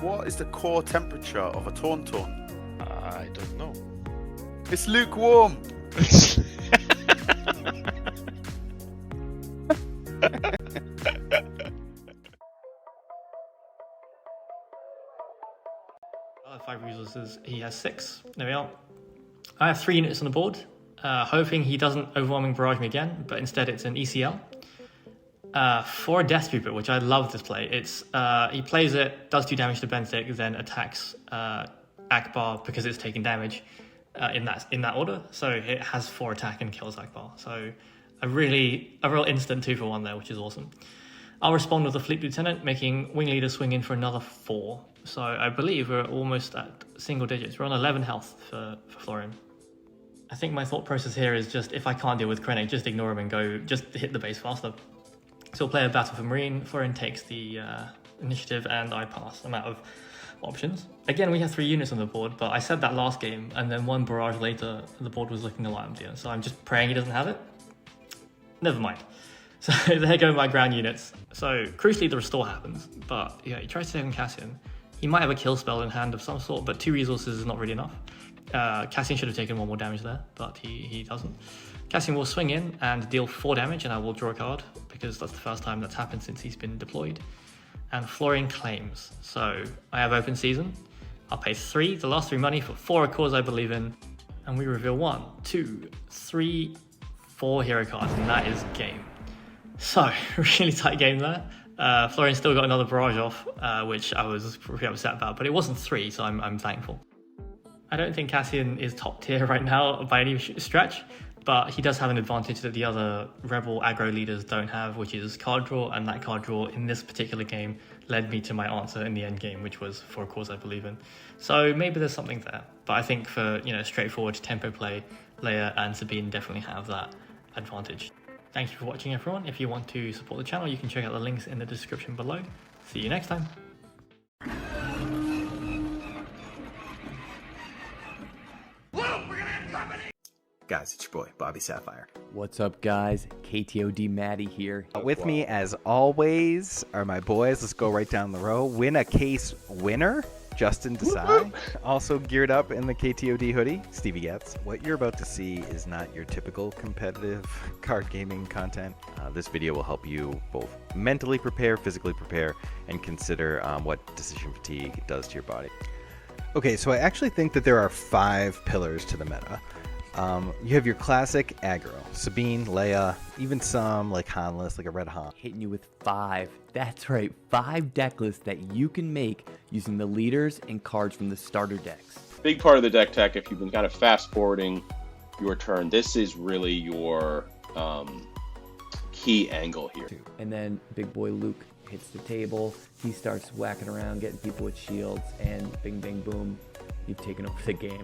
What is the core temperature of a tauntaun? I don't know. It's lukewarm. Five resources, he has 6. There we are. I have 3 units on the board, hoping he doesn't overwhelming barrage me again, but instead it's an ECL. For a Death Trooper, which I love this play, it's he plays it, does 2 damage to Benthic, then attacks Akbar because it's taking damage in that order. So it has 4 attack and kills Akbar. So a real instant 2 for 1 there, which is awesome. I'll respond with a Fleet Lieutenant, making Wing Leader swing in for another 4. So I believe we're almost at single digits. We're on 11 health for Florian. I think my thought process here is just, if I can't deal with Krennic, just ignore him and go, just hit the base faster. So we'll play a Battle for Marine. Florian takes the initiative and I pass. I'm out of options. Again, we have 3 units on the board, but I said that last game, and then 1 barrage later, the board was looking a lot emptier. So I'm just praying he doesn't have it. Never mind. So there go my ground units. So crucially, the restore happens, but yeah, he tries to take on Cassian. He might have a kill spell in hand of some sort, but 2 resources is not really enough. Cassian should have taken 1 more damage there, but he doesn't. Cassian will swing in and deal 4 damage, and I will draw a card, because that's the first time that's happened since he's been deployed. And Florian claims. So I have open season. I'll pay 3, the last 3 money for 4 a cause I believe in, and we reveal 1, 2, 3, 4 hero cards, and that is game. So, really tight game there. Florian still got another barrage off, which I was pretty upset about, but it wasn't 3, so I'm thankful. I don't think Cassian is top tier right now by any stretch, but he does have an advantage that the other Rebel aggro leaders don't have, which is card draw, and that card draw in this particular game led me to my answer in the end game, which was for a cause I believe in. So maybe there's something there, but I think for straightforward tempo play, Leia and Sabine definitely have that advantage. Thank you for watching, everyone. If you want to support the channel, you can check out the links in the description below. See you next time. Guys, it's your boy, Bobby Sapphire. What's up, guys? KTOD Maddie here. With me, as always, are my boys. Let's go right down the row. Win a case winner, Justin Desai. Also geared up in the KTOD hoodie, Stevie Getz. What you're about to see is not your typical competitive card gaming content. This video will help you both mentally prepare, physically prepare, and consider what decision fatigue does to your body. Okay, so I actually think that there are 5 pillars to the meta. You have your classic aggro, Sabine, Leia, even some like Hanless, like a Red Han. Hitting you with 5. That's right, 5 deck lists that you can make using the leaders and cards from the starter decks. Big part of the deck tech, if you've been kind of fast forwarding your turn, this is really your key angle here. And then big boy Luke hits the table. He starts whacking around, getting people with shields, and bing, bang, boom, you've taken over the game.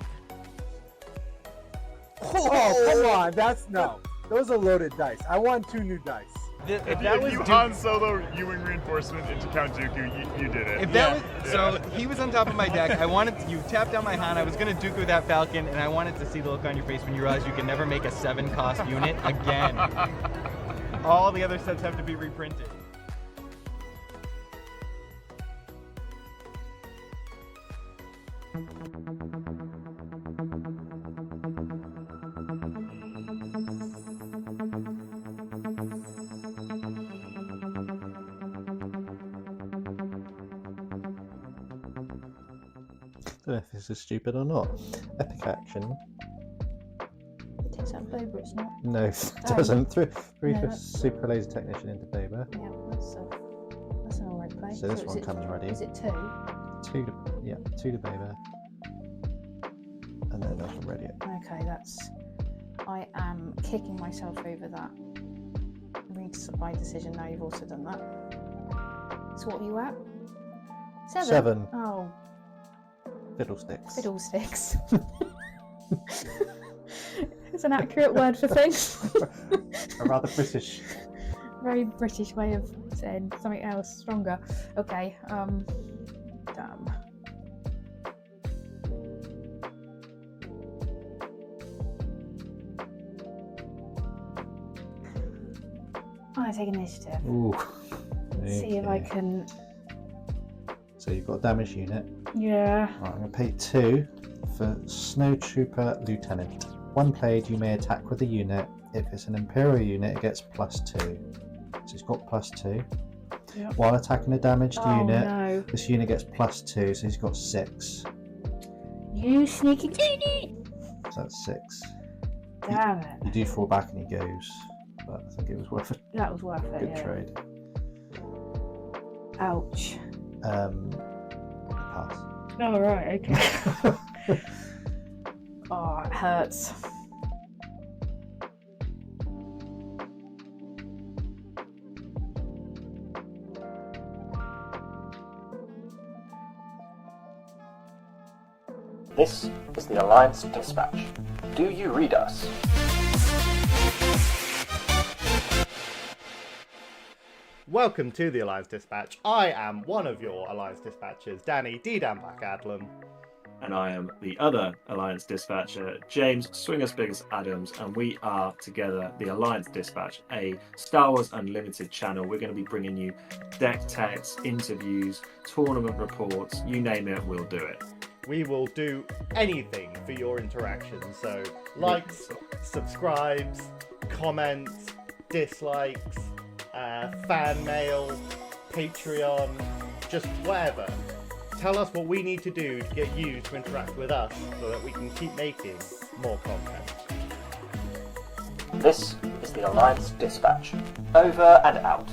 Oh, come on, that's no. Those are loaded dice. I want 2 new dice. If you Han Solo Ewing reinforcement into Count Dooku, you did it. If that was, so he was on top of my deck. I wanted you tapped down my Han. I was gonna Dooku that Falcon, and I wanted to see the look on your face when you realize you can never make a 7-cost unit again. All the other sets have to be reprinted. I don't know if this is stupid or not. Epic action. It takes out Boba, it's not. No, it doesn't. Three for Super Laser Technician into Boba. Yeah, that's an alright play. So this one comes ready. Is it 2? 2 to Boba. And then I can ready it. Okay, I am kicking myself over that resupply decision. Now you've also done that. So what are you at? 7? Oh. Fiddlesticks. Fiddlesticks. It's an accurate word for things. A rather British. Very British way of saying something else stronger. Okay, damn. I'm gonna take initiative. Ooh. See if I can So you've got a damage unit. Yeah. Right, I'm going to pay 2 for Snowtrooper Lieutenant. One played, you may attack with the unit. If it's an Imperial unit, it gets +2. So it's got +2. Yep. While attacking a damaged Oh, unit, no. this unit gets +2, so he's got 6. You sneaky genie! So that's 6. Damn it. You do fall back and he goes, but I think it was worth a That was worth it. good Yeah. trade. Ouch. Pass. Oh, right, okay. Oh, it hurts. This is the Alliance Dispatch. Do you read us? Welcome to the Alliance Dispatch. I am one of your Alliance Dispatchers, Danny D-Dan Blackadlam. And I am the other Alliance Dispatcher, James Swingers Biggers Adams, and we are together the Alliance Dispatch, a Star Wars Unlimited channel. We're going to be bringing you deck techs, interviews, tournament reports, you name it, we'll do it. We will do anything for your interaction, so likes, subscribes, comments, dislikes, fan mail, Patreon, just whatever. Tell us what we need to do to get you to interact with us so that we can keep making more content. This is the Alliance Dispatch. Over and out.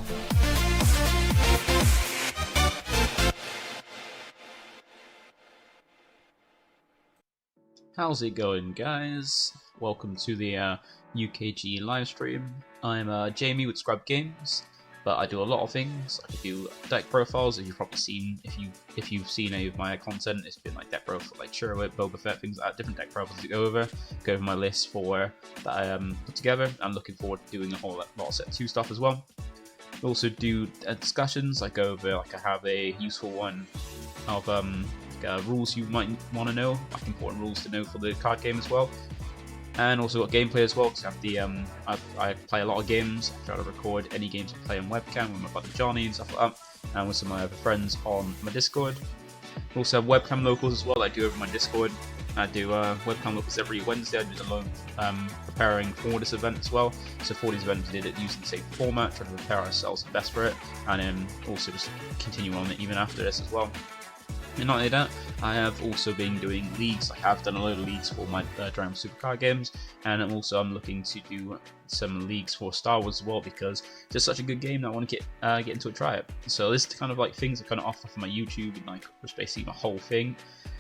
How's it going, guys? Welcome to the UKG live stream. I'm Jamie with Scrub Games, but I do a lot of things. I do deck profiles, as you've probably seen. If you've seen any of my content, it's been like deck profile, like Chirrut, Boba Fett, things like that, different deck profiles to go over my list for that I put together. I'm looking forward to doing a whole lot of set 2 stuff as well. I also do discussions. I go over, like I have a useful one of rules you might want to know, like important rules to know for the card game as well. And also got gameplay as well, because I have the I play a lot of games. I try to record any games I play on webcam with my buddy Johnny and stuff like that, and with some of my other friends on my Discord. I also have webcam locals as well. I do over my Discord. I do webcam locals every Wednesday. I do alone preparing for this event as well. So for these events, we did it using the same format, trying to prepare ourselves the best for it, and also just continue on it even after this as well. And not only that, I have also been doing leagues. I have done a load of leagues for my Dragon Supercar games, and I'm looking to do some leagues for Star Wars as well, because it's just such a good game that I want to get into it, try it. So this is kind of like things I kind of offer for my YouTube, and like just basically my whole thing.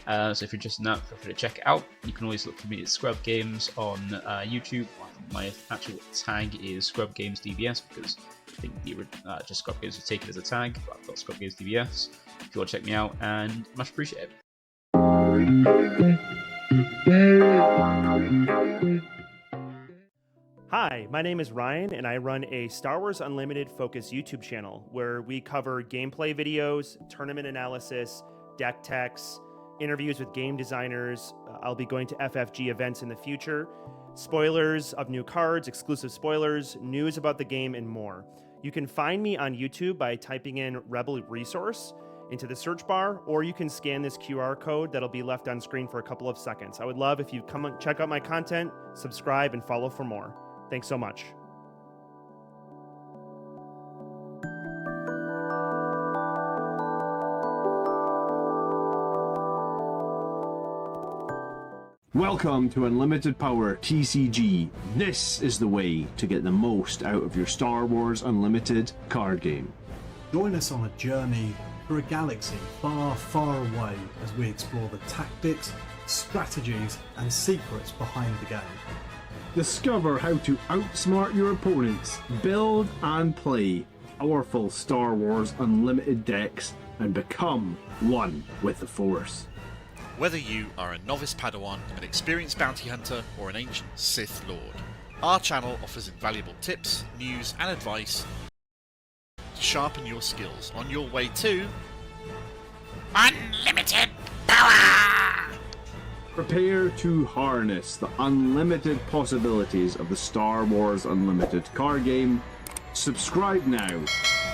So if you're interested in that, feel free to check it out. You can always look for me at Scrub Games on YouTube. My actual tag is Scrub Games DBS, because I think just Scrub Games was taken as a tag, but I've got Scrub Games DBS. If you want to check me out, and much appreciated. Hi, my name is Ryan, and I run a Star Wars Unlimited Focus YouTube channel where we cover gameplay videos, tournament analysis, deck techs, interviews with game designers. I'll be going to FFG events in the future, spoilers of new cards, exclusive spoilers, news about the game, and more. You can find me on YouTube by typing in Rebel Resource into the search bar, or you can scan this QR code that'll be left on screen for a couple of seconds. I would love if you come and check out my content, subscribe, and follow for more. Thanks so much. Welcome to Unlimited Power TCG. This is the way to get the most out of your Star Wars Unlimited card game. Join us on a journey through a galaxy far, far away as we explore the tactics, strategies, and secrets behind the game. Discover how to outsmart your opponents, build and play powerful Star Wars Unlimited decks, and become one with the Force. Whether you are a novice Padawan, an experienced bounty hunter, or an ancient Sith Lord, our channel offers invaluable tips, news, and advice to sharpen your skills on your way to Unlimited Power! Prepare to harness the unlimited possibilities of the Star Wars Unlimited card game. Subscribe now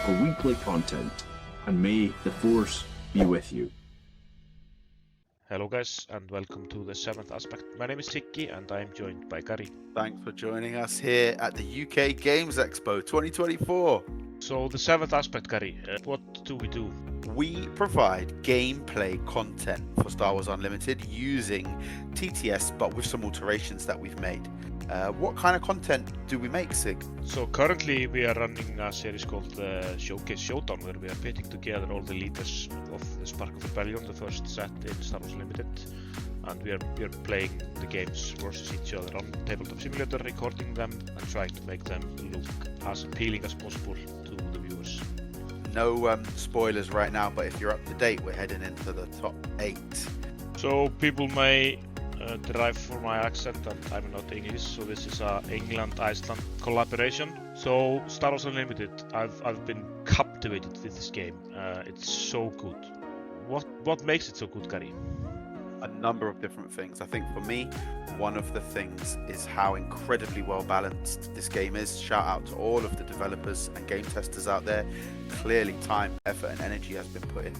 for weekly content, and may the Force be be with you. Hello guys and welcome to the 7th aspect. My name is Tiki and I am joined by Gary. Thanks for joining us here at the UK Games Expo 2024. So the 7th aspect, Gary, what do we do? We provide gameplay content for Star Wars Unlimited using TTS but with some alterations that we've made. What kind of content do we make, Sig? So currently we are running a series called Showcase Showdown, where we are putting together all the leaders of the Spark of Rebellion, the first set in Star Wars Unlimited, and we are playing the games versus each other on Tabletop Simulator, recording them and trying to make them look as appealing as possible to the viewers. No spoilers right now, but if you're up to date, we're heading into the top 8. So people may derive from my accent and I'm not English, so this is a England-Iceland collaboration. So Star Wars Unlimited, I've been captivated with this game. It's so good. What makes it so good, Gary? A number of different things. I think for me, one of the things is how incredibly well balanced this game is. Shout out to all of the developers and game testers out there. Clearly time, effort and energy has been put in.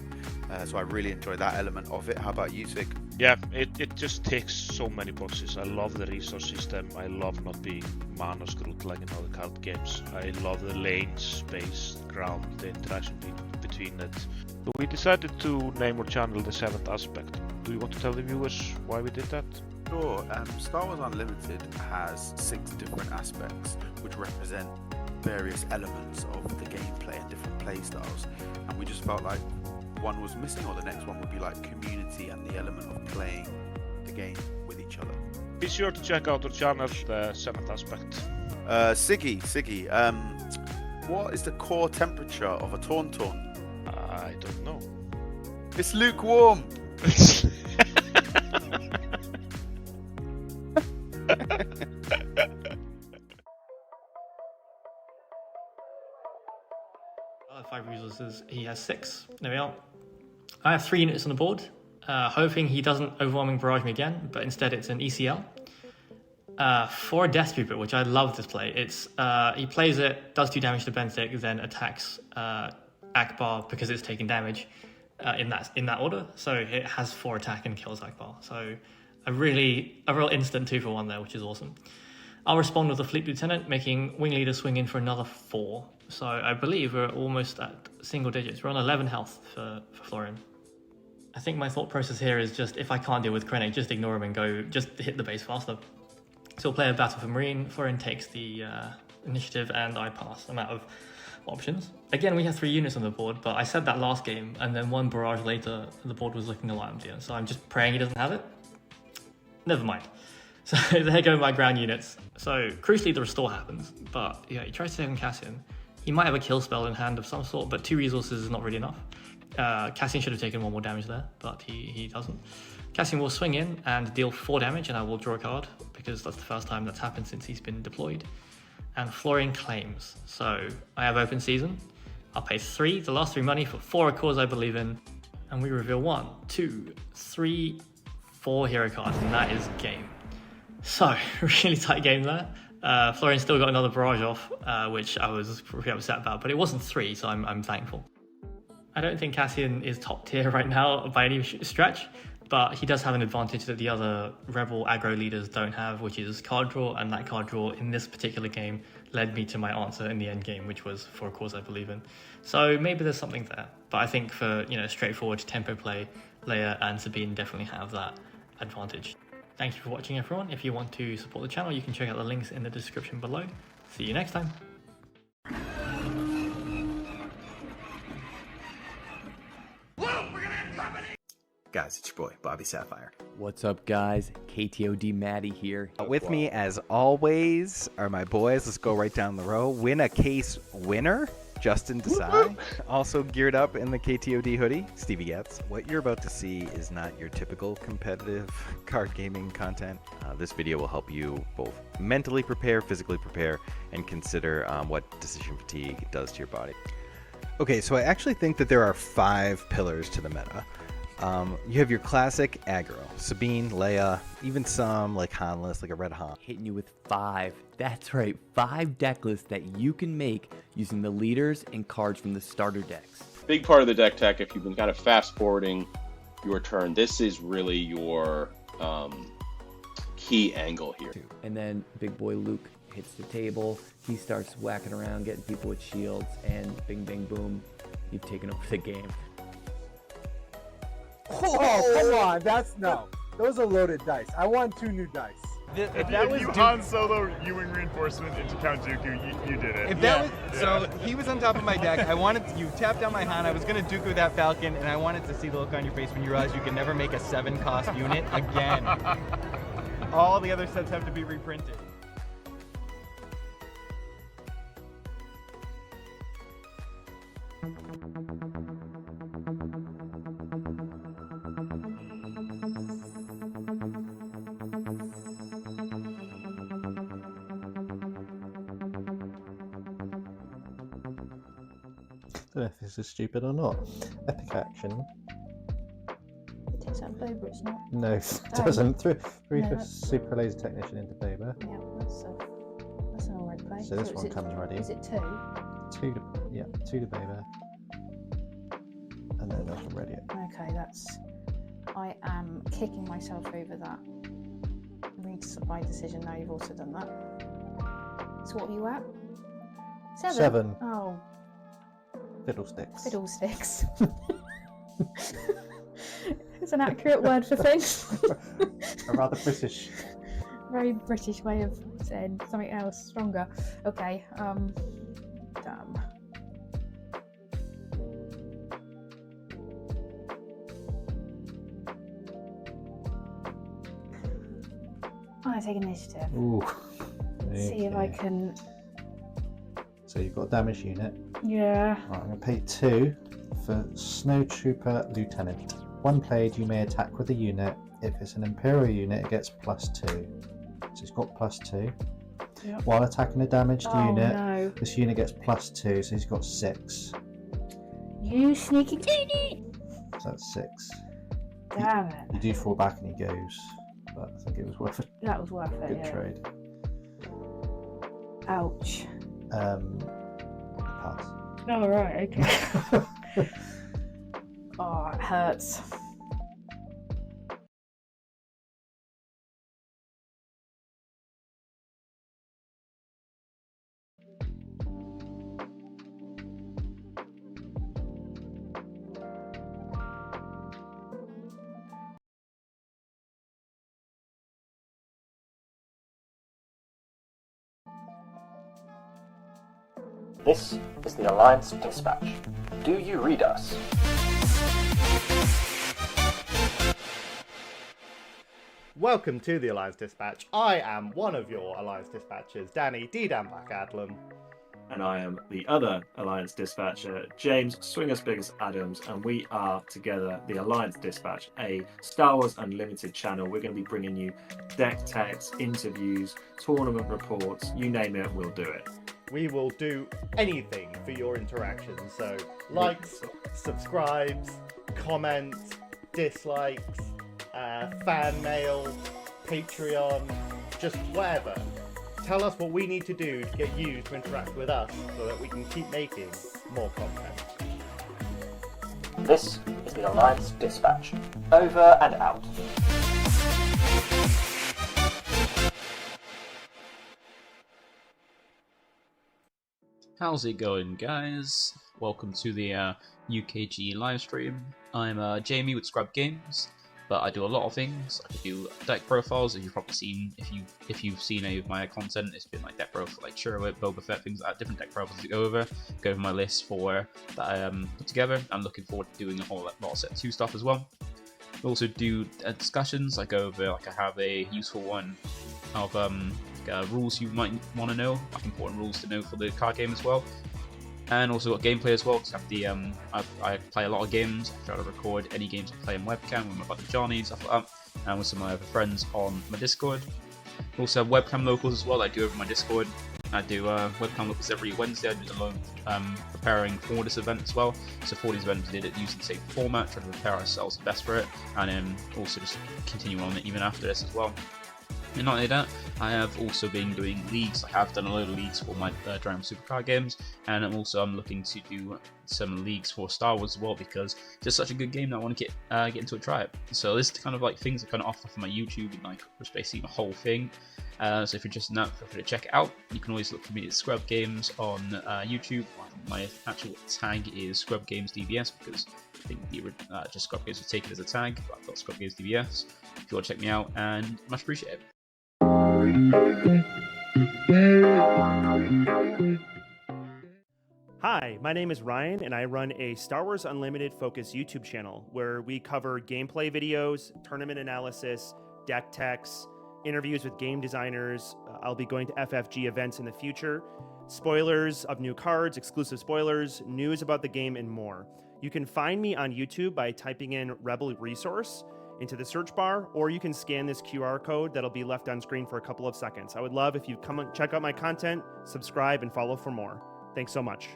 So I really enjoy that element of it. How about you, Sig? Yeah, it just ticks so many boxes. I love the resource system. I love not being mana screwed like in other card games. I love the lane, space, ground, the interaction between it. So we decided to name our channel the 7th aspect. Do you want to tell the viewers why we did that? Sure. Star Wars Unlimited has 6 different aspects which represent various elements of the gameplay and different play styles, and we just felt like one was missing, or the next one would be like community and the element of playing the game with each other. Be sure to check out our channel, the 7th aspect. Siggy, what is the core temperature of a Tauntaun? I don't know. It's lukewarm. Other 5 resources, he has 6. There we are. I have 3 units on the board, hoping he doesn't overwhelming barrage me again, but instead it's an ECL. 4 Death Trooper, which I love this play. It's he plays it, does 2 damage to Benthic, then attacks Akbar because it's taking damage in that order. So it has 4 attack and kills Akbar. So a real instant 2-for-1 there, which is awesome. I'll respond with a Fleet Lieutenant, making Wing Leader swing in for another 4. So I believe we're almost at single digits. We're on 11 health for Florian. I think my thought process here is just, if I can't deal with Krennic, just ignore him and go, just hit the base faster. So we'll play a Battle for Marine. Florian takes the initiative and I pass. I'm out of options. Again, we have 3 units on the board, but I said that last game, and then 1 barrage later, the board was looking a lot emptier. So I'm just praying he doesn't have it. Never mind. So there go my ground units. So crucially, the restore happens, but yeah, he tries to take on Cassian. He might have a kill spell in hand of some sort, but 2 resources is not really enough. Cassian should have taken 1 more damage there, but he doesn't. Cassian will swing in and deal 4 damage, and I will draw a card, because that's the first time that's happened since he's been deployed. And Florian claims. So I have open season. I'll pay 3, the last 3 money for 4 cores I believe in, and we reveal 1, 2, 3, 4 hero cards, and that is game. So, really tight game there. Florian still got another barrage off, which I was pretty upset about, but it wasn't 3, so I'm thankful. I don't think Cassian is top tier right now by any stretch, but he does have an advantage that the other Rebel aggro leaders don't have, which is card draw, and that card draw in this particular game led me to my answer in the end game, which was for a cause I believe in. So maybe there's something there, but I think for straightforward tempo play, Leia and Sabine definitely have that advantage. Thank you for watching, everyone. If you want to support the channel, you can check out the links in the description below. See you next time. Guys, it's your boy, Bobby Sapphire. What's up, guys? KTOD Maddie here. With me, as always, are my boys. Let's go right down the row. Win a case winner, Justin Desai. Also geared up in the KTOD hoodie, Stevie Getz. What you're about to see is not your typical competitive card gaming content. This video will help you both mentally prepare, physically prepare, and consider what decision fatigue does to your body. Okay, so I actually think that there are 5 pillars to the meta. You have your classic aggro, Sabine, Leia, even some like Hanless, like a Red Han. Hitting you with 5. That's right, 5 deck lists that you can make using the leaders and cards from the starter decks. big part of the deck tech, if you've been kind of fast forwarding your turn, this is really your key angle here. And then big boy Luke hits the table. He starts whacking around, getting people with shields, and bing, bing, boom, you've taken over the game. Oh, come on. No. Those are loaded dice. I want 2 new dice. If you Han Solo Ewing reinforcement into Count Dooku, you did it. If that was, so he was on top of my deck. I wanted you tapped down my Han. I was gonna Dooku that Falcon, and I wanted to see the look on your face when you realize you can never make a 7-cost unit again. All the other sets have to be reprinted. I don't know if this is stupid or not. Epic action. It takes out Boba, it's not. No, it doesn't. Three for super laser technician into Boba. Yeah, that's an alright play. So this one comes ready. Is it 2? 2 to Boba. And then I can ready it. Okay, I am kicking myself over that. Read by decision. Now you've also done that. So what are you at? 7. Oh. Fiddlesticks. Fiddlesticks. It's an accurate word for things. A rather British. Very British way of saying something else stronger. Okay, damn. I take initiative. Ooh. See if I can. So you've got a damage unit. Yeah. Right, I'm going to pay 2 for Snow Trooper Lieutenant. 1 played, you may attack with a unit. If it's an Imperial unit, it gets +2. So it's got +2. Yep. While attacking a damaged unit, no. this unit gets +2, so he's got 6. You sneaky genie! So that's 6. Damn it. You do fall back and he goes, but I think it was worth it. That was worth it. Good Yeah. trade. Ouch. Pass. Oh, right, okay. Oh, it hurts. This is the Alliance Dispatch. Do you read us? Welcome to the Alliance Dispatch. I am one of your Alliance Dispatchers, Danny D-Dan Blackadlam. And I am the other Alliance Dispatcher, James Swingers Biggest Adams, and we are together the Alliance Dispatch, a Star Wars Unlimited channel. We're going to be bringing you deck techs, interviews, tournament reports, you name it, we'll do it. We will do anything for your interactions, so likes, subscribes, comments, dislikes, fan mail, Patreon, just whatever. Tell us what we need to do to get you to interact with us so that we can keep making more content. This is the Alliance Dispatch. Over and out. How's it going, guys? Welcome to the UKG livestream. I'm Jamie with Scrub Games, but I do a lot of things. I do deck profiles, as you've probably seen. If you've seen any of my content, it's been like deck profile, like Chirrut, Boba Fett, things like that, different deck profiles to go over my list for that I put together. I'm looking forward to doing a whole lot of set 2 stuff as well. We also do discussions. I go over, like, I have a useful one of rules you might want to know, like important rules to know for the card game as well. And also got gameplay as well, because I play a lot of games. I try to record any games I play on webcam with my buddy Johnny and stuff like that, and with some of my other friends on my Discord. Also have webcam locals as well. I do over my Discord. I do webcam locals every Wednesday. I do them alone, preparing for this event as well. So for this event, we did it using the same format, trying to prepare ourselves the best for it, and then also just continue on it even after this as well. And not only that, I have also been doing leagues. I have done a load of leagues for my Dragon Supercard games, and I'm looking to do some leagues for Star Wars as well, because it's just such a good game that I want to get into it, try it. So this is kind of like things I kind of offer for my YouTube, and like just basically the whole thing. So if you're interested in that, feel free to check it out. You can always look for me at Scrub Games on YouTube. My actual tag is Scrub Games DBS, because I think just Scrub Games was taken as a tag, but I've got Scrub Games DBS. If you want to check me out, and much appreciated. Hi, my name is Ryan, and I run a Star Wars Unlimited focus YouTube channel where we cover gameplay videos, tournament analysis, deck techs, interviews with game designers. I'll be going to FFG events in the future, spoilers of new cards, exclusive spoilers, news about the game, and more. You can find me on YouTube by typing in Rebel Resource into the search bar, or you can scan this QR code that'll be left on screen for a couple of seconds. I would love if you come and check out my content, subscribe, and follow for more. Thanks so much.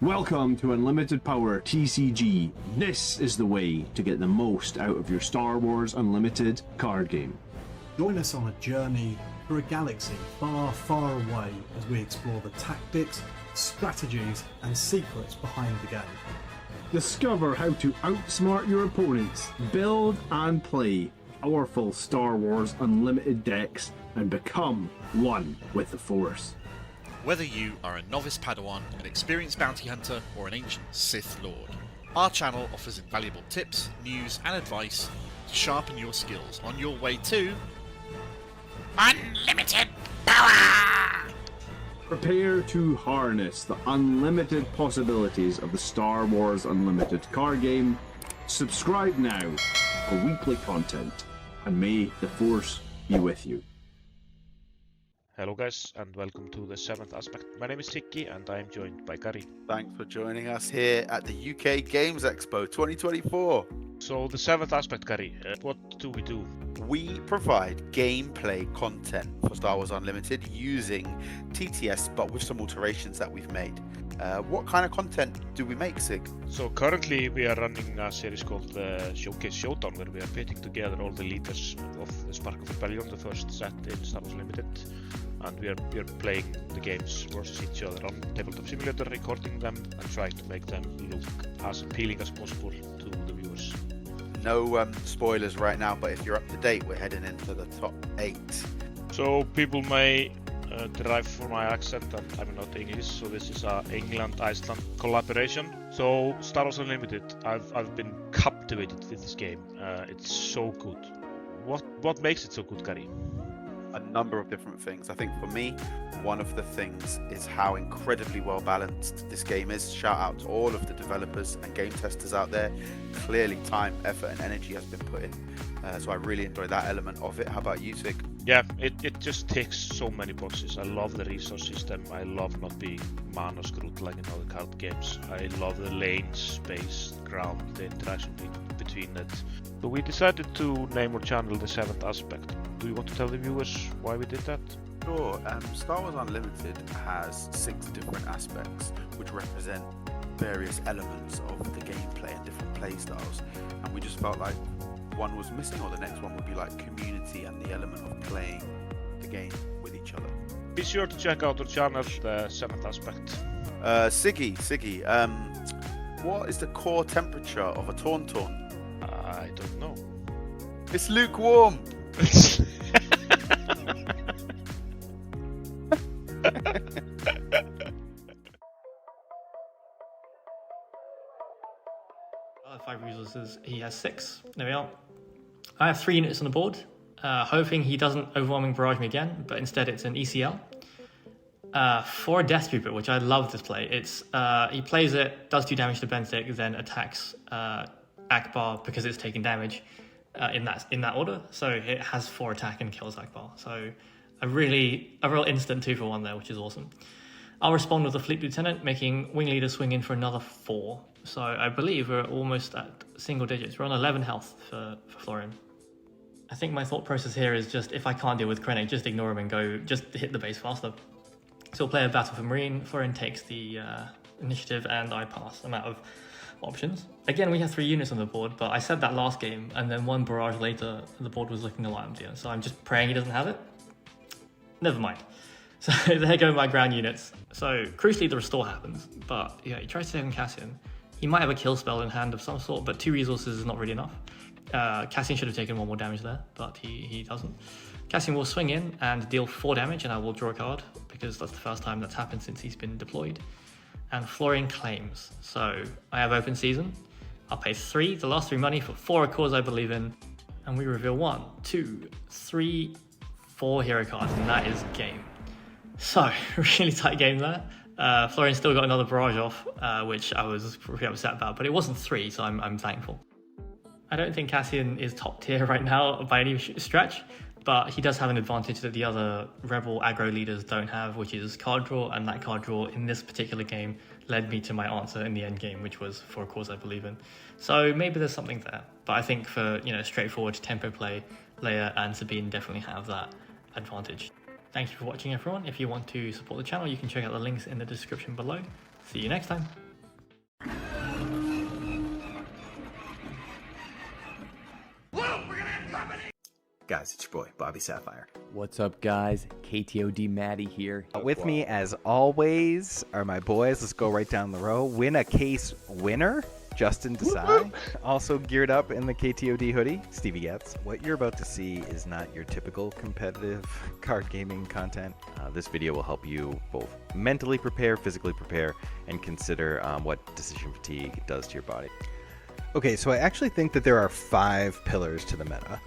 Welcome to Unlimited Power TCG. This is the way to get the most out of your Star Wars Unlimited card game. Join us on a journey through a galaxy far, far away as we explore the tactics, strategies, and secrets behind the game. Discover how to outsmart your opponents, build and play powerful Star Wars Unlimited decks, and become one with the Force. Whether you are a novice Padawan, an experienced bounty hunter, or an ancient Sith Lord, our channel offers invaluable tips, news, and advice to sharpen your skills on your way to unlimited power! Prepare to harness the unlimited possibilities of the Star Wars Unlimited card game. Subscribe now for weekly content, and may the Force be with you. Hello guys, and welcome to the 7th aspect. My name is Tiki, and I am joined by Gary. Thanks for joining us here at the UK Games Expo 2024. So the 7th aspect, Gary, what do we do? We provide gameplay content for Star Wars Unlimited using TTS, but with some alterations that we've made. What kind of content do we make, Sig? So currently we are running a series called Showcase Showdown, where we are putting together all the leaders of the Spark of Rebellion, the first set in Star Wars Limited. And we are playing the games versus each other on Tabletop Simulator, recording them and trying to make them look as appealing as possible to the viewers. No spoilers right now, but if you're up to date, we're heading into the top 8. So people may derive from my accent that I'm not English, so this is a England-Iceland collaboration. So Star Wars Unlimited, I've been captivated with this game. It's so good. What makes it so good, Gary? A number of different things. I think for me, one of the things is how incredibly well balanced this game is. Shout out to all of the developers and game testers out there. Clearly time, effort and energy has been put in. So I really enjoy that element of it. How about you, Sig? Yeah, it just ticks so many boxes. I love the resource system. I love not being mana screwed like in other card games. I love the lane, space, ground, the interaction between it. So we decided to name our channel the 7th aspect. Do you want to tell the viewers why we did that? Sure. Star Wars Unlimited has 6 different aspects which represent various elements of the gameplay and different play styles. And we just felt like one was missing, or the next one would be like community and the element of playing the game with each other. Be sure to check out our channel, the 7th aspect. Siggy, what is the core temperature of a Tauntaun? I don't know. It's lukewarm! Other 5 resources, he has 6. There we are. I have 3 units on the board, hoping he doesn't overwhelming barrage me again, but instead it's an ECL. 4 Death Trooper, which I love this play. It's he plays it, does 2 damage to Benthic, then attacks Akbar because it's taking damage in that order. So it has 4 attack and kills Akbar. So a real instant 2 for 1 there, which is awesome. I'll respond with a Fleet Lieutenant, making Wing Leader swing in for another 4. So I believe we're almost at single digits. We're on 11 health for Florian. I think my thought process here is just, if I can't deal with Krennic, just ignore him and go, just hit the base faster. So we'll play a Battle for Marine. Florian takes the initiative and I pass. I'm out of options. Again, we have 3 units on the board, but I said that last game, and then one barrage later, the board was looking a lot emptier. So I'm just praying he doesn't have it. Never mind. So there go my ground units. So crucially, the restore happens, but yeah, he tries to take on Cassian. He might have a kill spell in hand of some sort, but 2 resources is not really enough. Cassian should have taken 1 more damage there, but he doesn't. Cassian will swing in and deal 4 damage, and I will draw a card, because that's the first time that's happened since he's been deployed. And Florian claims. So I have open season. I'll pay 3, the last 3 money for 4 a cause I believe in, and we reveal 1, 2, 3, 4 hero cards, and that is game. So, really tight game there. Florian still got another barrage off, which I was pretty upset about, but it wasn't 3, so I'm thankful. I don't think Cassian is top tier right now by any stretch, but he does have an advantage that the other Rebel aggro leaders don't have, which is card draw, and that card draw in this particular game led me to my answer in the end game, which was for a cause I believe in. So maybe there's something there, but I think for straightforward tempo play, Leia and Sabine definitely have that advantage. Thank you for watching, everyone. If you want to support the channel, you can check out the links in the description below. See you next time. Guys, it's your boy, Bobby Sapphire. What's up, guys? KTOD Maddie here. With me, as always, are my boys. Let's go right down the row. Win a case winner, Justin Desai. Also geared up in the KTOD hoodie, Stevie Getz. What you're about to see is not your typical competitive card gaming content. This video will help you both mentally prepare, physically prepare, and consider what decision fatigue does to your body. Okay, so I actually think that there are 5 pillars to the meta.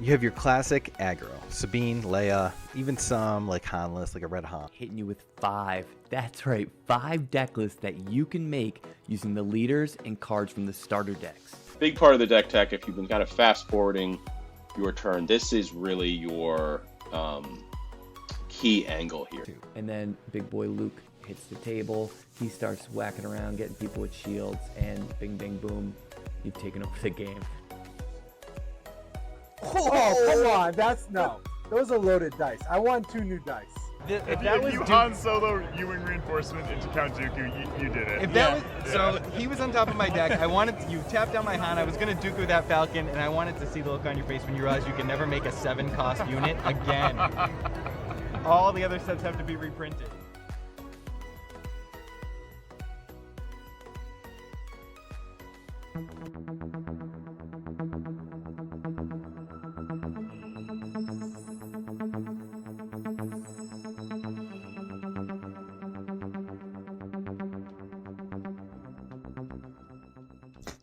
You have your classic aggro, Sabine, Leia, even some like Hanless, like a Red Han. Hitting you with 5. That's right, 5 deck lists that you can make using the leaders and cards from the starter decks. Big part of the deck tech, if you've been kind of fast forwarding your turn, this is really your key angle here. And then big boy Luke hits the table. He starts whacking around, getting people with shields, and bing, bing, boom, you've taken over the game. Oh, come on. That's no. Those are loaded dice. I want 2 new dice. If you Han Solo U-wing reinforcement into Count Dooku, you did it. If that was so, he was on top of my deck. I wanted you tapped down my Han. I was gonna Dooku that Falcon, and I wanted to see the look on your face when you realize you can never make a 7-cost unit again. All the other sets have to be reprinted.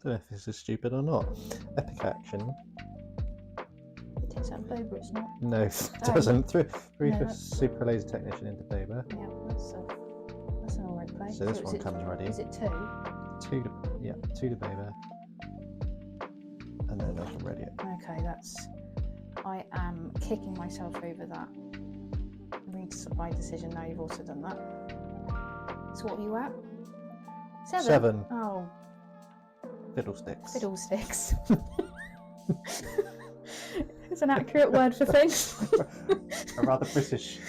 I don't know if this is stupid or not. Epic action. It takes out Boba, it's not. No, it doesn't. Three for Super Laser Technician into Boba. Yeah, that's an alright play. So this one comes ready. Is it 2? 2 to Boba. And then I can ready it. Okay, I am kicking myself over that. Read by decision, now you've also done that. So what are you at? 7? Oh. Fiddlesticks. Fiddlesticks. It's an accurate word for things. A rather British.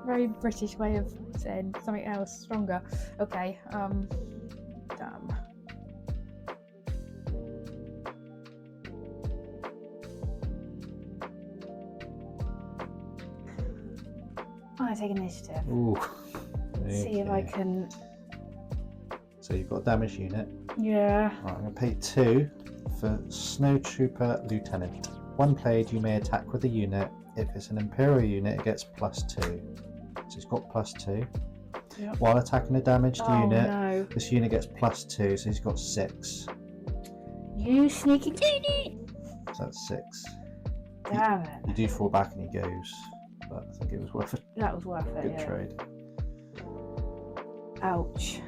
Very British way of saying something else stronger. Okay, damn. I take initiative. Ooh. See if I can. So you've got a damage unit. Yeah. Right, I'm going to pay 2 for Snowtrooper Lieutenant. 1 played, you may attack with a unit. If it's an Imperial unit, it gets +2. So it's got +2. Yep. While attacking a damaged unit, no. this unit gets +2, so he's got 6. You sneaky kitty! So that's 6. Damn it. You do fall back and he goes, but I think it was worth it. That was worth it. Good yeah. trade. Ouch.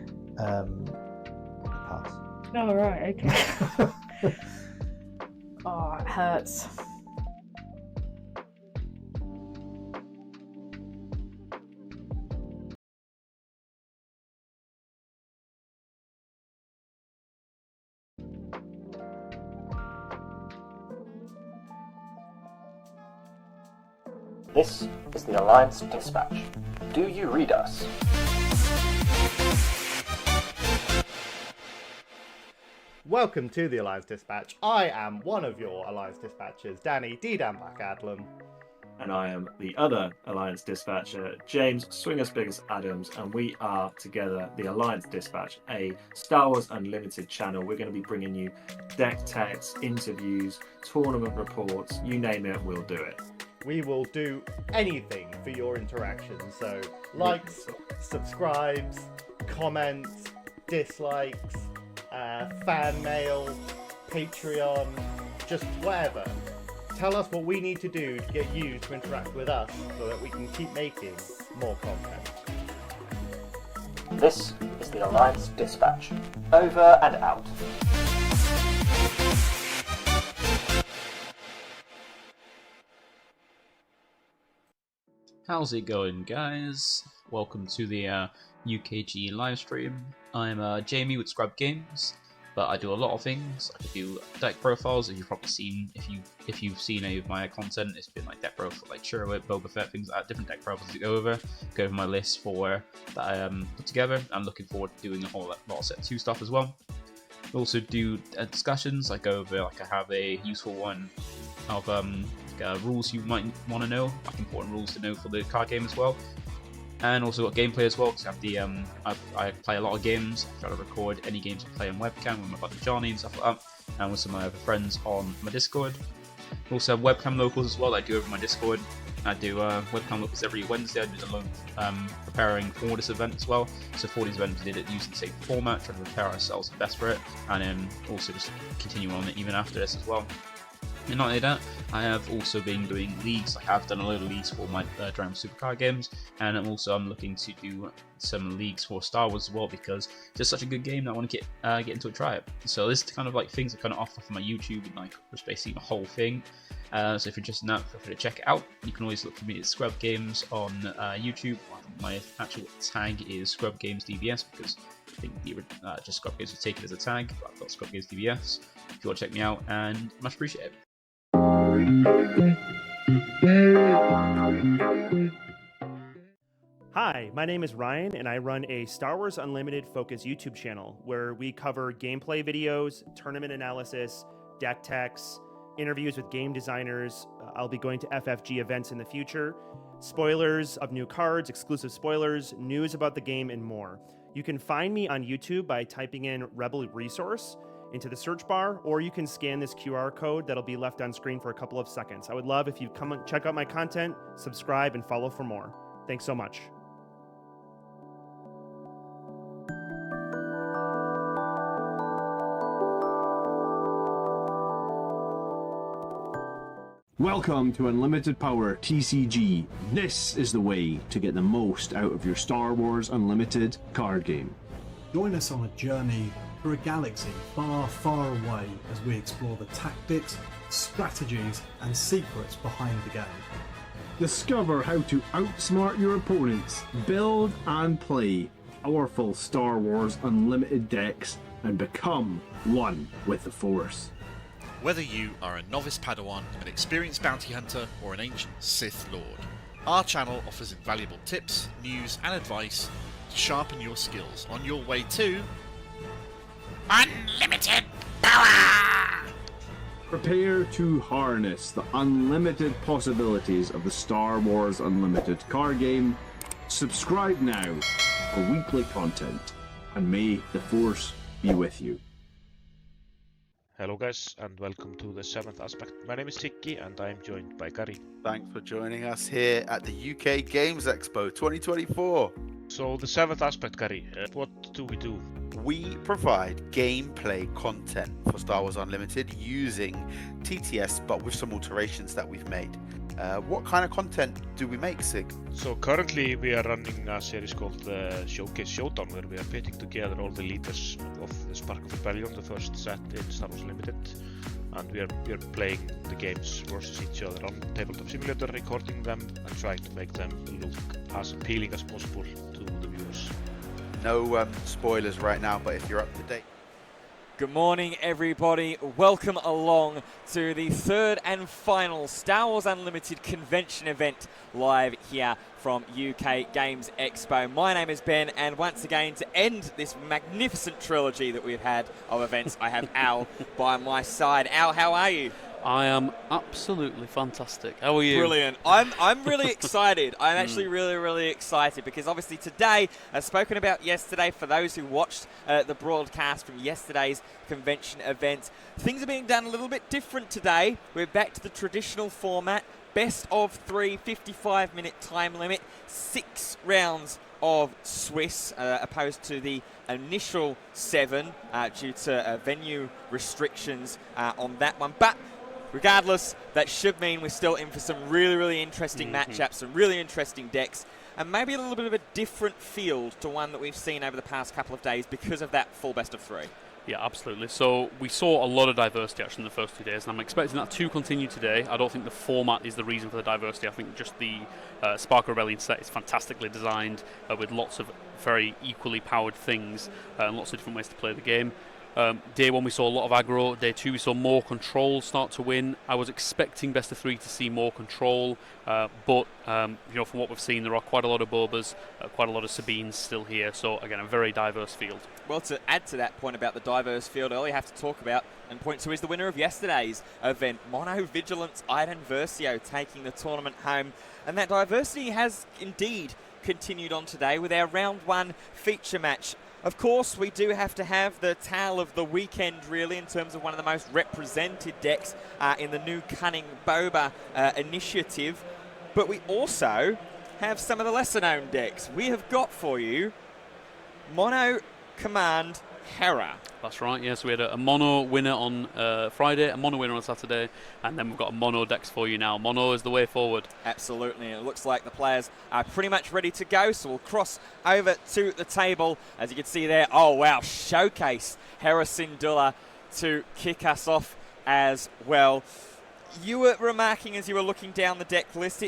Pass. Oh, right, okay. Oh, it hurts. This is the Alliance Dispatch. Do you read us? Welcome to the Alliance Dispatch. I am one of your Alliance Dispatchers, Danny D-Dan Blackadlam. And I am the other Alliance Dispatcher, James Swingers Biggest Adams, and we are together the Alliance Dispatch, a Star Wars Unlimited channel. We're going to be bringing you deck techs, interviews, tournament reports, you name it, we'll do it. We will do anything for your interaction, so likes, subscribes, comments, dislikes, fan mail, Patreon, just whatever. Tell us what we need to do to get you to interact with us so that we can keep making more content. This is the Alliance Dispatch. Over and out. How's it going, guys? Welcome to the UKG livestream. I'm Jamie with Scrub Games, but I do a lot of things. I do deck profiles, as you've probably seen if you've seen any of my content. It's been like deck profile, like Chirrut, Boba Fett, things like that, different deck profiles to go over my list for that I put together. I'm looking forward to doing a whole lot of set 2 stuff as well. I also do discussions. I go over, like, I have a useful one of rules you might want to know, like important rules to know for the card game as well. And also got gameplay as well, because I have the I play a lot of games. I try to record any games I play on webcam with my buddy Johnny and stuff like that, and with some of my other friends on my Discord. I also have webcam locals as well that I do over my Discord. I do webcam locals every Wednesday. I do them preparing for this event as well. So for these events, we did it using the same format, trying to prepare ourselves the best for it, and then also just continue on it even after this as well. And not only that, I have also been doing leagues. I have done a load of leagues for my Dragon Supercard games, and I'm looking to do some leagues for Star Wars as well, because it's just such a good game that I want to get into it, try it. So this is kind of like things I kind of offer for my YouTube, and like just basically the whole thing. So if you're interested in that, feel free to check it out. You can always look for me at Scrub Games on YouTube. My actual tag is Scrub Games DBS, because I think just Scrub Games was taken as a tag, but I've got Scrub Games DBS. If you want to check me out, and much appreciated. Hi, my name is Ryan, and I run a Star Wars Unlimited Focus YouTube channel where we cover gameplay videos, tournament analysis, deck techs, interviews with game designers. I'll be going to FFG events in the future, spoilers of new cards, exclusive spoilers, news about the game, and more. You can find me on YouTube by typing in Rebel Resource into the search bar, or you can scan this QR code that'll be left on screen for a couple of seconds. I would love if you come and check out my content, subscribe, and follow for more. Thanks so much. Welcome to Unlimited Power TCG. This is the way to get the most out of your Star Wars Unlimited card game. Join us on a journey through a galaxy far, far away as we explore the tactics, strategies, and secrets behind the game. Discover how to outsmart your opponents, build and play powerful Star Wars Unlimited decks, and become one with the Force. Whether you are a novice Padawan, an experienced bounty hunter, or an ancient Sith Lord, our channel offers invaluable tips, news, and advice to sharpen your skills on your way to unlimited power! Prepare to harness the unlimited possibilities of the Star Wars Unlimited card game. Subscribe now for weekly content, and may the Force be with you. Hello guys, and welcome to the 7th aspect. My name is Tiki, and I'm joined by Gary. Thanks for joining us here at the UK Games Expo 2024. So the 7th aspect, Gary, what do we do? We provide gameplay content for Star Wars Unlimited using TTS, but with some alterations that we've made. What kind of content do we make, Sig? So currently we are running a series called Showcase Showdown, where we are putting together all the leaders of the Spark of Rebellion, the first set in Star Wars Limited, and we are playing the games versus each other on Tabletop Simulator, recording them and trying to make them look as appealing as possible to the viewers. No spoilers right now, but if you're up to date. Good morning, everybody. Welcome along to the third and final Star Wars Unlimited convention event live here from UK Games Expo. My name is Ben, and once again, to end this magnificent trilogy that we've had of events, I have Al by my side. Al, how are you? I am absolutely fantastic. How are you? Brilliant. I'm really excited. I'm actually really excited because obviously today, as spoken about yesterday, for those who watched the broadcast from yesterday's convention event, things are being done a little bit different today. We're back to the traditional format. Best of 3, 55-minute time limit, 6 rounds of Swiss, opposed to the initial 7 due to venue restrictions on that one. But regardless, that should mean we're still in for some really interesting matchups, some really interesting decks, and maybe a little bit of a different field to one that we've seen over the past couple of days because of that full best of 3. Yeah, absolutely. So we saw a lot of diversity actually in the first 2 days, and I'm expecting that to continue today. I don't think the format is the reason for the diversity. I think just the Spark Rebellion set is fantastically designed with lots of very equally powered things and lots of different ways to play the game. Day 1 we saw a lot of aggro. Day 2 we saw more control start to win. I was expecting best of 3 to see more control, but you know, from what we've seen, there are quite a lot of Bobas, quite a lot of Sabines still here. So again, a very diverse field. Well, to add to that point about the diverse field, all you have to talk about and point to is the winner of yesterday's event, Mono Vigilance Iden Versio, taking the tournament home. And that diversity has indeed continued on today with our round 1 feature match. Of course, we do have to have the tale of the weekend, really, in terms of one of the most represented decks in the new Cunning Boba initiative. But we also have some of the lesser-known decks. We have got for you Mono Command Hera. That's right, yes. We had a mono winner on Friday, a mono winner on Saturday, and then we've got a mono decks for you now. Mono is the way forward. Absolutely, and it looks like the players are pretty much ready to go, so we'll cross over to the table. As you can see there, oh wow, Showcase Hera Syndulla to kick us off as well. You were remarking as you were looking down the deck list,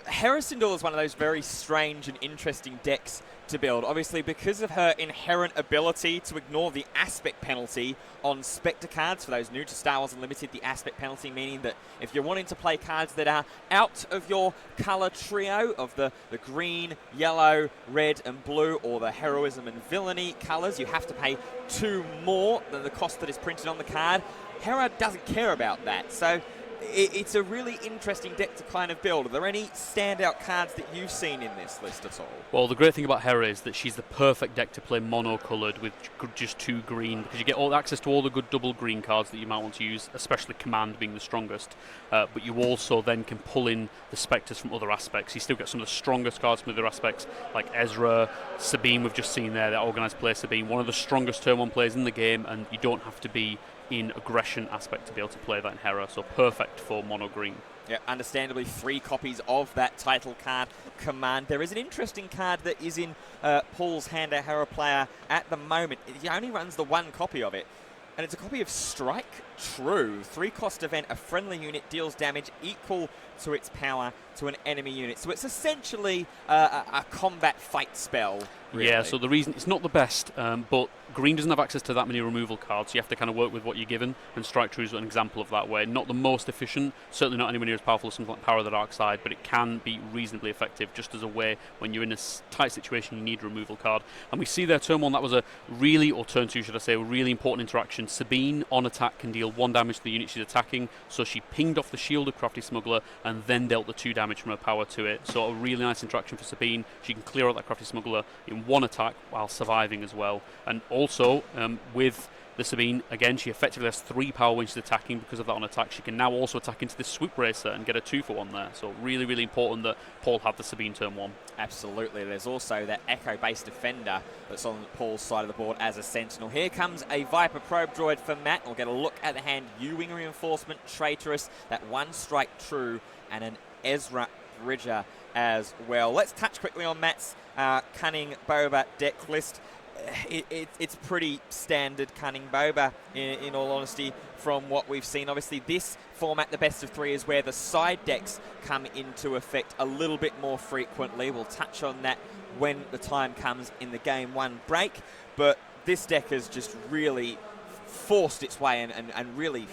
Hera Syndulla is one of those very strange and interesting decks to build. Obviously, because of her inherent ability to ignore the aspect penalty on Spectre cards. For those new to Star Wars Unlimited, the aspect penalty meaning that if you're wanting to play cards that are out of your colour trio of the green, yellow, red and blue, or the heroism and villainy colours, you have to pay 2 more than the cost that is printed on the card. Hera doesn't care about that, so it's a really interesting deck to kind of build. Are there any standout cards that you've seen in this list at all? Well, the great thing about Hera is that she's the perfect deck to play mono-coloured with just 2 green, because you get all access to all the good double green cards that you might want to use, especially Command being the strongest. But you also then can pull in the Spectres from other aspects. You still get some of the strongest cards from other aspects, like Ezra, Sabine we've just seen there, that organised play Sabine, one of the strongest turn 1 players in the game, and you don't have to be in aggression aspect to be able to play that in Hera, so perfect for mono green. Yeah, understandably 3 copies of that title card, Command. There is an interesting card that is in Paul's hand, a Hera player at the moment. He only runs the 1 copy of it, and it's a copy of Strike True. 3-cost event, a friendly unit deals damage equal to its power to an enemy unit. So it's essentially a combat fight spell. Really. Yeah, so the reason it's not the best, but green doesn't have access to that many removal cards, so you have to kind of work with what you're given, and Strike True is an example of that way. Not the most efficient, certainly not anywhere near as powerful as something like Power of the Dark Side, but it can be reasonably effective just as a way when you're in a tight situation you need a removal card. And we see there turn 1, that was a really, or turn 2 should I say, a really important interaction. Sabine on attack can deal 1 damage to the unit she's attacking, so she pinged off the shield of Crafty Smuggler and then dealt the 2 damage from her power to it. So a really nice interaction for Sabine. She can clear out that Crafty Smuggler in 1 attack while surviving as well. And also with the Sabine, again, she effectively has 3 power when she's attacking because of that on attack. She can now also attack into this Swoop Racer and get a 2-for-1 there. So really important that Paul had the Sabine turn 1. Absolutely. There's also that Echo-based defender that's on Paul's side of the board as a Sentinel. Here comes a Viper Probe Droid for Matt. We'll get a look at the hand. U-Wing Reinforcement, Traitorous, that 1 Strike True, and an Ezra Bridger as well. Let's touch quickly on Matt's Cunning Boba deck list. It's pretty standard Cunning Boba, in all honesty, from what we've seen. Obviously, this format, the best of 3, is where the side decks come into effect a little bit more frequently. We'll touch on that when the time comes in the Game 1 break. But this deck has just really forced its way and really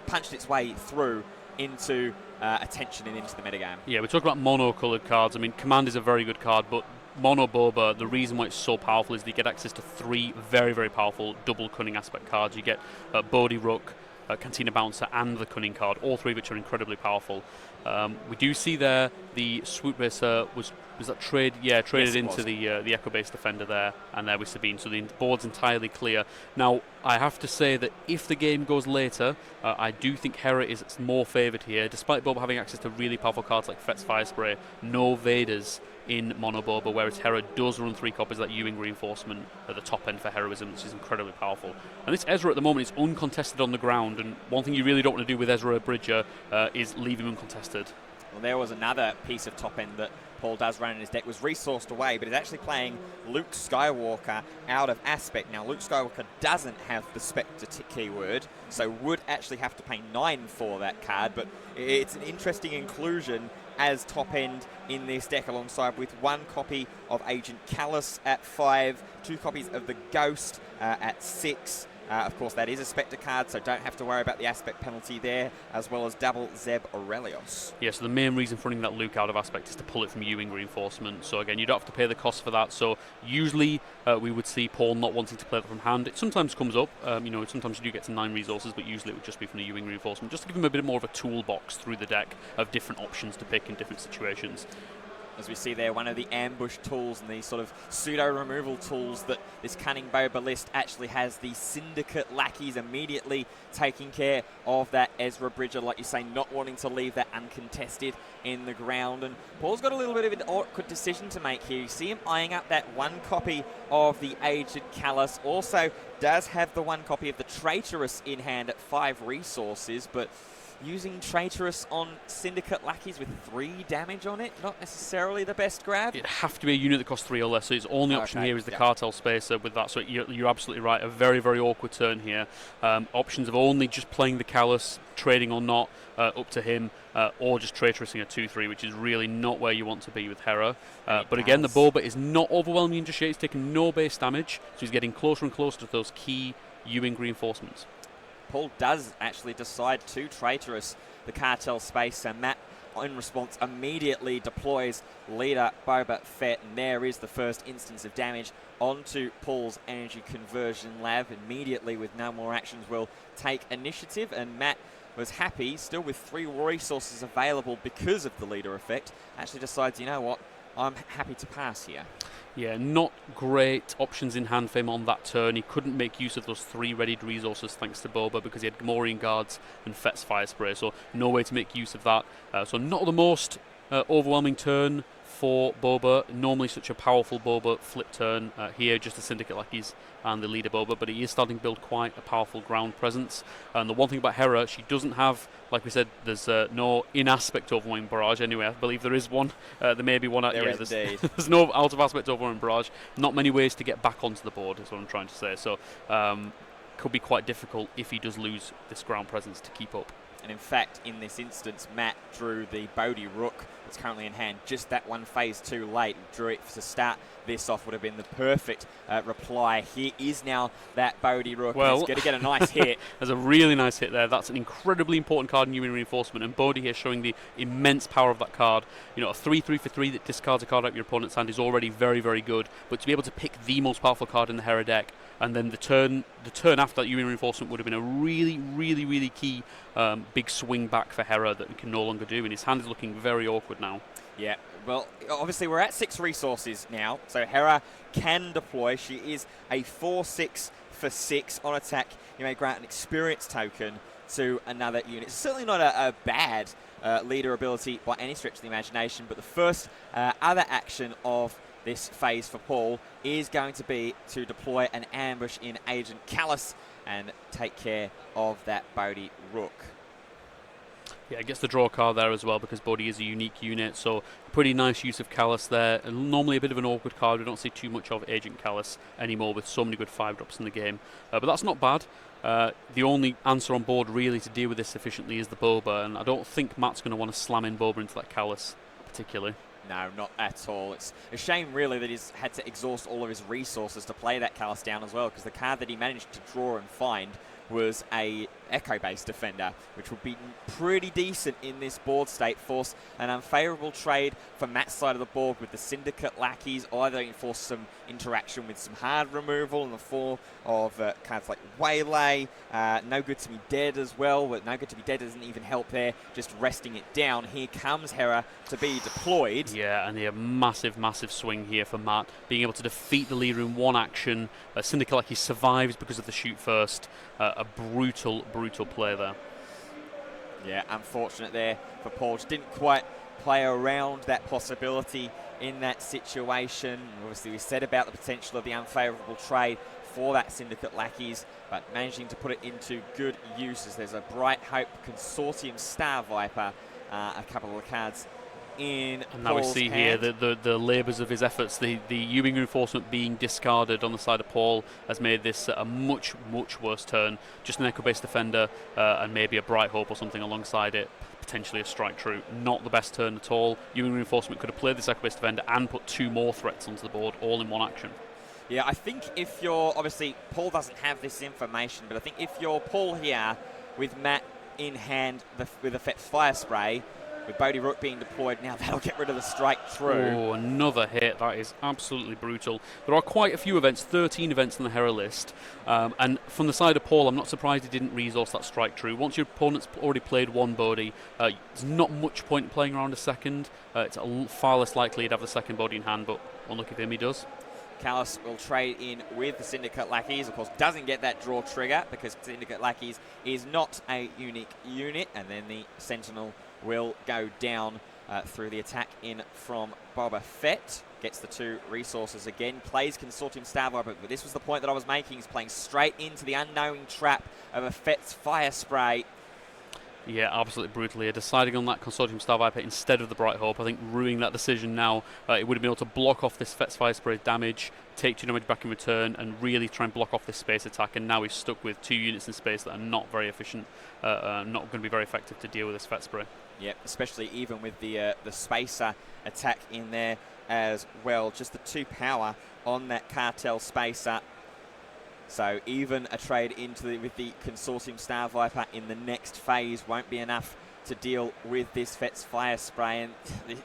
punched its way through into attention and into the metagame. Yeah, we talk about mono-coloured cards. I mean, Command is a very good card, but Mono Boba, the reason why it's so powerful is that you get access to 3 very, very powerful double Cunning aspect cards. You get Bodhi Rook, Cantina Bouncer, and the Cunning card, all 3 of which are incredibly powerful. We do see there the Swoop Racer was that traded Yes, into the Echo-based defender there, and there with Sabine, so the board's entirely clear. Now, I have to say that if the game goes later, I do think Hera is more favoured here, despite Boba having access to really powerful cards like Fet's Fire Spray, no Vaders in Mono Boba, whereas Hera does run 3 copies of that Ewing reinforcement at the top end for heroism, which is incredibly powerful. And this Ezra at the moment is uncontested on the ground, and one thing you really don't want to do with Ezra Bridger is leave him uncontested. Well, there was another piece of top end that Paul does run in his deck, was resourced away, but is actually playing Luke Skywalker out of Aspect. Now, Luke Skywalker doesn't have the Spectre keyword, so would actually have to pay 9 for that card, but it's an interesting inclusion as top end in this deck, alongside with 1 copy of Agent Callus at 5, 2 copies of the Ghost at 6. Of course, that is a Spectre card, so don't have to worry about the Aspect penalty there, as well as double Zeb Aurelios. Yeah, so the main reason for running that Luke out of Aspect is to pull it from Ewing reinforcement. So again, you don't have to pay the cost for that. So usually we would see Paul not wanting to play that from hand. It sometimes comes up, sometimes you do get to 9 resources, but usually it would just be from the Ewing reinforcement, just to give him a bit more of a toolbox through the deck of different options to pick in different situations. As we see there, one of the ambush tools and these sort of pseudo-removal tools that this Cunning Boba list actually has, the Syndicate lackeys immediately taking care of that Ezra Bridger, like you say, not wanting to leave that uncontested in the ground. And Paul's got a little bit of an awkward decision to make here. You see him eyeing up that 1 copy of the Aged Callus, also does have the 1 copy of the Traitorous in hand at 5 resources, but using Traitorous on Syndicate lackeys with 3 damage on it, not necessarily the best grab. It'd have to be a unit that costs 3 or less, so his only option here is the Cartel Spacer with that, so you're absolutely right, a very, very awkward turn here. Options of only just playing the Callus, trading or not, up to him, or just Traitorsing a 2-3, which is really not where you want to be with Hera. But again, the Boba is not overwhelming just yet, he's taking no base damage, so he's getting closer and closer to those key Ewing reinforcements. Paul does actually decide to Traitorous the Cartel Space, and Matt, in response, immediately deploys Leader Boba Fett, and there is the first instance of damage onto Paul's Energy Conversion Lab. Immediately, with no more actions, will take initiative, and Matt was happy, still with 3 resources available because of the Leader effect, actually decides, you know what, I'm happy to pass here. Yeah, not great options in hand for him on that turn. He couldn't make use of those 3 readied resources thanks to Boba because he had Gamorrean Guards and Fett's Fire Spray, so no way to make use of that. So not the most overwhelming turn for Boba. Normally such a powerful Boba flip turn. Here just the Syndicate lackeys and the Leader Boba, but he is starting to build quite a powerful ground presence. And the one thing about Hera, she doesn't have, like we said, there's no in-aspect overwhelming barrage anyway. I believe there is one. There may be one. There is indeed. There's no out-of-aspect overwhelming barrage. Not many ways to get back onto the board is what I'm trying to say. So could be quite difficult if he does lose this ground presence to keep up. And in fact, in this instance, Matt drew the Bodhi Rook that's currently in hand just that 1 phase too late. Drew it to start this off, would have been the perfect reply. Here is now that Bodhi Rook. Well, he's going to get a nice hit. There's a really nice hit there. That's an incredibly important card in Ewing Reinforcement, and Bodhi here showing the immense power of that card. You know, a 3/3 for 3 that discards a card out of your opponent's hand is already very, very good, but to be able to pick the most powerful card in the Hera deck, and then the turn after that Ewing Reinforcement would have been a really, really, really key big swing back for Hera that he can no longer do, and his hand is looking very awkward now. Yeah, well, obviously we're at 6 resources now, so Hera can deploy. She is a 4/6 for 6 on attack. You may grant an experience token to another unit. It's certainly not a bad leader ability by any stretch of the imagination, but the first other action of this phase for Paul is going to be to deploy an ambush in Agent Callus and take care of that Bodhi Rook. Yeah, it gets the draw card there as well because Bodhi is a unique unit, so pretty nice use of Callus there. And normally a bit of an awkward card. We don't see too much of Agent Callus anymore with so many good 5-drops in the game. But that's not bad. The only answer on board really to deal with this efficiently is the Boba, and I don't think Matt's going to want to slam in Boba into that Callus particularly. No, not at all. It's a shame, really, that he's had to exhaust all of his resources to play that Callus down as well, because the card that he managed to draw and find was a Echo-based defender, which would be pretty decent in this board state. Force an unfavourable trade for Matt's side of the board with the Syndicate lackeys, either enforce some interaction with some hard removal in the form of kind of like Waylay, No Good to Be Dead as well, but No Good to Be Dead doesn't even help there, just resting it down. Here comes Hera to be deployed. Yeah, and a massive, massive swing here for Matt, being able to defeat the leader in one action. Syndicate like he survives because of the shoot first. A brutal, brutal play there. Yeah, unfortunate there for Paul. Just didn't quite play around that possibility in that situation. Obviously, we said about the potential of the unfavourable trade for that Syndicate lackeys, but managing to put it into good use as there's a Bright Hope Consortium Star Viper, a couple of the cards in and now we see hand. here the labours of his efforts, the Ewing reinforcement being discarded on the side of Paul has made this a much, much worse turn. Just an Echo-based defender and maybe a Bright Hope or something alongside it, potentially a Strike True. Not the best turn at all. Ewing reinforcement could have played this Echo-based defender and put 2 more threats onto the board, all in one action. Yeah, I think if you're, obviously Paul doesn't have this information, but I think if you're Paul here with Matt in hand with a Fire Spray, with Bodhi Rook being deployed now, that'll get rid of the Strike True. Oh, another hit. That is absolutely brutal. There are quite a few events, 13 events on the Hera list. And from the side of Paul, I'm not surprised he didn't resource that Strike True. Once your opponent's already played one Bodhi, there's not much point in playing around a second. It's far less likely he'd have the second Bodhi in hand, but unlucky for him, he does. Callus will trade in with the Syndicate lackeys. Of course, doesn't get that draw trigger because Syndicate lackeys is not a unique unit. And then the Sentinel will go down through the attack in from Boba Fett. Gets the 2 resources again. Plays Consortium Star Viper, but this was the point that I was making. He's playing straight into the unknowing trap of a Fett's Fire Spray. Yeah, absolutely brutally. Deciding on that Consortium Star Viper instead of the Bright Hope, I think ruining that decision now. It would have been able to block off this Fett's Fire Spray damage, take 2 damage back in return, and really try and block off this space attack. And now he's stuck with 2 units in space that are not very efficient, not going to be very effective to deal with this Fett Spray. Yep, especially even with the Spacer attack in there as well. Just the 2 power on that Cartel Spacer. So even a trade with the Consortium Star Viper in the next phase won't be enough to deal with this Fett's Fire Spray. And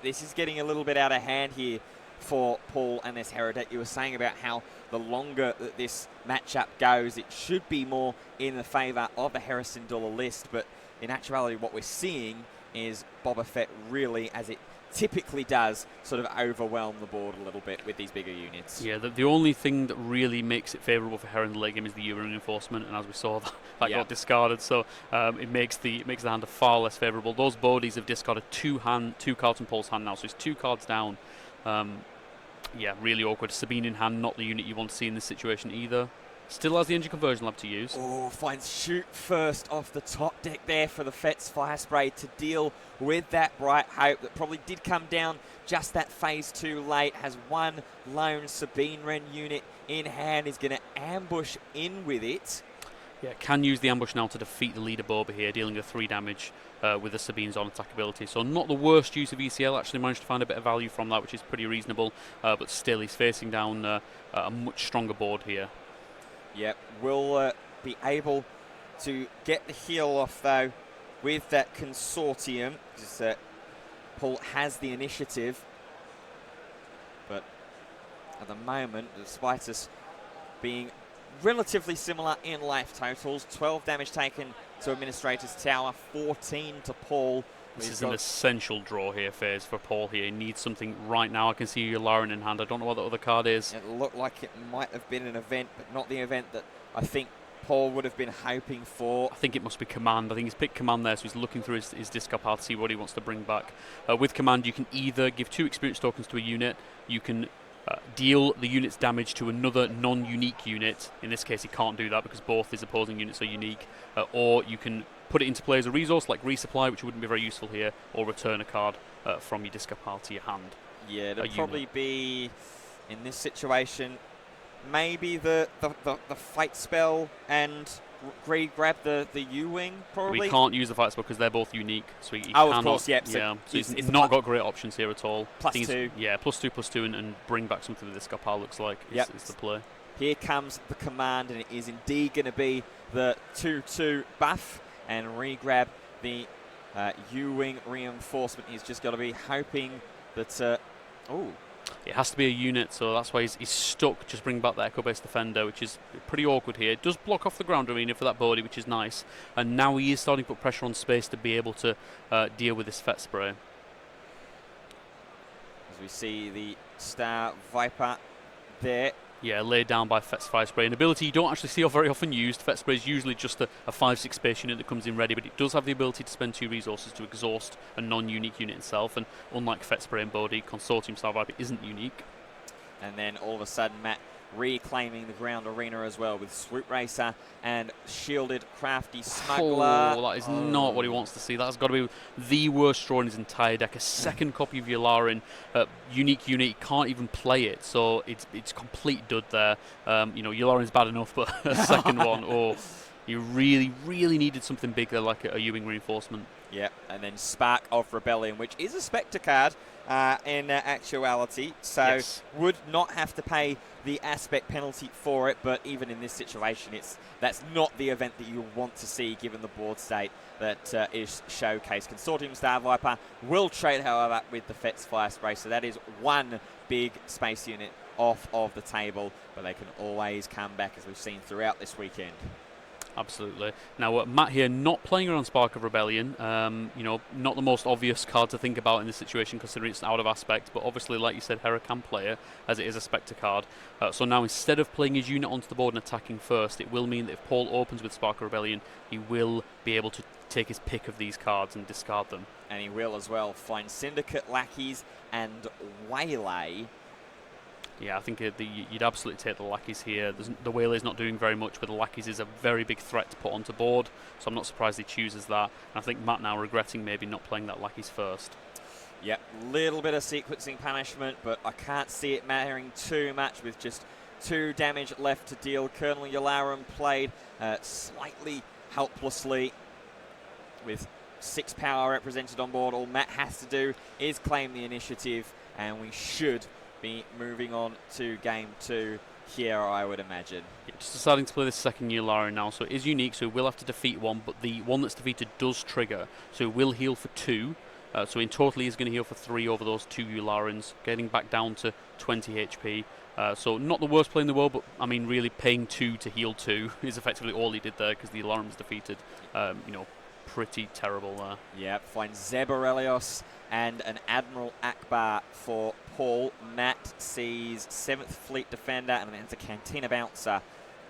this is getting a little bit out of hand here for Paul and this Hera deck. You were saying about how the longer that this matchup goes, it should be more in the favour of the Hera Syndulla list. But in actuality, what we're seeing is Boba Fett really, as it typically does, sort of overwhelm the board a little bit with these bigger units. Yeah, the only thing that really makes it favourable for Hera in the late game is the Ewing reinforcement, and as we saw, that got discarded, so it makes the hand far less favourable. Those Bodhies have discarded 2 cards from Paul's hand now, so he's 2 cards down. Yeah, really awkward. Sabine in hand, not the unit you want to see in this situation either. Still has the engine conversion lab to use. Oh, finds shoot first off the top deck there for the Fett's Fire Spray to deal with that Bright Hope that probably did come down just that phase 2 late. Has 1 lone Sabine Wren unit in hand. Is going to ambush in with it. Yeah, can use the ambush now to defeat the leader Boba here, dealing the 3 damage with the Sabine's on attack ability. So not the worst use of ECL, actually managed to find a bit of value from that, which is pretty reasonable. But still, he's facing down a much stronger board here. Yep, will be able to get the heal off, though, with that Consortium. Because Paul has the initiative. But at the moment, despite us being relatively similar in life totals, 12 damage taken to Administrator's Tower, 14 to Paul. This is an essential draw here, FaZe, for Paul here. He needs something right now. I can see Yularen in hand. I don't know what the other card is. It looked like it might have been an event, but not the event that I think Paul would have been hoping for. I think it must be Command. I think he's picked Command there, so he's looking through his discard pile to see what he wants to bring back. With Command, you can either give 2 experience tokens to a unit, you can deal the unit's damage to another non-unique unit. In this case, he can't do that because both his opposing units are unique. Or you can put it into play as a resource like Resupply, which wouldn't be very useful here, or return a card from your discard pile to your hand. Yeah, it'd probably be, in this situation, maybe the Fight Spell and grab the U-Wing, probably. We can't use the Fight Spell because they're both unique. So he oh, cannot, of course, yep. Yeah, so he's not got great options here at all. +2. Yeah, +2/+2 and bring back something that this discard pile looks like is the play. here comes the command, and it is indeed going to be the 2-2 buff, and re-grab the U-wing reinforcement. He's just got to be hoping that... It has to be a unit, so that's why he's stuck. Just bring back the Echo-based defender, which is pretty awkward here. It does block off the ground arena for that body, which is nice. And now he is starting to put pressure on space to be able to deal with this Fet Spray. As we see the Star Viper there. Yeah, laid down by Fet's Fire Spray. An ability you don't actually see very often used. Fet Spray is usually just a 5-6 space unit that comes in ready, but it does have the ability to spend 2 resources to exhaust a non-unique unit itself. And unlike Fet Spray and Bodhi, Consortium Star Viper isn't unique. And then all of a sudden, Matt reclaiming the ground arena as well with Swoop Racer and Shielded Crafty Smuggler. Oh, that is not what he wants to see. That's got to be the worst draw in his entire deck. A second copy of Yularen, unique unit. He can't even play it, so it's complete dud there. Yularen's bad enough, but a second one, you really, really needed something bigger like a U-wing reinforcement. Yeah, and then Spark of Rebellion, which is a Spectre card in actuality, so would not have to pay the aspect penalty for it, but even in this situation, that's not the event that you want to see given the board state that is showcased. Consortium Star Viper will trade, however, with the Fet's Fire Spray, so that is one big space unit off of the table, but they can always come back, as we've seen throughout this weekend. Absolutely. Now, Matt here not playing around Spark of Rebellion. Not the most obvious card to think about in this situation, considering it's out of aspect. But obviously, like you said, Hera can play it, as it is a Spectre card. So now, instead of playing his unit onto the board and attacking first, it will mean that if Paul opens with Spark of Rebellion, he will be able to take his pick of these cards and discard them. And he will as well find Syndicate Lackeys and Waylay. Yeah, I think you'd absolutely take the Lackeys here. The Waylay's not doing very much, but the Lackeys is a very big threat to put onto board, so I'm not surprised he chooses that. And I think Matt now regretting maybe not playing that Lackeys first. Yep, little bit of sequencing punishment, but I can't see it mattering too much with just 2 damage left to deal. Colonel Yularen played slightly helplessly with 6 power represented on board. All Matt has to do is claim the initiative, and we should be moving on to game 2 here, I would imagine. Yeah, just deciding to play this second Yularen now, so it is unique, so he will have to defeat one, but the one that's defeated does trigger, so he will heal for 2. So in total he's going to heal for 3 over those 2 Yularens, getting back down to 20 HP. So not the worst play in the world, but I mean really paying 2 to heal 2 is effectively all he did there, because the Yularen was defeated. Pretty terrible there. Yeah, finds Zeborelios and an Admiral Akbar for Paul. Matt sees 7th Fleet Defender, and then it's a Cantina Bouncer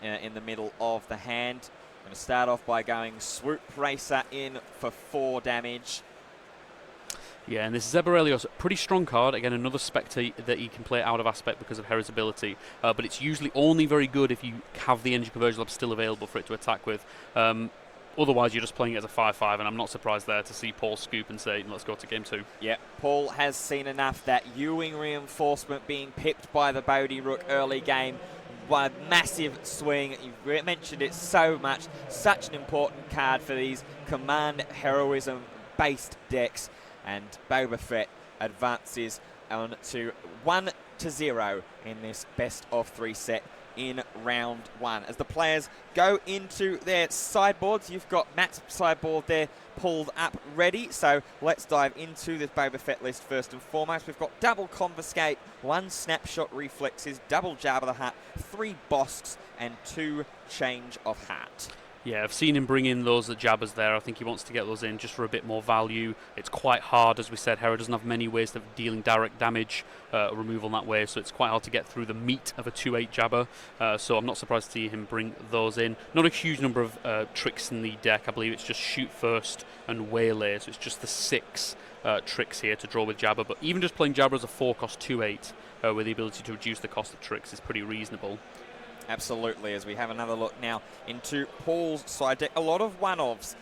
in the middle of the hand. Going to start off by going Swoop Racer in for 4 damage. Yeah, and this Zeborelios, pretty strong card. Again, another Spectre that he can play out of aspect because of Hera's ability. But it's usually only very good if you have the Energy Conversion Lab still available for it to attack with. Otherwise, you're just playing it as a 5-5, and I'm not surprised there to see Paul scoop and say, let's go to game 2. Yeah, Paul has seen enough. That U-wing reinforcement being pipped by the Bodhi Rook early game. One massive swing. You've mentioned it so much. Such an important card for these command heroism-based decks. And Boba Fett advances on to 1-0 in this best-of-3 set in round 1. As the players go into their sideboards, you've got Matt's sideboard there pulled up ready. So let's dive into this Boba Fett list first and foremost. We've got double Confiscate, 1 Snapshot Reflexes, double Jabba the Hutt, 3 Bosks, and 2 Change of Heart. Yeah, I've seen him bring in those Jabbas there. I think he wants to get those in just for a bit more value. It's quite hard, as we said. Hera doesn't have many ways of dealing direct damage removal that way, so it's quite hard to get through the meat of a 2/8 Jabba. So I'm not surprised to see him bring those in. Not a huge number of tricks in the deck. I believe it's just Shoot First and Waylay, so it's just the 6 tricks here to draw with Jabba. But even just playing Jabba as a 4-cost 2/8 with the ability to reduce the cost of tricks is pretty reasonable. Absolutely, as we have another look now into Paul's side deck. A lot of one-offs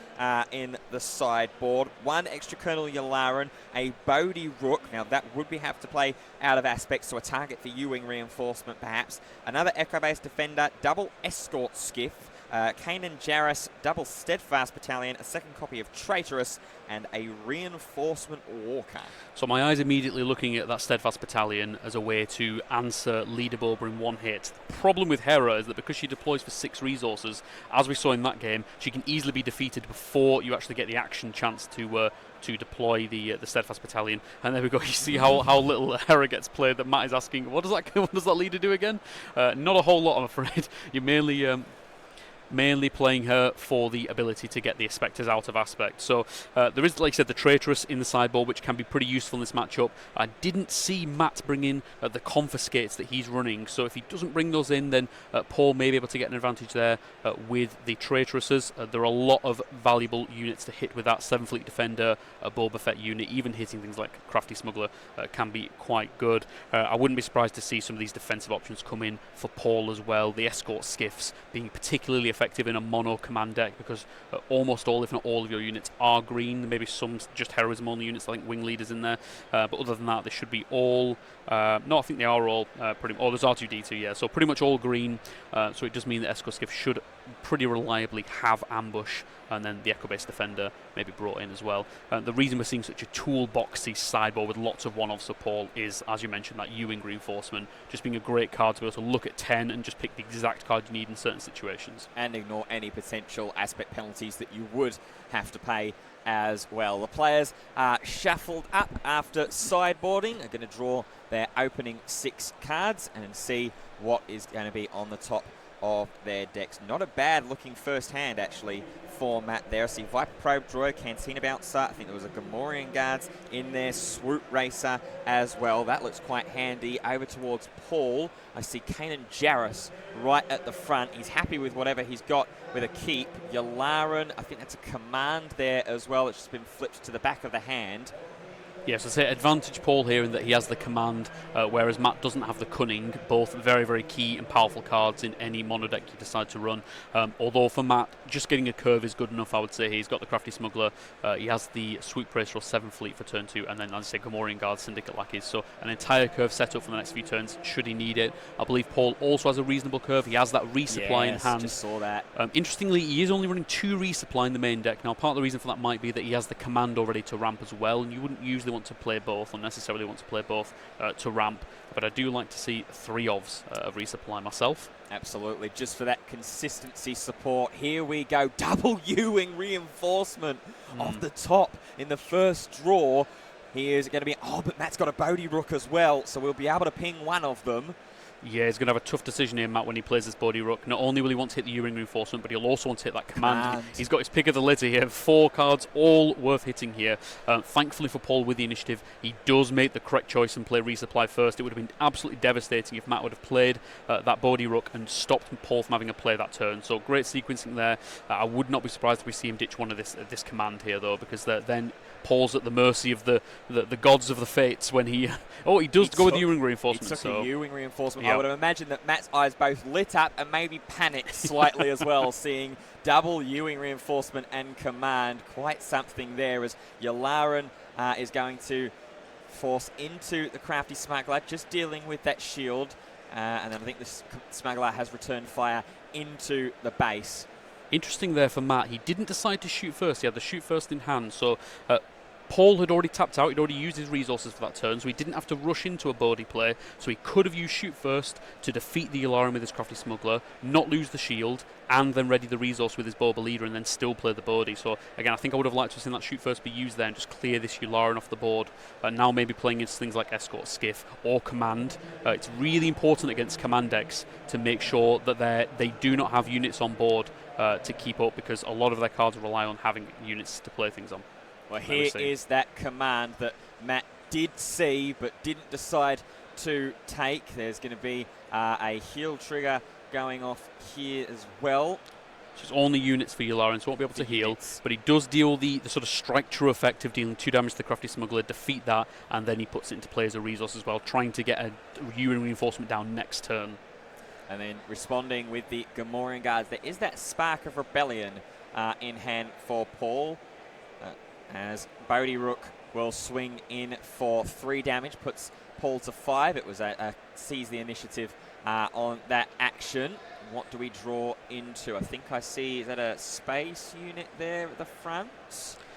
in the sideboard. 1 extra Colonel Yularen, a Bodhi Rook. Now that would have to play out of aspect, so a target for U-wing reinforcement perhaps. Another Echo-based defender, double Escort Skiff, Kanan Jarrus, double Steadfast Battalion, a second copy of Traitorous, and a Reinforcement Walker. So my eyes immediately looking at that Steadfast Battalion as a way to answer Leader Boba in one hit. The problem with Hera is that because she deploys for 6 resources, as we saw in that game, she can easily be defeated before you actually get the action chance to deploy the Steadfast Battalion. And there we go. You see how little Hera gets played. That Matt is asking, what does that leader do again? Not a whole lot, I'm afraid. You're mainly playing her for the ability to get the Spectres out of aspect. So there is, like I said, the Traitorous in the sideboard, which can be pretty useful in this matchup. I didn't see Matt bring in the Confiscates that he's running, so if he doesn't bring those in, then Paul may be able to get an advantage there with the Traitoruses. There are a lot of valuable units to hit with that. 7 Fleet Defender, a Boba Fett unit, even hitting things like Crafty Smuggler can be quite good. I wouldn't be surprised to see some of these defensive options come in for Paul as well. The Escort Skiffs being particularly effective in a mono command deck because almost all, if not all, of your units are green. Maybe some just heroism only units, I think Wing Leaders in there, but other than that they should be all no, I think they are all pretty. Oh, there's R2D2, yeah, so pretty much all green. So it does mean that Escort Skiff should pretty reliably have ambush, and then the Echo-based Defender may be brought in as well. The reason we're seeing such a toolboxy sideboard with lots of one-offs of Paul is, as you mentioned, that U-Wing reinforcement just being a great card to be able to look at 10 and just pick the exact card you need in certain situations. And ignore any potential aspect penalties that you would have to pay as well. The players are shuffled up after sideboarding, are going to draw their opening 6 cards and see what is going to be on the top of their decks. Not a bad looking first hand actually for Matt there. I see Viper Probe Droid, Cantina Bouncer, I think there was a Gamorrean Guards in there, Swoop Racer as well. That looks quite handy. Over towards Paul, I see Kanan Jarrus right at the front. He's happy with whatever he's got with a keep. Yularen, I think that's a command there as well. It's just been flipped to the back of the hand. Yes, I say advantage Paul here in that he has the command, whereas Matt doesn't have the cunning. Both very, very key and powerful cards in any mono deck you decide to run. Although for Matt, just getting a curve is good enough, I would say. He's got the Crafty Smuggler, he has the Swoop Racer or 7 Fleet for turn 2, and then, as I say, Gamorrean Guards, Syndicate Lackeys. So an entire curve set up for the next few turns, should he need it. I believe Paul also has a reasonable curve. He has that resupply in hand. Just saw that. Interestingly, he is only running 2 resupply in the main deck. Now, part of the reason for that might be that he has the command already to ramp as well, and you wouldn't usually want to play both, or necessarily want to play both to ramp, but I do like to see 3 of resupply myself. Absolutely, just for that consistency support. Here we go, double U-Wing reinforcement off the top in the first draw. Here's going to be, but Matt's got a Bodhi Rook as well, so we'll be able to ping one of them. Yeah, he's going to have a tough decision here, Matt, when he plays this Bodhi Rook. Not only will he want to hit the U-Wing reinforcement, but he'll also want to hit that command. He's got his pick of the litter here. 4 cards, all worth hitting here. Thankfully for Paul with the initiative, he does make the correct choice and play resupply first. It would have been absolutely devastating if Matt would have played that Bodhi Rook and stopped Paul from having a play that turn. So great sequencing there. I would not be surprised if we see him ditch one of this command here, though, because then Paul's at the mercy of the gods of the fates when he... he does go with the U-Wing reinforcement. He took a U-Wing reinforcement. Yep. I would have imagined that Matt's eyes both lit up and maybe panicked slightly as well, seeing double U-Wing reinforcement and command. Quite something there as Yularen is going to force into the Crafty Smuggler, just dealing with that shield. And then I think the Smuggler has returned fire into the base. Interesting there for Matt. He didn't decide to shoot first. He had the shoot first in hand. So Paul had already tapped out. He'd already used his resources for that turn, so he didn't have to rush into a Bodhi play. So he could have used shoot first to defeat the Yularen with his Crafty Smuggler, not lose the shield, and then ready the resource with his Boba Leader and then still play the Bodhi. So again, I think I would have liked to have seen that shoot first be used there and just clear this Yularen off the board. Now maybe playing into things like Escort Skiff or Command. It's really important against Command decks to make sure that they do not have units on board to keep up, because a lot of their cards rely on having units to play things on. Well, here is that command that Matt did see but didn't decide to take. There's going to be a heal trigger going off here as well. So it's only units for Yularen, so won't be able to heal, but he does deal the sort of strike true effect of dealing 2 damage to the Crafty Smuggler, defeat that, and then he puts it into play as a resource as well, trying to get a U-Wing reinforcement down next turn. And then responding with the Gamorrean Guards. There is that Spark of Rebellion in hand for Paul, as Bodhi Rook will swing in for 3 damage, puts Paul to 5. It was a seize the initiative on that action. What do we draw into? I think I see, is that a space unit there at the front?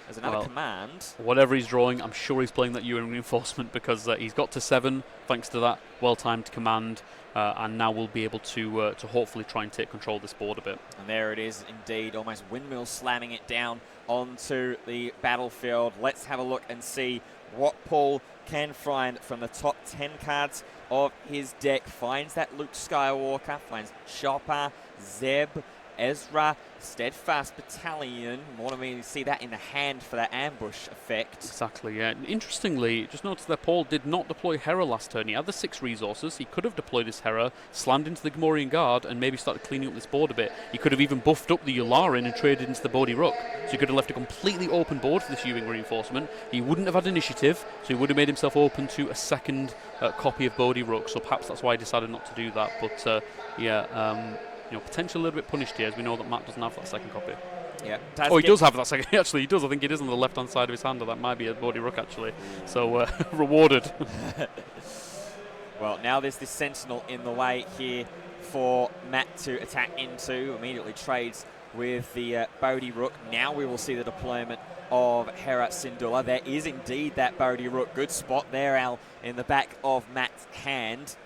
There's another command. Whatever he's drawing, I'm sure he's playing that Ewing reinforcement because he's got to 7 thanks to that well-timed command, and now we'll be able to hopefully try and take control of this board a bit. And there it is, indeed, almost windmill slamming it down onto the battlefield. Let's have a look and see what Paul can find from the top 10 cards of his deck. Finds that Luke Skywalker, finds Chopper, Zeb, Ezra, Steadfast Battalion. Want to see that in the hand for that ambush effect. Exactly, yeah. Interestingly, just notice that Paul did not deploy Hera last turn. He had the 6 resources. He could have deployed his Hera, slammed into the Gamorrean Guard, and maybe started cleaning up this board a bit. He could have even buffed up the Yularin and traded into the Bodhi Rook. So he could have left a completely open board for this Ewing reinforcement. He wouldn't have had initiative, so he would have made himself open to a second copy of Bodhi Rook. So perhaps that's why he decided not to do that. But potentially a little bit punished here, as we know that Matt doesn't have that second copy. Yeah. He does have that second. Actually, he does. I think it is on the left-hand side of his hand, or that might be a Bodhi Rook, actually. So, rewarded. Well, now there's this Sentinel in the way here for Matt to attack into. Immediately trades with the Bodhi Rook. Now we will see the deployment of Hera Syndulla. There is indeed that Bodhi Rook. Good spot there, Al, in the back of Matt's hand.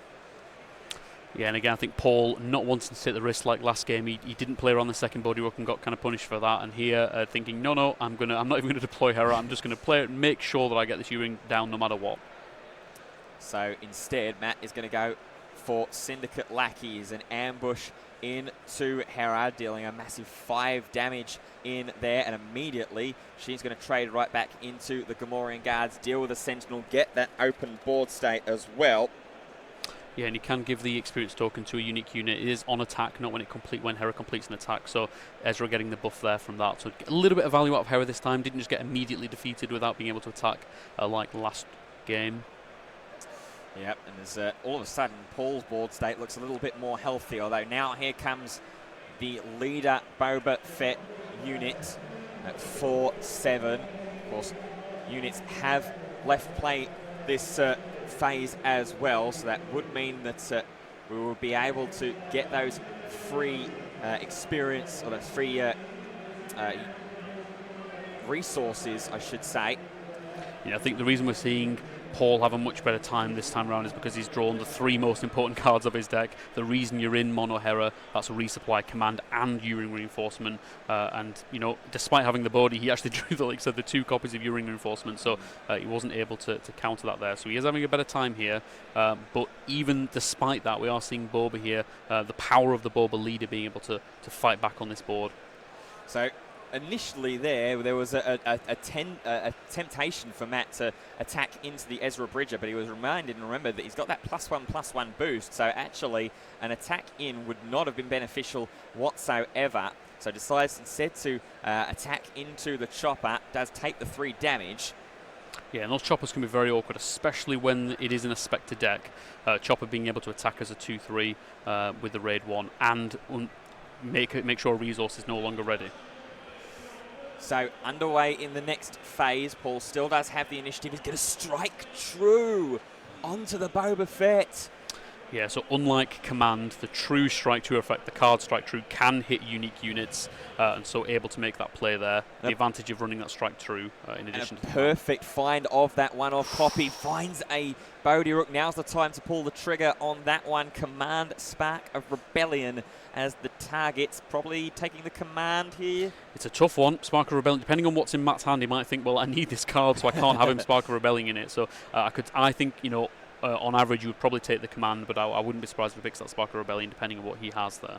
Yeah, and again, I think Paul not wanting to take the risk like last game, he didn't play around the second Bodhi Rook and got kind of punished for that. And here, thinking, no, I'm not even going to deploy Hera. I'm just going to play it and make sure that I get this Ewing down no matter what. So instead, Matt is going to go for Syndicate Lackeys, an ambush into Hera, dealing a massive 5 damage in there, and immediately she's going to trade right back into the Gamorrean Guards, deal with the Sentinel, get that open board state as well. Yeah, and you can give the experience token to a unique unit. It is on attack, not when Hera completes an attack. So Ezra getting the buff there from that. So a little bit of value out of Hera this time. Didn't just get immediately defeated without being able to attack like last game. Yep, and there's all of a sudden Paul's board state looks a little bit more healthy. Although now here comes the leader Boba Fett unit at 4-7. Of course, units have left play this phase as well, so that would mean that we will be able to get those free experience, or those free resources, I should say. Yeah, I think the reason we're seeing Paul have a much better time this time around is because he's drawn the 3 most important cards of his deck. The reason you're in Mono Hera, that's a resupply command and Ewing reinforcement. And, despite having the Bodhi, he actually drew, the 2 copies of Ewing reinforcement, so he wasn't able to counter that there. So he is having a better time here. But even despite that, we are seeing Boba here, the power of the Boba leader being able to fight back on this board. So initially there was a temptation for Matt to attack into the Ezra Bridger, but he was reminded and remembered that he's got that +1/+1 boost, so actually an attack in would not have been beneficial whatsoever. So decides instead to attack into the Chopper, does take the 3 damage. Yeah, and those choppers can be very awkward, especially when it is in a Spectre deck. Chopper being able to attack as a 2/3 with the Raid 1 and make sure a resource is no longer ready. So underway in the next phase. Paul still does have the initiative. He's going to strike true onto the Boba Fett. Yeah, so unlike Command, the true Strike True effect, the card Strike True, can hit unique units, and so able to make that play there. The advantage of running that Strike True in addition to perfect find of that one-off copy. Finds a Bodhi Rook. Now's the time to pull the trigger on that one. Command Spark of Rebellion as the target. Probably taking the command here. It's a tough one. Spark of Rebellion, depending on what's in Matt's hand, he might think, well, I need this card, so I can't have him Spark of Rebellion in it. So I think, on average, you would probably take the command, but I wouldn't be surprised if he picks that Spark of Rebellion, depending on what he has there.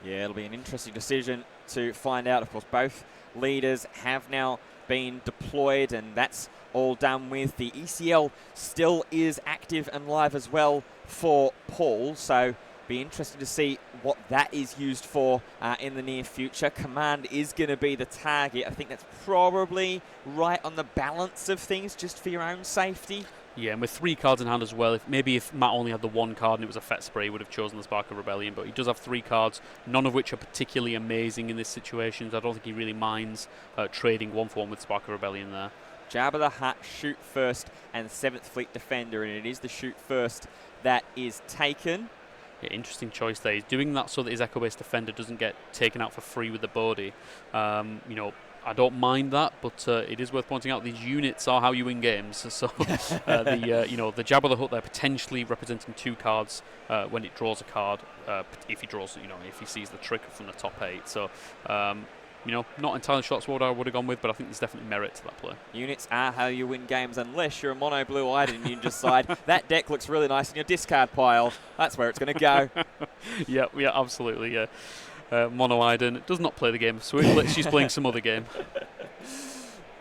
Yeah, it'll be an interesting decision to find out. Of course, both leaders have now been deployed, and that's all done with. The ECL still is active and live as well for Paul, so be interesting to see what that is used for in the near future. Command is going to be the target. I think that's probably right on the balance of things, just for your own safety. Yeah, and with 3 cards in hand as well, if Matt only had the 1 card and it was a Fett Spray, he would have chosen the Spark of Rebellion, but he does have 3 cards, none of which are particularly amazing in this situation. I don't think he really minds trading 1 for 1 with Spark of Rebellion there. Jabba the Hutt, Shoot First, and 7th Fleet Defender, and it is the Shoot First that is taken. Yeah, interesting choice there. He's doing that so that his Echo-based Defender doesn't get taken out for free with the Bodhi. You know, I don't mind that, but it is worth pointing out these units are how you win games. So you know, the Jabba the Hutt there potentially representing 2 cards when it draws a card, if he draws, you know, if he sees the trick from the top 8. So you know, not entirely sure that's what I would have gone with, but I think there's definitely merit to that play. Units are how you win games, unless you're a mono blue-eyed and you decide that deck looks really nice in your discard pile. That's where it's going to go. Yeah, absolutely. Yeah, Mono Iden does not play the game, so she's playing some other game.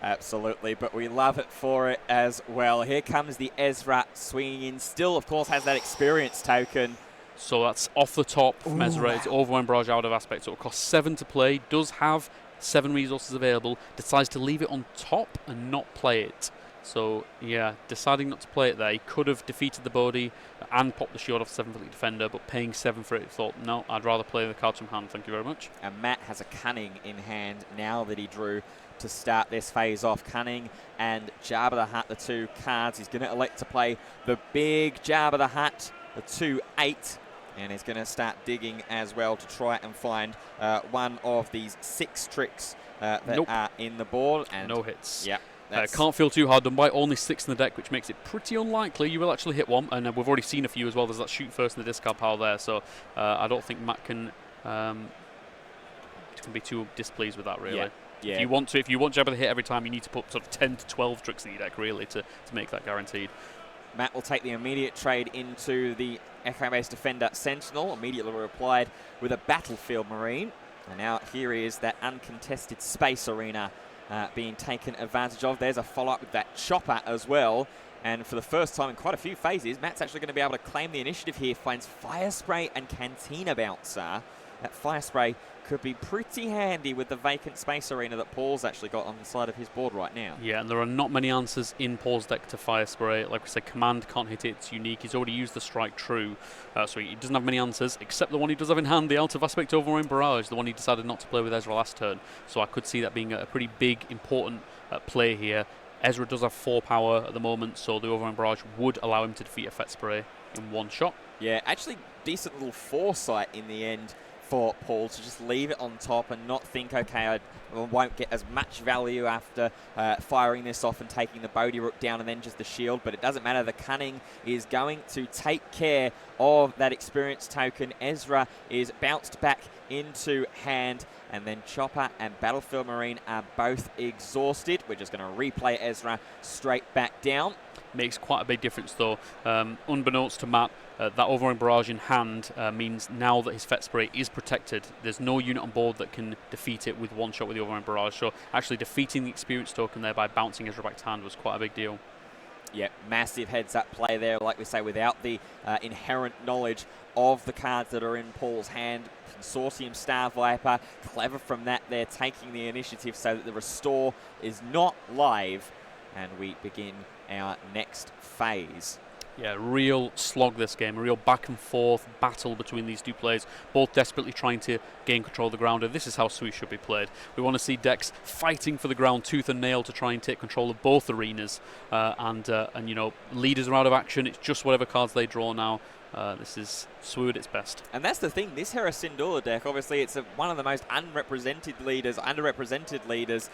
Absolutely, but we love it for it as well. Here comes the Ezra swinging in. Still, of course, has that experience token. So that's off the top from Ezra. It's Overwhelming Barrage out of aspect, so it costs 7 to play. Does have 7 resources available. Decides to leave it on top and not play it. So yeah, deciding not to play it there. He could have defeated the Bodhi and popped the shield off the 7th Fleet Defender, but paying 7 for it, thought, no, I'd rather play the cards from hand. Thank you very much. And Matt has a Cunning in hand now that he drew to start this phase off. Cunning and Jabba the Hutt, the 2 cards. He's going to elect to play the big Jabba the Hutt, the 2/8. And he's going to start digging as well to try and find one of these 6 tricks that are in the board. And no hits. Yeah. Can't feel too hard done by. Only 6 in the deck, which makes it pretty unlikely you will actually hit one. And we've already seen a few as well. There's that Shoot First in the discard pile there. So I don't think Matt can be too displeased with that, really. Yeah. If you want Jabba to hit every time, you need to put sort of 10 to 12 tricks in your deck, really, to make that guaranteed. Matt will take the immediate trade into the Echo-based Defender Sentinel, immediately replied with a Battlefield Marine. And now here is that uncontested Space Arena being taken advantage of. There's a follow-up with that Chopper as well. And for the first time in quite a few phases, Matt's actually going to be able to claim the initiative here. Finds Fire Spray and Cantina Bouncer. That Fire Spray could be pretty handy with the vacant Space Arena that Paul's actually got on the side of his board right now. Yeah, and there are not many answers in Paul's deck to Fire Spray. Like we said, Command can't hit it, it's unique. He's already used the Strike True, so he doesn't have many answers, except the one he does have in hand, the Out of Aspect Overwhelming Barrage, the one he decided not to play with Ezra last turn. So I could see that being a pretty big, important play here. Ezra does have 4 power at the moment, so the Overwhelming Barrage would allow him to defeat Effect Spray in 1 shot. Yeah, actually decent little foresight in the end for Paul to just leave it on top and not think, okay, I won't get as much value after firing this off and taking the Bodhi Rook down and then just the shield, but it doesn't matter. The Cunning is going to take care of that experience token. Ezra is bounced back into hand, and then Chopper and Battlefield Marine are both exhausted. We're just going to replay Ezra straight back down. Makes quite a big difference though. Unbeknownst to Matt, that Overwhelming Barrage in hand means now that his Fet Spray is protected, there's no unit on board that can defeat it with 1 shot with the Overwhelming Barrage. So actually defeating the experience token there by bouncing Ezra back to hand was quite a big deal. Yeah, massive heads-up play there, like we say, without the inherent knowledge of the cards that are in Paul's hand. Consortium Star Viper, clever from that there, taking the initiative so that the Restore is not live, and we begin our next phase. Yeah, real slog this game, a real back and forth battle between these 2 players, both desperately trying to gain control of the ground, and this is how Sui should be played. We want to see decks fighting for the ground tooth and nail to try and take control of both arenas, and you know, leaders are out of action. It's just whatever cards they draw now. This is Sui at its best. And that's the thing, this Hera Syndulla deck, obviously it's one of the most underrepresented leaders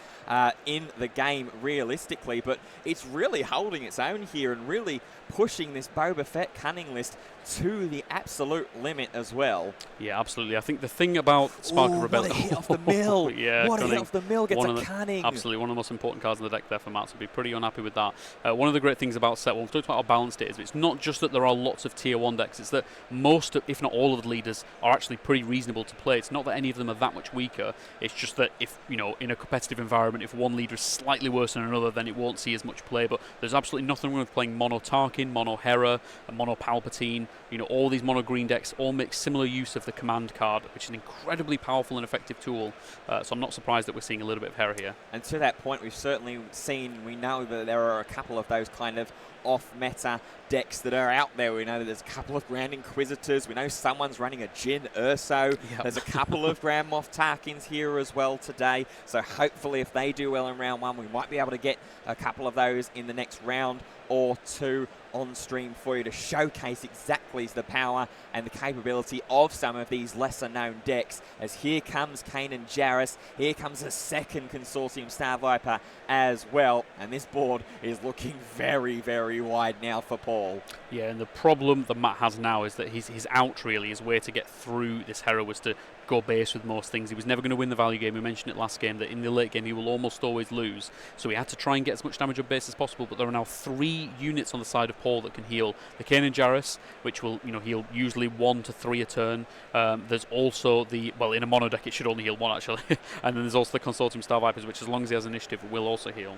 in the game realistically, but it's really holding its own here and really pushing this Boba Fett Cunning list to the absolute limit as well. Yeah, absolutely. I think the thing about Spark of Rebellion... What a hit off the mill! Yeah, what a hit off the mill, gets a Cunning! Absolutely, one of the most important cards in the deck there for Matt, so be pretty unhappy with that. One of the great things about set, we've talked about how balanced it is, but it's not just that there are lots of tier 1 decks, it's that most, if not all of the leaders, are actually pretty reasonable to play. It's not that any of them are that much weaker, it's just that if, you know, in a competitive environment, if one leader is slightly worse than another, then it won't see as much play, but there's absolutely nothing wrong with playing Mono Tarkin, Mono Hera, and Mono Palpatine. You know, all these Mono Green decks all make similar use of the command card, which is an incredibly powerful and effective tool, so I'm not surprised that we're seeing a little bit of Hera here. And to that point, we've certainly seen, we know that there are a couple of those kind of off-meta decks that are out there. We know that there's a couple of Grand Inquisitors. We know someone's running a Jin Urso. Yep. There's a couple of Grand Moff Tarkins here as well today. So hopefully if they do well in round one, we might be able to get a couple of those in the next round or two on stream for you to showcase exactly the power and the capability of some of these lesser known decks. As here comes Kanan Jarrus, here comes a second Consortium Star Viper as well, and this board is looking very, very wide now for Paul. Yeah, and the problem that Matt has now is that his out really, his way to get through this Hera was to go base with most things. He was never going to win the value game. We mentioned it last game that in the late game he will almost always lose. So he had to try and get as much damage on base as possible, but there are now 3 units on the side of Paul that can heal. The Kanan Jarrus, which will heal usually 1 to 3 a turn. There's also the, well, in a mono deck it should only heal 1 actually. And then there's also the Consortium Star Vipers, which as long as he has initiative will also heal.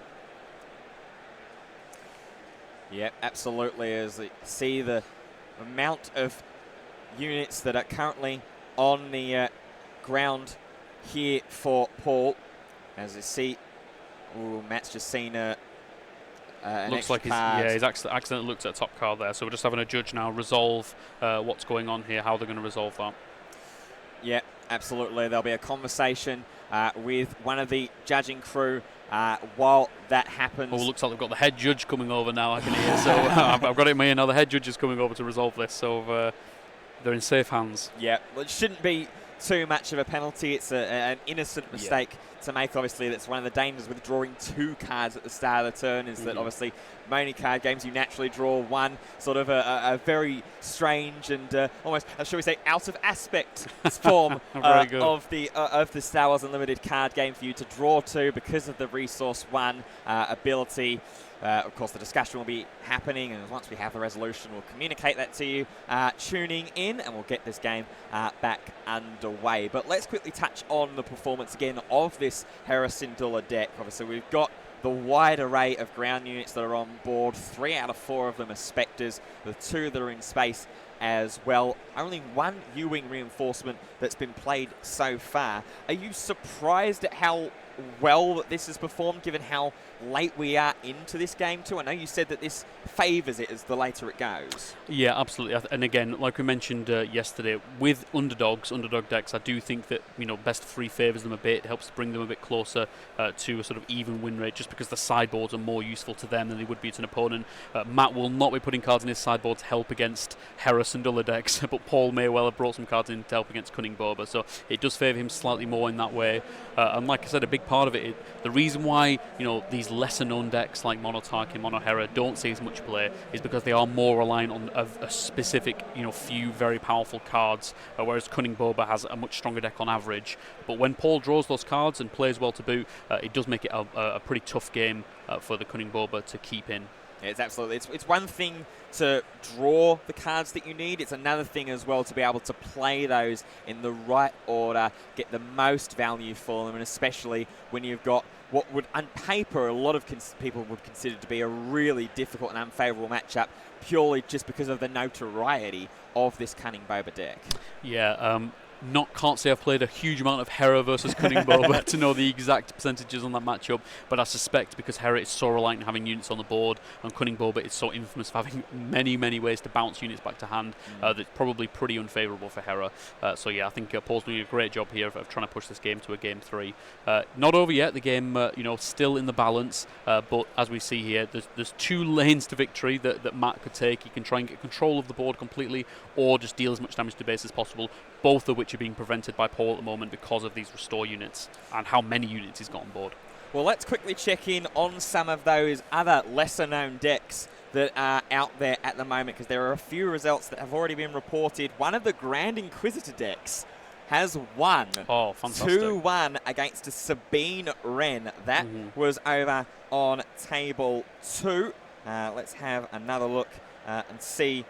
Yep, absolutely. As you see the amount of units that are currently on the ground here for Paul. As you see, Matt's just seen an looks like he's accidentally looked at a top card there. So we're just having a judge now resolve what's going on here, how they're going to resolve that. Yeah, absolutely. There'll be a conversation with one of the judging crew while that happens. Oh, looks like they've got the head judge coming over now, I can hear. So I've got it in my ear now. The head judge is coming over to resolve this. So they're in safe hands. Yeah, well, it shouldn't be too much of a penalty. It's an innocent mistake to make. Obviously, that's one of the dangers with drawing 2 cards at the start of the turn is that obviously many card games you naturally draw 1, sort of a very strange and almost, shall we say, out of aspect form of the Star Wars Unlimited card game for you to draw 2 because of the resource 1 ability. Of course, the discussion will be happening, and once we have the resolution, we'll communicate that to you. Tuning in, and we'll get this game back underway. But let's quickly touch on the performance again of this Hera Syndulla deck. Obviously, we've got the wide array of ground units that are on board. 3 out of 4 of them are Spectres, the 2 that are in space as well. Only 1 U-Wing reinforcement that's been played so far. Are you surprised at how well that this has performed, given how late we are into this game too? I know you said that this favours it as the later it goes. Yeah, absolutely. And again, like we mentioned yesterday, with underdog decks, I do think that best of 3 favours them a bit. It helps bring them a bit closer to a sort of even win rate, just because the sideboards are more useful to them than they would be to an opponent. Matt will not be putting cards in his sideboard to help against Hera Syndulla decks, but Paul may well have brought some cards in to help against Cunning Boba, so it does favour him slightly more in that way. And like I said, a big part of it, the reason why these lesser known decks like Mono Tarkin, Mono Hera don't see as much play is because they are more reliant on a specific few very powerful cards, whereas Cunning Boba has a much stronger deck on average. But when Paul draws those cards and plays well to boot, it does make it a pretty tough game for the Cunning Boba to keep in. Yeah, it's absolutely. It's one thing to draw the cards that you need. It's another thing as well to be able to play those in the right order, get the most value for them, and especially when you've got what would, on paper, a lot of people would consider to be a really difficult and unfavourable matchup, purely just because of the notoriety of this Cunning Boba deck. Yeah, can't say I've played a huge amount of Hera versus Cunning Boba to know the exact percentages on that matchup, but I suspect because Hera is so reliant on having units on the board, and Cunning Boba is so infamous for having many ways to bounce units back to hand, that's probably pretty unfavourable for Hera. So yeah, I think Paul's doing a great job here of trying to push this game to a game 3. Not over yet, the game still in the balance, but as we see here, there's 2 lanes to victory that Matt could take. He can try and get control of the board completely, or just deal as much damage to base as possible, both of which are being prevented by Paul at the moment because of these restore units and how many units he's got on board. Well, let's quickly check in on some of those other lesser-known decks that are out there at the moment, because there are a few results that have already been reported. One of the Grand Inquisitor decks has won. Oh, fantastic. 2-1 against a Sabine Wren. That was over on table 2. Let's have another look and see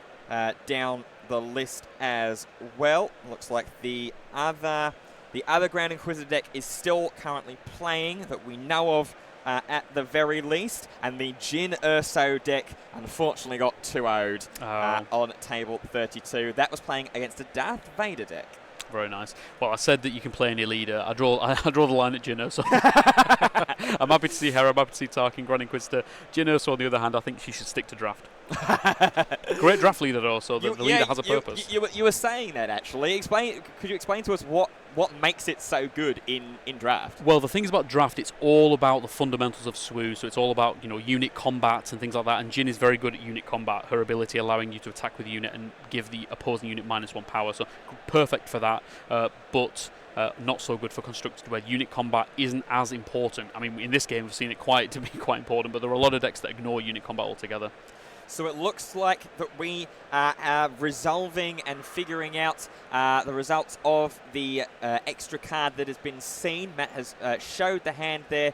down the list as well. Looks like the other Grand Inquisitor deck is still currently playing that we know of at the very least, and the Jin Urso deck unfortunately got 2-0'd on table 32. That was playing against a Darth Vader deck. Very nice. Well, I said that you can play any leader. I draw the line at Jin Urso. I'm happy to see Hera, I'm happy to see Tarkin, Grand Inquisitor. Jin Urso, on the other hand, I think she should stick to draft. Great draft leader, though, so the leader has a purpose. You were saying that, actually. Could you explain to us what makes it so good in draft? Well, the thing is about draft, it's all about the fundamentals of SWU, so it's all about, unit combats and things like that, and Jin is very good at unit combat, her ability allowing you to attack with a unit and give the opposing unit -1 power, so perfect for that, but not so good for constructed, where unit combat isn't as important. I mean, in this game we've seen it to be quite important, but there are a lot of decks that ignore unit combat altogether. So it looks like that we are resolving and figuring out the results of the extra card that has been seen. Matt has showed the hand there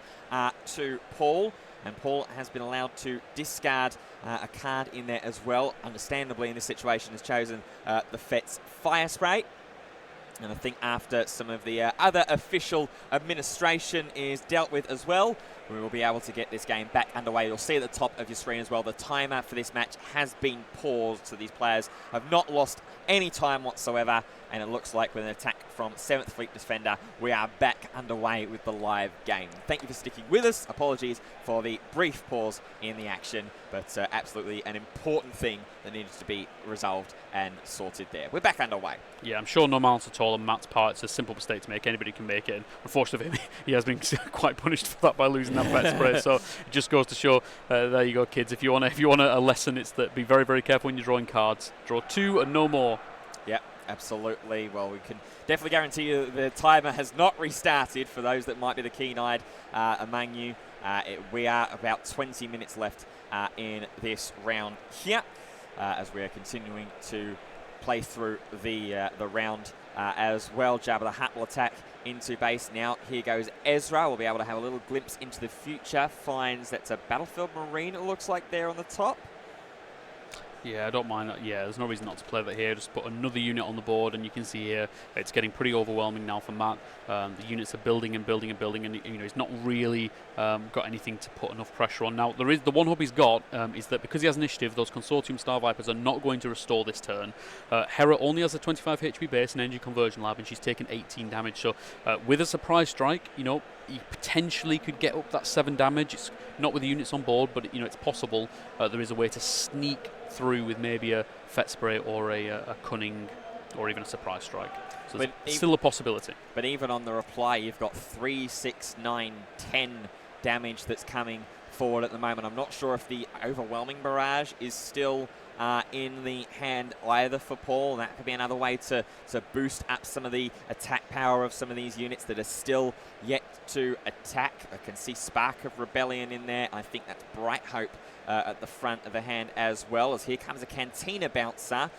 to Paul, and Paul has been allowed to discard a card in there as well. Understandably, in this situation, has chosen the Fett's Fire Spray. And I think after some of the other official administration is dealt with as well, we will be able to get this game back underway. You'll see at the top of your screen as well, the timer for this match has been paused, so these players have not lost any time whatsoever. And it looks like with an attack from 7th Fleet Defender, we are back underway with the live game. Thank you for sticking with us. Apologies for the brief pause in the action, but absolutely an important thing that needed to be resolved and sorted there. We're back underway. Yeah, I'm sure no malice at all on Matt's part. It's a simple mistake to make. Anybody can make it. And unfortunately, he has been quite punished for that by losing that bet spray. So it just goes to show, there you go, kids. If you want a lesson, it's that be very, very careful when you're drawing cards. Draw 2 and no more. Yeah, absolutely. Well, we can definitely guarantee you the timer has not restarted for those that might be the keen-eyed among you. We are about 20 minutes left in this round here as we are continuing to play through the round as well. Jabba the Hutt will attack into base now. Here goes Ezra. We'll be able to have a little glimpse into the future. Finds that's a Battlefield Marine, it looks like, there on the top. Yeah, I don't mind that. Yeah, there's no reason not to play that here. Just put another unit on the board, and you can see here it's getting pretty overwhelming now for Matt. The units are building and building and building, and he's not really got anything to put enough pressure on. Now, there is the one hope he's got is that because he has initiative, those Consortium Star Vipers are not going to restore this turn. Hera only has a 25 HP base and energy conversion lab, and she's taken 18 damage. So with a surprise strike, he potentially could get up that 7 damage. It's not with the units on board, but it's possible. There is a way to sneak through with maybe a Fett Spray or a Cunning or even a surprise strike. So it's still a possibility. But even on the reply, you've got 3, 6, 9, 10 damage that's coming forward at the moment. I'm not sure if the overwhelming barrage is still in the hand either for Paul. That could be another way to boost up some of the attack power of some of these units that are still yet to attack. I can see Spark of Rebellion in there. I think that's Bright Hope at the front of the hand as well, as here comes a Cantina Bouncer.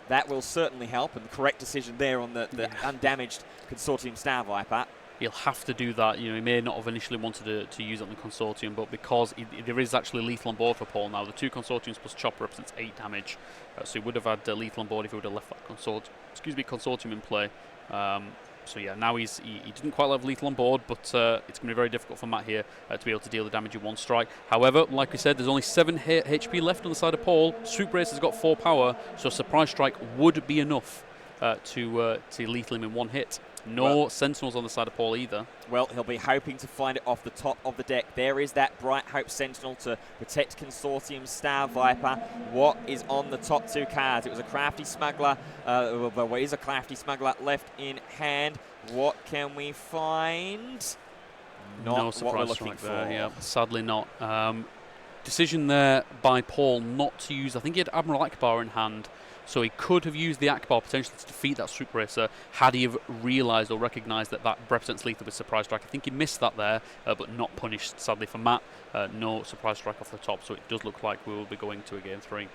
That will certainly help, and the correct decision there on the undamaged Consortium Star Viper. He'll have to do that. He may not have initially wanted to use it on the Consortium, but because there is actually lethal on board for Paul now, the 2 Consortiums plus Chopper represents 8 damage. So he would have had lethal on board if he would have left that Consortium in play. So yeah, now he didn't quite have lethal on board, but it's going to be very difficult for Matt here to be able to deal the damage in one strike. However, like we said, there's only 7 HP left on the side of Paul. Swoop Race has got 4 power, so a surprise strike would be enough to lethal him in one hit. No Sentinels on the side of Paul either. Well, he'll be hoping to find it off the top of the deck. There is that Bright Hope Sentinel to protect Consortium Star Viper. What is on the top 2 cards? It was a Crafty Smuggler. There is a Crafty Smuggler left in hand. What can we find? Not no what surprise we're looking strike for. there. Yeah, sadly not. Decision there by Paul not to use. I think he had Admiral Akbar in hand. So he could have used the Akbar potentially to defeat that Swoop Racer had he have realised or recognised that represents lethal with surprise strike. I think he missed that there, but not punished, sadly, for Matt. No surprise strike off the top, so it does look like we will be going to a game 3.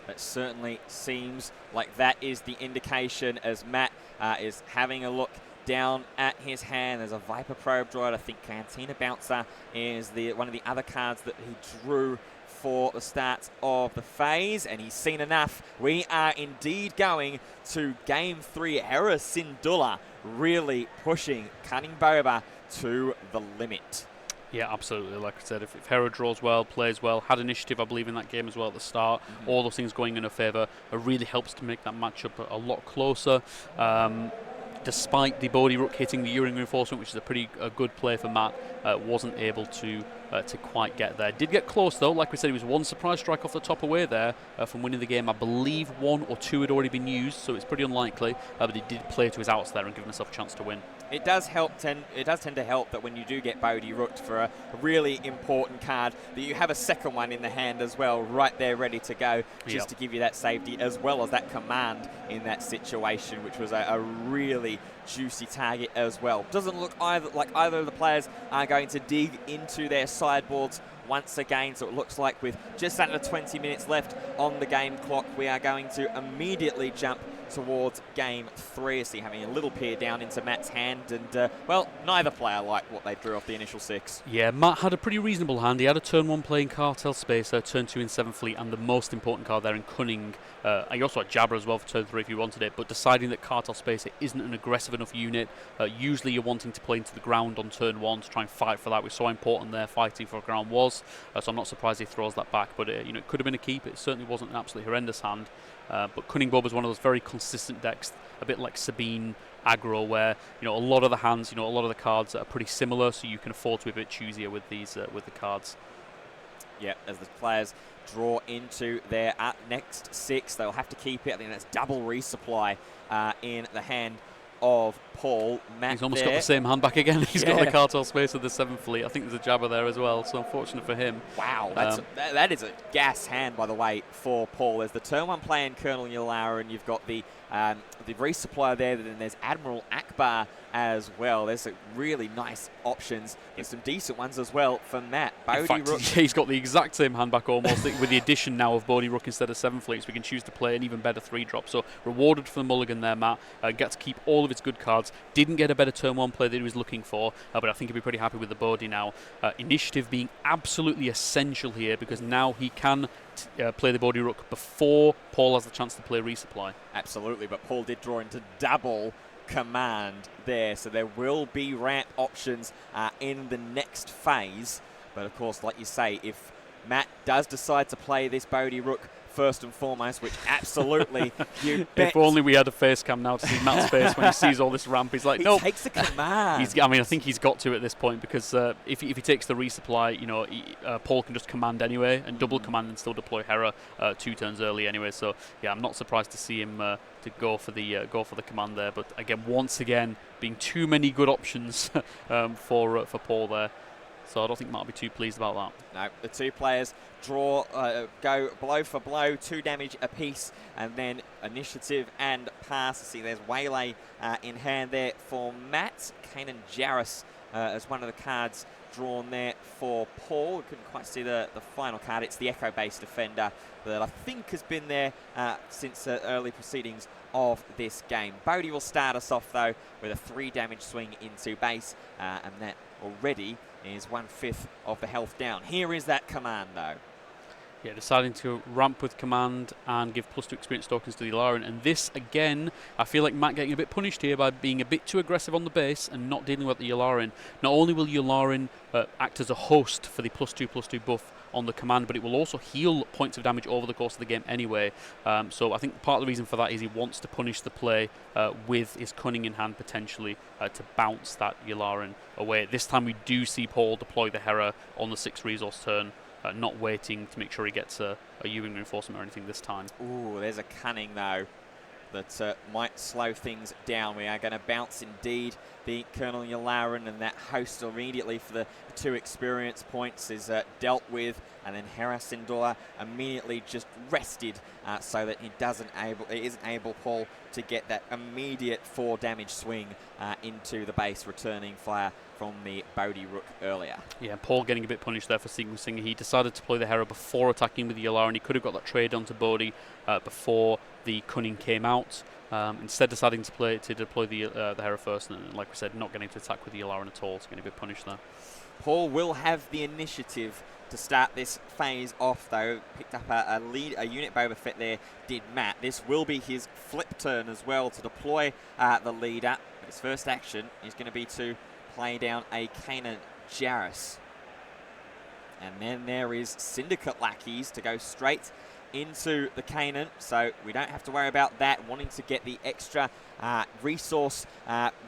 It certainly seems like that is the indication as Matt is having a look down at his hand. There's a Viper Probe droid. I think Cantina Bouncer is one of the other cards that he drew for the start of the phase, and he's seen enough. We are indeed going to game 3. Hera Syndulla really pushing Cunning Boba to the limit. Yeah, absolutely. Like I said, if Hera draws well, plays well, had initiative, I believe, in that game as well at the start, all those things going in her favour, it really helps to make that matchup a lot closer. despite the Bodhi Rook hitting the Ewing reinforcement, which is a pretty good play for Matt, wasn't able to quite get there. Did get close though. Like we said, he was one surprise strike off the top away there from winning the game. I believe 1 or 2 had already been used, so it's pretty unlikely. But he did play to his outs there and give himself a chance to win. It does tend to help that when you do get Bodhi rooked for a really important card, that you have a second one in the hand as well, right there ready to go, just to give you that safety as well as that command in that situation, which was a really juicy target as well. Doesn't look like either of the players are going to dig into their sideboards once again, so it looks like with just under 20 minutes left on the game clock, we are going to immediately jump towards game 3. So you're having a little peer down into Matt's hand, and well, neither player liked what they drew off the initial 6. Yeah, Matt had a pretty reasonable hand. He had a turn 1 play in Cartel Spacer, turn 2 in 7 Fleet, and the most important card there in Cunning. He also had Jabber as well for turn 3 if you wanted it, but deciding that Cartel Spacer isn't an aggressive enough unit. Usually you're wanting to play into the ground on turn 1 to try and fight for that. We saw how important their fighting for ground was, so I'm not surprised he throws that back, but you know, it could have been a keep. It certainly wasn't an absolutely horrendous hand. But Cunning Bob is one of those very consistent decks, a bit like Sabine aggro, where you know a lot of the hands, a lot of the cards are pretty similar, so you can afford to be a bit choosier with these with the cards. Yeah, as the players draw into their next 6, they'll have to keep it. I think that's double resupply in the hand of Paul. Matt, he's almost got the same hand back again. He's got the Cartel Space with the 7 Fleet. I think there's a Jabber there as well, so unfortunate for him. Wow, that is a gas hand, by the way, for Paul. There's the turn 1 play in Colonel Yalara, and you've got the resupply there, then there's Admiral Akbar as well. There's some really nice options. There's some decent ones as well for Matt. In fact, he's got the exact same hand back almost, with the addition now of Bodhi Rook instead of 7 Fleets. We can choose to play an even better 3-drop. So rewarded for the mulligan there, Matt. Get to keep all of its good cards. Didn't get a better turn 1 play that he was looking for, but I think he'll be pretty happy with the Bodhi now. Initiative being absolutely essential here, because now he can play the Bodhi Rook before Paul has the chance to play resupply. Absolutely, but Paul did draw into double command there, so there will be ramp options in the next phase. But of course, like you say, if Matt does decide to play this Bodhi Rook first and foremost, which absolutely you bet. If only we had a face cam now to see Matt's face when he sees all this ramp. He's like, no. He takes the command. I think he's got to at this point, because if he takes the resupply, Paul can just command anyway and double command and still deploy Hera 2 turns early anyway. So yeah, I'm not surprised to see him to go for the command there. But again, once again, being too many good options for Paul there. So I don't think Matt will be too pleased about that. No, the 2 players draw, go blow for blow, 2 damage apiece, and then initiative and pass. See, there's Waylay in hand there for Matt. Kanan Jarrus as one of the cards drawn there for Paul. We couldn't quite see the final card. It's the Echo-based defender that I think has been there since early proceedings of this game. Bodhi will start us off, though, with a 3 damage swing into base, and that already is 1/5 of the health down. Here is that command, though. Yeah, deciding to ramp with command and give +2 experience tokens to the Yularen. And this, again, I feel like Matt getting a bit punished here by being a bit too aggressive on the base and not dealing with the Yularen. Not only will Yularen act as a host for the +2/+2 buff on the command, but it will also heal points of damage over the course of the game anyway. So I think part of the reason for that is he wants to punish the play with his Cunning in hand, potentially, to bounce that Yularen away. This time we do see Paul deploy the Hera on the 6 resource turn, not waiting to make sure he gets a Ewing reinforcement or anything this time. Ooh, there's a Cunning, though, that might slow things down. We are going to bounce indeed the Colonel Yularen, and that host immediately for the 2 experience points is dealt with, and then Hera Syndulla immediately just rested so that he isn't able, Paul, to get that immediate 4 damage swing into the base, returning fire from the Bodhi Rook earlier. Yeah, Paul getting a bit punished there for sequencing. He decided to play the Hera before attacking with the Yularen. He could have got that trade onto Bodhi before the Cunning came out. Instead deciding to deploy the Hera first, and like we said, not getting to attack with the Yularen at all. So getting a bit punished there. Paul will have the initiative to start this phase off, though. Picked up a unit Boba Fett there, did Matt. This will be his flip turn as well to deploy the leader. But his first action is going to be to play down a Kanan Jarrus. And then there is Syndicate Lackeys to go straight into the Canaan, so we don't have to worry about that. Wanting to get the extra resource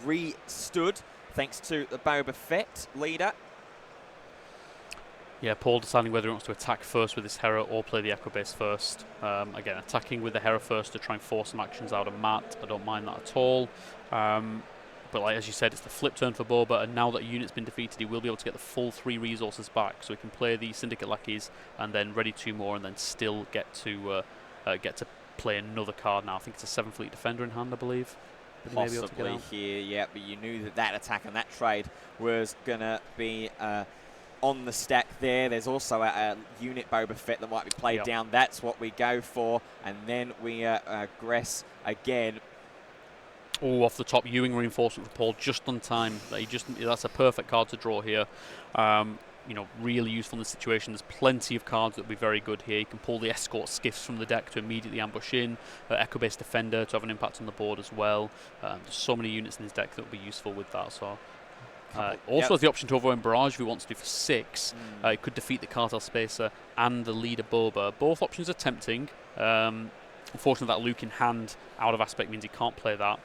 re-stood thanks to the Boba Fett leader. Yeah, Paul deciding whether he wants to attack first with his Hera or play the Echo Base first. Again, attacking with the Hera first to try and force some actions out of Matt. I don't mind that at all. But like as you said, it's the flip turn for Boba, and now that a unit's been defeated, he will be able to get the full 3 resources back. So he can play the Syndicate Lackeys and then ready 2 more, and then still get to play another card now. I think it's a 7 Fleet Defender in hand, I believe. Possibly here, yeah, but you knew that attack and that trade was going to be on the stack there. There's also a unit Boba Fett that might be played down. That's what we go for, and then we aggress again. Oh, off the top, Ewing reinforcement for Paul, just on time. That's a perfect card to draw here. Really useful in this situation. There's plenty of cards that will be very good here. You can pull the escort skiffs from the deck to immediately ambush in. Echo Base Defender to have an impact on the board as well. There's so many units in his deck that will be useful with that. So. Also has the option to overwhelm Barrage if he wants to do for 6. He could defeat the Cartel Spacer and the leader Boba. Both options are tempting. Unfortunately, that Luke in hand out of aspect means he can't play that.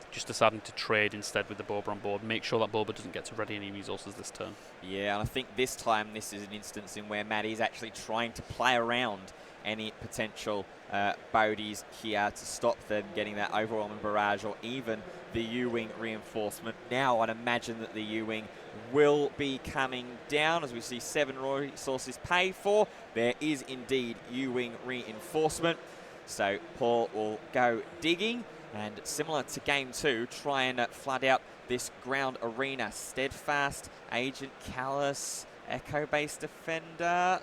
Just deciding to trade instead with the Boba on board. Make sure that Boba doesn't get to ready any resources this turn. Yeah, and I think this time this is an instance in where Matt is actually trying to play around any potential Bodies here to stop them getting that overwhelming barrage or even the U-Wing reinforcement. Now I'd imagine that the U-Wing will be coming down as we see 7 resources paid for. There is indeed U-Wing reinforcement. So Paul will go digging and similar to game 2, try and flood out this ground arena. Steadfast, Agent Callus, Echo Base Defender.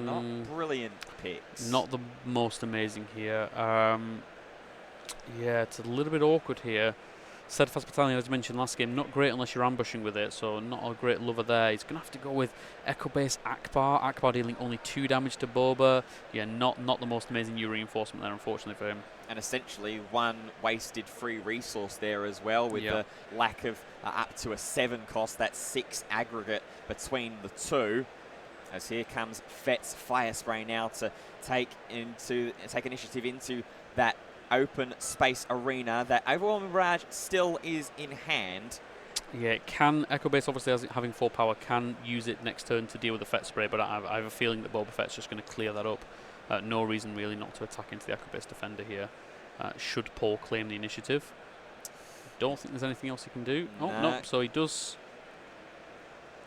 Not brilliant picks. Not the most amazing here. Yeah, it's a little bit awkward here. Steadfast Battalion, as mentioned last game, not great unless you're ambushing with it, so not a great lover there. He's going to have to go with Echo Base Akbar. Akbar dealing only 2 damage to Boba. Yeah, not the most amazing U reinforcement there, unfortunately for him. And essentially 1 wasted free resource there as well with the lack of up to a 7 cost. That's 6 aggregate between the 2. As here comes Fett's Fire Spray now to take initiative into that open space arena. That overwhelming barrage still is in hand. Yeah, it can. Echo Base, obviously, having 4 power, can use it next turn to deal with the Fett spray, but I have a feeling that Boba Fett's just going to clear that up. No reason really not to attack into the Echo Base Defender here. Should Paul claim the initiative? Don't think there's anything else he can do. Oh, no. So he does.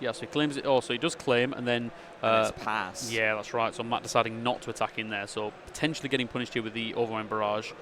Yeah, so he claims it. Oh, so he does claim, and then it's pass. Yeah, that's right. So Matt deciding not to attack in there, so potentially getting punished here with the overwhelming barrage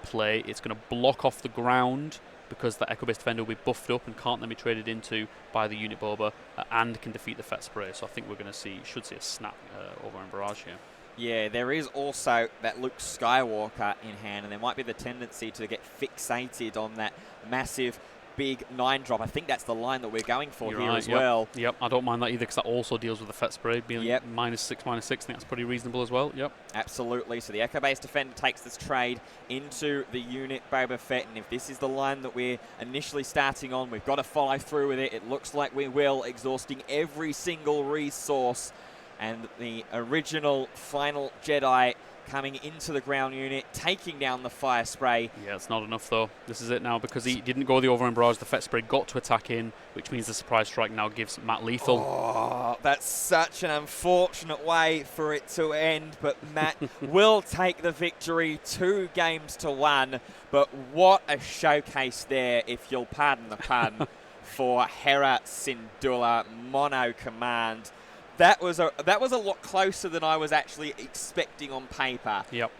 play. It's going to block off the ground because the Echo Base Defender will be buffed up and can't then be traded into by the unit Boba, and can defeat the Fett spray. So I think we're going to should see a snap overwhelming barrage here. Yeah, there is also that Luke Skywalker in hand, and there might be the tendency to get fixated on that massive big 9-drop. I think that's the line that we're going for here as well. Yep, I don't mind that either because that also deals with the Fett spray being -6/-6. I think that's pretty reasonable as well. Yep. Absolutely. So the Echo Base Defender takes this trade into the unit Boba Fett, and if this is the line that we're initially starting on, we've got to follow through with it. It looks like we will, exhausting every single resource. And the original final Jedi coming into the ground unit, taking down the fire spray. Yeah, it's not enough though. This is it now because he didn't go the overwhelming barrage. The Fett spray got to attack in, which means the surprise strike now gives Matt lethal. Oh, that's such an unfortunate way for it to end. But Matt will take the victory, 2-1. But what a showcase there, if you'll pardon the pun, for Hera Syndulla Mono Command. That was a lot closer than I was actually expecting on paper. Yep,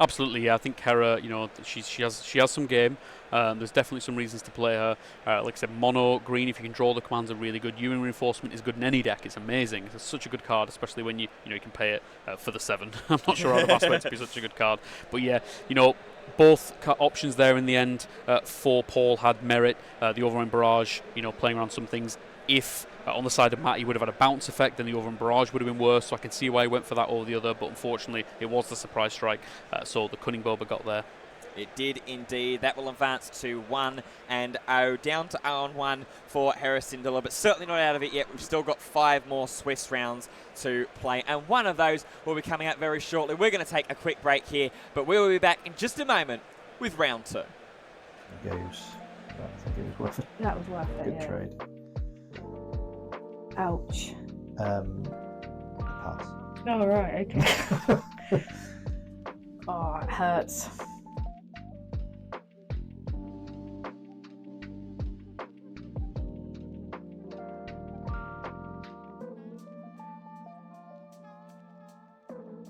absolutely. Yeah, I think Hera, she has some game. There's definitely some reasons to play her. Like I said, mono green. If you can draw the commands, are really good. U-Wing reinforcement is good in any deck. It's amazing. It's such a good card, especially when you can pay it for the 7. I'm not sure out of aspect to be such a good card, but yeah, both options there in the end for Paul had merit. The overwhelming barrage, playing around some things. If on the side of Matt he would have had a bounce effect, then the overwhelming barrage would have been worse. So I can see why he went for that over the other, but unfortunately it was the surprise strike. So the cunning Boba got there. It did indeed. That will advance to 1-0, down to 0-1 for Heracindula, but certainly not out of it yet. We've still got 5 more Swiss rounds to play, and one of those will be coming out very shortly. We're going to take a quick break here, but we will be back in just a moment with round 2. It goes. I think it was worth it. That was worth it. Good Yeah. trade. Ouch. Pass. Oh, right, okay. Oh, it hurts.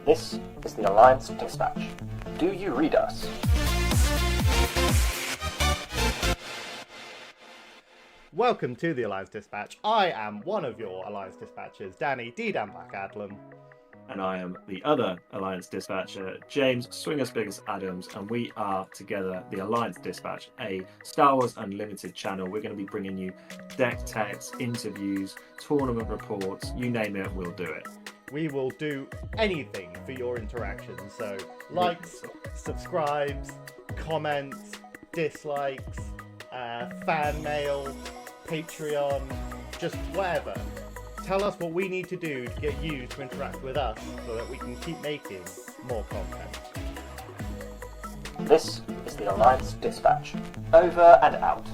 This is the Alliance Dispatch. Do you read us? Welcome to the Alliance Dispatch. I am one of your Alliance Dispatchers, Danny D-Dan Blackadlam. And I am the other Alliance Dispatcher, James Swingers Biggest Adams, and we are together the Alliance Dispatch, a Star Wars Unlimited channel. We're going to be bringing you deck techs, interviews, tournament reports, you name it, we'll do it. We will do anything for your interactions, so likes, subscribes, comments, dislikes, fan mail, Patreon, just whatever. Tell us what we need to do to get you to interact with us so that we can keep making more content. This is the Alliance Dispatch. Over and out.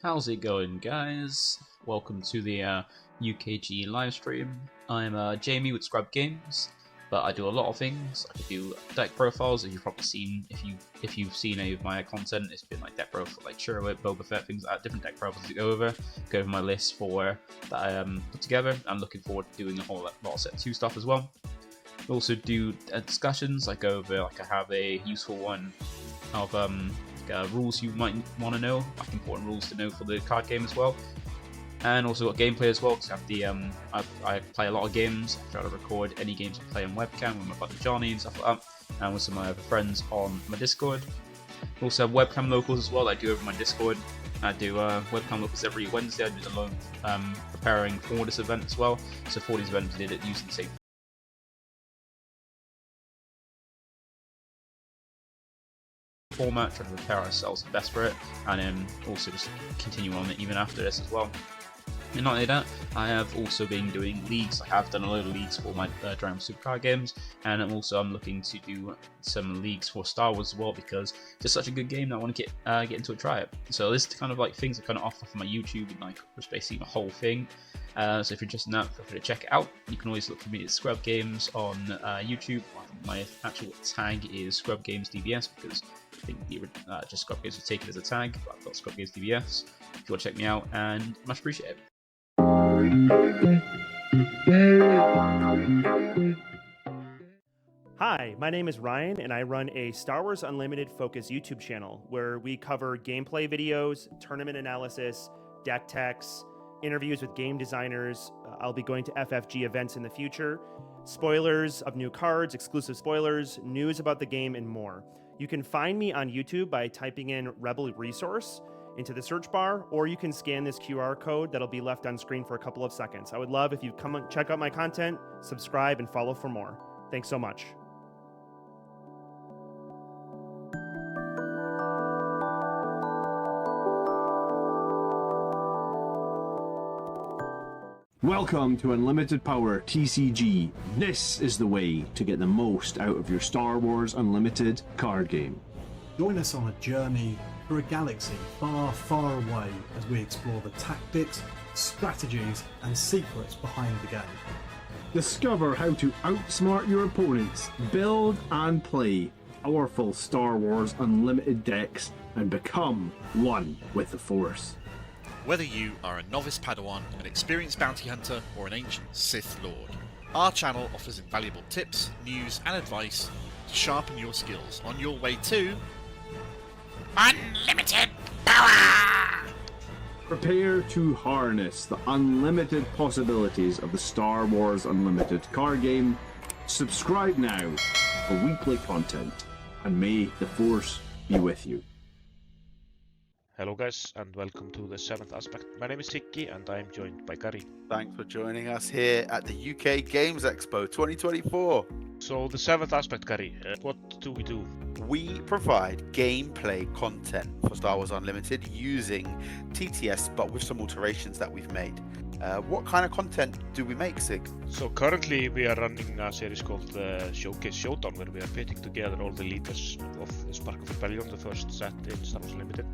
How's it going, guys? Welcome to the UKG live stream. I'm Jamie with Scrub Games, but I do a lot of things. I could do deck profiles, as you've probably seen if you've seen any of my content. It's been like deck profile, like Chirrut, Boba Fett, things like that, different deck profiles to go over my list for that I put together. I'm looking forward to doing a whole lot of set 2 stuff as well. We also do discussions. I go over, like, I have a useful one of rules you might want to know, like important rules to know for the card game as well. And also got gameplay as well, because I play a lot of games. I try to record any games I play on webcam with my buddy Johnny and stuff like that, and with some of my other friends on my Discord. We also have webcam locals as well. I do over my Discord. I do webcam locals every Wednesday. I do them alone, preparing for this event as well. So for these events, we did it using the same format, trying to prepare ourselves the best for it, and then also just continue on it even after this as well. And not only that, I have also been doing leagues. I have done a load of leagues for my Dragon Supercar games, and I'm looking to do some leagues for Star Wars as well, because it's just such a good game that I want to get into it, try it. So this is kind of like things I kind of offer for my YouTube, and like just basically the whole thing. So if you're interested in that, feel free to check it out. You can always look for me at Scrub Games on YouTube. I think my actual tag is Scrub Games DBS, because I think just Scrub Games was taken as a tag, but I've got Scrub Games DBS. If you want to check me out, and much appreciated. Hi, my name is Ryan, and I run a Star Wars Unlimited Focus YouTube channel where we cover gameplay videos, tournament analysis, deck techs, interviews with game designers. I'll be going to FFG events in the future, spoilers of new cards, exclusive spoilers, news about the game, and more. You can find me on YouTube by typing in Rebel Resource into the search bar, or you can scan this QR code that'll be left on screen for a couple of seconds. I would love if you come and check out my content, subscribe, and follow for more. Thanks so much. Welcome to Unlimited Power TCG. This is the way to get the most out of your Star Wars Unlimited card game. Join us on a journey through a galaxy far, far away as we explore the tactics, strategies, and secrets behind the game. Discover how to outsmart your opponents, build and play powerful Star Wars Unlimited decks, and become one with the Force. Whether you are a novice Padawan, an experienced bounty hunter, or an ancient Sith Lord, our channel offers invaluable tips, news, and advice to sharpen your skills on your way to Unlimited Power! Prepare to harness the unlimited possibilities of the Star Wars Unlimited card game. Subscribe now for weekly content, and may the Force be with you. Hello guys and welcome to the 7th aspect. My name is Siggi and I am joined by Gary. Thanks for joining us here at the UK Games Expo 2024. So the 7th aspect, Gary, what do we do? We provide gameplay content for Star Wars Unlimited using TTS but with some alterations that we've made. What kind of content do we make, Sig? So currently we are running a series called Showcase Showdown, where we are putting together all the leaders of the Spark of Rebellion, the first set in Star Wars Unlimited.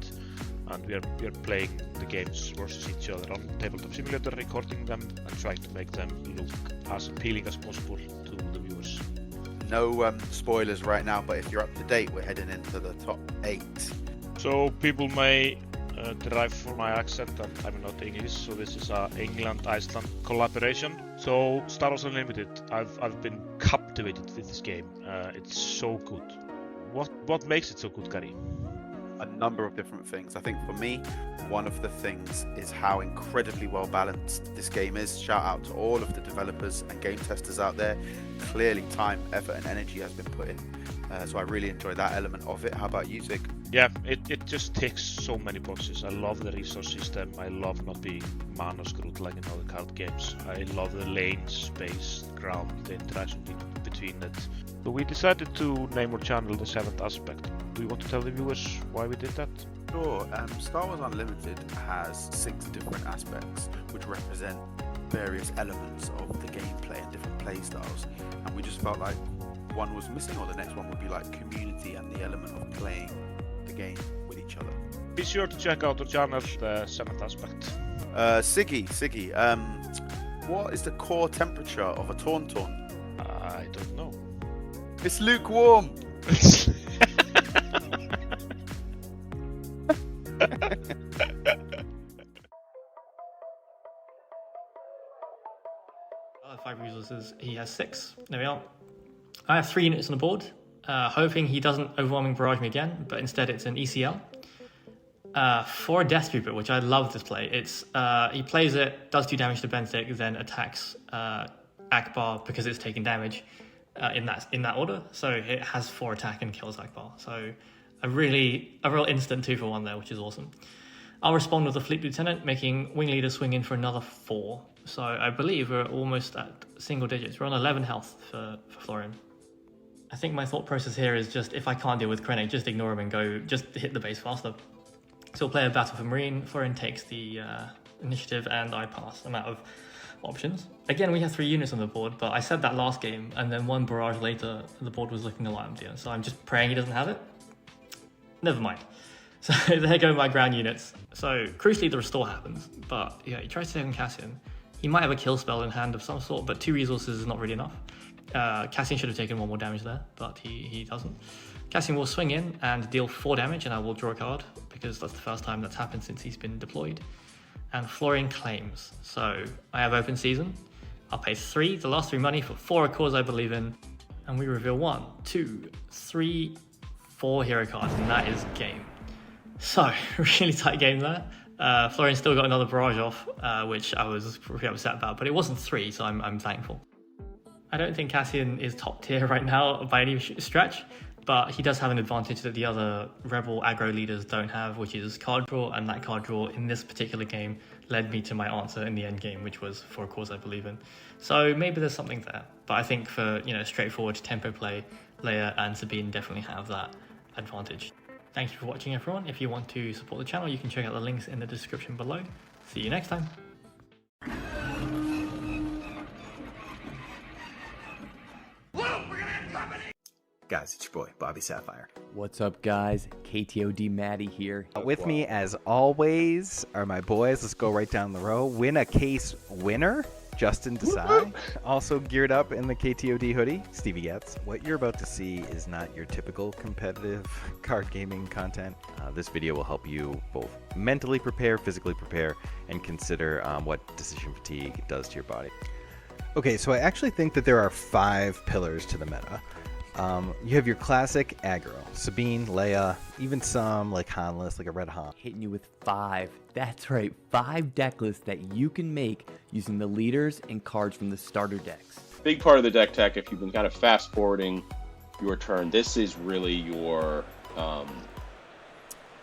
And we are playing the games versus each other on Tabletop Simulator, recording them and trying to make them look as appealing as possible to the viewers. No spoilers right now, but if you're up to date, we're heading into the top 8. So people may derive from my accent that I'm not English, so this is a England-Iceland collaboration. So Star Wars Unlimited, I've been captivated with this game. It's so good. What makes it so good, Gary? A number of different things. I think for me, one of the things is how incredibly well balanced this game is. Shout out to all of the developers and game testers out there. Clearly time, effort and energy has been put in. So I really enjoy that element of it. How about you, Zig? Yeah, it just ticks so many boxes. I love the resource system. I love not being mana screwed like in other card games. I love the lane, space, ground, the interaction between it. So we decided to name our channel the 7th aspect. Do you want to tell the viewers why we did that? Sure. Star Wars Unlimited has 6 different aspects which represent various elements of the gameplay and different play styles. And we just felt like one was missing, or the next one would be like community and the element of playing the game with each other. Be sure to check out our channel, the 7th aspect. Siggy, what is the core temperature of a Tauntaun? I don't know. It's lukewarm! Other 5 resources, he has 6. There we are. I have 3 units on the board, hoping he doesn't overwhelming barrage me again, but instead it's an ECL. For a Death Trooper, which I love this play, it's he plays it, does 2 damage to Benthic, then attacks Akbar because it's taking damage in that order. So it has 4 attack and kills Akbar. So a real instant 2 for 1 there, which is awesome. I'll respond with a Fleet Lieutenant, making Wing Leader swing in for another 4. So I believe we're almost at single digits. We're on 11 health for Florian. I think my thought process here is just, if I can't deal with Krennic, just ignore him and go, just hit the base faster. So we'll play a Battle for Marine. Florian takes the initiative and I pass. I'm out of options. Again, we have 3 units on the board, but I said that last game, and then 1 barrage later, the board was looking a lot emptier. So I'm just praying he doesn't have it. Never mind. So there go my ground units. So crucially, the restore happens, but yeah, he tries to take on Cassian. He might have a kill spell in hand of some sort, but 2 resources is not really enough. Cassian should have taken 1 more damage there, but he doesn't. Cassian will swing in and deal 4 damage, and I will draw a card, because that's the first time that's happened since he's been deployed. And Florian claims. So I have open season. I'll pay 3, the last 3 money for 4 a cause I believe in, and we reveal 1, 2, 3, 4 hero cards, and that is game. So, really tight game there. Florian still got another barrage off, which I was pretty upset about, but it wasn't 3, so I'm thankful. I don't think Cassian is top tier right now by any stretch, but he does have an advantage that the other Rebel aggro leaders don't have, which is card draw, and that card draw in this particular game led me to my answer in the end game, which was for a cause I believe in. So maybe there's something there, but I think for straightforward tempo play, Leia and Sabine definitely have that advantage. Thank you for watching, everyone. If you want to support the channel, you can check out the links in the description below. See you next time. Guys, it's your boy, Bobby Sapphire. What's up, guys? KTOD Maddie here. With me, as always, are my boys. Let's go right down the row. Win a case winner, Justin Desai. Also geared up in the KTOD hoodie, Stevie Getz. What you're about to see is not your typical competitive card gaming content. This video will help you both mentally prepare, physically prepare, and consider what decision fatigue does to your body. Okay, so I actually think that there are 5 pillars to the meta. You have your classic aggro, Sabine, Leia, even some like Han list, like a Red Han. Hitting you with 5. That's right, 5 deck lists that you can make using the leaders and cards from the starter decks. Big part of the deck tech, if you've been kind of fast forwarding your turn, this is really your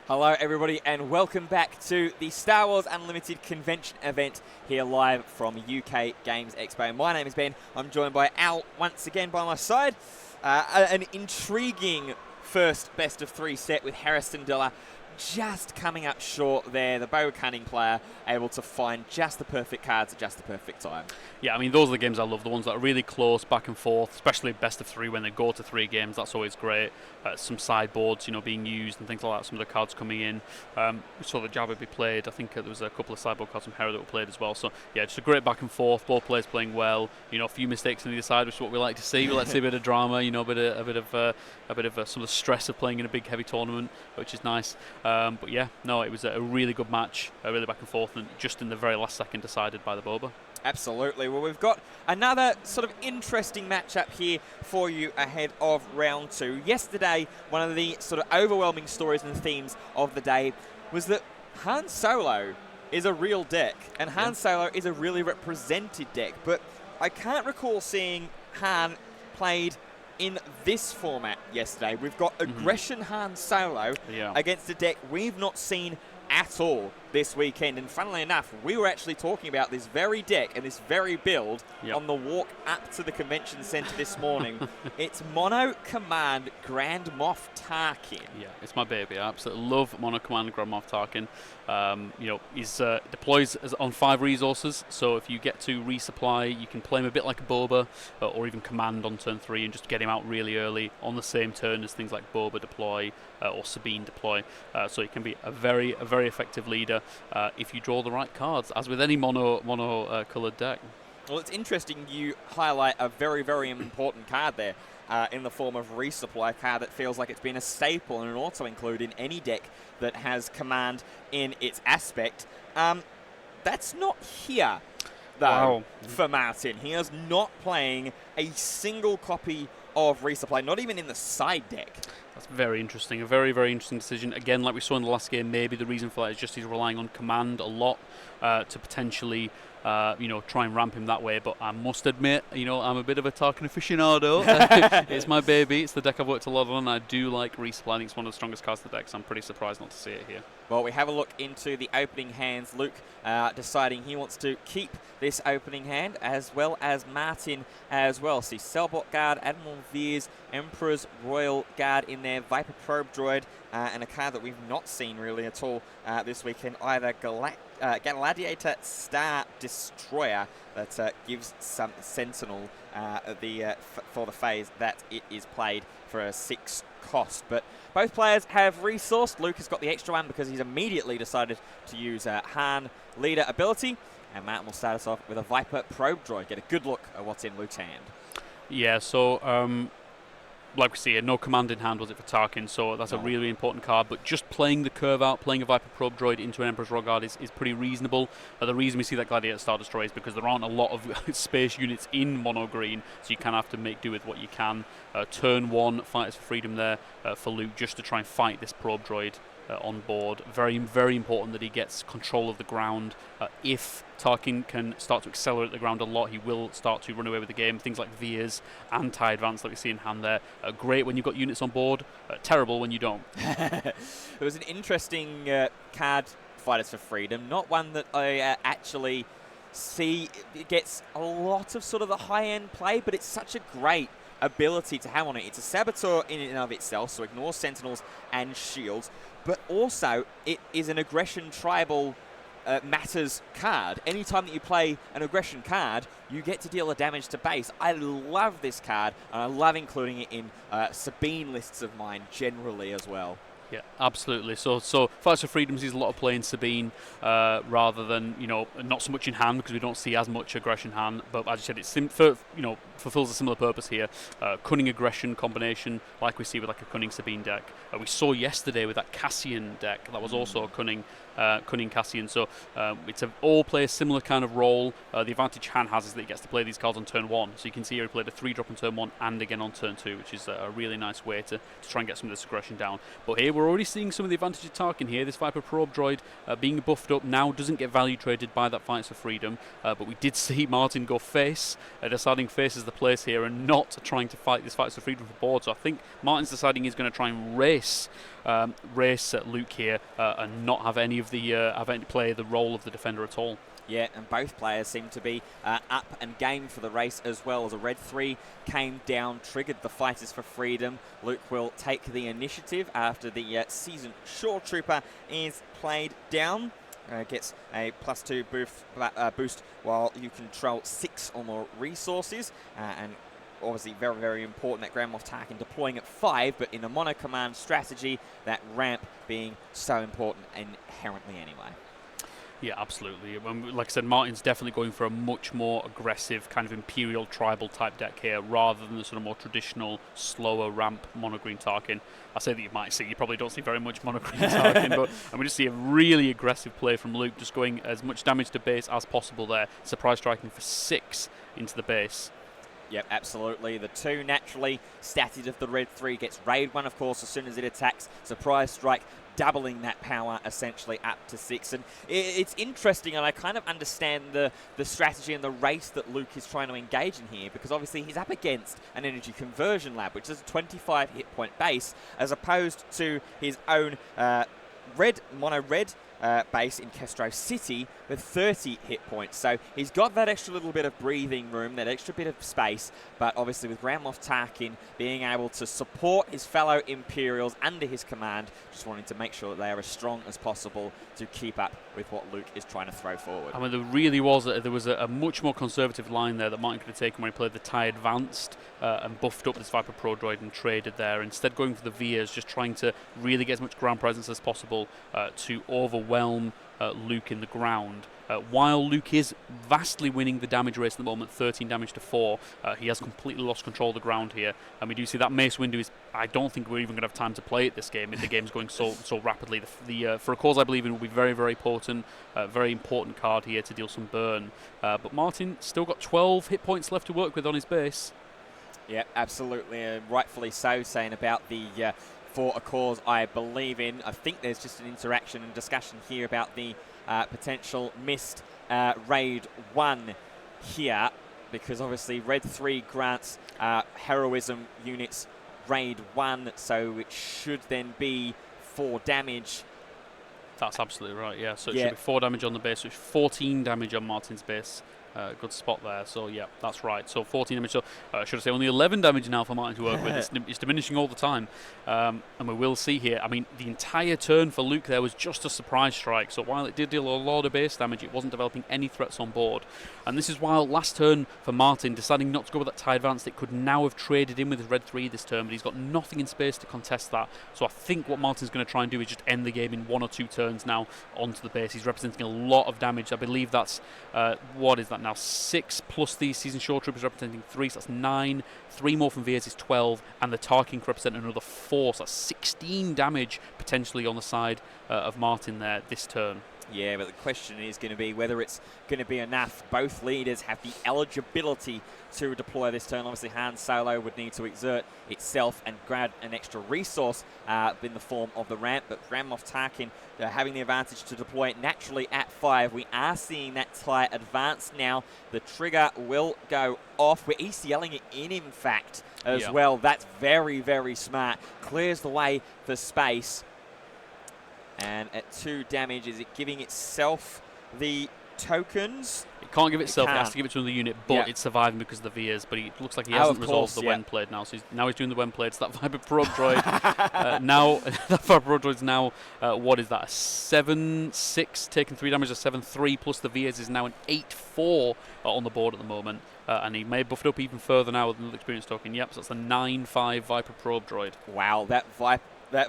Hello, everybody, and welcome back to the Star Wars Unlimited convention event here live from UK Games Expo. My name is Ben. I'm joined by Al once again by my side. An intriguing first best of three set with Harrison Dilla just coming up short there. The bow cunning player able to find just the perfect cards at just the perfect time. Yeah, I mean, those are the games I love, the ones that are really close, back and forth, especially best of three when they go to 3 games. That's always great. Some sideboards, being used and things like that, some of the cards coming in. We saw the Jabba be played. I think there was a couple of sideboard cards from Hera that were played as well. So, yeah, just a great back and forth, both players playing well. A few mistakes on either side, which is what we like to see. We like to see a bit of drama, a bit of some of the stress of playing in a big, heavy tournament, which is nice. But yeah, no, it was a really good match, really back and forth, and just in the very last second decided by the Boba. Absolutely. Well, we've got another sort of interesting matchup here for you ahead of round 2. Yesterday, one of the sort of overwhelming stories and themes of the day was that Han Solo is a real deck, and Han Solo is a really represented deck, but I can't recall seeing Han played in this format yesterday. We've got Aggression Han Solo against a deck we've not seen at all this weekend, and funnily enough, we were actually talking about this very deck and this very build on the walk up to the convention center this morning. It's Mono Command Grand Moff Tarkin. Yeah, it's my baby. I absolutely love Mono Command Grand Moff Tarkin. He's deploys on 5 resources, so if you get to resupply, you can play him a bit like a Boba, or even Command on turn 3 and just get him out really early on the same turn as things like Boba deploy or Sabine deploy. So he can be a very effective leader if you draw the right cards, as with any mono coloured deck. Well, it's interesting you highlight a very important card there in the form of Resupply, card that feels like it's been a staple and an auto-include in any deck that has Command in its aspect. That's not here, though, for Martin. He is not playing a single copy of Resupply, not even in the side deck. That's very interesting. A very interesting decision. Again, like we saw in the last game, maybe the reason for that is just he's relying on Command a lot to potentially try and ramp him that way. But I must admit, I'm a bit of a Tarkin aficionado. It's my baby. It's the deck I've worked a lot on. And I do like Resupply. I think it's one of the strongest cards of the deck, so I'm pretty surprised not to see it here. Well, we have a look into the opening hands. Luke deciding he wants to keep this opening hand, as well as Martin as well. See Cellbot Guard, Admiral Veers, Emperor's Royal Guard in there, Viper Probe Droid, and a card that we've not seen really at all this weekend, either Gladiator Star Destroyer that gives some Sentinel for the phase that it is played for a 6 cost. But both players have resourced. Luke has got the extra one because he's immediately decided to use Han Leader ability, and Martin will start us off with a Viper Probe Droid. Get a good look at what's in Luke's hand. Yeah, so like we see, no Command in hand was it for Tarkin, so that's a really important card. But just playing the curve out, playing a Viper Probe Droid into an Emperor's Royal Guard is pretty reasonable. The reason we see that Gladiator Star Destroyer is because there aren't a lot of space units in mono green, so you kind of have to make do with what you can. Turn 1, Fighters for Freedom there for Luke, just to try and fight this Probe Droid on board. Very important that he gets control of the ground. If Tarkin can start to accelerate the ground a lot, he will start to run away with the game. Things like Veers, anti-advance that we see in hand there. Great when you've got units on board, terrible when you don't. It was an interesting card, Fighters for Freedom. Not one that I actually see gets a lot of sort of the high-end play, but it's such a great ability to have on it. It's a Saboteur in and of itself, so ignore Sentinels and Shields, but also it is an Aggression Tribal matters card. Anytime that you play an aggression card, you get to deal a damage to base. I love this card, and I love including it in Sabine lists of mine generally as well. Yeah, absolutely. So Fighters for Freedom sees a lot of play in Sabine rather than, not so much in hand, because we don't see as much aggression hand. But as you said, it fulfills a similar purpose here. Cunning aggression combination, like we see with like a Cunning Sabine deck. We saw yesterday with that Cassian deck that was also a Cunning Cassian. So it's all play a similar kind of role. The advantage Han has is that he gets to play these cards on turn 1. So you can see here he played a 3-drop on turn 1 and again on turn 2, which is a really nice way to try and get some of this aggression down. But here we're already seeing some of the advantage of Tarkin here. This Viper Probe Droid being buffed up now doesn't get value traded by that Fighters for Freedom. But we did see Martin go face, deciding face is the place here and not trying to fight this Fighters for Freedom for board. So I think Martin's deciding he's going to try and race race Luke here and not have any of the play the role of the defender at all. Yeah, and both players seem to be up and game for the race as well. As a red 3 came down, triggered the Fighters for Freedom. Luke will take the initiative after the seasoned Shore Trooper is played down. Gets a +2 boost while you control 6 or more resources. And obviously very, very important that Grand Moff Tarkin deploying at 5, but in a mono-command strategy, that ramp being so important inherently anyway. Yeah, absolutely. Like I said, Martin's definitely going for a much more aggressive kind of Imperial tribal type deck here, rather than the sort of more traditional, slower ramp mono-green Tarkin. I say that you might see, you probably don't see very much mono-green Tarkin, but we just see a really aggressive play from Luke, just going as much damage to base as possible there. Surprise striking for 6 into the base. Yep, absolutely. The 2 naturally statted of the red 3 gets raid 1, of course, as soon as it attacks. Surprise strike, doubling that power essentially up to 6. And it's interesting, and I kind of understand the strategy and the race that Luke is trying to engage in here, because obviously he's up against an energy conversion lab, which is a 25 hit point base, as opposed to his own mono red base in Castro City with 30 hit points. So he's got that extra little bit of breathing room, that extra bit of space, but obviously with Grand Moff Tarkin being able to support his fellow Imperials under his command, just wanting to make sure that they are as strong as possible to keep up with what Luke is trying to throw forward. I mean, there was a much more conservative line there that Martin could have taken when he played the TIE Advanced and buffed up this Viper Pro Droid and traded there. Instead going for the Veers, just trying to really get as much ground presence as possible to overwhelm Luke in the ground. While Luke is vastly winning the damage race at the moment, 13 damage to 4, he has completely lost control of the ground here. And we do see that Mace Windu is, I don't think we're even going to have time to play it this game. The game's going so rapidly. For a cause I believe in will be very, very potent, very important card here to deal some burn. But Martin still got 12 hit points left to work with on his base. Yeah, absolutely, rightfully so, saying about the for a cause I believe in. I think there's just an interaction and discussion here about the potential missed raid 1 here, because obviously red 3 grants heroism units raid 1, so it should then be 4 damage. That's absolutely right, yeah. So it should be 4 damage on the base, so it's 14 damage on Martin's base. Good spot there. So, yeah, that's right. So, 14 damage. So, should I say only 11 damage now for Martin to work with. It's diminishing all the time. And we will see here. I mean, the entire turn for Luke there was just a surprise strike. So, while it did deal a lot of base damage, it wasn't developing any threats on board. And this is while last turn for Martin, deciding not to go with that TIE Advance, it could now have traded in with his red 3 this turn, but he's got nothing in space to contest that. So, I think what Martin's going to try and do is just end the game in 1 or 2 turns now onto the base. He's representing a lot of damage. I believe that's, what is that now? 6 plus these season Shore Troopers representing 3, so that's 9. 3 more from Veers is 12, and the Tarkin could represent another 4, so that's 16 damage potentially on the side of Martin there this turn. Yeah, but the question is going to be whether it's going to be enough. Both leaders have the eligibility to deploy this turn. Obviously, Han Solo would need to exert itself and grab an extra resource in the form of the ramp, but Grand Moff Tarkin having the advantage to deploy it naturally at 5. We are seeing that TIE advance now. The trigger will go off. We're ECLing it in fact, as well. That's very, very smart. Clears the way for space. And at 2 damage, is it giving itself the tokens? It can't give itself, it has to give it to another unit, but it's surviving because of the Veers. But it looks like he hasn't resolved the when played now. So he's doing the when played. So that Viper Probe droid now, that Viper Probe droid is now, what is that, a 7-6, taking 3 damage, a 7-3, plus the Veers is now an 8-4 on the board at the moment. And he may buff it up even further now with another experience token. Yep, so that's the 9-5 Viper Probe droid. Wow, that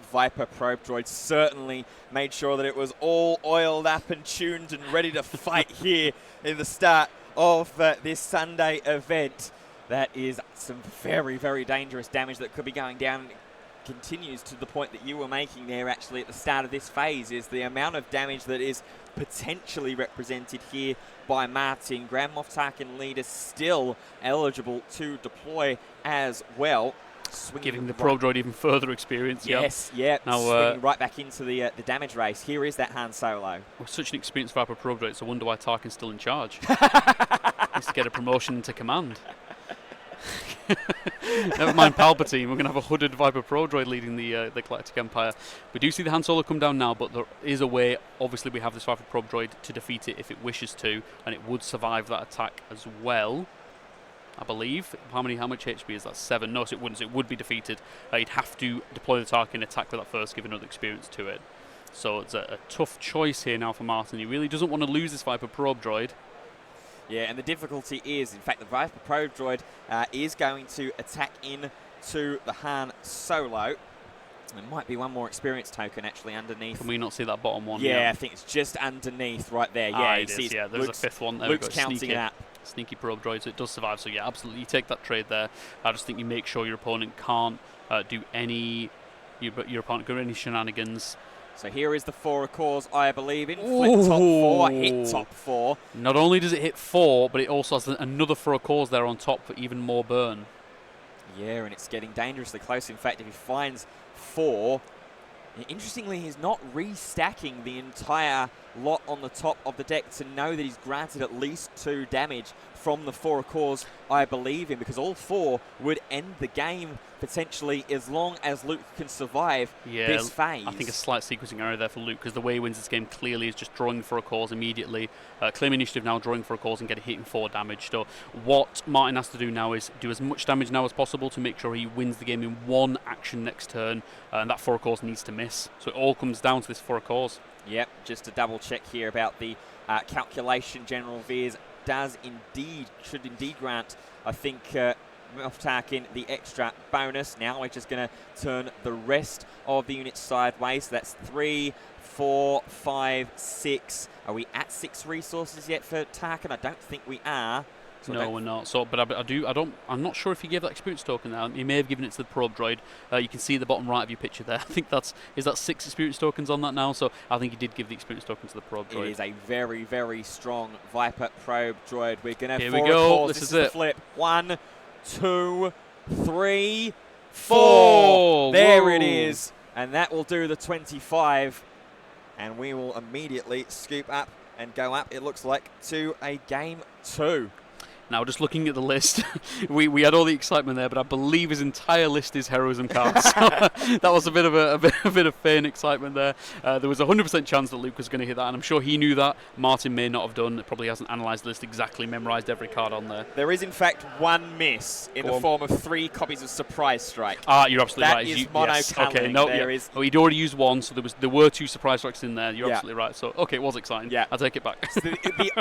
Viper Probe droid certainly made sure that it was all oiled up and tuned and ready to fight here in the start of this Sunday event. That is some very, very dangerous damage that could be going down. And it continues to the point that you were making there actually at the start of this phase, is the amount of damage that is potentially represented here by Martin. Grand Moff Tarkin leader still eligible to deploy as well. Giving the Probe droid even further experience. Yes, yeah. Now swinging right back into the damage race. Here is that Han Solo. With such an experienced Viper Probe droid, it's a wonder why Tarkin's still in charge. Needs to get a promotion to command. Never mind Palpatine, we're going to have a hooded Viper Pro droid leading the Galactic Empire. We do see the Han Solo come down now, but there is a way, obviously we have this Viper Pro droid to defeat it if it wishes to, and it would survive that attack as well. I believe. How much HP is that? 7. No, so it wouldn't. So it would be defeated. You'd have to deploy the Tarkin, attack with that first, give another experience to it. So it's a tough choice here now for Martin. He really doesn't want to lose this Viper Probe droid. Yeah, and the difficulty is, in fact, the Viper Probe droid is going to attack in to the Han Solo. There might be one more experience token actually underneath. Can we not see that bottom one? Yeah, I think it's just underneath right there. Yeah, it is. Yeah, there's Luke's, a 5th one. There Luke's we go. counting that. Sneaky probe droid, so it does survive. So yeah, absolutely, you take that trade there. I just think you make sure your opponent can't do any, your opponent can do any shenanigans. So here is the 4 of cores, I believe, in flip top 4, hit top 4. Not only does it hit 4, but it also has another 4 of cores there on top for even more burn. Yeah, and it's getting dangerously close. In fact, if he finds 4, interestingly, he's not restacking the entire lot on the top of the deck to know that he's granted at least 2 damage from the 4 of cores, I believe in, because all 4 would end the game potentially as long as Luke can survive this phase. I think a slight sequencing error there for Luke, because the way he wins this game clearly is just drawing for a cause immediately. Claim initiative now, drawing for a cause and hitting 4 damage. So what Martin has to do now is do as much damage now as possible to make sure he wins the game in 1 action next turn, and that 4 of cause needs to miss. So it all comes down to this 4 of cause. Yep, just to double check here about the calculation, General Veers should indeed grant, I think, Moff Tarkin the extra bonus. Now we're just going to turn the rest of the units sideways. So that's 3, 4, 5, 6. Are we at 6 resources yet for Tarkin? I don't think we are. So no, we're not. So, but I'm not sure if he gave that experience token now. He may have given it to the probe droid. You can see the bottom right of your picture there. I think is that 6 experience tokens on that now. So I think he did give the experience token to the probe droid. It is a very, very strong Viper probe droid. We're going to Here we go. This is it. The flip. 1, 2, 3, 4. There Whoa. It is, and that will do the 25. And we will immediately scoop up and go up. It looks like to a game 2. Now, just looking at the list, we had all the excitement there, but I believe his entire list is heroism cards. That was a bit of faint excitement there. There was a 100% chance that Luke was going to hit that, and I'm sure he knew that. Martin may not have done. Probably hasn't analysed the list exactly, memorised every card on there. There is, in fact, 1 miss in the form of 3 copies of Surprise Strike. You're absolutely right. That is mono-culling. Okay, no, Oh, he'd already used 1, so there were 2 Surprise Strikes in there. You're absolutely right. So, okay, it was exciting. Yeah. I'll take it back.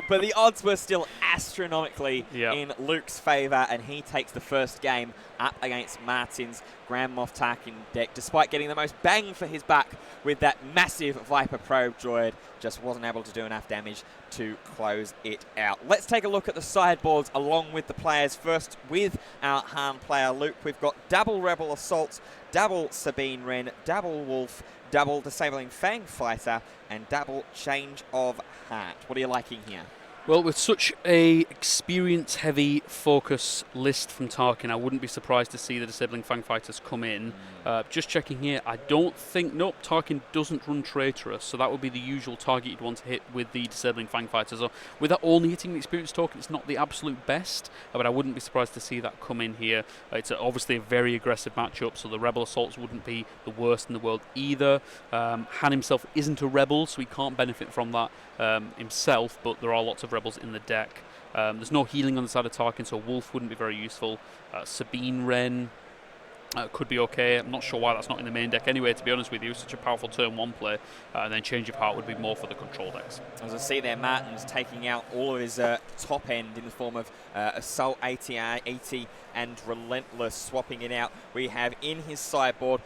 But the odds were still astronomically in Luke's favour, and he takes the first game up against Martin's Grand Moff Tarkin deck, despite getting the most bang for his buck with that massive Viper Probe droid. Just wasn't able to do enough damage to close it out. Let's take a look at the sideboards along with the players. First, with our Han player Luke, we've got double Rebel Assault, double Sabine Wren, double Wolf, double Disabling Fang Fighter, and double Change of Heart. What are you liking here? Well, with such a experience-heavy focus list from Tarkin, I wouldn't be surprised to see the Disabling Fang Fighters come in. Just checking here, I don't think... Nope, Tarkin doesn't run Traitorous, so that would be the usual target you'd want to hit with the Disabling Fang Fighters. So with that only hitting the experience token, it's not the absolute best, but I wouldn't be surprised to see that come in here. It's obviously a very aggressive matchup, so the Rebel Assaults wouldn't be the worst in the world either. Han himself isn't a Rebel, so he can't benefit from that himself, but there are lots of Rebels in the deck. There's no healing on the side of Tarkin, so Wolf wouldn't be very useful. Sabine Wren could be okay. I'm not sure why that's not in the main deck anyway, to be honest with you. Such a powerful turn 1 play. And then Change of Heart would be more for the control decks. As I see there, Martin's taking out all of his top end in the form of Assault, ATR, AT, and Relentless, swapping it out. We have in his sideboard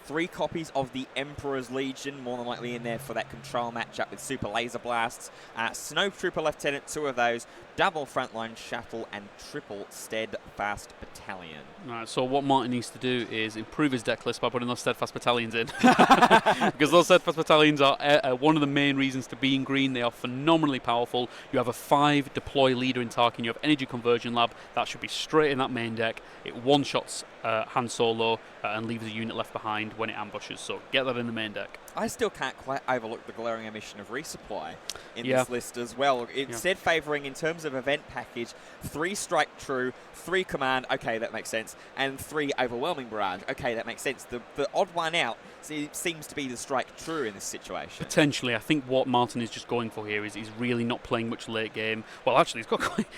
3 copies of the Emperor's Legion, more than likely in there for that control matchup with Super Laser Blasts. Snowtrooper Lieutenant, 2 of those, double Frontline Shuttle, and triple Steadfast Battalion. Right, so what Martin needs to do is improve his deck list by putting those Steadfast Battalions in. Because those Steadfast Battalions are one of the main reasons to be in green. They are phenomenally powerful. You have a 5 deploy leader in Tarkin. You have Energy Conversion Lab. That should be straight in that main deck. It one-shots Han Solo and leaves a unit left behind when it ambushes. So get that in the main deck. I still can't quite overlook the glaring omission of resupply in this list as well. Instead favouring, in terms terms of event package, 3 Strike True, 3 Command, okay, that makes sense, and 3 Overwhelming Barrage, okay, that makes sense. The odd one out seems to be the Strike True in this situation. Potentially, I think what Martin is just going for here is he's really not playing much late game. Well, actually,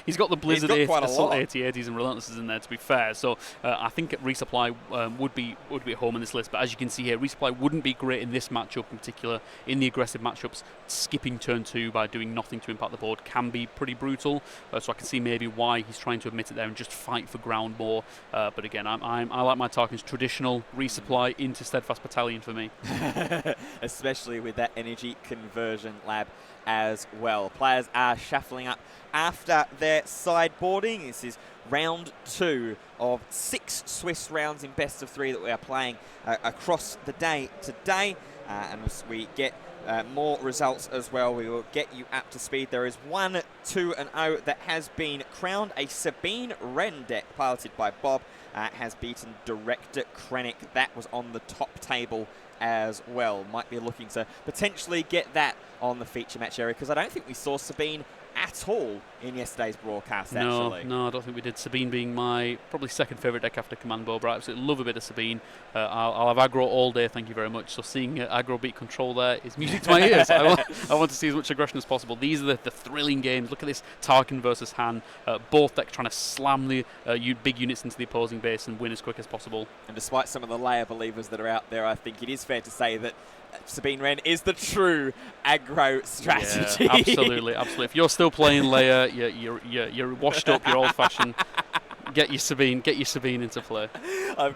he's got the Blizzard Assault 8080s and Relentlesses in there, to be fair. So I think Resupply would be at home in this list. But as you can see here, Resupply wouldn't be great in this matchup in particular. In the aggressive matchups, skipping turn 2 by doing nothing to impact the board can be pretty brutal. So I can see maybe why he's trying to admit it there and just fight for ground more. But again, I like my Tarkin's traditional Resupply into Steadfast Battalion for me. Especially with that energy conversion lab as well. Players are shuffling up after their sideboarding. This is round 2 of 6 Swiss rounds in best of 3 that we are playing across the day today. And as we get more results as well, we will get you up to speed. There is 1, 2, and 0 that has been crowned a Sabine Wren deck piloted by Bob. Has beaten Director Krennic. That was on the top table as well. Might be looking to potentially get that on the feature match area, because I don't think we saw Sabine at all in yesterday's broadcast, actually. No, I don't think we did. Sabine being my probably second favourite deck after Command Bow, but I absolutely love a bit of Sabine. I'll have aggro all day, thank you very much. So seeing aggro beat control there is music to my ears. I want to see as much aggression as possible. These are the thrilling games. Look at this Tarkin versus Han. Both decks trying to slam the big units into the opposing base and win as quick as possible. And despite some of the layer believers that are out there, I think it is fair to say that Sabine Wren is the true aggro strategy. Yeah, absolutely. If you're still playing Leia, you're washed up, you're old-fashioned. Get your Sabine into play. I'm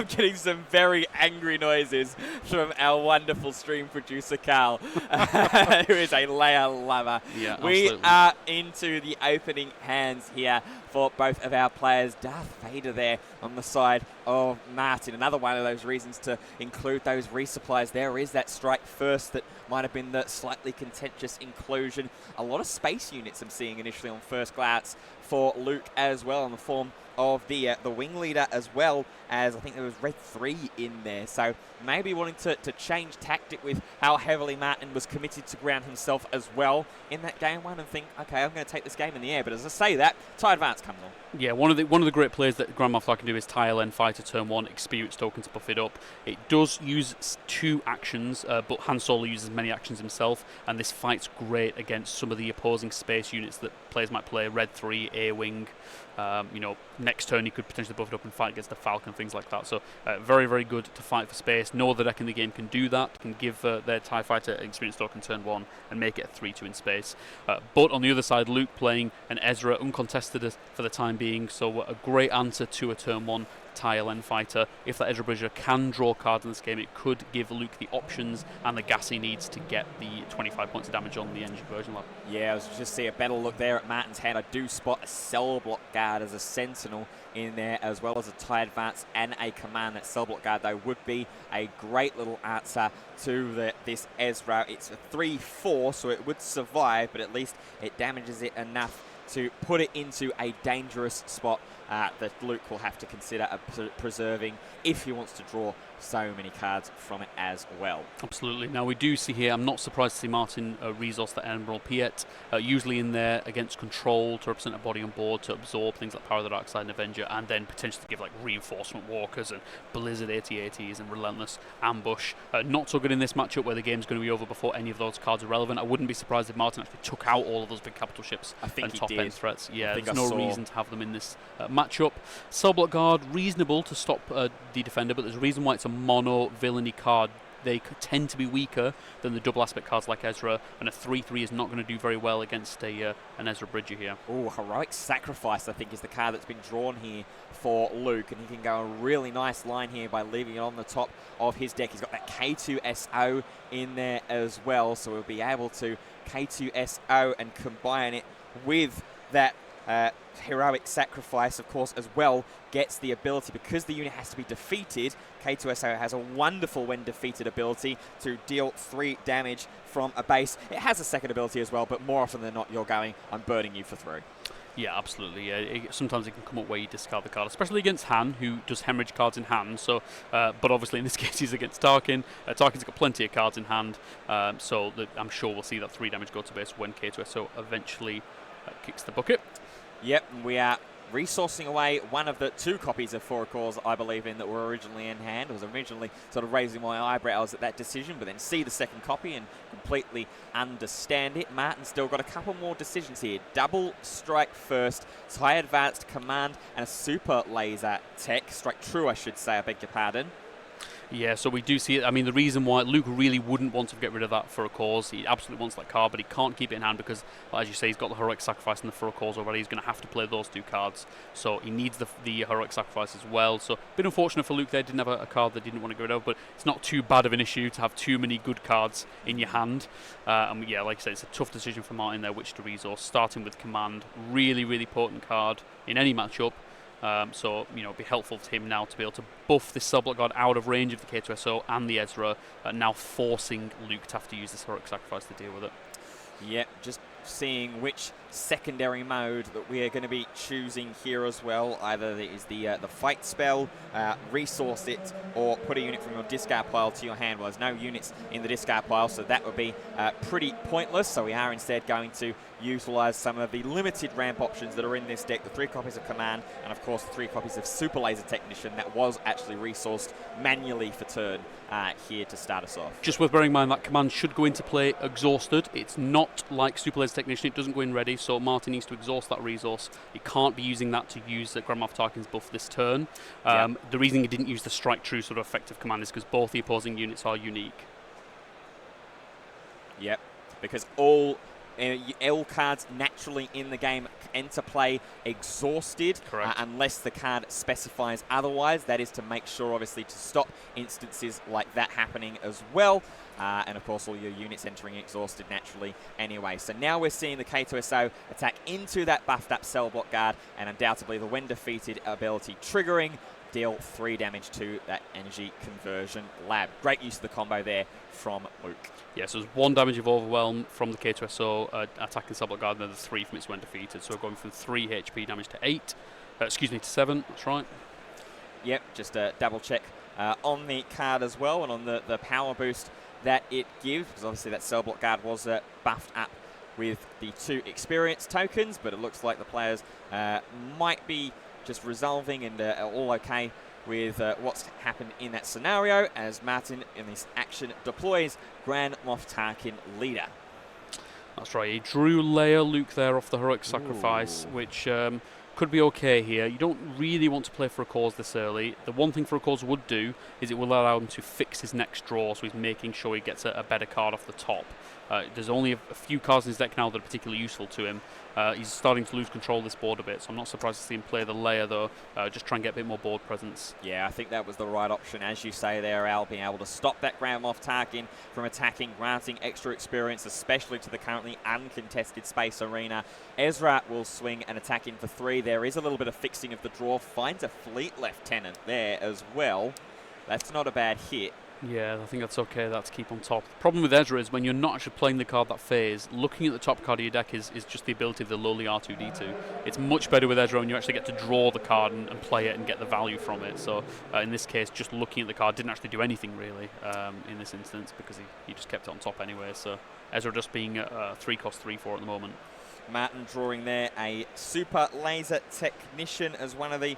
getting some very angry noises from our wonderful stream producer, Carl, who is a Leia lover. Yeah, we absolutely. are into the opening hands here for both of our players. Darth Vader there on the side of Martin. Another one of those reasons to include those resupplies. There is that strike first that might have been the slightly contentious inclusion. A lot of space units I'm seeing initially on first glance for Luke as well, in the form of the wing leader, as well as I think there was red 3 in there. So maybe wanting to change tactic with how heavily Martin was committed to ground himself as well in that game 1, and think, okay, I'm going to take this game in the air. But as I say that, TIE Advance comes on. Yeah, one of the great plays that Grand Moff Tarkin can do is TIE LN Fighter turn 1, experience token to buff it up. It does use 2 actions, but Han Solo uses many actions himself, and this fight's great against some of the opposing space units that players might play. Red 3, A-Wing. Next turn he could potentially buff it up and fight against the Falcon, things like that. So very, very good to fight for space. No other deck in the game can do that, can give their TIE Fighter experience token turn 1 and make it a 3-2 in space. But on the other side, Luke playing an Ezra, uncontested for the time being, so a great answer to a turn 1 TIE LN Fighter. If that Ezra Bridger can draw cards in this game, it could give Luke the options and the gas he needs to get the 25 points of damage on the engine version lab. Yeah, I was just see a better look there at Martin's hand. I do spot a cell block guard as a sentinel in there, as well as a TIE Advance and a command. That cell block guard, though, would be a great little answer to this Ezra. It's a 3-4, so it would survive, but at least it damages it enough to put it into a dangerous spot that Luke will have to consider preserving if he wants to draw so many cards from it as well. Absolutely. Now we do see here, I'm not surprised to see Martin resource the Admiral Piet, usually in there against control to represent a body on board to absorb things like Power of the Dark Side and Avenger, and then potentially to give like reinforcement walkers and Blizzard 8080s and Relentless Ambush. Not so good in this matchup where the game's going to be over before any of those cards are relevant. I wouldn't be surprised if Martin actually took out all of those big capital ships and top end threats. Yeah, there's no reason to have them in this matchup. Cell Block Guard, reasonable to stop the defender, but there's a reason why it's a mono villainy card. They tend to be weaker than the double aspect cards like Ezra, and a 3-3 is not going to do very well against an Ezra Bridger here. Oh, Heroic Sacrifice, I think, is the card that's been drawn here for Luke, and he can go a really nice line here by leaving it on the top of his deck. He's got that K2SO in there as well, so we'll be able to K2SO and combine it with that Heroic Sacrifice, of course, as well, gets the ability, because the unit has to be defeated. K2SO has a wonderful when defeated ability to deal 3 damage from a base. It has a second ability as well, but more often than not, you're going, I'm burning you for 3. Yeah, absolutely. Sometimes it can come up where you discard the card, especially against Han, who does hemorrhage cards in hand. So, but obviously in this case he's against Tarkin. Tarkin's got plenty of cards in hand, so I'm sure we'll see that 3 damage go to base when K2SO eventually kicks the bucket. Yep, and we are resourcing away one of the 2 copies of Four Cores I believe in that were originally in hand. I was originally sort of raising my eyebrows at that decision, but then see the second copy and completely understand it. Martin's still got a couple more decisions here. Double strike first, high advanced command, and a super laser tech. Strike true, I should say, I beg your pardon. Yeah, so we do see it. I mean, the reason why Luke really wouldn't want to get rid of that for a cause, he absolutely wants that card, but he can't keep it in hand because, as you say, he's got the Heroic Sacrifice and the for a cause already. He's going to have to play those 2 cards, so he needs the Heroic Sacrifice as well. So, a bit unfortunate for Luke there. Didn't have a card that didn't want to get rid of, but it's not too bad of an issue to have too many good cards in your hand. And yeah, like I said, it's a tough decision for Martin there, which to resource. Starting with command, really, really potent card in any matchup. So, you know, it'd be helpful to him now to be able to buff this Cellblock Guard out of range of the K2SO and the Ezra, now forcing Luke to have to use this Heroic Sacrifice to deal with it. Yep, just seeing which secondary mode that we are going to be choosing here as well. Either it is the fight spell, resource it, or put a unit from your discard pile to your hand. Well, there's no units in the discard pile, so that would be pretty pointless. So we are instead going to utilize some of the limited ramp options that are in this deck, the 3 copies of Command, and of course the 3 copies of Super Laser Technician that was actually resourced manually for turn here to start us off. Just worth bearing in mind that Command should go into play exhausted. It's not like Super Laser Technician, it doesn't go in ready, so Martin needs to exhaust that resource. He can't be using that to use Grand Moff Tarkin's buff this turn. The reason he didn't use the Strike True sort of effective command is because both the opposing units are unique. Yep, because all L cards naturally in the game enter play exhausted, unless the card specifies otherwise. That is to make sure, obviously, to stop instances like that happening as well. And of course, all your units entering exhausted naturally anyway. So now we're seeing the K2SO attack into that buffed up Cell Block Guard, and undoubtedly the when defeated ability triggering, deal 3 damage to that energy conversion lab. Great use of the combo there from Luke. Yeah, so there's 1 damage of Overwhelm from the K2SO attacking Cell Block Guard, and then there's 3 from its when defeated. So we're going from 3 HP damage to 8. To 7, that's right. Yep, just a double check on the card as well, and on the power boost that it gives, because obviously that Cell Block Guard was buffed up with the 2 experience tokens, but it looks like the players might be just resolving and all okay with what's happened in that scenario, as Martin in this action deploys Grand Moff Tarkin Leader. That's right, he drew Leia Luke there off the Heroic Sacrifice, which could be okay here. You don't really want to play for a cause this early. The one thing for a cause would do is it will allow him to fix his next draw, so he's making sure he gets a better card off the top. There's only a few cards in his deck now that are particularly useful to him. He's starting to lose control of this board a bit, so I'm not surprised to see him play the Leia, though, just try and get a bit more board presence. Yeah, I think that was the right option, as you say there, Al, being able to stop that Grand Moff Tarkin from attacking, granting extra experience, especially to the currently uncontested space arena. Ezra will swing and attack in for 3. There is a little bit of fixing of the draw, finds a Fleet Lieutenant there as well. That's not a bad hit. Yeah, I think that's okay, that's keep on top. The problem with Ezra is when you're not actually playing the card that phase, looking at the top card of your deck is just the ability of the lowly R2-D2. It's much better with Ezra when you actually get to draw the card and play it and get the value from it. So in this case, just looking at the card didn't actually do anything really in this instance, because he just kept it on top anyway. So Ezra just being a 3-cost 3/4 at the moment. Martin drawing there a Super Laser Technician as one of the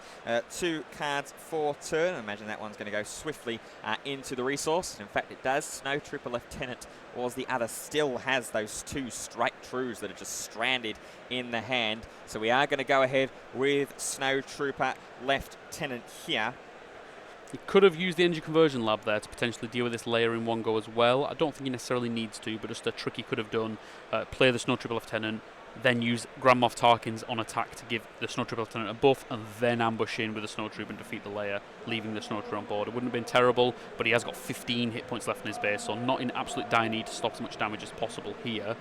2 cards for turn. I imagine that one's going to go swiftly into the resource. In fact, it does. Snow Trooper Lieutenant was the other. Still has those 2 Strike Trues that are just stranded in the hand. So we are going to go ahead with Snow Trooper Lieutenant here. He could have used the Energy Conversion Lab there to potentially deal with this layer in one go as well. I don't think he necessarily needs to, but just a trick he could have done. Play the Snow Trooper Lieutenant, then use Grand Moff Tarkin's on attack to give the Snow Trooper Lieutenant a buff, and then ambush in with the Snow Trooper and defeat the layer, leaving the Snow Trooper on board. It wouldn't have been terrible, but he has got 15 hit points left in his base, so not in absolute dire need to stop as much damage as possible here.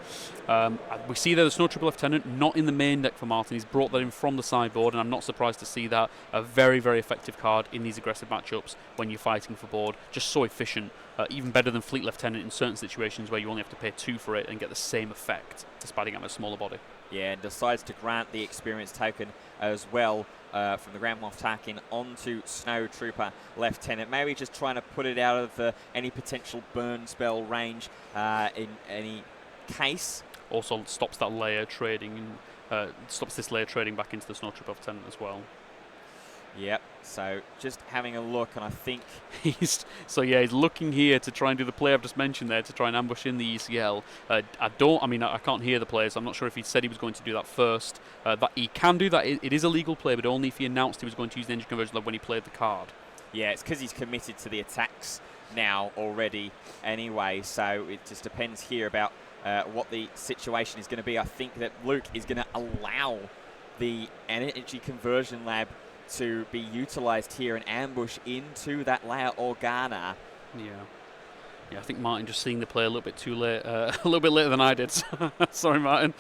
We see there the Snow Trooper Lieutenant not in the main deck for Martin. He's brought that in from the sideboard, and I'm not surprised to see that. A very, very effective card in these aggressive matchups when you're fighting for board. Just so efficient. Even better than Fleet Lieutenant in certain situations where you only have to pay 2 for it and get the same effect, despite having a smaller body. Yeah, and decides to grant the experience token as well from the Grand Moff Tarkin onto Snow Trooper Lieutenant. Maybe just trying to put it out of any potential burn spell range in any case. Also stops that layer trading stops this layer trading back into the Snow Trooper Lieutenant as well. Yep, so just having a look, and I think... he's looking here to try and do the play I've just mentioned there, to try and ambush in the ECL. I can't hear the play, so I'm not sure if he said he was going to do that first. That he can do that. It is a legal play, but only if he announced he was going to use the engine conversion lab when he played the card. Yeah, it's because he's committed to the attacks now already anyway, so it just depends here about what the situation is going to be. I think that Luke is going to allow the energy conversion lab to be utilised here and ambush into that Leia Organa. Yeah, I think Martin just seeing the play a little bit too late, a little bit later than I did. Sorry, Martin.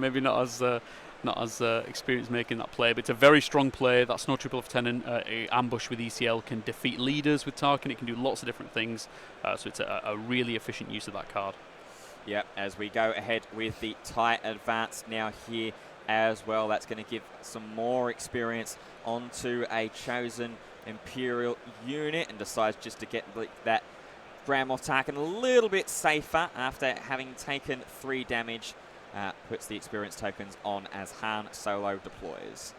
Maybe not as experienced making that play, but it's a very strong play. That Snow Trooper Lieutenant ambush with ECL can defeat leaders with Tarkin. It can do lots of different things, so it's a really efficient use of that card. Yep, as we go ahead with the TIE Advance now here as well. That's going to give some more experience onto a chosen Imperial unit, and decides just to get that Grand Moff Tarkin a little bit safer after having taken 3 damage. Puts the experience tokens on as Han Solo deploys.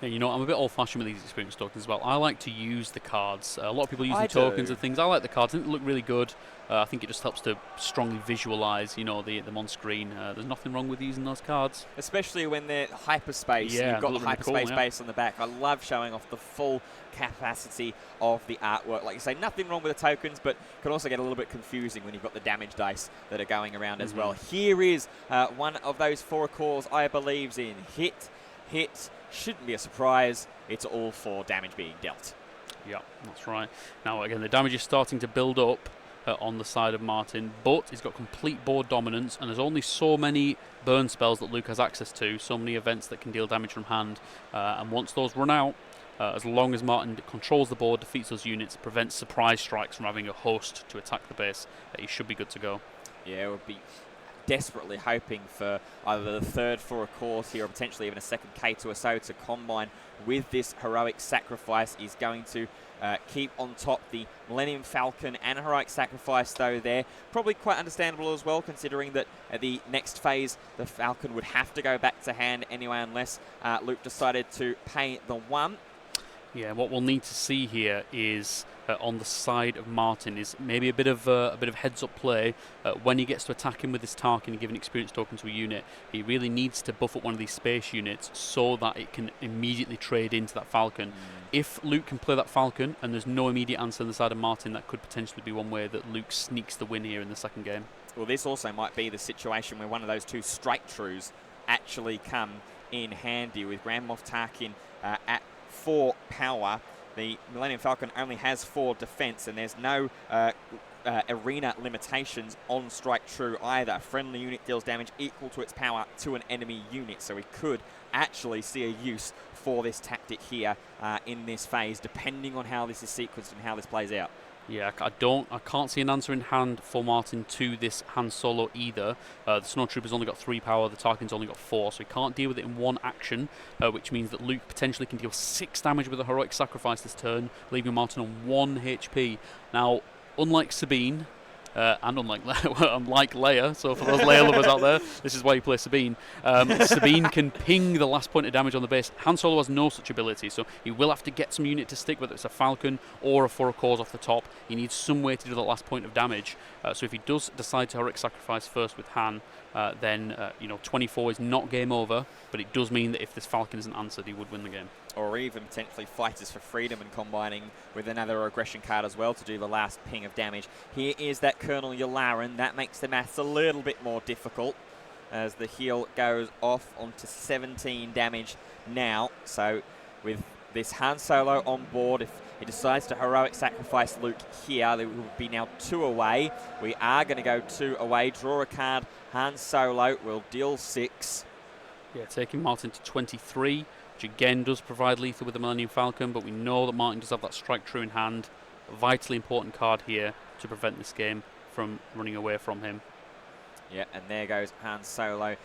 Yeah, you know, I'm a bit old-fashioned with these experience tokens as well. I like to use the cards. A lot of people use the tokens and things. I like the cards. I think they look really good. I think it just helps to strongly visualize, you know, them on screen. There's nothing wrong with using those cards. Especially when they're hyperspace. Yeah, you've got the really hyperspace cool, base on the back. I love showing off the full capacity of the artwork. Like you say, nothing wrong with the tokens, but can also get a little bit confusing when you've got the damage dice that are going around as well. Here is one of those 4 cores I believe's in. Hit. Shouldn't be a surprise. It's all 4 damage being dealt. Yeah, that's right. Now, again, the damage is starting to build up on the side of Martin, but he's got complete board dominance, and there's only so many burn spells that Luke has access to, so many events that can deal damage from hand, and once those run out, as long as Martin controls the board, defeats those units, prevents surprise strikes from having a host to attack the base, he should be good to go. Yeah, it would be desperately hoping for either the 3rd for a course here, or potentially even a 2nd K2 or so to combine with this heroic sacrifice. Is going to keep on top the Millennium Falcon and heroic sacrifice, though there. Probably quite understandable as well, considering that at the next phase the Falcon would have to go back to hand anyway, unless Luke decided to pay the 1. Yeah, what we'll need to see here is on the side of Martin is maybe a bit of heads-up play when he gets to attack him with this Tarkin and give an experience token to a unit. He really needs to buff up one of these space units so that it can immediately trade into that Falcon. If Luke can play that Falcon and there's no immediate answer on the side of Martin, that could potentially be one way that Luke sneaks the win here in the 2nd game. Well, this also might be the situation where one of those 2 strike trues actually come in handy, with Grand Moff Tarkin at 4 power. The Millennium Falcon only has 4 defense, and there's no arena limitations on Strike True either. A friendly unit deals damage equal to its power to an enemy unit, so we could actually see a use for this tactic here in this phase, depending on how this is sequenced and how this plays out. Yeah, I can't see an answer in hand for Martin to this Han Solo either. The Snow Trooper's only got 3 power, the Tarkin's only got 4, so he can't deal with it in one action, which means that Luke potentially can deal 6 damage with a heroic sacrifice this turn, leaving Martin on 1 HP. Now, unlike Sabine, and unlike Leia, so for those Leia lovers out there, this is why you play Sabine. Sabine can ping the last point of damage on the base. Han Solo has no such ability, so he will have to get some unit to stick, whether it's a Falcon or a 4 cores off the top. He needs some way to do that last point of damage. So if he does decide to heroic sacrifice first with Han, then 24 is not game over, but it does mean that if this Falcon isn't answered, he would win the game. Or even potentially Fighters for Freedom and combining with another aggression card as well to do the last ping of damage. Here is that Colonel Yularen. That makes the maths a little bit more difficult as the heal goes off onto 17 damage now. So with this Han Solo on board, if he decides to heroic sacrifice Luke here, there will be now 2 away. We are going to go 2 away. Draw a card. Han Solo will deal 6. Yeah, taking Martin to 23. Which again does provide lethal with the Millennium Falcon, but we know that Martin does have that Strike True in hand. A vitally important card here to prevent this game from running away from him. Yeah, and there goes Han Solo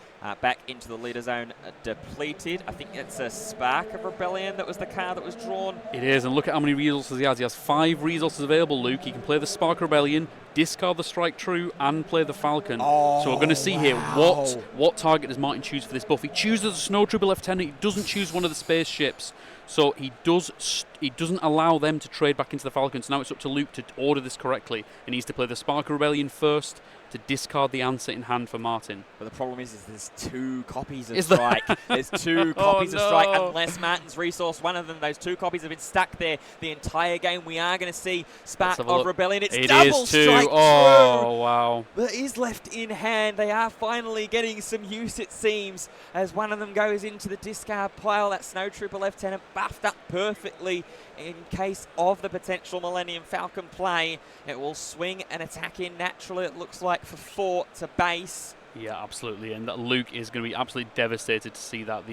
back into the leader zone, depleted. I think it's a Spark of Rebellion that was the card that was drawn. It is, and look at how many resources he has. He has 5 resources available, Luke. He can play the Spark Rebellion, discard the Strike True, and play the Falcon. So we're going to see here what target does Martin choose for this buff. He chooses a Snow Trooper Lieutenant. He doesn't choose one of the spaceships. So he doesn't allow them to trade back into the Falcon. So now it's up to Luke to order this correctly. He needs to play the Spark Rebellion first to discard the answer in hand for Martin. But the problem is there's 2 copies of Strike. There's 2 copies of Strike. Unless Martin's resource one of them, those 2 copies have been stuck there the entire game. We are going to see Spark of Rebellion. It's double Strike. Oh, wow. But it is left in hand. They are finally getting some use, it seems, as one of them goes into the discard pile. That Snow Trooper Lieutenant buffed up perfectly in case of the potential Millennium Falcon play. It will swing and attack in naturally, it looks like, for 4 to base. Yeah, absolutely, and that Luke is going to be absolutely devastated to see that.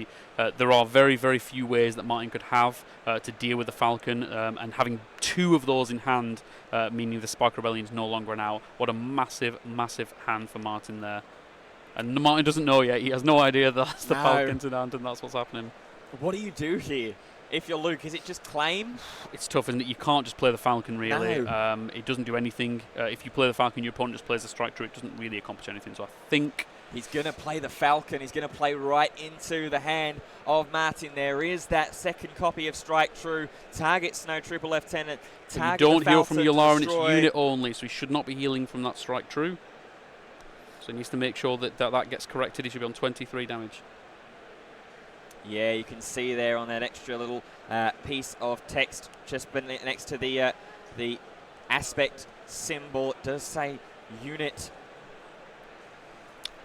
There are very, very few ways that Martin could have to deal with the Falcon, and having 2 of those in hand, meaning the Spark Rebellion is no longer an out. What a massive, massive hand for Martin there. And Martin doesn't know yet. He has no idea that's the Falcon's in hand, and that's what's happening. What do you do here? If you're Luke, is it just claim? It's tough, isn't it? You can't just play the Falcon, really. No. It doesn't do anything. If you play the Falcon, your opponent just plays the Strike True. It doesn't really accomplish anything. So I think he's going to play the Falcon. He's going to play right into the hand of Martin. There is that second copy of Strike True. Target Snow Trooper Lieutenant. Target you don't the heal from your Lara, and it's destroy. unit only, so he should not be healing from that Strike True. So he needs to make sure that gets corrected. He should be on 23 damage. Yeah, you can see there on that extra little piece of text just next to the aspect symbol, it does say unit.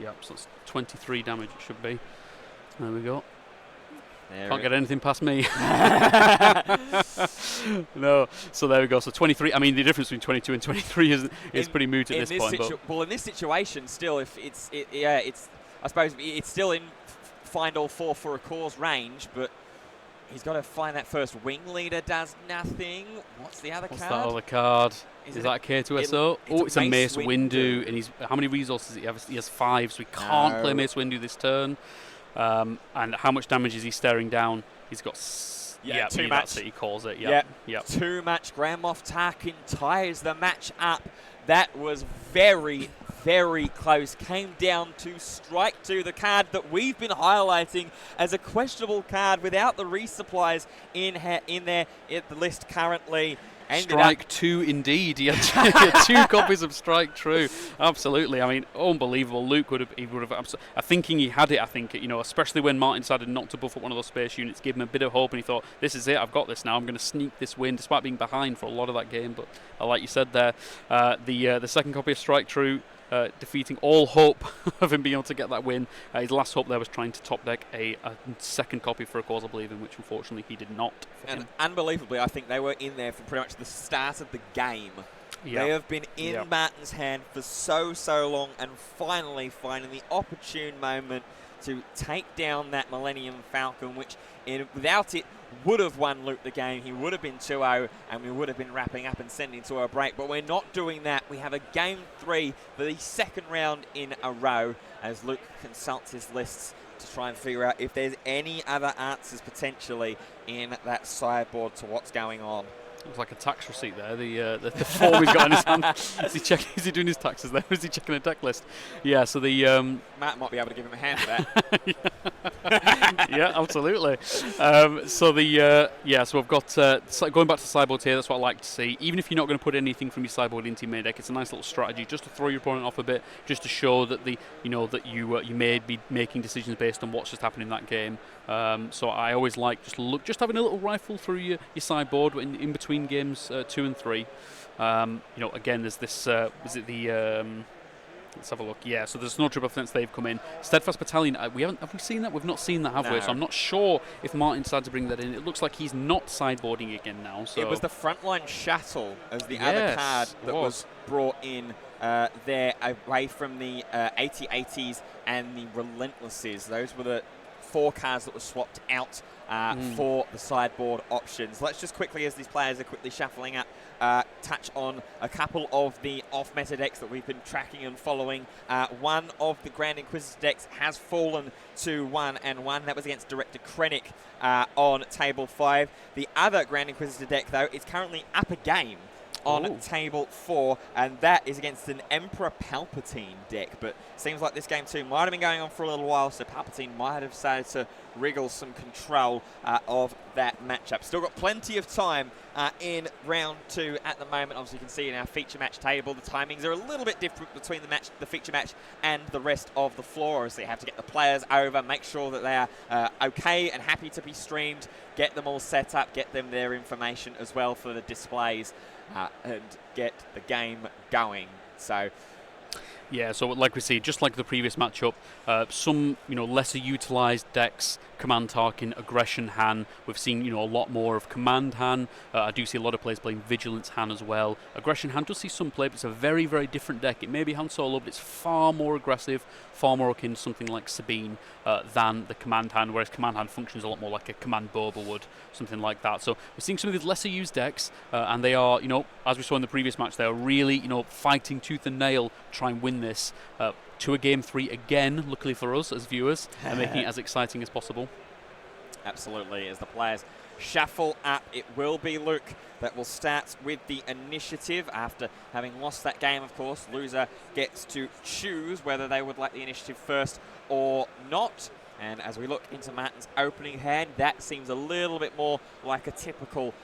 Yep, so it's 23 damage it should be. There we go. There Can't get anything past me. No, so there we go. So 23. I mean, the difference between 22 and 23 is pretty moot at this point. Well, in this situation, still, if I suppose it's still in find all 4 for a cause range, but he's got to find that first wing leader. Does nothing. What's the other card? What's that other card? Is that a K2SO? It's a Mace Windu, and how many resources does he have? He has 5, so he can't play Mace Windu this turn. And how much damage is he staring down? He's got too much. He calls it. Yep. Too much. Grand Moff Tarkin ties the match up. That was very, very close. Came down to Strike 2, the card that we've been highlighting as a questionable card without the resupplies in there at the list currently. Strike 2 indeed. He had 2 copies of Strike True. Absolutely. I mean, unbelievable. Luke would have. Thinking he had it. I think, especially when Martin decided not to buff up one of those space units, gave him a bit of hope, and he thought, "This is it. I've got this now. I'm going to sneak this win," despite being behind for a lot of that game. But like you said there, the second copy of Strike True. Defeating all hope of him being able to get that win. His last hope there was trying to top deck a second copy for a cause, I believe, in which unfortunately he did not. And unbelievably, I think they were in there for pretty much the start of the game. They have been in Martin's hand for so long, and finally finding the opportune moment to take down that Millennium Falcon, which without it would have won Luke the game. He would have been 2-0, and we would have been wrapping up and sending to a break. But we're not doing that. We have a Game 3 for the second round in a row as Luke consults his lists to try and figure out if there's any other answers potentially in that sideboard to what's going on. Looks like a tax receipt there. The form he's got in his hand. Is he doing his taxes there? Or is he checking a deck list? Yeah. So the Matt might be able to give him a hand for that. Yeah, absolutely. So we've got going back to the sideboard here. That's what I like to see. Even if you're not going to put anything from your sideboard into your main deck, it's a nice little strategy just to throw your opponent off a bit, just to show that you may be making decisions based on what's just happened in that game. So I always like just having a little rifle through your sideboard in between games 2 and 3. Again, there's this. Is it the? Let's have a look. Yeah, so there's Snow Trooper Defense. They've come in. Steadfast Battalion. Have we seen that? We've not seen that, have we? So I'm not sure if Martin decided to bring that in. It looks like he's not sideboarding again now. So it was the Frontline Shuttle as the other card that was brought in there away from the 8080s and the Relentlesses. Those were the 4 cards that were swapped out for the sideboard options. Let's just quickly, as these players are quickly shuffling up, touch on a couple of the off-meta decks that we've been tracking and following. One of the Grand Inquisitor decks has fallen to 1-1. That was against Director Krennic on table 5. The other Grand Inquisitor deck, though, is currently up a game on table 4, and that is against an Emperor Palpatine deck. But seems like this game too might have been going on for a little while, so Palpatine might have started to wriggle some control of that matchup. Still got plenty of time in round 2 at the moment. Obviously, you can see in our feature match table, the timings are a little bit different between the feature match and the rest of the floor. So you have to get the players over, make sure that they are okay and happy to be streamed, get them all set up, get them their information as well for the displays, and get the game going. So yeah, so like we see, just like the previous matchup, some lesser utilised decks, Command Tarkin, Aggression Han. We've seen a lot more of Command Han. I do see a lot of players playing Vigilance Han as well. Aggression Han does see some play, but it's a very, very different deck. It may be Han Solo, but it's far more aggressive, far more akin to something like Sabine than the Command Han, whereas Command Han functions a lot more like a Command Boba would, something like that. So we're seeing some of these lesser used decks, and they are, as we saw in the previous match, they are really, fighting tooth and nail to try and win this to a game 3 again, luckily for us as viewers, and making it as exciting as possible. Absolutely. As the players shuffle up, it will be Luke that will start with the initiative after having lost that game, of course. Loser gets to choose whether they would like the initiative first or not. And as we look into Martin's opening hand, that seems a little bit more like a typical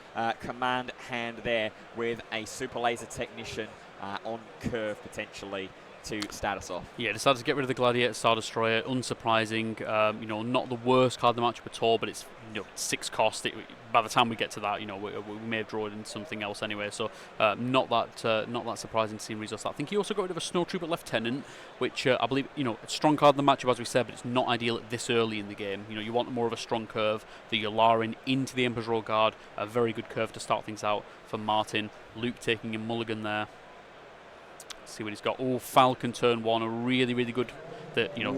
command hand there, with a Super Laser Technician on curve potentially to start us off. Yeah, decided to get rid of the Gladiator Star Destroyer. Unsurprising, not the worst card in the matchup at all, but it's 6 cost. By the time we get to that, we may have drawn into something else anyway. So not that surprising to see him resource that. I think he also got rid of a Snowtrooper Lieutenant, which I believe a strong card in the matchup, as we said, but it's not ideal at this early in the game. You want more of a strong curve. The Yularen into the Emperor's Royal Guard, a very good curve to start things out for Martin. Luke taking a mulligan there. See what he's got. Oh, Falcon turn 1, a really, really good.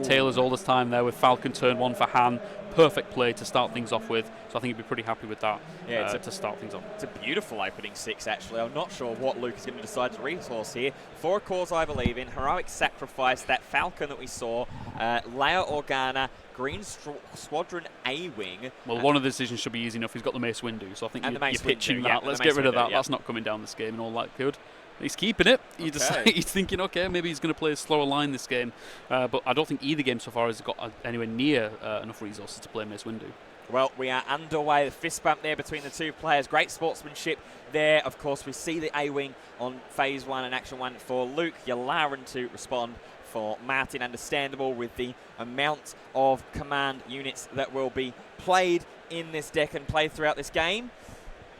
Taylor's all this time there with Falcon turn 1 for Han. Perfect play to start things off with. So I think he'd be pretty happy with that. Yeah, to start things off. It's a beautiful opening 6, actually. I'm not sure what Luke is going to decide to resource here. 4 cores I believe in. Heroic Sacrifice, that Falcon that we saw, Leia Organa, Green Squadron A-Wing. Well, one of the decisions should be easy enough. He's got the Mace Windu, so I think you're pitching that. Yeah, let's get rid of that. That's not coming down this game in all likelihood. He's keeping it. He's thinking, okay, maybe he's going to play a slower line this game. But I don't think either game so far has got anywhere near enough resources to play Mace Windu. Well, we are underway. The fist bump there between the two players. Great sportsmanship there. Of course, we see the A-Wing on phase 1 and action 1 for Luke. Yularen to respond for Martin. Understandable with the amount of command units that will be played in this deck and played throughout this game.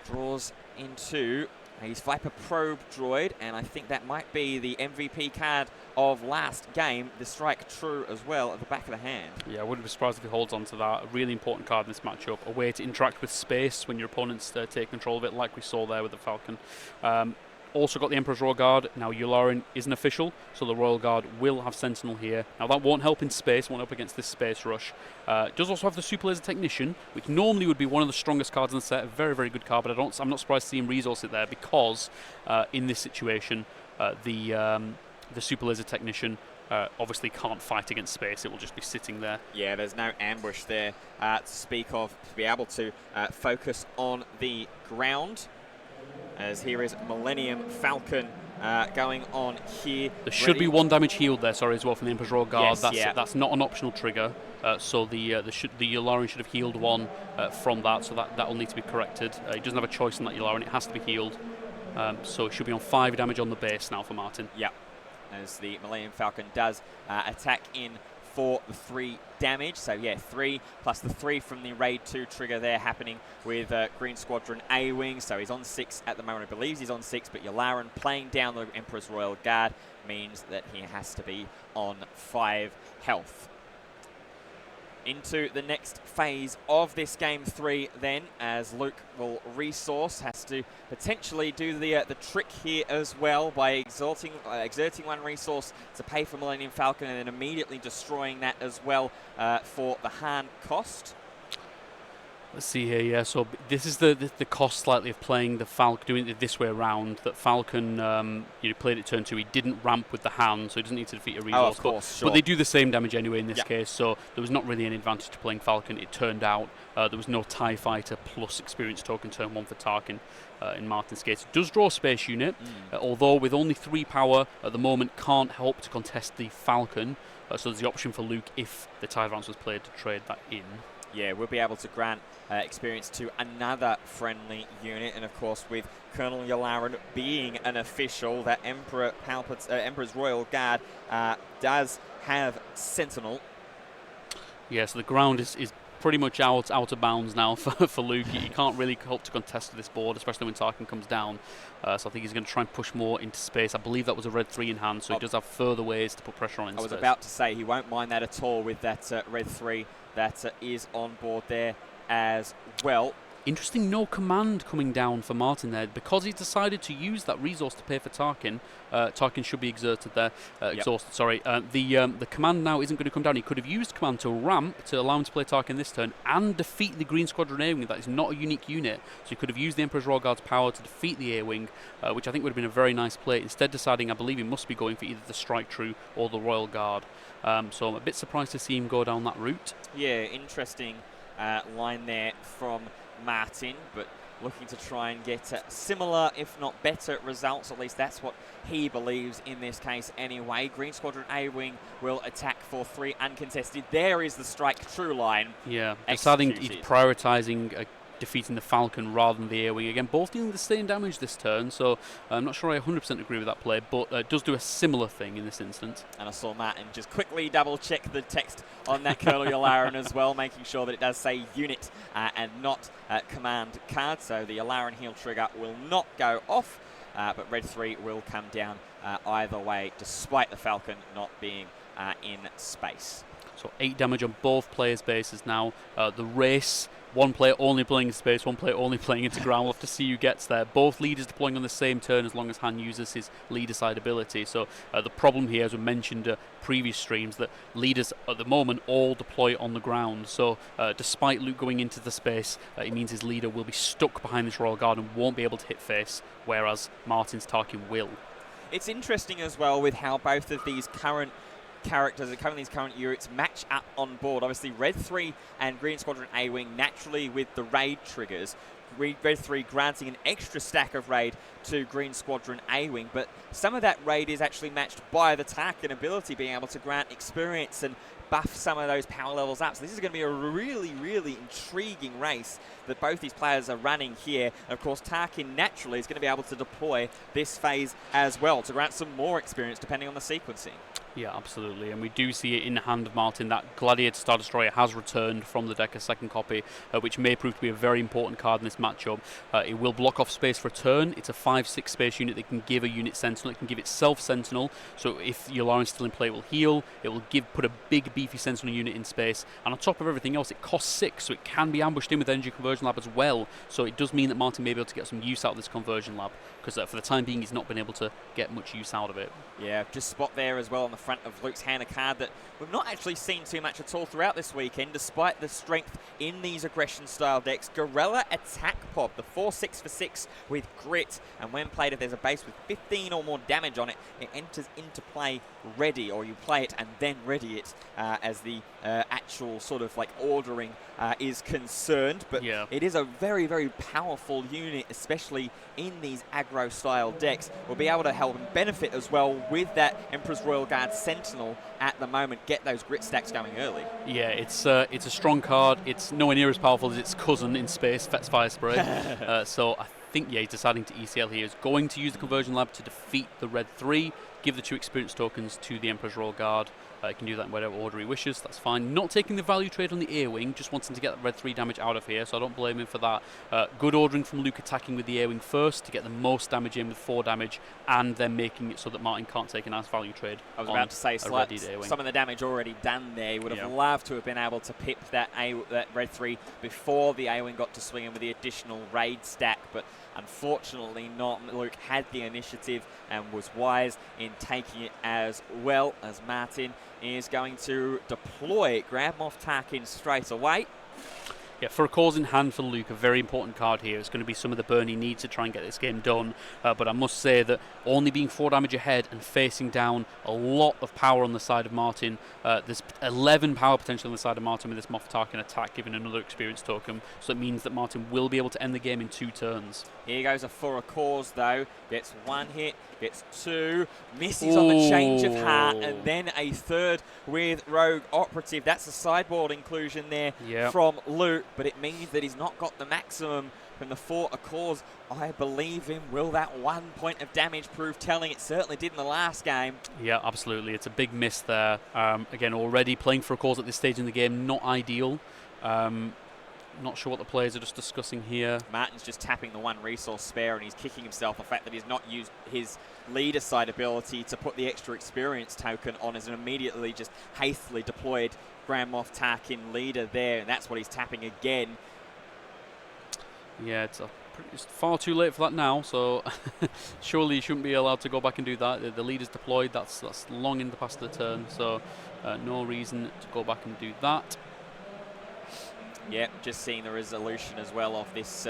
Draws into his Viper Probe droid, and I think that might be the MVP card of last game, the Strike True as well at the back of the hand. Yeah, I wouldn't be surprised if he holds on to that. A really important card in this matchup. A way to interact with space when your opponents take control of it, like we saw there with the Falcon. Also got the Emperor's Royal Guard. Now Yularen isn't official, so the Royal Guard will have Sentinel here. Now that won't help in space, won't help against this space rush. Does also have the Super Laser Technician, which normally would be one of the strongest cards in the set. A very, very good card, but I'm not surprised to see him resource it there, because in this situation, the Super Laser Technician obviously can't fight against space. It will just be sitting there. Yeah, there's no ambush there to speak of, to be able to focus on the ground. As here is Millennium Falcon going on here. There should be 1 damage healed there, sorry, as well from the Emperor's Royal Guard. Yes, that's not an optional trigger. So the Yularen should have healed 1 from that, so that will need to be corrected. He doesn't have a choice on that Yularen, it has to be healed. So it should be on 5 damage on the base now for Martin. Yeah, as the Millennium Falcon does attack in for the 3 damage. So yeah, 3 plus the 3 from the Raid 2 trigger there happening with Green Squadron A-Wing. So he's on 6 at the moment. I believe he's on 6, but Yularen playing down the Emperor's Royal Guard means that he has to be on 5 health. Into the next phase of this game 3 then, as Luke will resource, has to potentially do the trick here as well by exerting 1 resource to pay for Millennium Falcon and then immediately destroying that as well for the Han cost. Let's see here, yeah. So this is the cost slightly of playing the Falcon, doing it this way around. That Falcon, played it turn 2. He didn't ramp with the hand, so he doesn't need to defeat a resource. Of course, but they do the same damage anyway in this case, so there was not really an advantage to playing Falcon. It turned out there was no TIE Fighter plus experience token turn 1 for Tarkin in Martin's case. It does draw a space unit, although with only 3 power at the moment can't help to contest the Falcon. So there's the option for Luke if the TIE Advance was played to trade that in. Yeah, we'll be able to grant experience to another friendly unit, and of course with Colonel Yularen being an official, that Emperor's Royal Guard does have Sentinel. Yeah, so the ground is pretty much out of bounds now for Luke. He can't really hope to contest this board, especially when Tarkin comes down. So I think he's going to try and push more into space. I believe that was a red 3 in hand, so he does have further ways to put pressure on in space. I was about to say he won't mind that at all with that red 3 that is on board there as well. Interesting, no command coming down for Martin there. Because he's decided to use that resource to pay for Tarkin, Tarkin should be exhausted there. Exhausted, sorry. The command now isn't going to come down. He could have used command to ramp to allow him to play Tarkin this turn and defeat the Green Squadron A-Wing. That is not a unique unit. So he could have used the Emperor's Royal Guard's power to defeat the A-Wing, which I think would have been a very nice play. Instead deciding, I believe he must be going for either the Strike True or the Royal Guard. So I'm a bit surprised to see him go down that route. Yeah, interesting line there from Martin, but looking to try and get similar, if not better, results. At least that's what he believes in this case anyway. Green Squadron A-Wing will attack for 3 uncontested. There is the Strike True line. Yeah, deciding he's prioritising defeating the Falcon rather than the A-Wing. Again, both dealing the same damage this turn, so I'm not sure I 100% agree with that play, but it does do a similar thing in this instance. And I saw Martin just quickly double-check the text on that Colonel Yularen as well, making sure that it does say unit and not command card, so the Yularen heal trigger will not go off, but red 3 will come down either way, despite the Falcon not being in space. So 8 damage on both players' bases now. The race, one player only playing in space, one player only playing into ground. We'll have to see who gets there. Both leaders deploying on the same turn as long as Han uses his leader side ability. So the problem here, as we mentioned previous streams, that leaders at the moment all deploy on the ground. So despite Luke going into the space, it means his leader will be stuck behind this Royal Guard and won't be able to hit face, whereas Martin's Tarkin will. It's interesting as well with how both of these current characters, these current units match up on board. Obviously Red 3 and Green Squadron A-Wing naturally with the raid triggers. Red 3 granting an extra stack of raid to Green Squadron A-Wing, but some of that raid is actually matched by the Tarkin ability, being able to grant experience and buff some of those power levels up. So this is going to be a really, really intriguing race that both these players are running here. And of course, Tarkin naturally is going to be able to deploy this phase as well to grant some more experience depending on the sequencing. Yeah, absolutely, and we do see it in the hand of Martin. That Gladiator Star Destroyer has returned from the deck, a second copy, which may prove to be a very important card in this matchup. It will block off space for a turn. It's a 5/6 space unit that can give a unit Sentinel. It can give itself Sentinel, so if Yularen's still in play, it will heal. It will put a big beefy Sentinel unit in space, and on top of everything else, it costs 6, so it can be ambushed in with Energy Conversion Lab as well. So it does mean that Martin may be able to get some use out of this Conversion Lab, because for the time being, he's not been able to get much use out of it. Yeah, just spot there as well on the front of Luke's hand, a card that we've not actually seen too much at all throughout this weekend, despite the strength in these aggression-style decks. Guerrilla Attack Pod, the 4/6 for 6 with grit, and when played, if there's a base with 15 or more damage on it, it enters into play ready, or you play it and then ready it as the actual sort of like ordering is concerned. But it is a very, very powerful unit, especially in these aggro-style decks. Will be able to help and benefit as well with that Emperor's Royal Guard Sentinel at the moment. Get those grit stacks going early. Yeah, it's a strong card. It's nowhere near as powerful as its cousin in space, Fet's Fire Spray. So I think, he's deciding to ECL here. He's going to use the Conversion Lab to defeat the Red 3, give the 2 experience tokens to the Emperor's Royal Guard. He can do that in whatever order he wishes, that's fine. Not taking the value trade on the A-Wing, just wanting to get that Red 3 damage out of here, so I don't blame him for that. Good ordering from Luke attacking with the A-Wing first to get the most damage in with 4 damage, and then making it so that Martin can't take a nice value trade. I was about to say, some of the damage already done there. He would have loved to have been able to pip that Red 3 before the A-Wing got to swing in with the additional raid stack, but unfortunately not. Luke had the initiative and was wise in taking it as well, as Martin is going to deploy Grand Moff Tarkin straight away. Yeah, for a cause in hand for Luke, a very important card here. It's going to be some of the burn he needs to try and get this game done. But I must say that only being 4 damage ahead and facing down a lot of power on the side of Martin, there's 11 power potential on the side of Martin with this Moff Tarkin attack, giving another experience token. So it means that Martin will be able to end the game in 2 turns. Here goes a for a cause, though. Gets 1 hit, gets 2, misses on the change of heart, and then a 3rd with Rogue Operative. That's a sideboard inclusion there from Luke, but it means that he's not got the maximum from the for a cause. I believe him. Will that 1 point of damage prove telling? It certainly did in the last game. Yeah, absolutely. It's a big miss there. Again, already playing for a cause at this stage in the game, not ideal. Not sure what the players are just discussing here. Martin's just tapping the 1 resource spare, and he's kicking himself the fact that he's not used his leader side ability to put the extra experience token on as an immediately just hastily deployed Grand Moff Tarkin leader there, and that's what he's tapping again. Yeah, it's far too late for that now, so surely you shouldn't be allowed to go back and do that. The leader's deployed, that's long in the past of the turn, so no reason to go back and do that. Yep, just seeing the resolution as well of this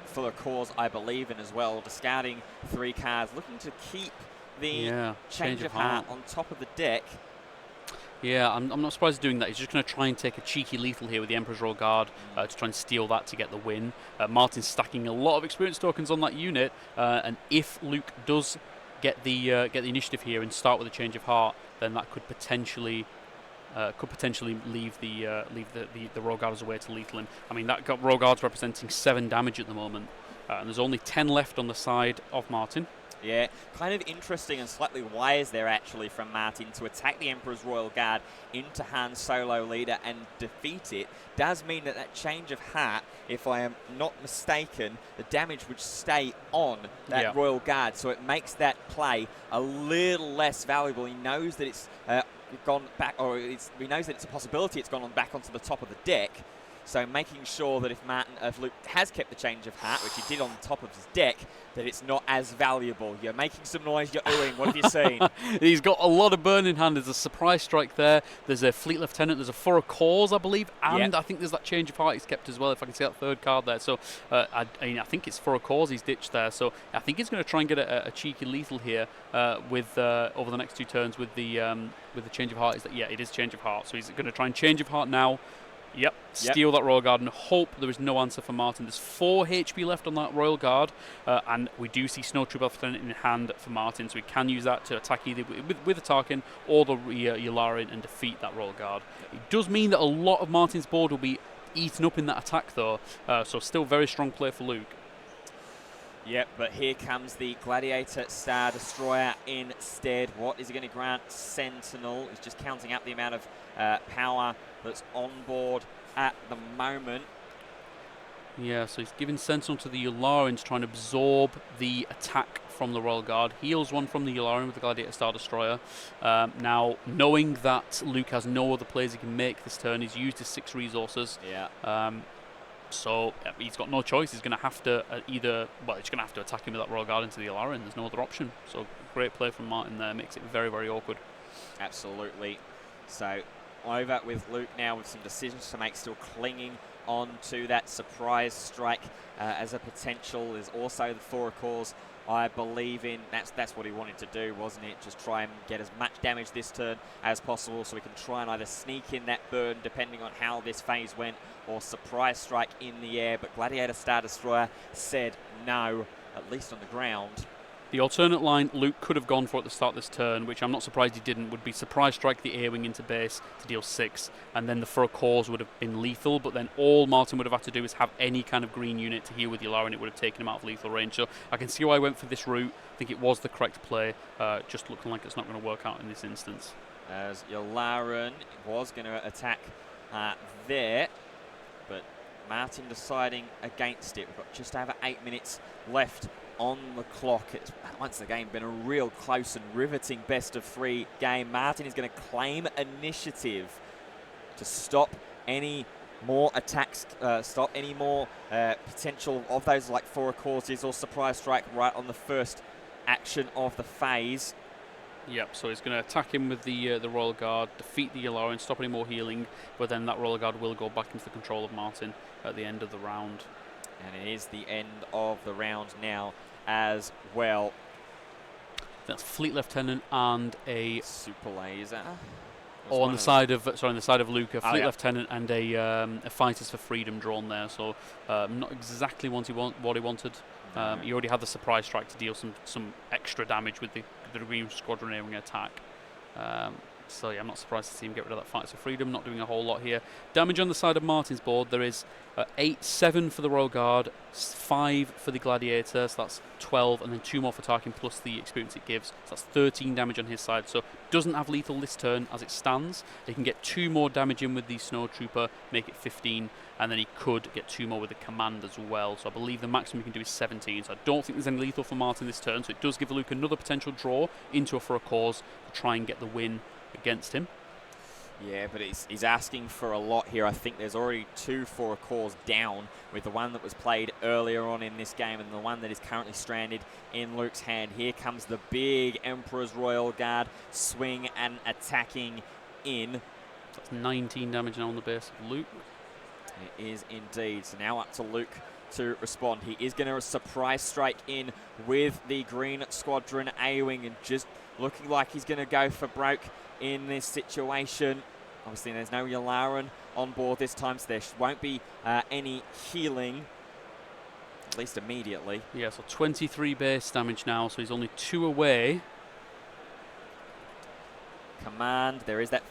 for a cause I believe in as well. Discarding 3 cards, looking to keep the change of heart on top of the deck. Yeah, I'm not surprised he's doing that. He's just going to try and take a cheeky lethal here with the Emperor's Royal Guard to try and steal that to get the win. Martin's stacking a lot of experience tokens on that unit, and if Luke does get the initiative here and start with a change of heart, then that could potentially leave the Royal Guard as a way to lethal him. I mean, that Royal Guard's representing 7 damage at the moment, and there's only 10 left on the side of Martin. Yeah, kind of interesting and slightly wise there actually from Martin to attack the Emperor's Royal Guard into Han Solo leader and defeat it. Does mean that change of heart, if I am not mistaken, the damage would stay on that Royal Guard, so it makes that play a little less valuable. He knows that it's gone back, or he knows that it's a possibility it's gone on back onto the top of the deck. So making sure that if Luke has kept the change of heart, which he did on the top of his deck, that it's not as valuable. You're making some noise, you're oohing. What have you seen? He's got a lot of burn in hand. There's a surprise strike there. There's a Fleet Lieutenant. There's a for a cause, I believe. And I think there's that change of heart he's kept as well, if I can see that 3rd card there. So I think it's for a cause he's ditched there. So I think he's going to try and get a cheeky lethal here with over the next 2 turns with the change of heart. It is change of heart. So he's going to try and change of heart now. Steal that Royal Guard and hope there is no answer for Martin. There's 4 HP left on that Royal Guard, and we do see Snowtrooper Lieutenant in hand for Martin, so we can use that to attack either with a Tarkin or the Yularen and defeat that Royal Guard. It does mean that a lot of Martin's board will be eaten up in that attack, though, so still very strong play for Luke. Yep, but here comes the Gladiator Star Destroyer instead. What is he going to grant Sentinel? He's just counting up the amount of power that's on board at the moment. Yeah, so he's giving Sentinel to the Yularen to try and absorb the attack from the Royal Guard. Heals 1 from the Yularen with the Gladiator Star Destroyer. Now, knowing that Luke has no other plays he can make this turn, he's used his 6 resources. So he's got no choice. He's going to have to he's going to have to attack him with that Royal Guard into the Yularen. There's no other option. So great play from Martin there. Makes it very, very awkward. Absolutely. So over with Luke now with some decisions to make, still clinging on to that surprise strike as a potential. There's also the for a cause I believe in. That's what he wanted to do, wasn't it? Just try and get as much damage this turn as possible so we can try and either sneak in that burn depending on how this phase went, or surprise strike in the air. But Gladiator Star Destroyer said no, at least on the ground. The alternate line Luke could have gone for at the start of this turn, which I'm not surprised he didn't, would be surprise strike the A-Wing into base to deal 6, and then the for a cause would have been lethal, but then all Martin would have had to do is have any kind of green unit to heal with Yularen, and it would have taken him out of lethal range. So I can see why I went for this route. I think it was the correct play, just looking like it's not going to work out in this instance. As Yularen was going to attack there, but Martin deciding against it. We've got just over 8 minutes left on the clock. It's once again been a real close and riveting best of 3 game. Martin is going to claim initiative to stop any more attacks, stop any more potential of those like for a causes or surprise strike right on the first action of the phase. Yep, so he's going to attack him with the Royal Guard, defeat the Yalarian, stop any more healing, but then that Royal Guard will go back into the control of Martin at the end of the round. And it is the end of the round now as well. That's Fleet Lieutenant and a Super Laser. Oh, on the side of Luke, a Fleet yeah. Lieutenant and a Fighters for Freedom drawn there. So not exactly what he wanted. He already had the surprise strike to deal some extra damage with the Green Squadron aiming attack. So yeah, I'm not surprised to see him get rid of that Fighters for Freedom. Not doing a whole lot here. Damage on the side of Martin's board. There is 7 for the Royal Guard, 5 for the Gladiator, so that's 12, and then 2 more for Tarkin plus the experience it gives. So that's 13 damage on his side. So doesn't have lethal this turn as it stands. He can get 2 more damage in with the Snowtrooper, make it 15, and then he could get 2 more with the Command as well. So I believe the maximum he can do is 17. So I don't think there's any lethal for Martin this turn. So it does give Luke another potential draw into for a cause to try and get the win against him. Yeah, but he's asking for a lot here. I think there's already 2 for a cause down, with the one that was played earlier on in this game and the one that is currently stranded in Luke's hand. Here comes the big Emperor's Royal Guard swing and attacking in. That's 19 damage now on the base of Luke. It is indeed. So now up to Luke to respond. He is going to surprise strike in with the Green Squadron A-Wing and just looking like he's going to go for broke in this situation. Obviously there's no Yularen on board this time, so there won't be any healing, at least immediately. Yeah, so 23 base damage now, so he's only 2 away. Command, there is that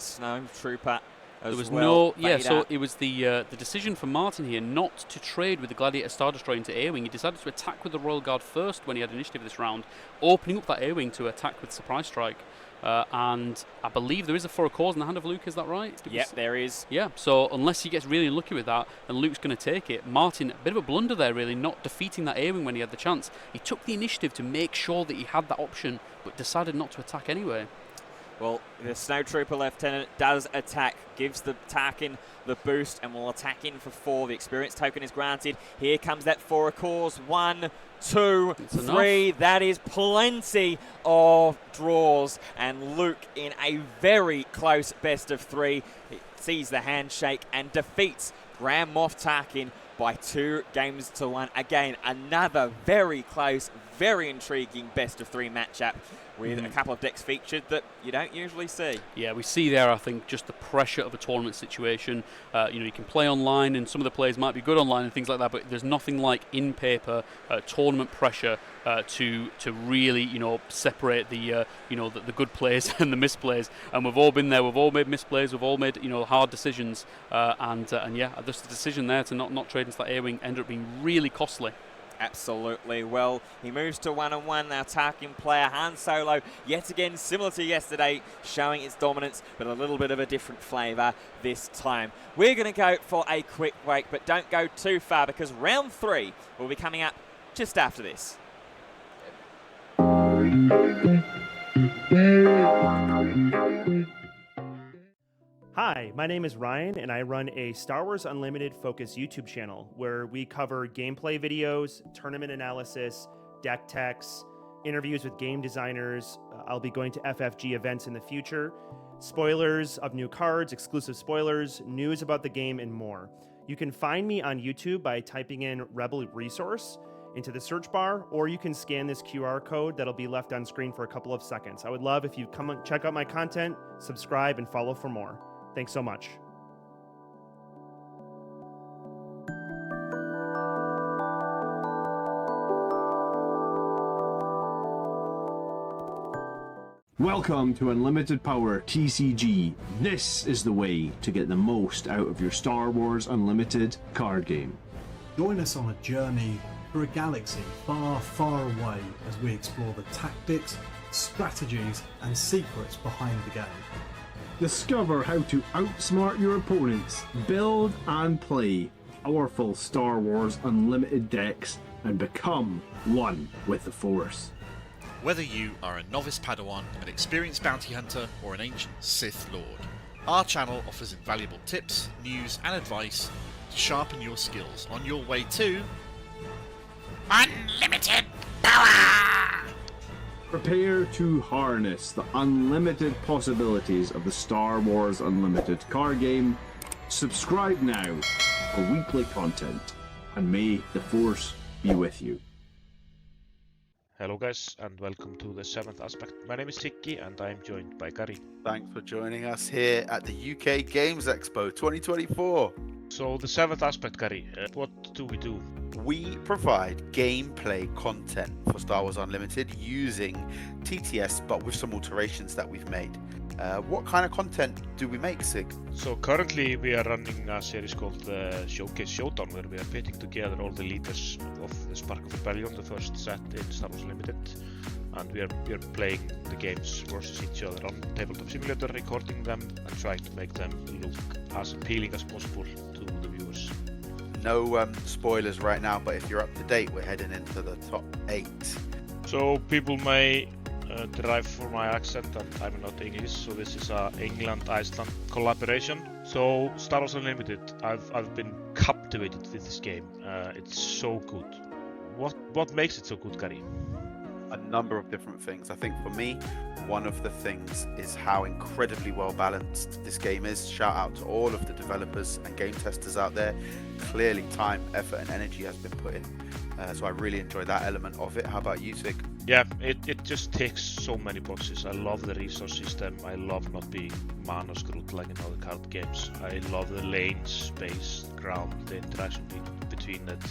Snow Trooper as there was well. so it was the decision for Martin here not to trade with the Gladiator Star Destroyer into A-Wing. He decided to attack with the Royal Guard first when he had initiative this round, opening up that A-Wing to attack with Surprise Strike. And I believe there is a for a cause in the hand of Luke, is that right? Yep, there is. Yeah, so unless he gets really unlucky with that and Luke's going to take it, Martin, a bit of a blunder there really, not defeating that A-Wing when he had the chance. He took the initiative to make sure that he had that option, but decided not to attack anyway. Well, the Snowtrooper Lieutenant does attack, gives the Tarkin the boost, and will attack in for 4. The experience token is granted. Here comes that for a cause. 1, 2, 3. Enough. That is plenty of draws. And Luke, in a very close best of 3, sees the handshake and defeats Grand Moff Tarkin by 2 games to 1. Again, another very close, very intriguing best of 3 matchup with a couple of decks featured that you don't usually see. Yeah, we see there, I think, just the pressure of a tournament situation. You can play online, and some of the players might be good online and things like that, but there's nothing like in paper tournament pressure to really, separate the the good plays and the misplays. And we've all been there. We've all made misplays. We've all made hard decisions. And yeah, just the decision there to not trade into that A-Wing ended up being really costly. Absolutely. Well, he moves to 1-on-1 now. Tarkin player Han Solo, yet again similar to yesterday, showing its dominance, but a little bit of a different flavour this time. We're going to go for a quick break, but don't go too far because round 3 will be coming up just after this. Hi, my name is Ryan, and I run a Star Wars Unlimited Focus YouTube channel where we cover gameplay videos, tournament analysis, deck techs, interviews with game designers. I'll be going to FFG events in the future, spoilers of new cards, exclusive spoilers, news about the game, and more. You can find me on YouTube by typing in Rebel Resource into the search bar, or you can scan this QR code that'll be left on screen for a couple of seconds. I would love if you come and check out my content, subscribe, and follow for more. Thanks so much. Welcome to Unlimited Power TCG. This is the way to get the most out of your Star Wars Unlimited card game. Join us on a journey through a galaxy far, far away as we explore the tactics, strategies, and secrets behind the game. Discover how to outsmart your opponents, build and play powerful Star Wars Unlimited decks, and become one with the Force. Whether you are a novice Padawan, an experienced bounty hunter, or an ancient Sith Lord, our channel offers invaluable tips, news, and advice to sharpen your skills on your way to Unlimited Power! Prepare to harness the unlimited possibilities of the Star Wars Unlimited card game. Subscribe now for weekly content, and may the Force be with you. Hello guys, and welcome to the 7th aspect. My name is Siggi, and I'm joined by Gary. Thanks for joining us here at the UK Games Expo 2024. So the 7th aspect, Gary, what do we do? We provide gameplay content for Star Wars Unlimited using TTS, but with some alterations that we've made. What kind of content do we make, Sig? So currently we are running a series called Showcase Showdown, where we are putting together all the leaders of the Spark of Rebellion, the first set in Star Wars Unlimited. And we are playing the games versus each other on Tabletop Simulator, recording them and trying to make them look as appealing as possible to the viewers. No spoilers right now, but if you're up to date, we're heading into the top 8. So people may derive from my accent that I'm not English, so this is a England-Iceland collaboration. So Star Wars Unlimited, I've been captivated with this game. It's so good. What makes it so good, Gary? A number of different things. I think for me, one of the things is how incredibly well balanced this game is. Shout out to all of the developers and game testers out there. Clearly time, effort and energy has been put in. So I really enjoy that element of it. How about you, Sig? Yeah, it just ticks so many boxes. I love the resource system. I love not being mana screwed like in other card games. I love the lane, space, ground, the interaction between it.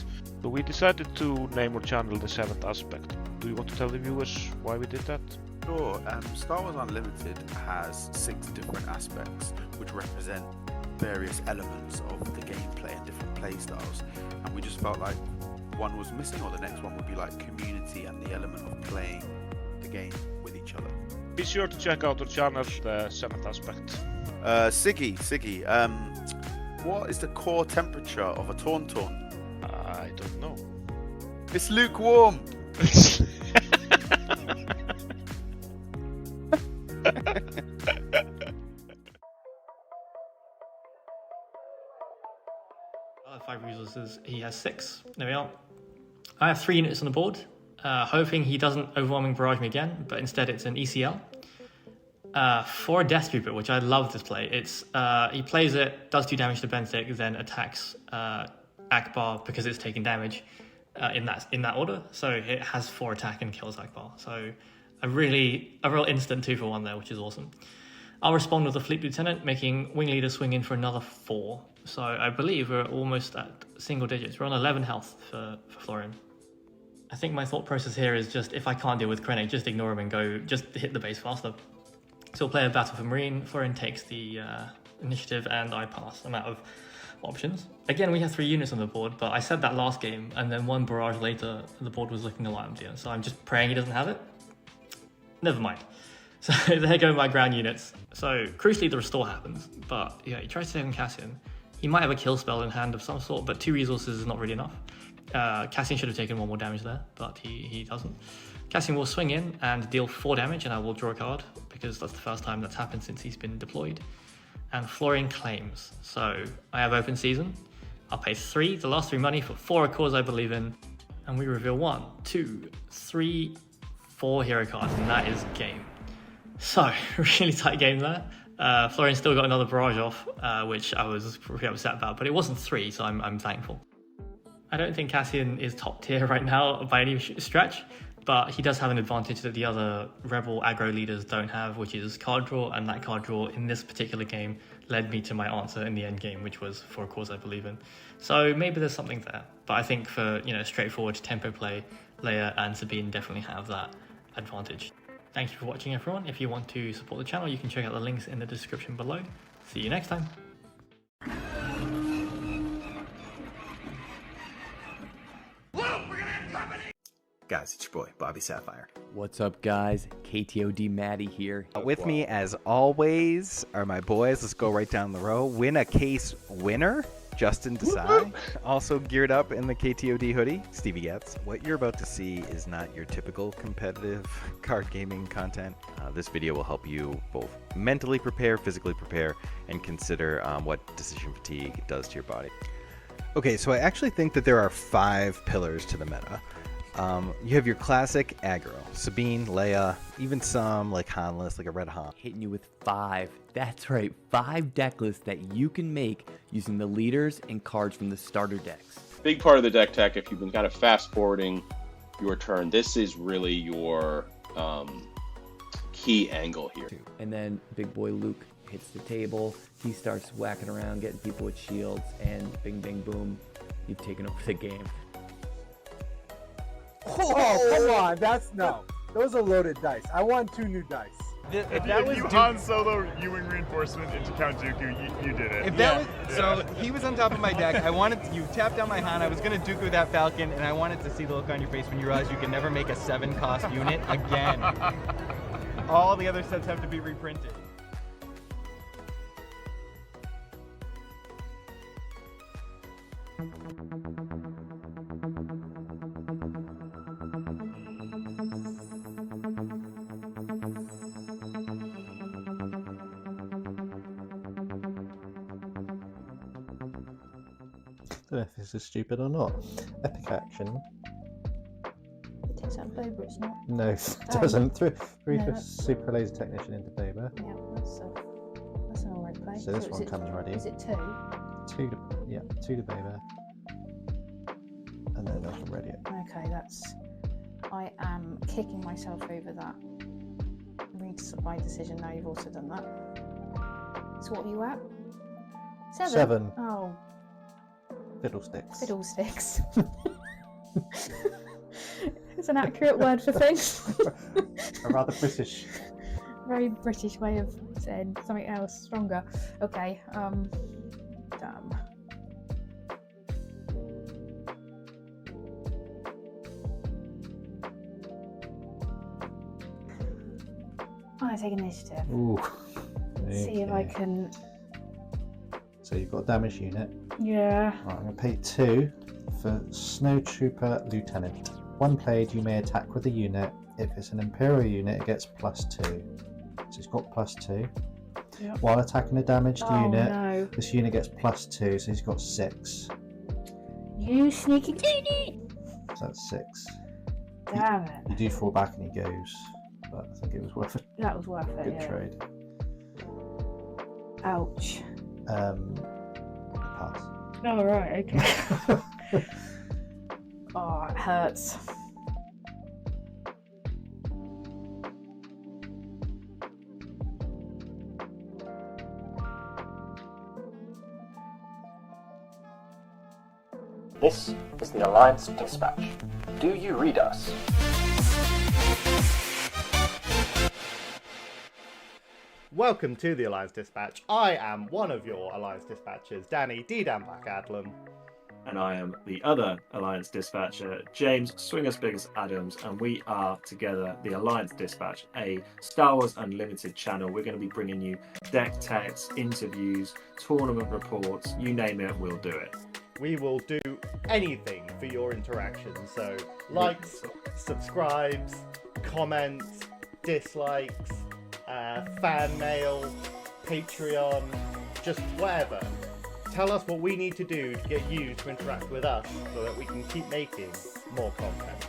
So we decided to name our channel the 7th aspect. Do you want to tell the viewers why we did that? Sure. Star Wars Unlimited has 6 different aspects which represent various elements of the gameplay and different play styles. And we just felt like one was missing, or the next one would be like community and the element of playing the game with each other. Be sure to check out our channel, the 7th aspect. Siggy, what is the core temperature of a Tauntaun? I don't know. It's lukewarm! Other 5 resources, he has 6. There we are. I have 3 units on the board, hoping he doesn't overwhelming barrage me again, but instead it's an ECL. For a Death Trooper, which I love this play, it's he plays it, does 2 damage to Benthic, then attacks Akbar because it's taking damage in that order. So it has 4 attack and kills Akbar. So a real instant 2 for 1 there, which is awesome. I'll respond with a Fleet Lieutenant, making Wing Leader swing in for another 4. So I believe we're almost at single digits. We're on 11 health for Florian. I think my thought process here is just, if I can't deal with Krennic, just ignore him and go, just hit the base faster. So we'll play a Battle for Marine. Florian takes the initiative and I pass. I'm out of options. Again, we have 3 units on the board, but I said that last game, and then 1 barrage later, the board was looking a lot emptier. So I'm just praying he doesn't have it. Never mind. So there go my ground units. So crucially, the restore happens, but yeah, he tries to save on Cassian. He might have a kill spell in hand of some sort, but 2 resources is not really enough. Cassian should have taken 1 more damage there, but he doesn't. Cassian will swing in and deal 4 damage, and I will draw a card, because that's the first time that's happened since he's been deployed. And Florian claims. So I have open season. I'll pay 3, the last 3 money for 4 a cause I believe in, and we reveal 1, 2, 3, 4 hero cards, and that is game. So, really tight game there. Florian still got another barrage off, which I was pretty upset about, but it wasn't 3, so I'm thankful. I don't think Cassian is top tier right now by any stretch, but he does have an advantage that the other Rebel aggro leaders don't have, which is card draw, and that card draw in this particular game led me to my answer in the end game, which was for a cause I believe in. So maybe there's something there, but I think for straightforward tempo play, Leia and Sabine definitely have that advantage. Thank you for watching, everyone. If you want to support the channel, you can check out the links in the description below. See you next time. Guys, it's your boy, Bobby Sapphire. What's up, guys? KTOD Maddie here. With me, as always, are my boys. Let's go right down the row. Win a case winner, Justin Desai. Also geared up in the KTOD hoodie, Stevie Getz. What you're about to see is not your typical competitive card gaming content. This video will help you both mentally prepare, physically prepare, and consider what decision fatigue does to your body. Okay, so I actually think that there are 5 pillars to the meta. You have your classic aggro. Sabine, Leia, even some like Hanless, like a Red Han. Hitting you with 5. That's right, 5 deck lists that you can make using the leaders and cards from the starter decks. Big part of the deck tech, if you've been kind of fast forwarding your turn, this is really your key angle here. And then big boy Luke hits the table. He starts whacking around, getting people with shields, and bing, bing, boom, you've taken over the game. Oh, come on. That's no. Those are loaded dice. I want 2 new dice. If you Han Solo Ewing reinforcement into Count Dooku, you did it. If that was, so he was on top of my deck. I wanted you tapped down my Han. I was gonna Dooku that Falcon, and I wanted to see the look on your face when you realize you can never make a 7-cost unit again. All the other sets have to be reprinted. I don't know if this is stupid or not. Epic action. It takes out Boba, it's not. No, it doesn't. Three for Super Laser Technician into Boba. Yeah, that's an alright play. So this one comes ready. Is it 2? 2 to Boba. And then I can ready it. Okay, I am kicking myself over that read by decision. Now you've also done that. So what are you at? 7. Oh. Fiddlesticks. Fiddlesticks. It's an accurate word for things. A rather British. Very British way of saying something else stronger. Okay, damn. I'm gonna take initiative. Ooh. See if I can. So you've got a damage unit. Yeah. Right, I'm going to pay 2 for Snowtrooper Lieutenant. 1 played, you may attack with a unit. If it's an Imperial unit, it gets +2. So it's got +2. Yep. While attacking a damaged unit, no. this unit gets +2, so he's got 6. You sneaky lady! So that's 6. Damn it. You do fall back and he goes, but I think it was worth it. That was worth it. Good Yeah. trade. Ouch. Pass. Oh, right, okay. Oh, it hurts. This is the Alliance Dispatch. Do you read us? Welcome to the Alliance Dispatch. I am one of your Alliance Dispatchers, Danny D-Dan Blackadlam. And I am the other Alliance Dispatcher, James Swingers Biggest Adams, and we are together the Alliance Dispatch, a Star Wars Unlimited channel. We're going to be bringing you deck techs, interviews, tournament reports, you name it, we'll do it. We will do anything for your interaction. So, likes, subscribes, comments, dislikes, fan mail, Patreon, just whatever. Tell us what we need to do to get you to interact with us so that we can keep making more content.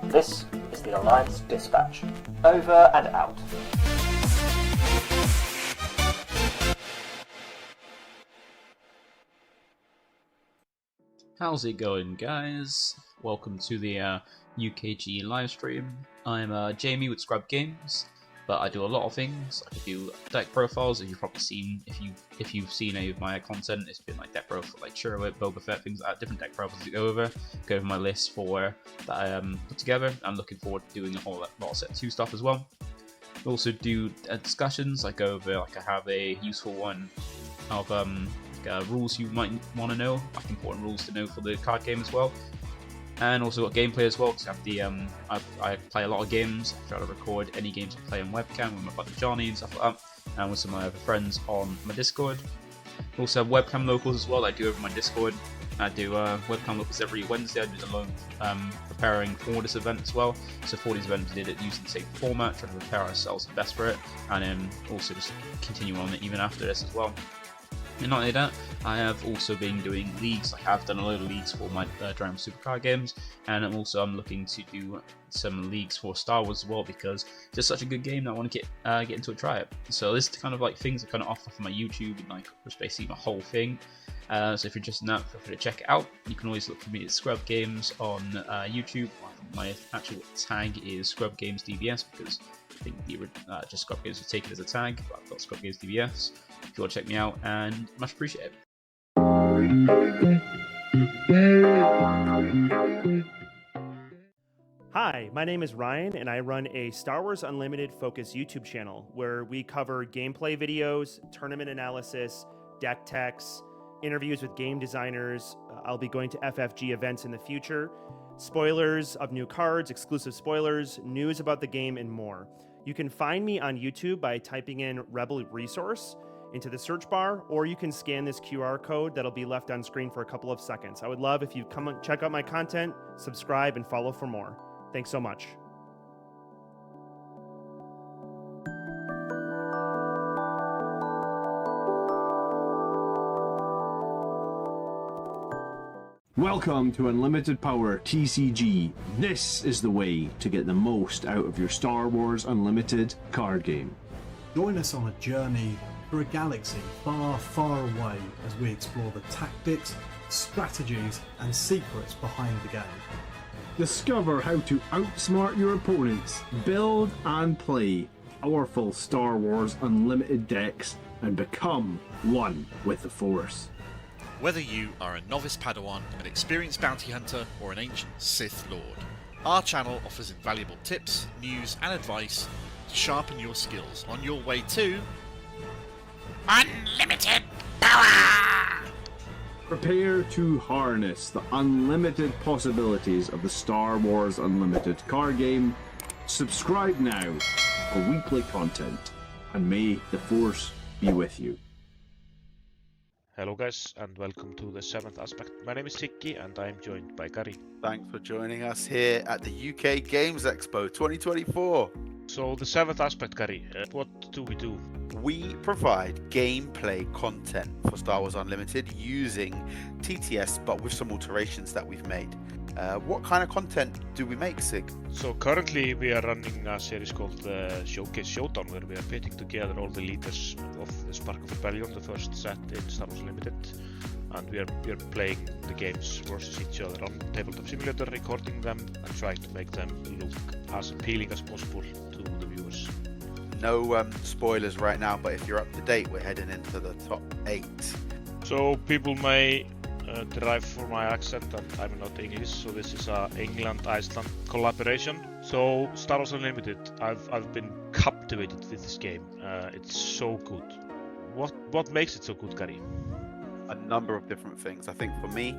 This is the Alliance Dispatch. Over and out. How's it going, guys? Welcome to the UKG live stream. I'm Jamie with Scrub Games, but I do a lot of things. I do deck profiles, as you've probably seen if you've seen any of my content. It's been like deck profile, like Churwit, Boba Fett, things like that, different deck profiles to go over my list for that I put together. I'm looking forward to doing a whole lot of set 2 stuff as well. I also do discussions. I go over, like, I have a useful one of rules you might want to know, like important rules to know for the card game as well. And also got gameplay as well, because I have the I play a lot of games. I try to record any games I play on webcam with my buddy Johnny and stuff like that, and with some of my other friends on my Discord. Also have webcam locals as well. I do over my Discord. I do webcam locals every Wednesday. I do the alone preparing for this event as well. So for this event, we did it using the same format, trying to prepare ourselves the best for it, and then also just continue on it even after this as well. And not only that, I have also been doing leagues. I have done a load of leagues for my Dragon Supercar games, and I'm looking to do some leagues for Star Wars as well, because it's just such a good game that I want to get into it, try it. So this kind of like things are kind of off my YouTube, and like just basically my whole thing. So if you're interested in that, feel free to check it out. You can always look for me at Scrub Games on YouTube. My actual tag is Scrub Games DBS, because I think just Scrub Games was taken as a tag, but I've got Scrub Games DBS. If you want to check me out, and much appreciate it. Hi, my name is Ryan, and I run a Star Wars Unlimited Focus YouTube channel where we cover gameplay videos, tournament analysis, deck techs, interviews with game designers. I'll be going to FFG events in the future, spoilers of new cards, exclusive spoilers, news about the game, and more. You can find me on YouTube by typing in Rebel Resource into the search bar, or you can scan this QR code that'll be left on screen for a couple of seconds. I would love if you come and check out my content, subscribe, and follow for more. Thanks so much. Welcome to Unlimited Power TCG. This is the way to get the most out of your Star Wars Unlimited card game. Join us on a journey through a galaxy far, far away as we explore the tactics, strategies, and secrets behind the game. Discover how to outsmart your opponents, build and play powerful Star Wars Unlimited decks, and become one with the Force. Whether you are a novice Padawan, an experienced bounty hunter, or an ancient Sith Lord, our channel offers invaluable tips, news, and advice to sharpen your skills on your way to Unlimited Power! Prepare to harness the unlimited possibilities of the Star Wars Unlimited card game. Subscribe now for weekly content, and may the Force be with you. Hello guys, and welcome to the 7th aspect. My name is Tiki, and I'm joined by Gary. Thanks for joining us here at the UK Games Expo 2024. So the 7th aspect, Gary, what do we do? We provide gameplay content for Star Wars Unlimited using TTS, but with some alterations that we've made. What kind of content do we make, Sig? So currently we are running a series called Showcase Showdown, where we are putting together all the leaders of the Spark of Rebellion, the first set in Star Wars Unlimited, and we are playing the games versus each other on Tabletop Simulator, recording them and trying to make them look as appealing as possible to the viewers. No spoilers right now, but if you're up to date, we're heading into the top 8. So people may derive from my accent that I'm not English, so this is a England-Iceland collaboration. So Star Wars Unlimited, I've been captivated with this game. It's so good. What makes it so good, Gary? A number of different things. I think for me,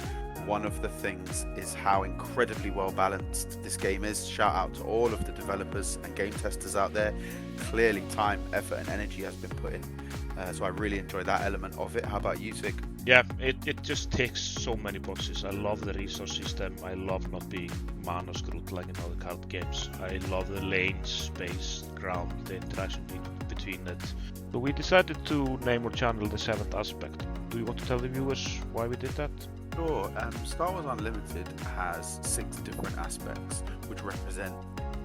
one of the things is how incredibly well balanced this game is. Shout out to all of the developers and game testers out there. Clearly time, effort and energy has been put in. So I really enjoy that element of it. How about you, Sig? Yeah, it just ticks so many boxes. I love the resource system. I love not being mana screwed like in other card games. I love the lane, space, ground, the interaction between it. So we decided to name our channel the 7th aspect. Do you want to tell the viewers why we did that? Sure. Star Wars Unlimited has 6 different aspects which represent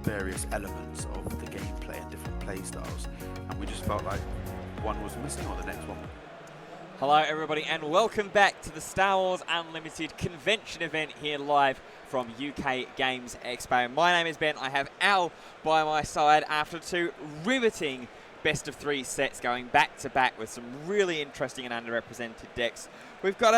various elements of the gameplay and different play styles, and we just felt like one was missing or the next one. Hello everybody, and welcome back to the Star Wars Unlimited convention event here live from UK Games Expo. My name is Ben. I have Al by my side after 2 riveting best of 3 sets going back to back with some really interesting and underrepresented decks. We've got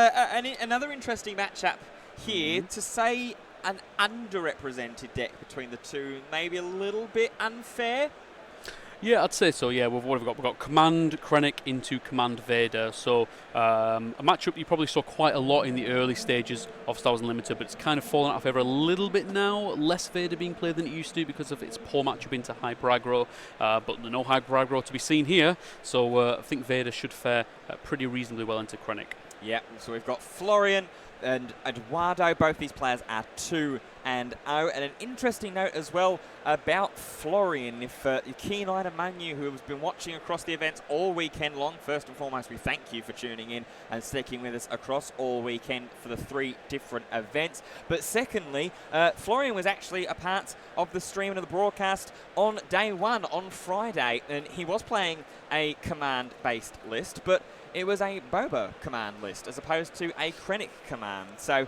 another interesting matchup here. To say an underrepresented deck between the two, maybe a little bit unfair. Yeah, I'd say so. Yeah, we've got Command Krennic into Command Vader. So a matchup you probably saw quite a lot in the early stages of Star Wars Unlimited, but it's kind of fallen out of favour a little bit now. Less Vader being played than it used to because of its poor matchup into High Bragro, but no High Bragro to be seen here. So I think Vader should fare pretty reasonably well into Krennic. Yeah, so we've got Florian and Eduardo. Both these players are 2 And an interesting note as well about Florian. If you're keen-eyed among you who has been watching across the events all weekend long, first and foremost, we thank you for tuning in and sticking with us across all weekend for the 3 different events. But secondly, Florian was actually a part of the stream and of the broadcast on day 1 on Friday, and he was playing a command-based list, but it was a Boba command list as opposed to a Krennic command. So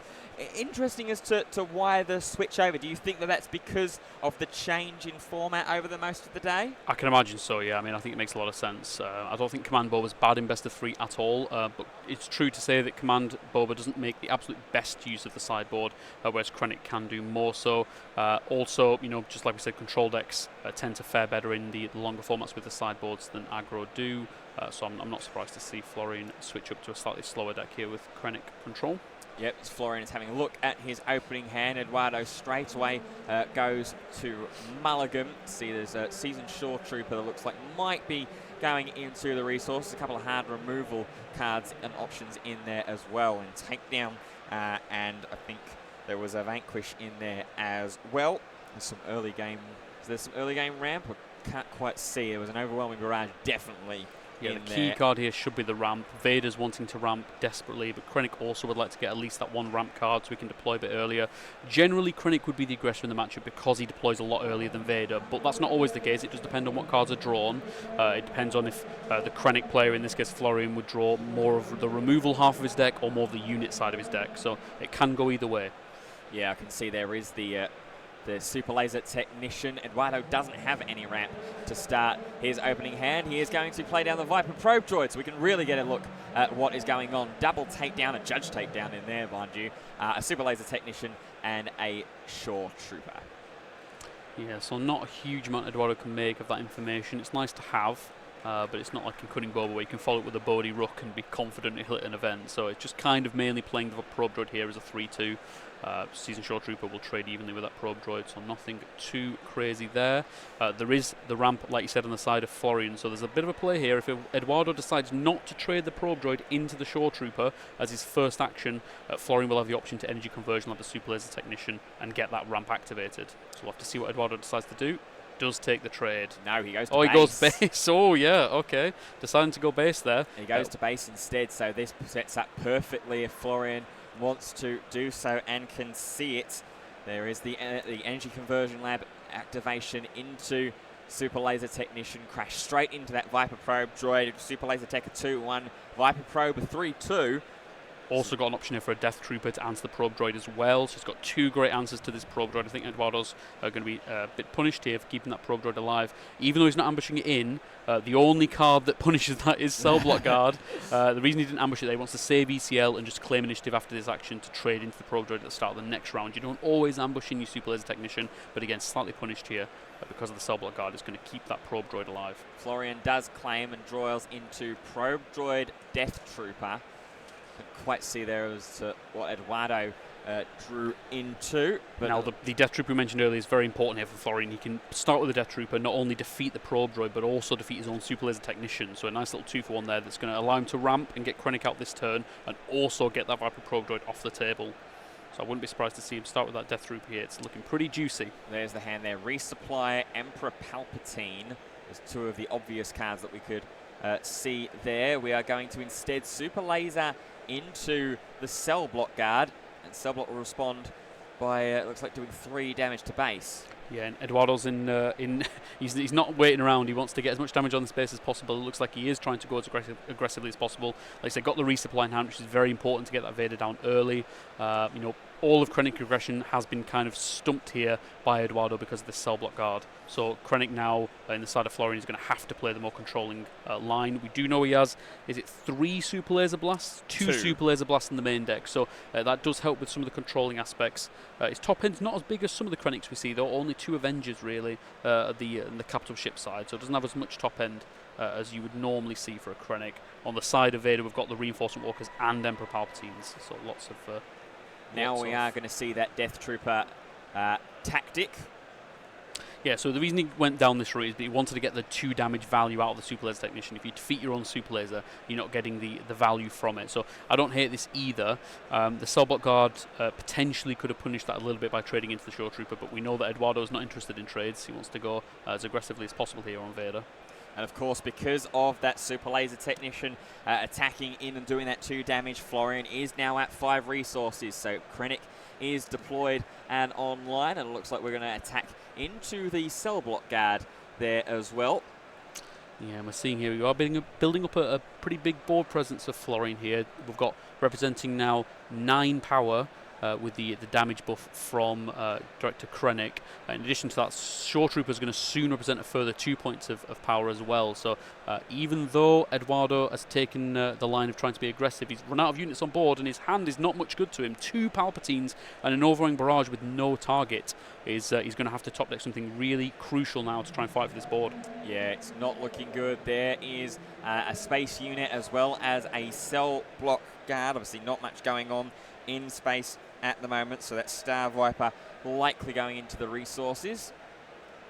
interesting as to why the switch over. Do you think that that's because of the change in format over the most of the day? I can imagine so, yeah. I mean, I think it makes a lot of sense. I don't think Command Boba is bad in best of 3 at all, but it's true to say that Command Boba doesn't make the absolute best use of the sideboard, whereas Krennic can do more so. Also, you know, just like we said, control decks tend to fare better in the longer formats with the sideboards than aggro do, so I'm not surprised to see Florian switch up to a slightly slower deck here with Krennic control. Yep, Florian is having a look at his opening hand. Eduardo straight away goes to Mulligan. See, there's a Seasoned Shore Trooper that looks like might be going into the resources. A couple of hard removal cards and options in there as well. And Takedown, and I think there was a Vanquish in there as well. There's some early game. Is there some early game ramp? I can't quite see. There was an overwhelming barrage, definitely. Yeah, the key card here should be the ramp. Vader's wanting to ramp desperately, but Krennic also would like to get at least that 1 ramp card so he can deploy a bit earlier. Generally, Krennic would be the aggressor in the matchup because he deploys a lot earlier than Vader, but that's not always the case. It does depend on what cards are drawn. It depends on if the Krennic player, in this case Florian, would draw more of the removal half of his deck or more of the unit side of his deck, so it can go either way. Yeah, I can see there is the Super Laser Technician. Eduardo doesn't have any ramp to start his opening hand. He is going to play down the Viper Probe Droid, so we can really get a look at what is going on. Double takedown, a Judge takedown in there, mind you. A Super Laser Technician and a Shore Trooper. Yeah, so not a huge amount Eduardo can make of that information. It's nice to have, but it's not like in Cunning Boba where you can follow it with a Bodhi Rook and be confident he'll hit an event. So it's just kind of mainly playing the Probe Droid here as a 3-2. Seasoned Shore Trooper will trade evenly with that Probe Droid, so nothing too crazy there. There is the ramp, like you said, on the side of Florian, so there's a bit of a play here. If Eduardo decides not to trade the Probe Droid into the Shore Trooper as his first action, Florian will have the option to energy conversion like the Super Laser Technician and get that ramp activated. So we'll have to see what Eduardo decides to do. Does take the trade. No, he goes to base. He goes base. Oh, yeah, okay. Deciding to go base there. He goes to base instead, so this sets up perfectly if Florian wants to do so and can see it. There is the Energy Conversion Lab activation into Super Laser Technician, crash straight into that Viper Probe Droid. Super Laser Tech a 2-1, Viper Probe a 3-2. Also got an option here for a Death Trooper to answer the Probe Droid as well. So he's got 2 great answers to this Probe Droid. I think Eduardo's going to be a bit punished here for keeping that Probe Droid alive. Even though he's not ambushing it in, the only card that punishes that is Cell Block Guard. The reason he didn't ambush it there, he wants to save ECL and just claim initiative after this action to trade into the Probe Droid at the start of the next round. You don't always ambush in your Super Laser Technician, but again, slightly punished here because of the Cell Block Guard is going to keep that Probe Droid alive. Florian does claim and draws into Probe Droid Death Trooper. Can't quite see there as what Eduardo drew into. But now the Death Trooper we mentioned earlier is very important here for Florian. He can start with the Death Trooper, not only defeat the Probe Droid, but also defeat his own Super Laser Technician. So a nice little 2-for-1 there that's going to allow him to ramp and get Krennic out this turn, and also get that Viper Probe Droid off the table. So I wouldn't be surprised to see him start with that Death Trooper here. It's looking pretty juicy. There's the hand there. Resupply, Emperor Palpatine. There's 2 of the obvious cards that we could see there. We are going to instead Super Laser into the Cell Block Guard, and Cell Block will respond by looks like doing 3 damage to base. Yeah, and Eduardo's he's not waiting around. He wants to get as much damage on the space as possible. It looks like he is trying to go as aggressively as possible. Like I said, got the resupply in hand, which is very important to get that Vader down early. You know, all of Krennic aggression has been kind of stumped here by Eduardo because of this Cell Block Guard. So Krennic now, in the side of Florian, is going to have to play the more controlling line. We do know he has, is it 3 Super Laser Blasts? 2 Super Laser Blasts in the main deck, so that does help with some of the controlling aspects. His top end's not as big as some of the Krennics we see, though. Only 2 Avengers, really, in the capital ship side, so it doesn't have as much top end as you would normally see for a Krennic. On the side of Vader, we've got the Reinforcement Walkers and Emperor Palpatines, so lots of... now we are going to see that Death Trooper tactic. Yeah, so the reason he went down this route is that he wanted to get the 2 damage value out of the Super Laser Technician. If you defeat your own Super Laser, you're not getting the value from it. So I don't hate this either. The Cell Block Guard potentially could have punished that a little bit by trading into the Shore Trooper, but we know that Eduardo is not interested in trades. He wants to go as aggressively as possible here on Vader. And of course, because of that Super Laser Technician attacking in and doing that 2 damage, Florian is now at 5 resources. So Krennic is deployed and online, and it looks like we're going to attack into the Cell Block Guard there as well. Yeah, we're seeing here, we are building up a pretty big board presence of Florian here. We've got representing now 9 power with the damage buff from Director Krennic. In addition to that, Shore Trooper is going to soon represent a further 2 points of power as well. So even though Eduardo has taken the line of trying to be aggressive, he's run out of units on board and his hand is not much good to him. 2 Palpatines and an overwhelming barrage with no target. He's going to have to top deck something really crucial now to try and fight for this board. Yeah, it's not looking good. There is a space unit as well as a Cell Block Guard. Obviously not much going on in space at the moment, so that Star Viper likely going into the resources,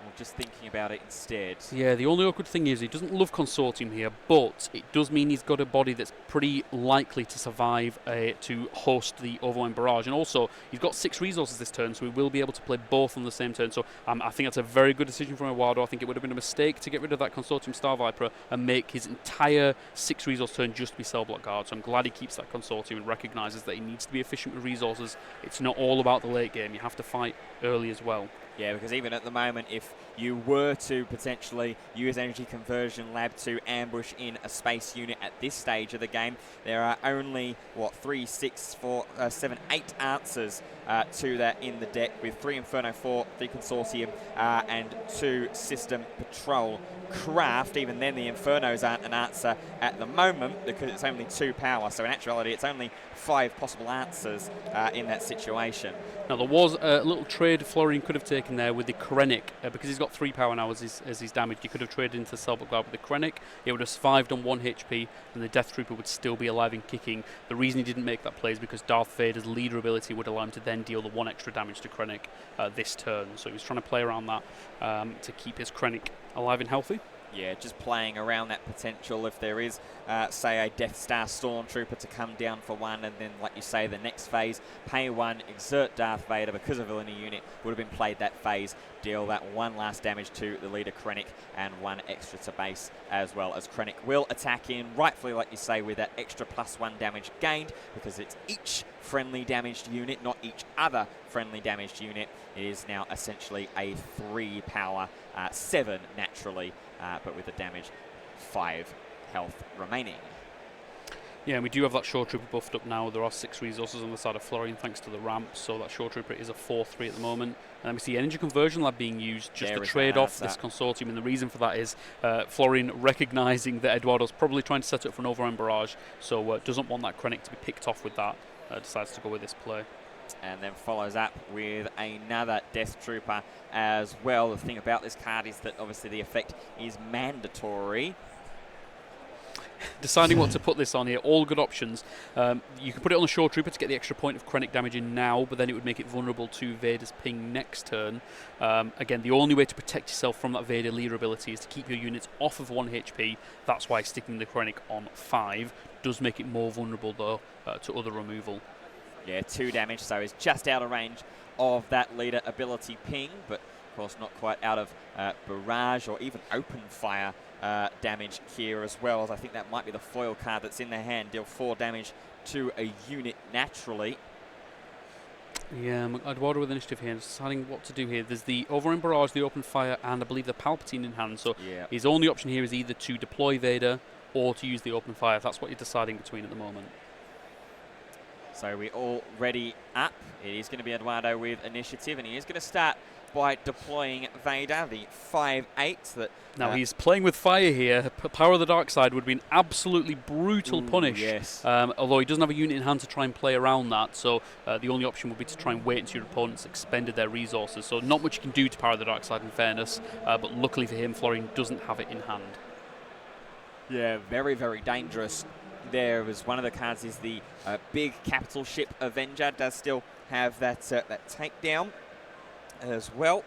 or just thinking about it instead. Yeah, the only awkward thing is he doesn't love Consortium here, but it does mean he's got a body that's pretty likely to survive to host the Overwhelming Barrage, and also he's got 6 resources this turn, so he will be able to play both on the same turn. So I think that's a very good decision from Eduardo. I think it would have been a mistake to get rid of that Consortium Star Viper and make his entire 6 resource turn just be Cell Block Guard. So I'm glad he keeps that Consortium and recognises that he needs to be efficient with resources. It's not all about the late game. You have to fight early as well. Yeah, because even at the moment, if you were to potentially use Energy Conversion Lab to ambush in a space unit at this stage of the game, there are only, 3, 6, 4, 7, 8 answers to that in the deck, with 3 Inferno, 4, 3 Consortium, and 2 System Patrol Craft. Even then, the Infernos aren't an answer at the moment because it's only 2 power, so in actuality, it's only 5 possible answers in that situation. Now, there was a little trade Florian could have taken there with the Krennic, because he's got 3 power now as he's damaged. He could have traded into the Cell Block Guard with the Krennic. It would have survived on 1 HP, and the Death Trooper would still be alive and kicking. The reason he didn't make that play is because Darth Vader's leader ability would allow him to then deal the 1 extra damage to Krennic this turn. So he was trying to play around that to keep his Krennic alive and healthy. Yeah, just playing around that potential if there is, say, a Death Star Stormtrooper to come down for 1, and then, like you say, the next phase, pay 1, exert Darth Vader because of a linear unit, would have been played that phase, deal that 1 last damage to the leader Krennic, and 1 extra to base as well, as Krennic will attack in, rightfully, like you say, with that extra +1 damage gained, because it's each friendly damaged unit, not each other friendly damaged unit. It is now essentially a 3 power, 7 naturally, but with the damage 5 health remaining. Yeah, and we do have that Shore Trooper buffed up now. There are 6 resources on the side of Florian thanks to the ramp, so that Shore Trooper is a 4-3 at the moment. And then we see Energy Conversion Lab being used just to trade off this Consortium, and the reason for that is Florian recognising that Eduardo's probably trying to set up for an overrun barrage, so doesn't want that Krennic to be picked off with that, decides to go with this play. And then follows up with another Death Trooper as well. The thing about this card is that obviously the effect is mandatory. Deciding what to put this on here, all good options. You can put it on the Shore Trooper to get the extra point of Krennic damage in now, but then it would make it vulnerable to Vader's ping next turn. Again, the only way to protect yourself from that Vader leader ability is to keep your units off of 1 HP. That's why sticking the Krennic on 5 does make it more vulnerable, though, to other removal. Yeah, 2 damage, so he's just out of range of that leader ability ping, but of course not quite out of barrage or even open fire damage here as well, as I think that might be the foil card that's in their hand. Deal 4 damage to a unit naturally. Yeah, Eduardo with initiative here, deciding what to do here. There's the Overrun Barrage, the Open Fire, and I believe the Palpatine in hand, so his only option here is either to deploy Vader or to use the Open Fire. That's what you're deciding between at the moment. So we're all ready up. It is going to be Eduardo with initiative, and he is going to start by deploying Vader, the 5/8. That now he's playing with fire here. Power of the Dark Side would be an absolutely brutal punish. Yes. Although he doesn't have a unit in hand to try and play around that, so the only option would be to try and wait until your opponent's expended their resources. So not much you can do to Power of the Dark Side, in fairness. But luckily for him, Florian doesn't have it in hand. Yeah, very, very dangerous. There was one of the cards is the big capital ship Avenger. Does still have that that takedown as well.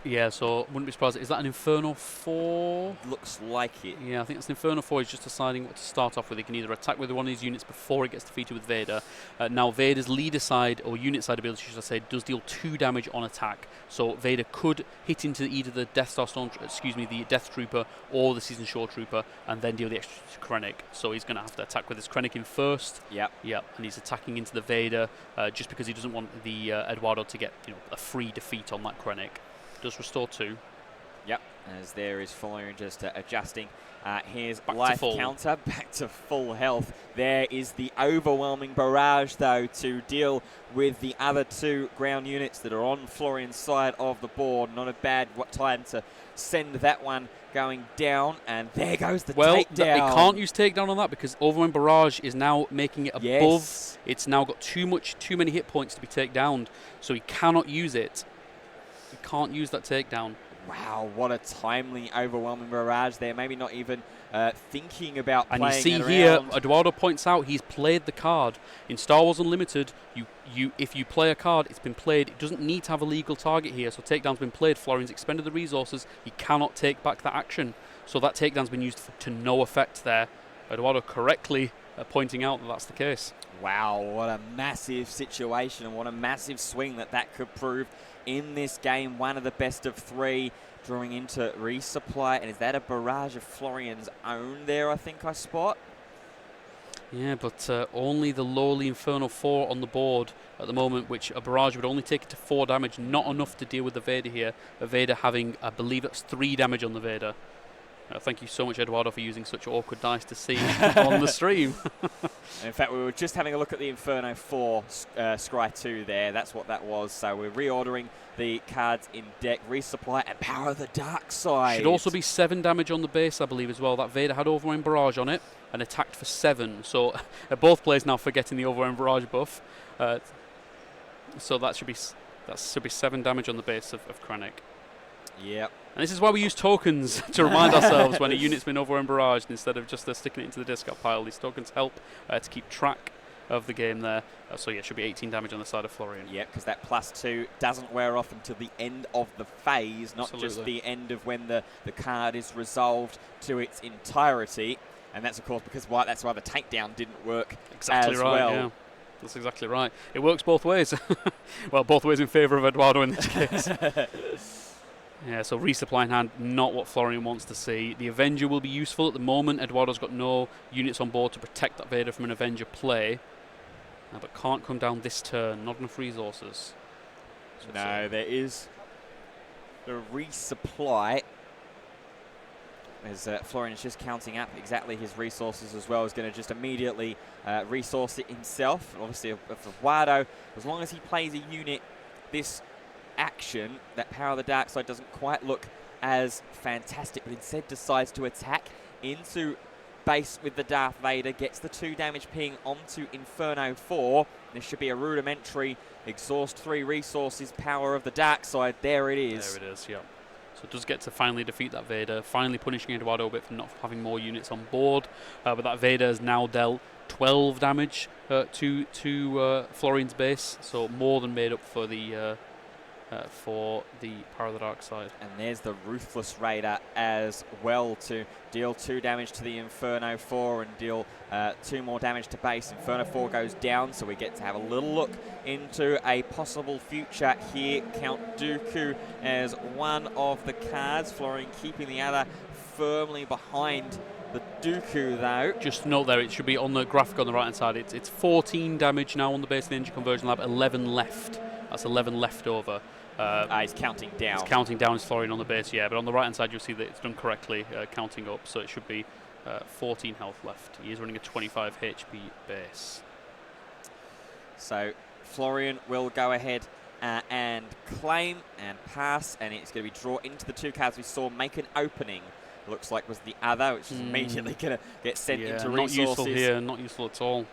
Yeah, so wouldn't be surprised. Is that an Inferno 4? Looks like it. Yeah, I think it's an Inferno 4. He's just deciding what to start off with. He can either attack with one of his units before he gets defeated with Vader. Now, Vader's leader side, or unit side ability, should I say, does deal 2 damage on attack. So Vader could hit into either the Death Star Storm, the Death Trooper or the Seasoned Shore Trooper, and then deal the extra to Krennic. So he's going to have to attack with his Krennic in first. Yep. And he's attacking into the Vader just because he doesn't want the Eduardo to get a free defeat on that Krennic. Does restore 2. Yep, as there is Florian just adjusting his Back to life full. counter back to full health. There is the overwhelming barrage, though, to deal with the other 2 ground units that are on Florian's side of the board. Not a bad time to send that one going down, and there goes the takedown. They can't use takedown on that because overwhelming barrage is now making it above. Yes. It's now got too many hit points to be taken down, so he cannot use it. He can't use that takedown. Wow, what a timely, overwhelming barrage there. Maybe not even thinking about and playing you see it here, around. Eduardo points out he's played the card. In Star Wars Unlimited, if you play a card, it's been played. It doesn't need to have a legal target here, so takedown's been played. Florian's expended the resources. He cannot take back that action. So that takedown's been used to no effect there. Eduardo correctly pointing out that that's the case. Wow, what a massive situation and what a massive swing that could prove in this game. One of the best of 3 drawing into resupply. And is that a barrage of Florian's own there, I think I spot? Yeah, but only the lowly Inferno 4 on the board at the moment, which a barrage would only take it to 4 damage, not enough to deal with the Vader here. The Vader having, I believe that's 3 damage on the Vader. Thank you so much, Eduardo, for using such awkward dice to see on the stream. In fact, we were just having a look at the Inferno 4 Scry 2 there. That's what that was. So we're reordering the cards in deck, resupply, and Power of the Dark Side. Should also be 7 damage on the base, I believe, as well. That Vader had Overwhelming Barrage on it and attacked for 7. So both players now forgetting the Overwhelming Barrage buff. So that should be 7 damage on the base of Krennic. Yep. And this is why we use tokens to remind ourselves when a unit's been overwhelmed barraged instead of just sticking it into the discard pile. These tokens help to keep track of the game there. So yeah, it should be 18 damage on the side of Florian. Yep, because that +2 doesn't wear off until the end of the phase, not Absolutely. just the end of when the card is resolved to its entirety. And that's, of course, because that's why the takedown didn't work Exactly as right, well. yeah. That's exactly right. It works both ways. Well, both ways in favour of Eduardo in this case. Yeah, so resupply in hand, not what Florian wants to see. The Avenger will be useful at the moment. Eduardo's got no units on board to protect that Vader from an Avenger play. But can't come down this turn, not enough resources. No, there is the resupply. As Florian is just counting up exactly his resources as well. He's going to just immediately resource it himself. Obviously, for Eduardo, as long as he plays a unit this action, that Power of the Dark Side doesn't quite look as fantastic, but instead decides to attack into base with the Darth Vader, gets the 2 damage ping onto Inferno 4. This should be a rudimentary exhaust 3 resources Power of the Dark Side. There it is. There it is, yeah. So it does get to finally defeat that Vader, finally punishing Eduardo a bit for not having more units on board. But that Vader has now dealt 12 damage to Florian's base, so more than made up for the Power of the Dark Side. And there's the Ruthless Raider as well to deal 2 damage to the Inferno 4 and deal 2 more damage to base. Inferno 4 goes down, so we get to have a little look into a possible future here. Count Dooku as one of the cards. Florian keeping the other firmly behind the Dooku, though. Just note there, it should be on the graphic on the right-hand side. It's 14 damage now on the base of the Engine Conversion Lab, 11 left. That's 11 left over. He's counting down. It's counting down as Florian on the base, yeah. But on the right-hand side, you'll see that it's done correctly, counting up. So it should be 14 health left. He is running a 25 HP base. So Florian will go ahead and claim and pass, and it's going to be draw into the 2 cards we saw. Make an opening. Looks like was the other, which is immediately going to get sent into resources. Not useful here, not useful at all.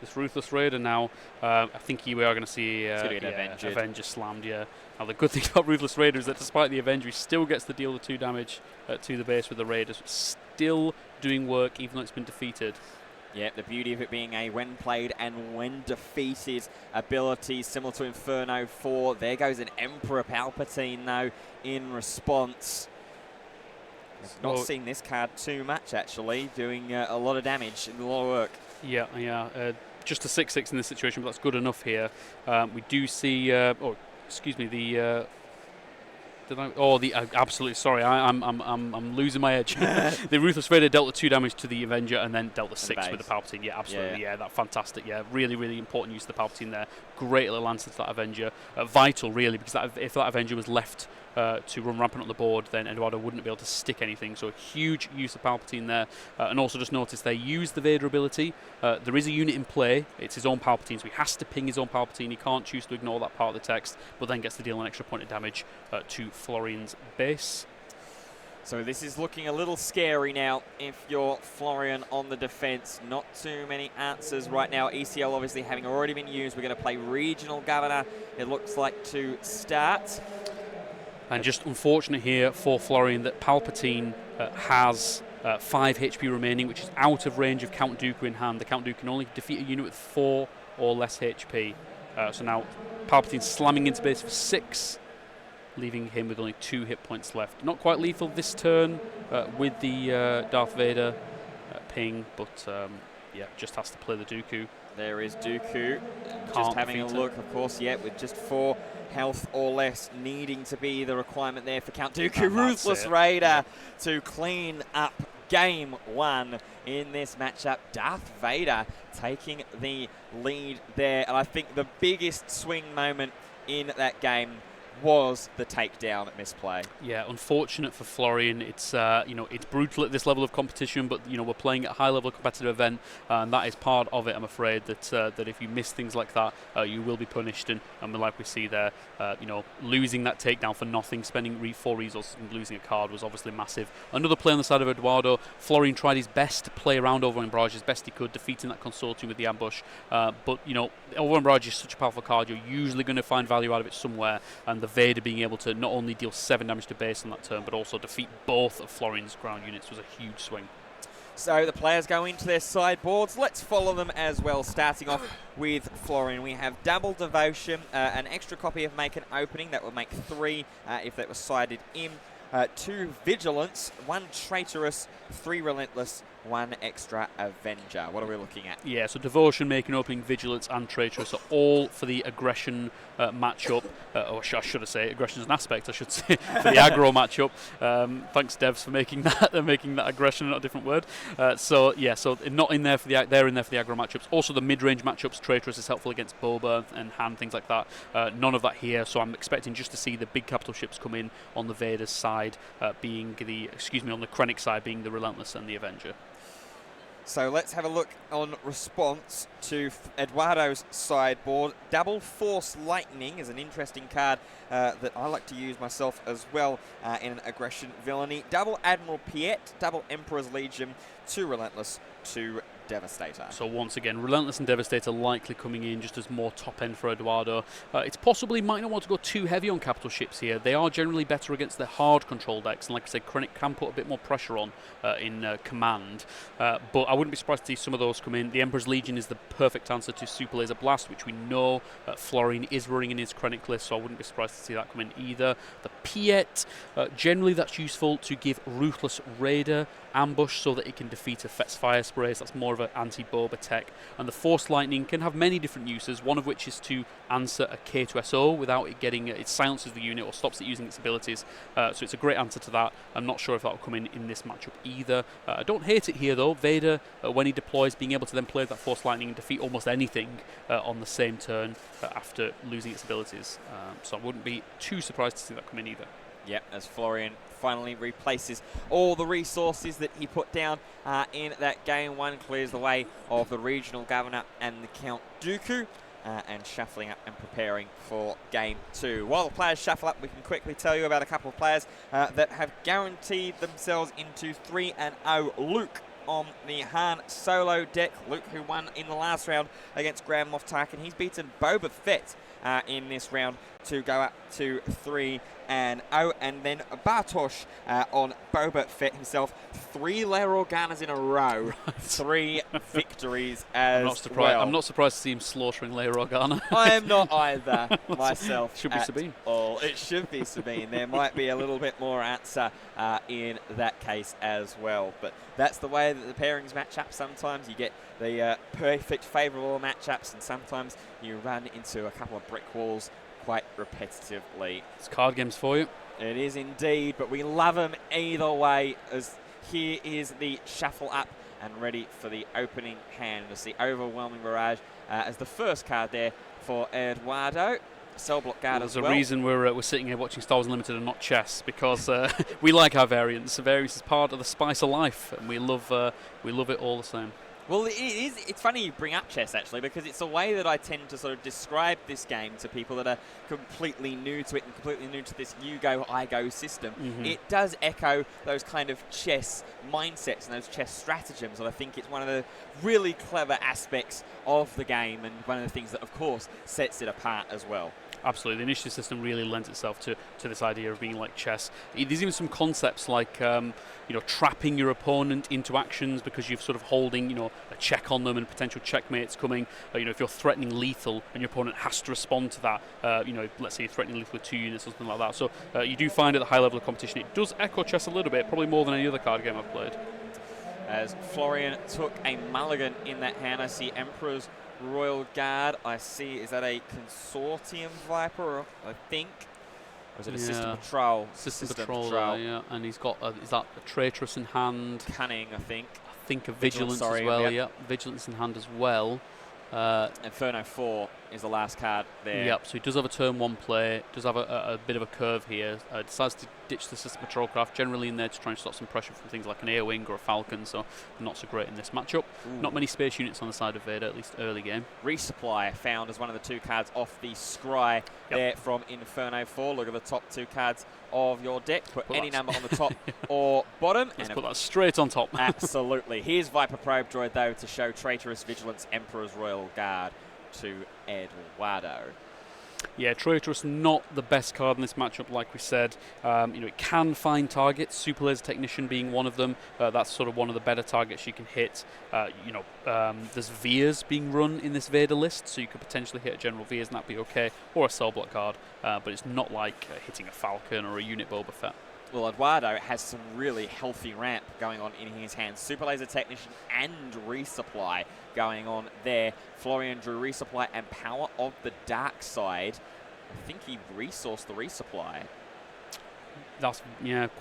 This Ruthless Raider now, I think we are going to see Avenger slammed, yeah. Now the good thing about Ruthless Raider is that despite the Avenger, he still gets to deal the 2 damage to the base with the Raiders. Still doing work even though it's been defeated. Yeah, the beauty of it being a when played and when defeated ability, similar to Inferno 4. There goes an Emperor Palpatine, though, in response. I've not seen this card too much, actually, doing a lot of damage and a lot of work. Yeah. Just a 6/6 in this situation, but that's good enough here. We do see, absolutely. Sorry, I'm losing my edge. The Ruthless Vader dealt the 2 damage to the Avenger and then dealt the 6 with the Palpatine. Yeah, absolutely. Yeah, that fantastic. Yeah, really, really important use of the Palpatine there. Great little answer to that Avenger. Vital, really, because if that Avenger was left to run rampant on the board, then Eduardo wouldn't be able to stick anything. So a huge use of Palpatine there. And also just notice they use the Vader ability. There is a unit in play. It's his own Palpatine, so he has to ping his own Palpatine. He can't choose to ignore that part of the text, but then gets to deal an extra point of damage to Florian's base. So this is looking a little scary now if you're Florian on the defense. Not too many answers right now. ECL obviously having already been used. We're going to play Regional Governor, it looks like, to start. And just unfortunate here for Florian that Palpatine has 5 HP remaining, which is out of range of Count Dooku in hand. The Count Dooku can only defeat a unit with 4 or less HP. So now Palpatine slamming into base for 6, leaving him with only 2 hit points left. Not quite lethal this turn with the Darth Vader ping, but just has to play the Dooku. There is Dooku, just having a look, of course, with just 4 health or less needing to be the requirement there for Count Dooku. Ruthless Raider to clean up game 1 in this matchup. Darth Vader taking the lead there, and I think the biggest swing moment in that game was the takedown at misplay. Yeah, unfortunate for Florian. It's it's brutal at this level of competition, but we're playing at a high level competitive event, and that is part of it. I'm afraid that if you miss things like that, you will be punished. And like we see there, losing that takedown for nothing, spending 4 resources and losing a card was obviously massive. Another play on the side of Eduardo. Florian tried his best to play around Overwhelming Barrage as best he could, defeating that Consortium with the ambush. But Overwhelming Barrage is such a powerful card. You're usually going to find value out of it somewhere, and the Vader being able to not only deal 7 damage to base on that turn, but also defeat both of Florian's ground units was a huge swing. So the players go into their sideboards. Let's follow them as well, starting off with Florian. We have Double Devotion, an extra copy of Make an Opening. That would make 3 if that was sided in. 2 Vigilance, 1 Traitorous, 3 Relentless, 1 extra Avenger. What are we looking at? Yeah, so Devotion, Make an Opening, Vigilance and Traitorous are all for the aggression matchup. Or should I say aggression is an aspect, I should say, for the aggro matchup. Thanks, Devs, for making that aggression not a different word. So not in there for they're in there for the aggro matchups. Also the mid-range matchups, Traitorous is helpful against Boba and Han, things like that. None of that here, so I'm expecting just to see the big capital ships come in on the Vader's side, on the Krennic side being the Relentless and the Avenger. So let's have a look on response to Eduardo's sideboard. Double Force Lightning is an interesting card that I like to use myself as well in an aggression villainy. Double Admiral Piet, Double Emperor's Legion, 2 Relentless, 2 Devastator. So once again, Relentless and Devastator likely coming in just as more top end for Eduardo. It's possibly might not want to go too heavy on capital ships here. They are generally better against their hard control decks, and like I said, Krennic can put a bit more pressure on in command. But I wouldn't be surprised to see some of those come in. The Emperor's Legion is the perfect answer to Super Laser Blast, which we know Florian is running in his Krennic list, so I wouldn't be surprised to see that come in either. The Piet, generally that's useful to give Ruthless Raider ambush so that it can defeat a Fet's Fire Sprays. That's more of an anti-Boba tech. And the Force Lightning can have many different uses, one of which is to answer a K2SO without it getting it silences the unit or stops it using its abilities. So it's a great answer to that. I'm not sure if that will come in this matchup either. I don't hate it here though. Vader, when he deploys, being able to then play that Force Lightning and defeat almost anything on the same turn after losing its abilities. So I wouldn't be too surprised to see that come in either. Yep, as Florian finally replaces all the resources that he put down in that game 1, clears the way of the Regional Governor and the Count Dooku, and shuffling up and preparing for game 2. While the players shuffle up, we can quickly tell you about a couple of players that have guaranteed themselves into 3-0. Luke on the Han Solo deck. Luke, who won in the last round against Grand Moff Tarkin. He's beaten Boba Fett in this round to go up to 3-0, and then Bartosz on Boba Fett himself. 3 Leia Organas in a row, 3 victories as well. I'm not surprised to see him slaughtering Leia Organa. I am not either myself. Should be Sabine. All. It should be Sabine. There might be a little bit more answer in that case as well. But that's the way that the pairings match up. Sometimes you get the perfect favourable matchups, and sometimes you run into a couple of brick walls quite repetitively. It's card games for you. It is indeed, but we love them either way, as here is the shuffle up and ready for the opening hand. It's the overwhelming barrage as the first card there for Eduardo. Cell block guard as well. There's a reason we're sitting here watching Star Wars Unlimited and not chess, because we like our variants. Variance is part of the spice of life, and we love it all the same. Well, it's funny you bring up chess, actually, because it's a way that I tend to sort of describe this game to people that are completely new to it and completely new to this you go, I go system. It does echo those kind of chess mindsets and those chess stratagems, and I think it's one of the really clever aspects of the game, and one of the things that, of course, sets it apart as well. Absolutely, the initiative system really lends itself to this idea of being like chess. There's even some concepts like trapping your opponent into actions because you're sort of holding a check on them and potential checkmates coming. If you're threatening lethal and your opponent has to respond to that, let's say you're threatening lethal with 2 units or something like that. So you do find at the high level of competition it does echo chess a little bit, probably more than any other card game I've played. As Florian took a mulligan in that hand, I see Emperor's Royal Guard. I see, is that a Consortium Viper, I think? Or is it a System Patrol? System Patrol, yeah. And he's got, is that a Traitorous in hand? Cunning, I think. I think a Vigilance as well, yeah. Vigilance in hand as well. Inferno 4 is the last card there. Yep, so he does have a turn 1 play, does have a bit of a curve here. Decides to ditch the System Patrol craft, generally in there to try and stop some pressure from things like an A-Wing or a Falcon, so not so great in this matchup. Not many space units on the side of Vader, at least early game. Resupply found as one of the 2 cards off the scry there from Inferno 4. Look at the top 2 cards of your deck. Put any number on the top or bottom. Let's put that straight on top. Absolutely. Here's Viper Probe Droid, though, to show Traitorous Vigilance Emperor's Royal Guard to Eduardo. Yeah, Traitorous not the best card in this matchup, like we said. It can find targets, Super Laser Technician being one of them. That's sort of one of the better targets you can hit. There's Veers being run in this Vader list, so you could potentially hit a General Veers and that'd be okay, or a Cell Block card, but it's not like hitting a Falcon or a unit Boba Fett. Well, Eduardo has some really healthy ramp going on in his hands. Super Laser Technician and Resupply going on there. Florian drew Resupply and Power of the Dark Side. I think he resourced the Resupply. That's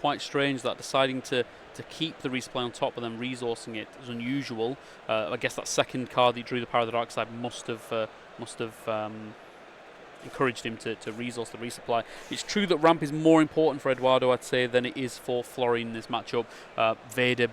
quite strange, that deciding to keep the resupply on top and then resourcing it is unusual. I guess that second card that he drew, the Power of the Dark Side, must have encouraged him to resource the resupply. It's true that ramp is more important for Eduardo, I'd say, than it is for Florian in this matchup. Vader,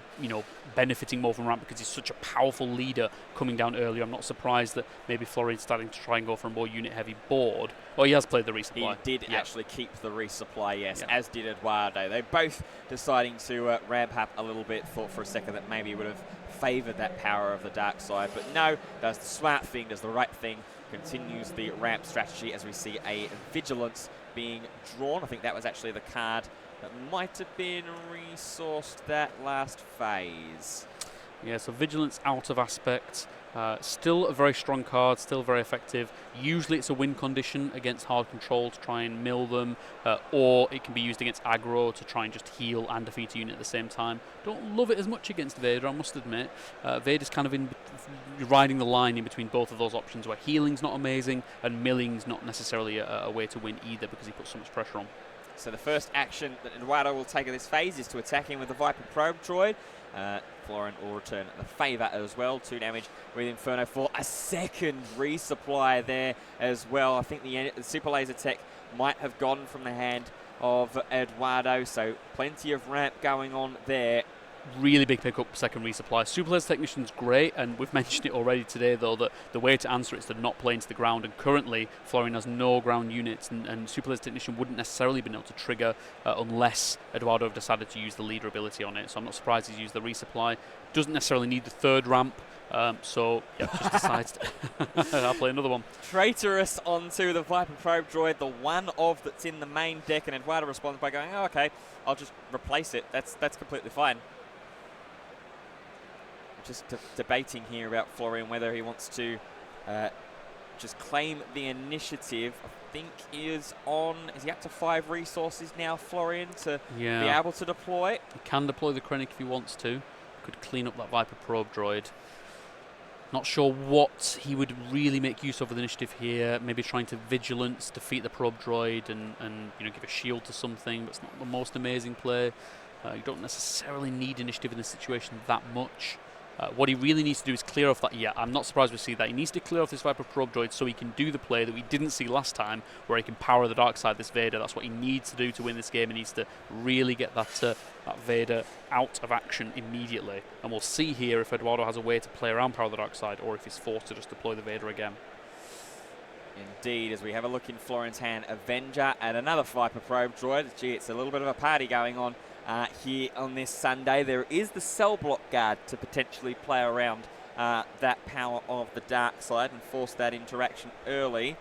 benefiting more from ramp because he's such a powerful leader coming down earlier. I'm not surprised that maybe Florian's starting to try and go for a more unit-heavy board. Well, he has played the resupply. He did actually keep the resupply, yes, as did Eduardo. They're both deciding to ramp up a little bit. Thought for a second that maybe would have favoured that Power of the Dark Side, but no, does the smart thing, does the right thing, continues the ramp strategy as we see a Vigilance being drawn. I think that was actually the card that might have been resourced that last phase. Yeah, so Vigilance out of aspect. Still a very strong card, still very effective. Usually it's a win condition against hard control to try and mill them, or it can be used against aggro to try and just heal and defeat a unit at the same time. Don't love it as much against Vader, I must admit. Vader's kind of riding the line in between both of those options, where healing's not amazing and milling's not necessarily a way to win either, because he puts so much pressure on. So the first action that Eduardo will take in this phase is to attack him with the Viper Probe Droid. Florian will return the favour as well. 2 damage with Inferno 4. A second resupply there as well. I think the Super Laser Tech might have gone from the hand of Eduardo, so plenty of ramp going on there. really big pickup, second resupply. Super Laser Technician's great, and we've mentioned it already today, though, that the way to answer it is to not play into the ground, and currently Florian has no ground units, and Super Laser Technician wouldn't necessarily been able to trigger unless Eduardo decided to use the leader ability on it, so I'm not surprised he's used the resupply. Doesn't necessarily need the third ramp, so yeah, just decides to I'll play another one. Traitorous onto the Viper Probe droid, the one of that's in the main deck, and Eduardo responds by going, oh, okay, I'll just replace it. That's completely fine. Just debating here about Florian, whether he wants to just claim the initiative. I think is he up to 5 resources now, Florian, to be able to deploy? He can deploy the Krennic if he wants to. Could clean up that Viper Probe droid. Not sure what he would really make use of with initiative here. Maybe trying to Vigilance, defeat the Probe droid, and give a shield to something, but it's not the most amazing play. You don't necessarily need initiative in this situation that much. What he really needs to do is clear off that. Yeah, I'm not surprised we see that. He needs to clear off this Viper Probe droid so he can do the play that we didn't see last time, where he can power the dark side, this Vader. That's what he needs to do to win this game. He needs to really get that Vader out of action immediately. And we'll see here if Eduardo has a way to play around power the dark side, or if he's forced to just deploy the Vader again. Indeed, as we have a look in Florian's hand, Avenger and another Viper Probe droid. Gee, it's a little bit of a party going on here on this Sunday. There is the cell block guard to potentially play around that power of the dark side and force that interaction early.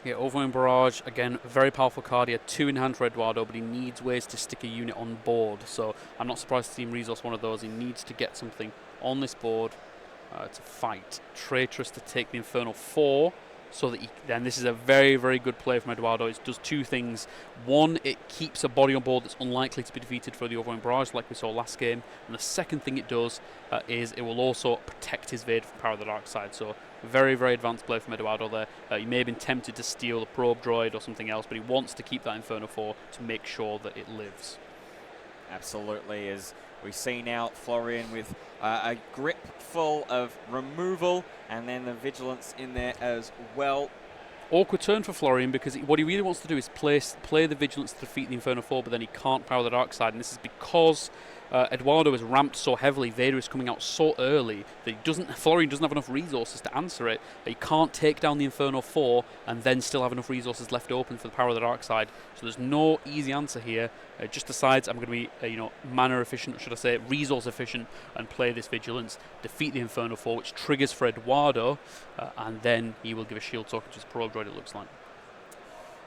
Yeah, Overwhelming Barrage, again, a very powerful card. He had 2 in hand for Eduardo, but he needs ways to stick a unit on board. So I'm not surprised to see him resource one of those. He needs to get something on this board to fight. Traitorous to take the Inferno 4. So that then this is a very, very good play from Eduardo. It does 2 things. One, it keeps a body on board that's unlikely to be defeated for the Overwhelming Barrage, like we saw last game. And the second thing it does is it will also protect his Vader from power of the dark side. So very, very advanced play from Eduardo there. He may have been tempted to steal the Probe droid or something else, but he wants to keep that Inferno 4 to make sure that it lives. Absolutely, as we see now Florian with a grip full of removal and then the Vigilance in there as well. Awkward turn for Florian, because what he really wants to do is play the Vigilance to defeat the Inferno 4, but then he can't power the dark side, and this is because Eduardo is ramped so heavily. Vader is coming out so early that Florian doesn't have enough resources to answer it. He can't take down the Inferno 4 and then still have enough resources left open for the power of the dark side. So there's no easy answer here. Just decides I'm going to be mana efficient, or should I say resource efficient, and play this Vigilance, defeat the Inferno 4, which triggers for Eduardo, and then he will give a shield token to his Probe droid, it looks like.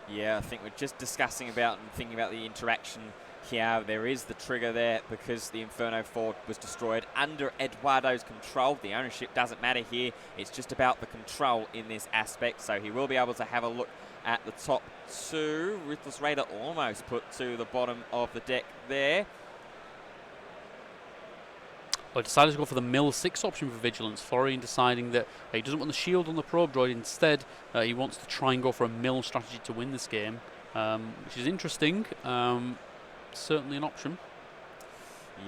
Yeah, I think we're just discussing about and thinking about the interaction here. There is the trigger there because the Inferno 4 was destroyed under Eduardo's control. The ownership doesn't matter here. It's just about the control in this aspect. So he will be able to have a look at the top 2. Ruthless Raider almost put to the bottom of the deck there. Well, decided to go for the Mill 6 option for Vigilance. Florian deciding that he doesn't want the shield on the Probe droid. Instead, he wants to try and go for a Mill strategy to win this game, which is interesting. Certainly an option.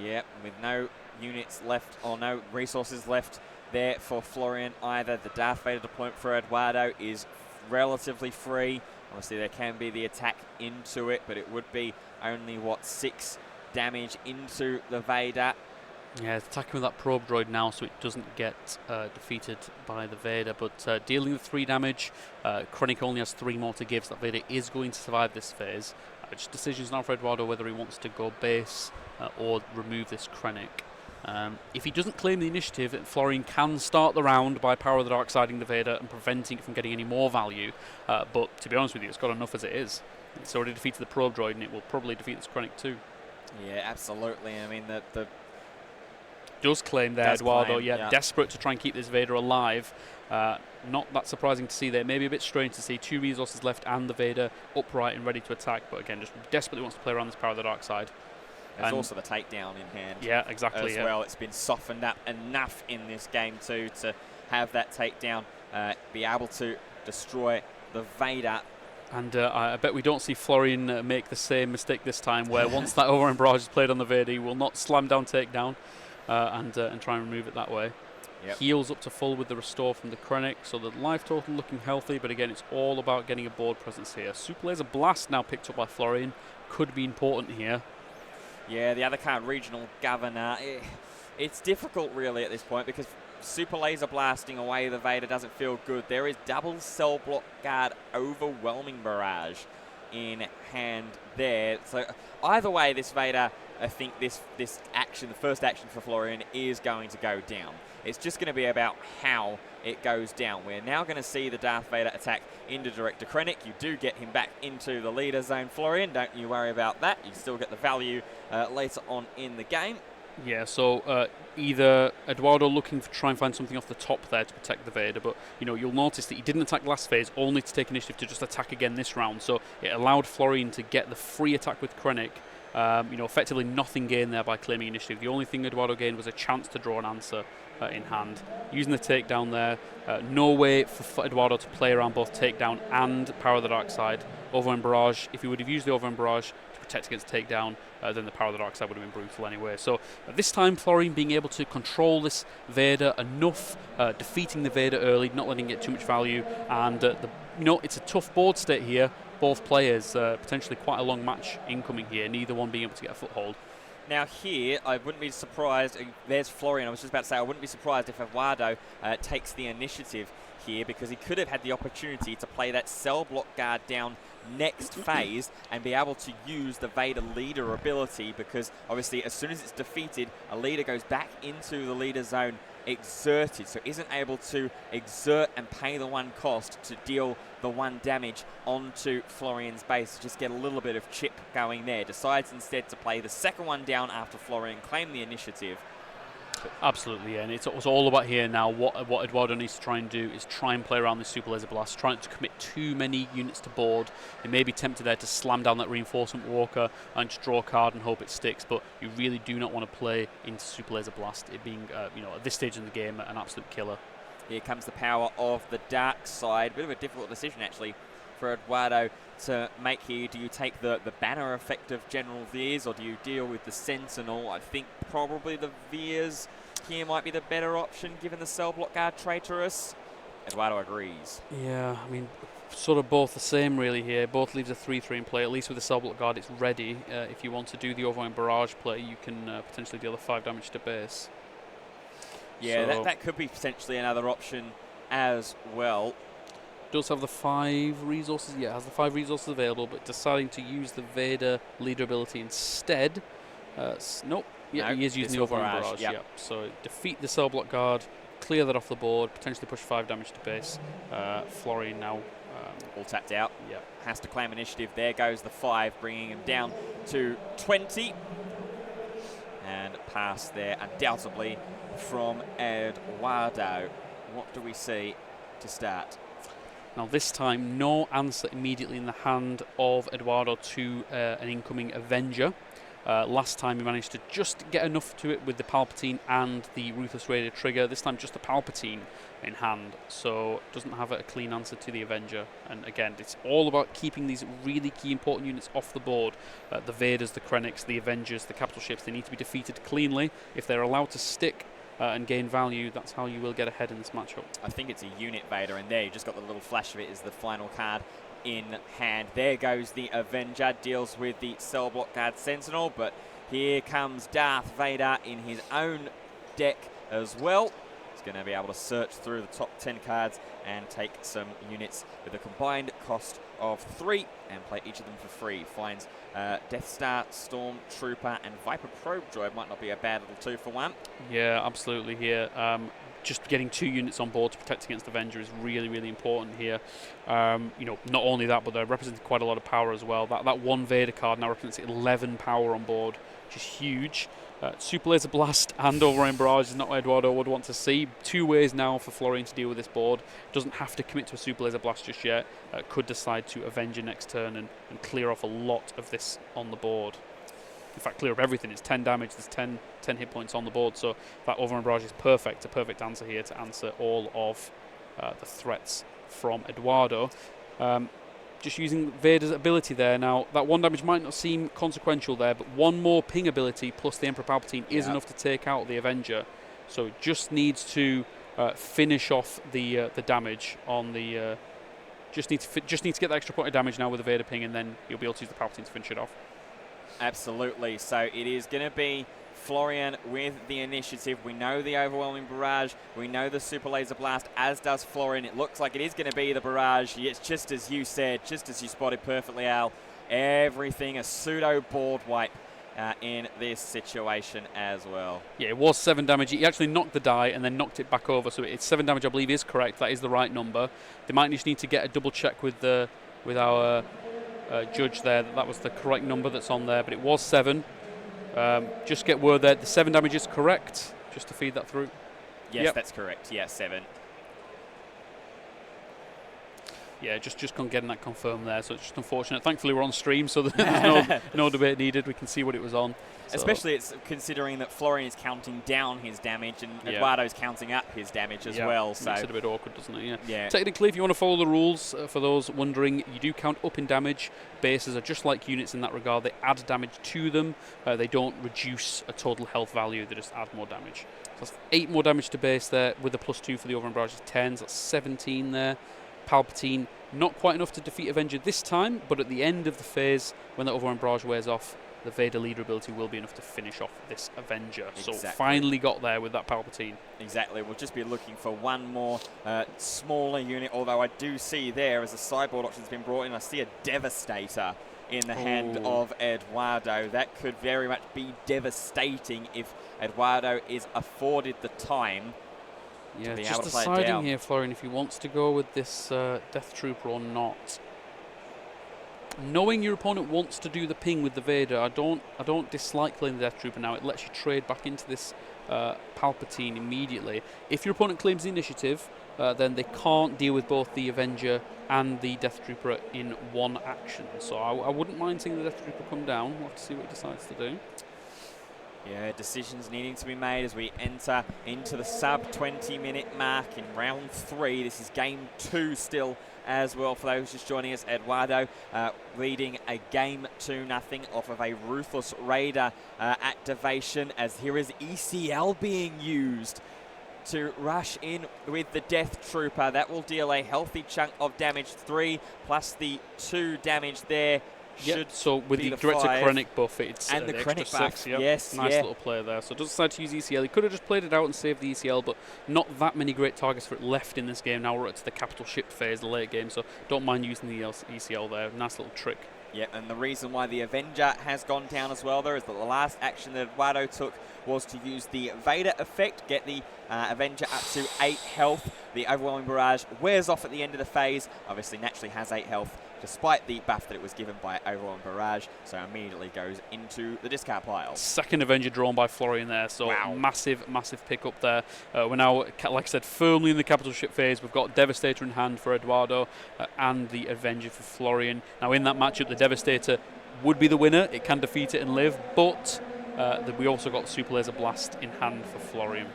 Yep, with no units left or no resources left there for Florian either. The Darth Vader deployment for Eduardo is relatively free. Obviously there can be the attack into it, but it would be only, 6 damage into the Vader. Yeah, it's attacking with that Probe droid now, so it doesn't get defeated by the Vader, but dealing the 3 damage. Krennic only has 3 more to give, so that Vader is going to survive this phase. Just decisions now for Eduardo whether he wants to go base or remove this Krennic. If he doesn't claim the initiative, Florian can start the round by power of the dark siding the Vader and preventing it from getting any more value. But to be honest with you, it's got enough as it is. It's already defeated the Probe droid, and it will probably defeat this Krennic too. Yeah, absolutely. I mean, the does claim there, Eduardo, claim, yeah, desperate to try and keep this Vader alive. Not that surprising to see there. Maybe a bit strange to see 2 resources left and the Vader upright and ready to attack, but again, just desperately wants to play around this power of the dark side. There's also the takedown in hand. Yeah, exactly. As well, it's been softened up enough in this game too to have that takedown, be able to destroy the Vader. And I bet we don't see Florian make the same mistake this time, where once that Overwhelming Barrage is played on the Vader, he will not slam down takedown and try and remove it that way. Yep. Heals up to full with the restore from the Krennic, so the life total looking healthy, but again, it's all about getting a board presence here. Super Laser Blast now picked up by Florian, could be important here. Yeah, the other card, Regional Governor. It's difficult really at this point because Super Laser blasting away the Vader doesn't feel good. There is double Cell Block Guard Overwhelming Barrage in hand there. So either way, this Vader, I think this action, the first action for Florian, is going to go down. It's just going to be about how it goes down. We're now going to see the Darth Vader attack into Director Krennic. You do get him back into the leader zone, Florian. Don't you worry about that. You still get the value later on in the game. Yeah, so either Eduardo looking to try and find something off the top there to protect the Vader, but you'll notice that he didn't attack last phase, only to take initiative to just attack again this round. So it allowed Florian to get the free attack with Krennic. Effectively nothing gained there by claiming initiative. The only thing Eduardo gained was a chance to draw an answer in hand. Using the takedown there, no way for Eduardo to play around both takedown and Power of the Dark Side. Overwhelming Barrage, if he would have used the Overwhelming Barrage to protect against takedown, then the Power of the Dark Side would have been brutal anyway. So this time Florian being able to control this Vader enough, defeating the Vader early, not letting it get too much value, and it's a tough board state here. Both players, potentially quite a long match incoming here, neither one being able to get a foothold. Now here, I wouldn't be surprised, there's Florian, I was just about to say, I wouldn't be surprised if Eduardo takes the initiative here, because he could have had the opportunity to play that Cell Block Guard down next phase and be able to use the Vader leader ability, because obviously as soon as it's defeated, a leader goes back into the leader zone exerted, so isn't able to exert and pay the 1 cost to deal the 1 damage onto Florian's base. Just get a little bit of chip going there. Decides instead to play the second one down after Florian claimed the initiative. Absolutely, and it's all about here now. What Eduardo needs to try and do is try and play around this Super Laser Blast, trying to commit too many units to board. He may be tempted there to slam down that Reinforcement Walker and just draw a card and hope it sticks, but you really do not want to play into Super Laser Blast, it being, at this stage in the game, an absolute killer. Here comes the Power of the Dark Side. Bit of a difficult decision, actually, for Eduardo to make here. Do you take the banner effect of General Veers, or do you deal with the Sentinel? I think probably the Veers here might be the better option, given the Cell Block Guard Traitorous. Eduardo agrees. Yeah, I mean, sort of both the same really here. Both leaves a 3-3 in play. At least with the Cell Block Guard, it's ready. If you want to do the Overwhelming Barrage play, you can potentially deal the 5 damage to base. Yeah, so that could be potentially another option as well. Does have the 5 resources. Yeah, has the 5 resources available, but deciding to use the Vader leader ability instead. Nope. Yeah, no, he is using the Overwhelming Barrage. Yep. So defeat the Cell Block Guard, clear that off the board, potentially push 5 damage to base. Florian now all tapped out. Yeah, has to claim initiative. There goes the 5, bringing him down to 20. And pass there, undoubtedly, from Eduardo. What do we see to start? Now this time, no answer immediately in the hand of Eduardo to an incoming Avenger. Last time he managed to just get enough to it with the Palpatine and the Ruthless Raider trigger. This time just the Palpatine in hand, so doesn't have a clean answer to the Avenger. And again, it's all about keeping these really key important units off the board. The Vaders, the Krennics, the Avengers, the capital ships, they need to be defeated cleanly. If they're allowed to stick and gain value, that's how you will get ahead in this matchup. I think it's a unit Vader, and there you just got the little flash of it as the final card in hand. There goes the Avenger, deals with the Cell Block Guard Sentinel, but here comes Darth Vader in his own deck as well. He's going to be able to search through the top 10 cards and take some units with a combined cost of 3 and play each of them for free. Finds Death Star, Stormtrooper and Viper Probe Droid. Might not be a bad little 2-for-1. Yeah, absolutely here. Just getting 2 units on board to protect against Avenger is really, really important here. Not only that, but they're representing quite a lot of power as well. That 1 Vader card now represents 11 power on board, which is huge. Super Laser Blast and Overwhelming Barrage is not what Eduardo would want to see. 2 ways now for Florian to deal with this board. Doesn't have to commit to a Super Laser Blast just yet. Could decide to Avenger next turn and clear off a lot of this on the board. In fact, clear up everything. It's 10 damage. There's 10 hit points on the board. So that Overwhelming Barrage is perfect. A perfect answer here to answer all of the threats from Eduardo. Just using Vader's ability there. Now, that 1 damage might not seem consequential there, but 1 more ping ability plus the Emperor Palpatine is enough to take out the Avenger. So it just needs to finish off the damage on the... just needs to get that extra point of damage now with the Vader ping, and then you'll be able to use the Palpatine to finish it off. Absolutely. So it is going to be Florian with the initiative. We know the overwhelming barrage. We know the super laser blast, as does Florian. It looks like it is going to be the barrage. It's just as you said, just as you spotted perfectly, Al. Everything a pseudo board wipe in this situation as well. Yeah, it was 7 damage. He actually knocked the die and then knocked it back over. So it's 7 damage, I believe, is correct. That is the right number. They might just need to get a double check with our judge there that was the correct number that's on there. But it was 7. Just get word that the 7 damage is correct, just to feed that through. Yes, that's correct. Yeah, 7. Yeah, just getting that confirmed there, so it's just unfortunate. Thankfully, we're on stream, so there's no debate needed. We can see what it was on. So. Especially it's considering that Florian is counting down his damage and Eduardo's counting up his damage as well. So makes it a bit awkward, doesn't it? Yeah. Technically, if you want to follow the rules, for those wondering, you do count up in damage. Bases are just like units in that regard. They add damage to them. They don't reduce a total health value. They just add more damage. So that's 8 more damage to base there, with a +2 for the overrun barrage is 10. So that's 17 there. Palpatine, not quite enough to defeat Avenger this time, but at the end of the phase, when the overrun barrage wears off, the Vader leader ability will be enough to finish off this Avenger. Exactly. So finally got there with that Palpatine. Exactly. We'll just be looking for one more smaller unit, although I do see there, as a sideboard option's been brought in, I see a Devastator in the hand of Eduardo. That could very much be devastating if Eduardo is afforded the time. Yeah, just deciding here, Florian, if he wants to go with this Death Trooper or not. Knowing your opponent wants to do the ping with the Vader, I don't dislike playing the Death Trooper now. It lets you trade back into this Palpatine immediately. If your opponent claims the initiative, then they can't deal with both the Avenger and the Death Trooper in one action. So I wouldn't mind seeing the Death Trooper come down. We'll have to see what he decides to do. Yeah, decisions needing to be made as we enter into the sub-20-minute mark in round 3. This is game 2 still as well for those just joining us. Eduardo leading a game 2-0 off of a Ruthless Raider activation, as here is ECL being used to rush in with the Death Trooper. That will deal a healthy chunk of damage, 3 plus the 2 damage there. Yep, so with the Director Krennic buff, it's and the extra Krennic 6. buff. Yep. Yes, nice little play there. So it does decide to use ECL. He could have just played it out and saved the ECL, but not that many great targets for it left in this game. Now we're at the capital ship phase, the late game, so don't mind using the ECL there. Nice little trick. Yeah, and the reason why the Avenger has gone down as well there is that the last action that Eduardo took was to use the Vader effect, get the Avenger up to 8 health. The Overwhelming Barrage wears off at the end of the phase. Obviously, naturally has 8 health, despite the buff that it was given by Overwhelming Barrage, so immediately goes into the discard pile. Second Avenger drawn by Florian there, so massive pickup there. We're now, like I said, firmly in the capital ship phase. We've got Devastator in hand for Eduardo and the Avenger for Florian. Now in that matchup, the Devastator would be the winner. It can defeat it and live, but we also got Super Laser Blast in hand for Florian.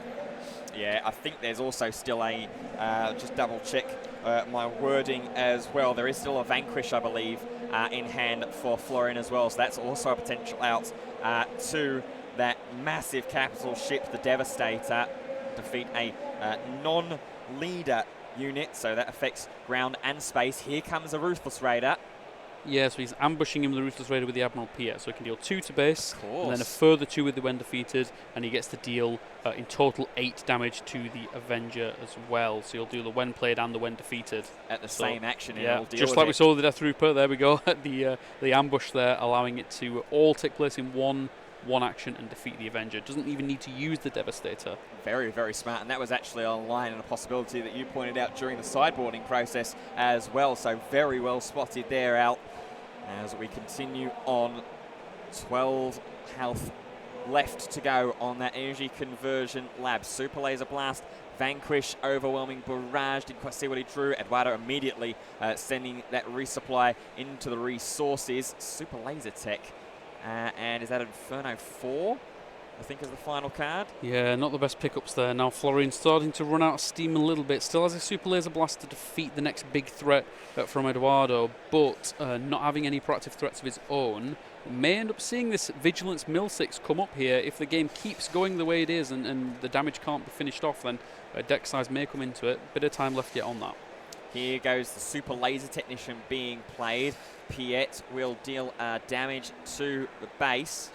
Yeah, I think there's also still a, just double check my wording as well. There is still a Vanquish, I believe, in hand for Florian as well. So that's also a potential out to that massive capital ship, the Devastator. Defeat a non-leader unit, so that affects ground and space. Here comes a Ruthless Raider. Yeah, so he's ambushing him with the Ruthless Raider with the Admiral Pierre, so he can deal 2 to base, and then a further 2 with the when defeated, and he gets to deal in total 8 damage to the Avenger as well. So he'll do the when played and the when defeated at the same action. Yeah, just like we saw with the Death Trooper. There we go. the ambush there, allowing it to all take place in one action and defeat the Avenger. Doesn't even need to use the Devastator. Very, very smart, and that was actually a line and a possibility that you pointed out during the sideboarding process as well. So very well spotted there, Al. As we continue on, 12 health left to go on that energy conversion lab. Super Laser Blast, Vanquish, Overwhelming Barrage. Didn't quite see what he drew. Eduardo immediately sending that resupply into the resources. Super Laser Tech. And is that Inferno 4? I think is the final card. Yeah, not the best pickups there. Now Florian starting to run out of steam a little bit. Still has a Super Laser Blast to defeat the next big threat from Eduardo, but not having any proactive threats of his own. May end up seeing this Vigilance Mill-6 come up here. If the game keeps going the way it is and the damage can't be finished off, then deck size may come into it. Bit of time left yet on that. Here goes the Super Laser Technician being played. Piet will deal damage to the base.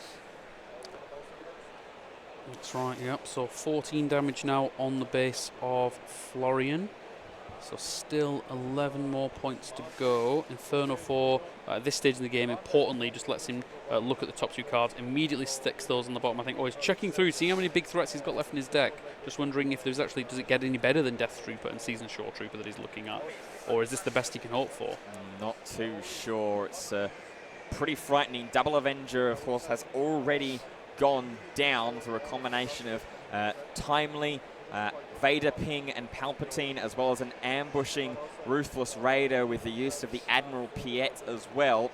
That's right, yep. So 14 damage now on the base of Florian. So still 11 more points to go. Inferno 4, at this stage in the game, importantly, just lets him look at the top 2 cards, immediately sticks those on the bottom. I think, he's checking through, seeing how many big threats he's got left in his deck. Just wondering if there's actually, does it get any better than Death Trooper and Season Shore Trooper that he's looking at? Or is this the best he can hope for? Not too sure. It's pretty frightening. Double Avenger, of course, has already gone down through a combination of timely Vader Ping and Palpatine, as well as an ambushing Ruthless Raider with the use of the Admiral Piet as well.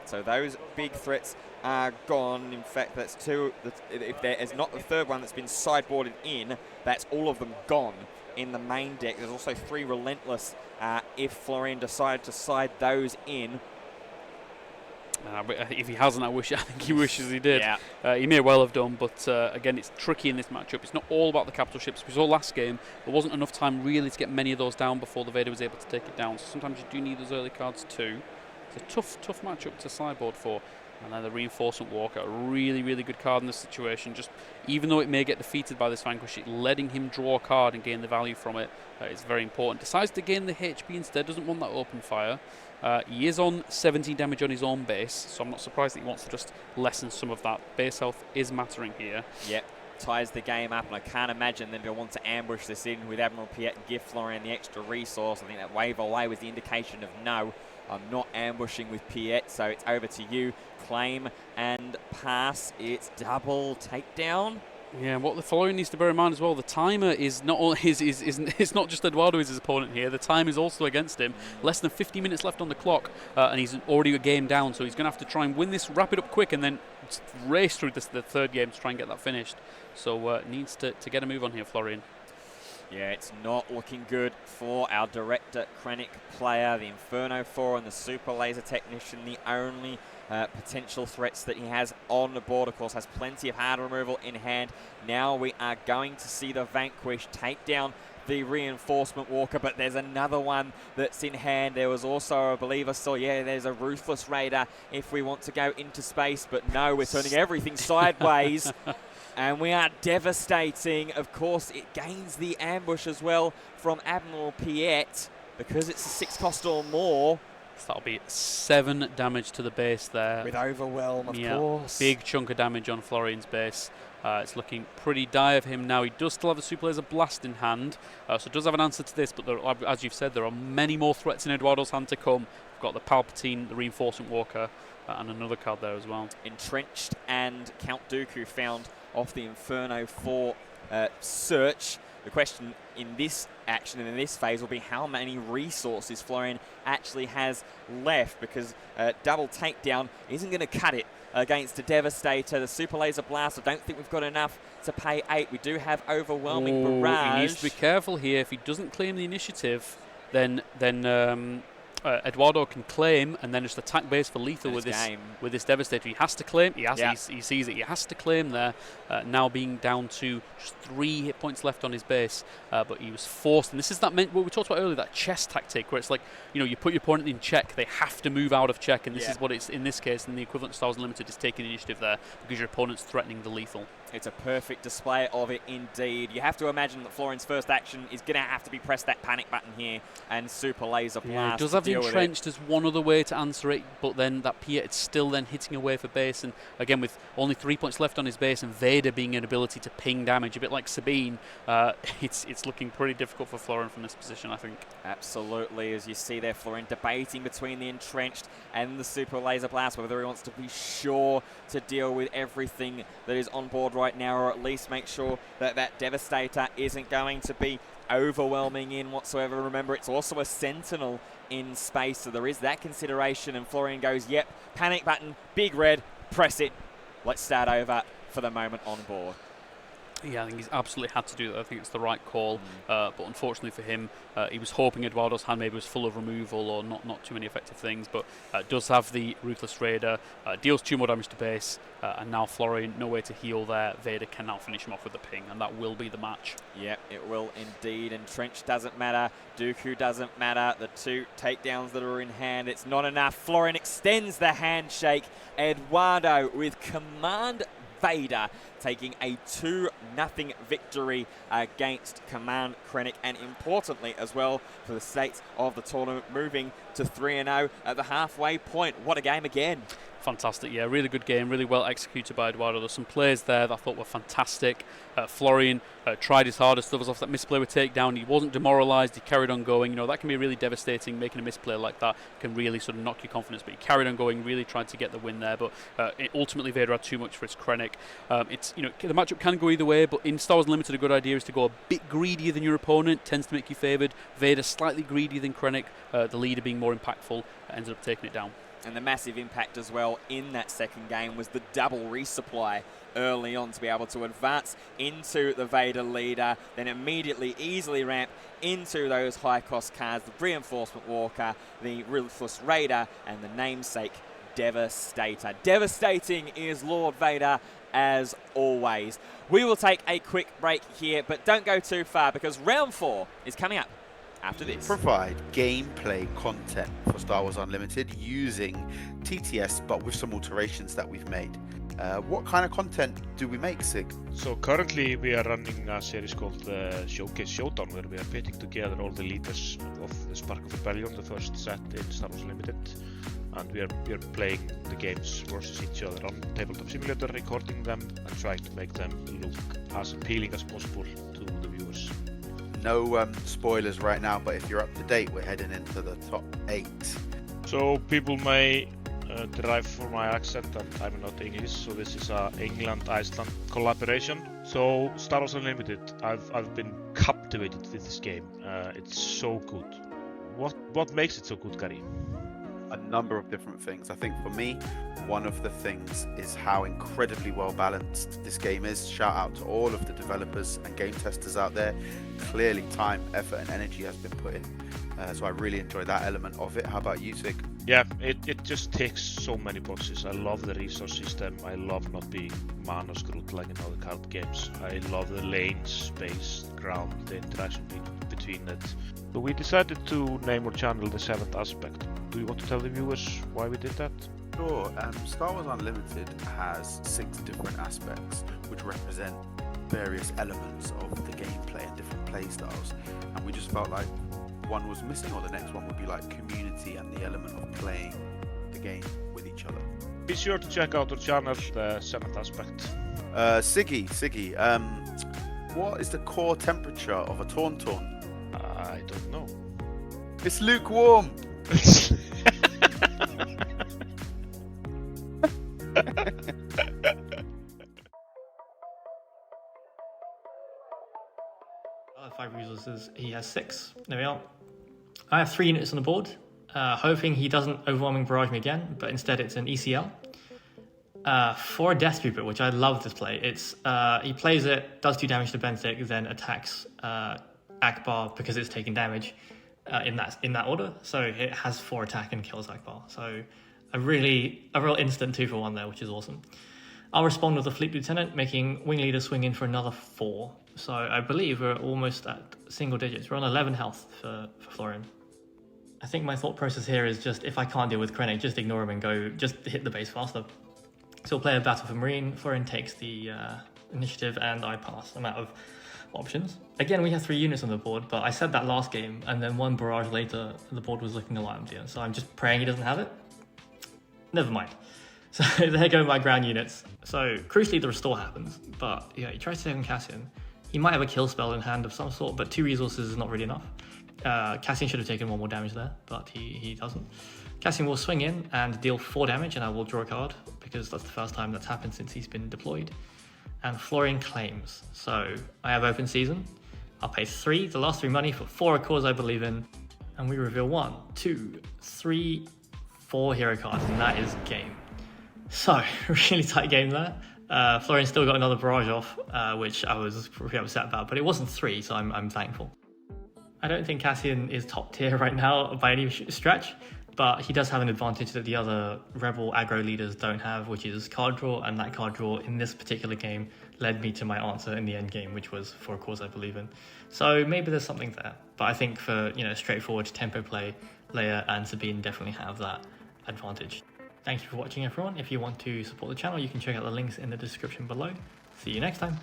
So those big threats are gone. In fact, that's 2. If there is not the third one that's been sideboarded in, that's all of them gone in the main deck. There's also 3 Relentless if Florian decided to side those in. But if he hasn't, I think he wishes he did. Yeah. He may well have done, but again, it's tricky in this matchup. It's not all about the capital ships. We saw last game, there wasn't enough time really to get many of those down before the Vader was able to take it down. So sometimes you do need those early cards too. It's a tough matchup to sideboard for. And then the Reinforcement Walker, a really, really good card in this situation. Just even though it may get defeated by this Vanquish, letting him draw a card and gain the value from it is very important. Decides to gain the HP instead, doesn't want that open fire. He is on 17 damage on his own base, so I'm not surprised that he wants to just lessen some of that. Base health is mattering here. Yep, ties the game up, and I can't imagine them to want to ambush this in with Admiral Piet and give Florian the extra resource. I think that wave away was the indication of no, I'm not ambushing with Piet, so it's over to you. Claim and pass. It's double takedown. Yeah, what the Florian needs to bear in mind as well, the timer is not all it's not just Eduardo is his opponent here, the time is also against him. Less than 50 minutes left on the clock, and he's already a game down, so he's going to have to try and win this, wrap it up quick, and then race through the third game to try and get that finished. So needs to get a move on here, Florian. Yeah, it's not looking good for our Director Krennic player. The Inferno 4 and the Super Laser Technician, the only potential threats that he has on the board. Of course, has plenty of hard removal in hand. Now we are going to see the Vanquish take down the Reinforcement Walker, but there's another one that's in hand. There was also, I believe I saw, there's a Ruthless Raider if we want to go into space, but no, we're turning everything sideways. And we are devastating. Of course, it gains the ambush as well from Admiral Piet because it's a 6 cost or more. So that'll be 7 damage to the base there. With Overwhelm, of course. Big chunk of damage on Florian's base. It's looking pretty dire for him now. He does still have the Super Laser Blast in hand, so does have an answer to this, but as you've said, there are many more threats in Eduardo's hand to come. We've got the Palpatine, the Reinforcement Walker, and another card there as well. Entrenched and Count Dooku found off the Inferno 4 search. The question in this action and in this phase will be how many resources Florian actually has left, because double takedown isn't going to cut it against a Devastator. The Super Laser Blast, I don't think we've got enough to pay 8. We do have Overwhelming Barrage. He needs to be careful here. If he doesn't claim the initiative, then Eduardo can claim and then just attack base for lethal with this Devastator. He has to claim. He sees it. He has to claim there. Now being down to just 3 hit points left on his base, but he was forced. And this is what we talked about earlier, that chess tactic, where it's like, you put your opponent in check. They have to move out of check, and this is what it's in this case. And the equivalent to Star Wars Unlimited is taking initiative there because your opponent's threatening the lethal. It's a perfect display of it indeed. You have to imagine that Florian's first action is going to have to be press that panic button here and Super Laser Blast. Yeah, he does have the Entrenched as one other way to answer it, but then that Piet is still then hitting away for base, and again with only 3 points left on his base and Vader being an ability to ping damage, a bit like Sabine, it's looking pretty difficult for Florian from this position, I think. Absolutely, as you see there, Florian debating between the Entrenched and the Super Laser Blast, whether he wants to be sure to deal with everything that is on board right now, or at least make sure that that Devastator isn't going to be overwhelming in whatsoever. Remember, it's also a Sentinel in space, so there is that consideration, and Florian goes, yep, panic button, big red, press it. Let's start over for the moment on board. Yeah, I think he's absolutely had to do that. I think it's the right call. But unfortunately for him, he was hoping Eduardo's hand maybe was full of removal or not too many effective things. But does have the Ruthless Raider, deals 2 more damage to base, and now Florian, no way to heal there. Vader can now finish him off with the ping, and that will be the match. Yep, it will indeed. And Trench doesn't matter. Dooku doesn't matter. The 2 takedowns that are in hand, it's not enough. Florian extends the handshake. Eduardo with Command Vader taking a 2-0 victory against Command Krennic, and importantly as well for the stakes of the tournament, moving to 3-0 at the halfway point. What a game again. Fantastic, yeah, really good game, really well executed by Eduardo. There's some plays there that I thought were fantastic. Florian tried his hardest, others off that misplay with takedown. He wasn't demoralised, he carried on going. You know, that can be really devastating. Making a misplay like that can really sort of knock your confidence, but he carried on going, really tried to get the win there. But ultimately, Vader had too much for his Krennic. It's, you know, the matchup can go either way, but in Star Wars Unlimited, a good idea is to go a bit greedier than your opponent, tends to make you favoured. Vader slightly greedier than Krennic, the leader being more impactful, ended up taking it down. And the massive impact as well in that second game was the double resupply early on to be able to advance into the Vader leader, then immediately easily ramp into those high-cost cards, the Reinforcement Walker, the Ruthless Raider, and the namesake Devastator. Devastating is Lord Vader as always. We will take a quick break here, but don't go too far because round 4 is coming up after this. Provide gameplay content for Star Wars Unlimited using TTS, but with some alterations that we've made. What kind of content do we make, Sig? So currently we are running a series called Showcase Showdown, where we are putting together all the leaders of the Spark of Rebellion, the first set in Star Wars Unlimited. And we are playing the games versus each other on Tabletop Simulator, recording them and trying to make them look as appealing as possible to the viewers. No spoilers right now, but if you're up to date, we're heading into the top 8. So people may derive from my accent that I'm not English, so this is a England-Iceland collaboration. So Star Wars Unlimited, I've been captivated with this game. It's so good. What makes it so good, Gary? A number of different things. I think for me, one of the things is how incredibly well balanced this game is. Shout out to all of the developers and game testers out there. Clearly time, effort and energy has been put in. So I really enjoy that element of it. How about you, Sig? Yeah, it just ticks so many boxes. I love the resource system. I love not being mana screwed like in other card games. I love the lane, space, ground, the interaction between it. So we decided to name our channel The Seventh Aspect. Do you want to tell the viewers why we did that? Sure. Star Wars Unlimited has 6 different aspects which represent various elements of the gameplay and different play styles, and we just felt like one was missing, or the next one would be like community and the element of playing the game with each other. Be sure to check out our channel, The Seventh Aspect. Siggy, what is the core temperature of a Tauntaun? I don't know. It's lukewarm. Other 5 resources, he has 6. There we are. I have 3 units on the board, hoping he doesn't overwhelming barrage me again, but instead it's an ECL. For a Death Trooper, which I love this play, it's he plays it, does 2 damage to Benthic, then attacks Akbar because it's taking damage in that order. So it has 4 attack and kills Akbar. So a real instant 2-for-1 there, which is awesome. I'll respond with a Fleet Lieutenant, making Wing Leader swing in for another 4. So I believe we're almost at single digits. We're on 11 health for Florian. I think my thought process here is just, if I can't deal with Krennic, just ignore him and go, just hit the base faster. So we'll play a Battle for Marine. Florian takes the initiative and I pass. I'm out of options. Again, we have 3 units on the board, but I said that last game, and then 1 barrage later, the board was looking a lot emptier. So I'm just praying he doesn't have it. Never mind. So there go my ground units. So crucially, the restore happens, but yeah, he tries to take on Cassian. He might have a kill spell in hand of some sort, but 2 resources is not really enough. Cassian should have taken 1 more damage there, but he doesn't. Cassian will swing in and deal 4 damage, and I will draw a card, because that's the first time that's happened since he's been deployed. And Florian claims. So I have open season. I'll pay 3, the last 3 money for 4 a cause I believe in, and we reveal 1, 2, 3, 4 hero cards, and that is game. So really tight game there. Florian still got another barrage off, which I was pretty upset about, but it wasn't 3, so I'm thankful. I don't think Cassian is top tier right now by any stretch, but he does have an advantage that the other Rebel aggro leaders don't have, which is card draw, and that card draw in this particular game led me to my answer in the end game, which was For a Cause I Believe In. So maybe there's something there, but I think for straightforward tempo play, Leia and Sabine definitely have that advantage. Thank you for watching, everyone. If you want to support the channel, you can check out the links in the description below. See you next time.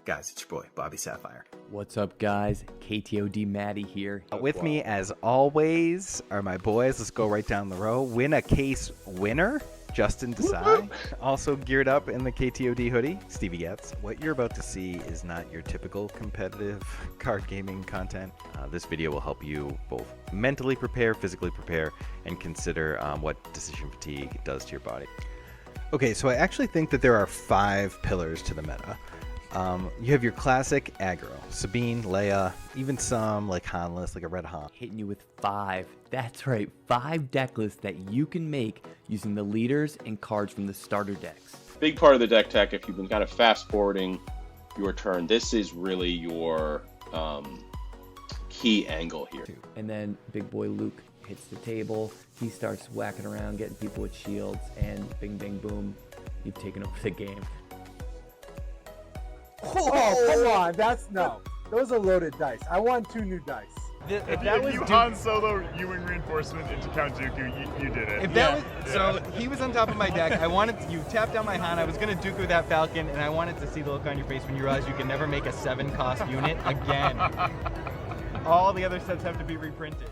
Guys, it's your boy, Bobby Sapphire. What's up, guys? KTOD Maddie here. With me, as always, are my boys. Let's go right down the row. Win a case winner, Justin Desai. Also geared up in the KTOD hoodie, Stevie Getz. What you're about to see is not your typical competitive card gaming content. This video will help you both mentally prepare, physically prepare, and consider what decision fatigue does to your body. Okay, so I actually think that there are 5 pillars to the meta. You have your classic aggro, Sabine, Leia, even some like Hanless, like a Red Han. Hitting you with 5. That's right, 5 deck lists that you can make using the leaders and cards from the starter decks. Big part of the deck tech, if you've been kind of fast forwarding your turn, this is really your key angle here. And then big boy Luke hits the table. He starts whacking around, getting people with shields, and bing, bing, boom, you've taken over the game. Oh, come on. That's no. Those are loaded dice. I want 2 new dice. If you Han Solo U-wing reinforcement into Count Dooku, you did it. If that was, so he was on top of my deck. I wanted you tapped down my Han. I was gonna Dooku that Falcon, and I wanted to see the look on your face when you realize you can never make a 7-cost unit again. All the other sets have to be reprinted.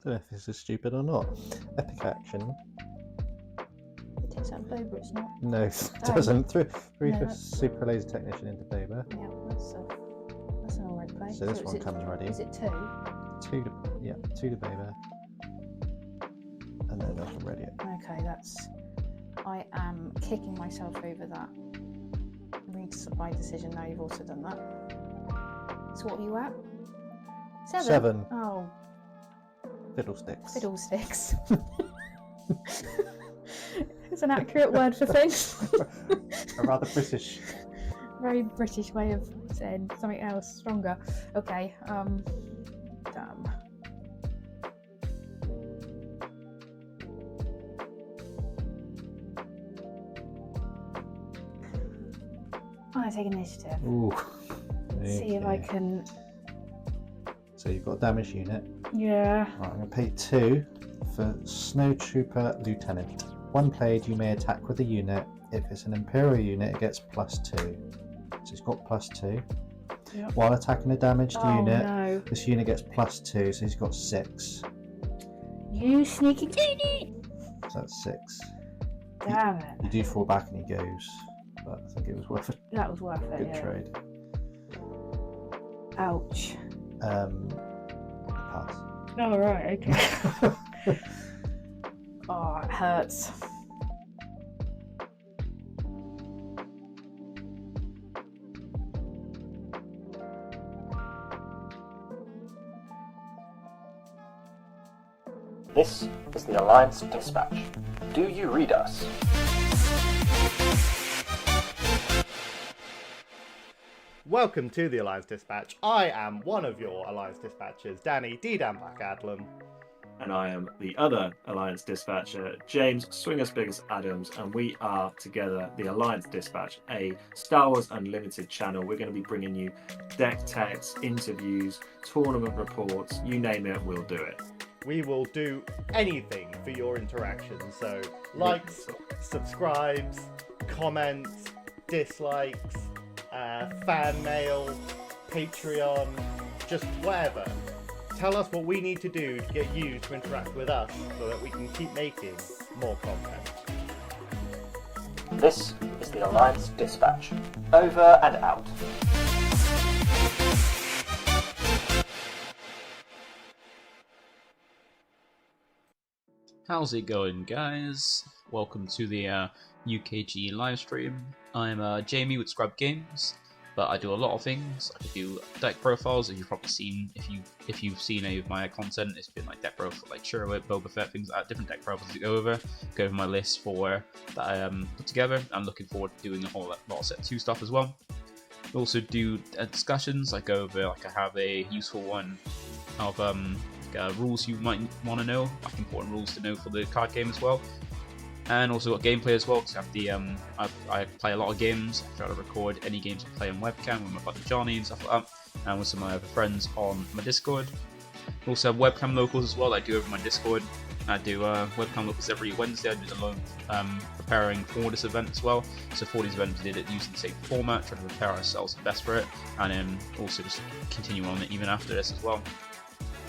I don't know if this is stupid or not. Epic action. It takes out Boba, it's not. No, it doesn't. Three for Super Laser Technician into Boba. Yeah, that's an alright play. So this one comes ready. Is it 2? 2 to Boba. And then I can ready it. Okay, I am kicking myself over that read by decision. Now you've also done that. So what are you at? 7. Oh. Fiddlesticks. Fiddlesticks. It's an accurate word for things. A rather British. Very British way of saying something else stronger. Okay, damn. I'm gonna take initiative. Ooh. See if I can. So you've got a damage unit. Yeah. Right, I'm going to pay 2 for Snowtrooper Lieutenant. When played, you may attack with a unit. If it's an Imperial unit, it gets +2. So it's got +2. Yep. While attacking a damaged unit, no. this unit gets +2, so he's got 6. You sneaky kitty! So that's 6. Damn it. You do fall back and he goes, but I think it was worth it. That was worth it. Good Yeah. trade. Ouch. Pass. Oh, right, okay. Oh, it hurts. This is the Alliance Dispatch. Do you read us? Welcome to the Alliance Dispatch. I am one of your Alliance Dispatchers, Danny D-Dan Blackadlam. And I am the other Alliance Dispatcher, James Swingers Biggest Adams, and we are together the Alliance Dispatch, a Star Wars Unlimited channel. We're going to be bringing you deck techs, interviews, tournament reports, you name it, we'll do it. We will do anything for your interactions, so likes, subscribes, comments, dislikes, fan mail, Patreon, just whatever. Tell us what we need to do to get you to interact with us so that we can keep making more content. This is the Alliance Dispatch. Over and out. How's it going, guys? Welcome to the UKG live stream. I'm Jamie with Scrub Games, but I do a lot of things. I do deck profiles, as you've probably seen if you've seen any of my content. It's been like deck profile, like Churwit, Boba Fett, things like that, different deck profiles to go over my list for that I put together. I'm looking forward to doing a whole lot of set 2 stuff as well. I also do discussions. I go over, like, I have a useful one of rules you might want to know, like important rules to know for the card game as well. And also got gameplay as well, because I have the I play a lot of games. I try to record any games I play on webcam with my buddy Johnny and stuff like that, and with some of my other friends on my Discord. I also have webcam locals as well. I do over my Discord. I do webcam locals every Wednesday. I do them alone, preparing for this event as well. So for these events, we did it using the same format, trying to prepare ourselves the best for it, and then also just continue on it even after this as well.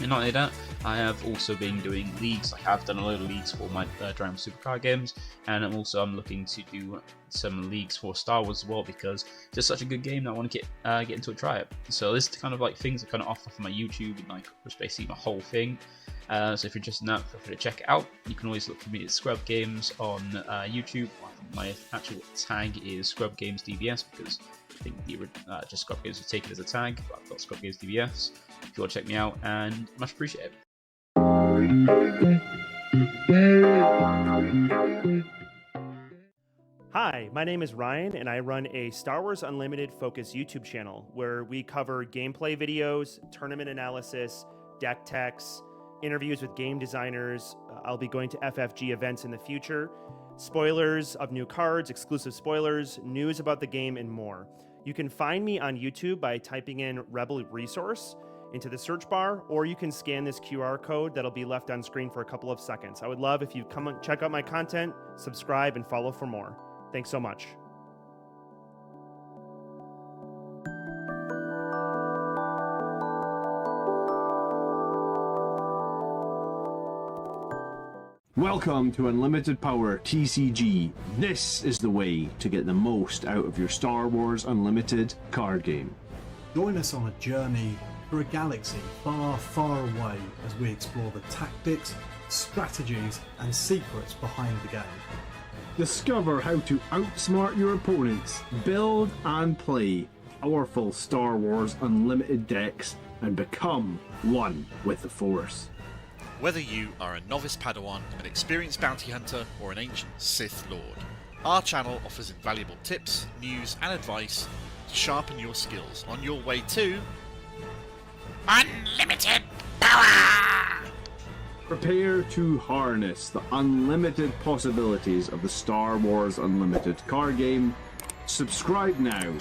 And not only that, I have also been doing leagues. I have done a load of leagues for my Dragon Supercar games, and I'm looking to do some leagues for Star Wars as well, because it's just such a good game that I want to get into it, try it. So this is kind of like things I kind of offer for my YouTube, and like just basically my whole thing. So if you're interested in that, feel free to check it out. You can always look for me at Scrub Games on YouTube. My actual tag is Scrub Games DBS, because I think just Scrub Games was taken as a tag, but I've got Scrub Games DBS. If you want to check me out, and much appreciated. Hi, my name is Ryan, and I run a Star Wars Unlimited Focus YouTube channel where we cover gameplay videos, tournament analysis, deck techs, interviews with game designers. I'll be going to FFG events in the future, spoilers of new cards, exclusive spoilers, news about the game, and more. You can find me on YouTube by typing in Rebel Resource into the search bar, or you can scan this QR code that'll be left on screen for a couple of seconds. I would love if you come and check out my content, subscribe, and follow for more. Thanks so much. Welcome to Unlimited Power TCG. This is the way to get the most out of your Star Wars Unlimited card game. Join us on a journey through a galaxy far, far away as we explore the tactics, strategies, and secrets behind the game. Discover how to outsmart your opponents, build and play powerful Star Wars Unlimited decks, and become one with the Force. Whether you are a novice Padawan, an experienced bounty hunter, or an ancient Sith Lord, our channel offers invaluable tips, news, and advice to sharpen your skills on your way to unlimited power! Prepare to harness the unlimited possibilities of the Star Wars Unlimited card game. Subscribe now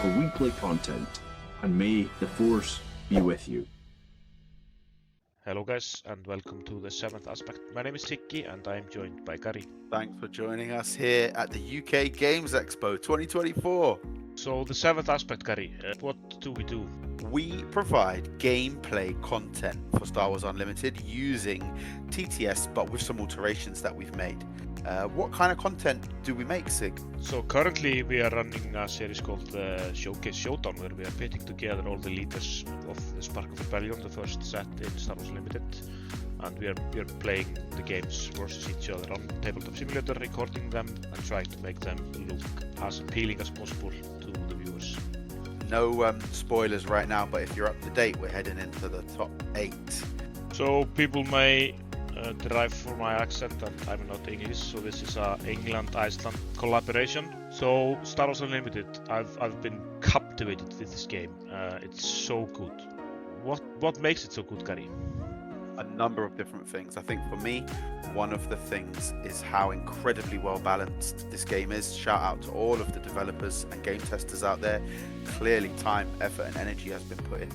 for weekly content, and may the Force be with you. Hello guys, and welcome to the 7th aspect. My name is Tiki, and I'm joined by Gary. Thanks for joining us here at the UK Games Expo 2024. So the 7th aspect, Gary, what do we do? We provide gameplay content for Star Wars Unlimited using TTS, but with some alterations that we've made. What kind of content do we make, Sig? So currently we are running a series called Showcase Showdown, where we are putting together all the leaders of the Spark of Rebellion, the first set in Star Wars Limited, and we are playing the games versus each other on Tabletop Simulator, recording them and trying to make them look as appealing as possible to the viewers. No spoilers right now, but if you're up to date, we're heading into the top 8. So people may derive from my accent, and I'm not English, so this is a England-Iceland collaboration. So Star Wars Unlimited, I've been captivated with this game. It's so good. What makes it so good, Gary? A number of different things. I think for me, one of the things is how incredibly well balanced this game is. Shout out to all of the developers and game testers out there. Clearly time, effort and energy has been put in.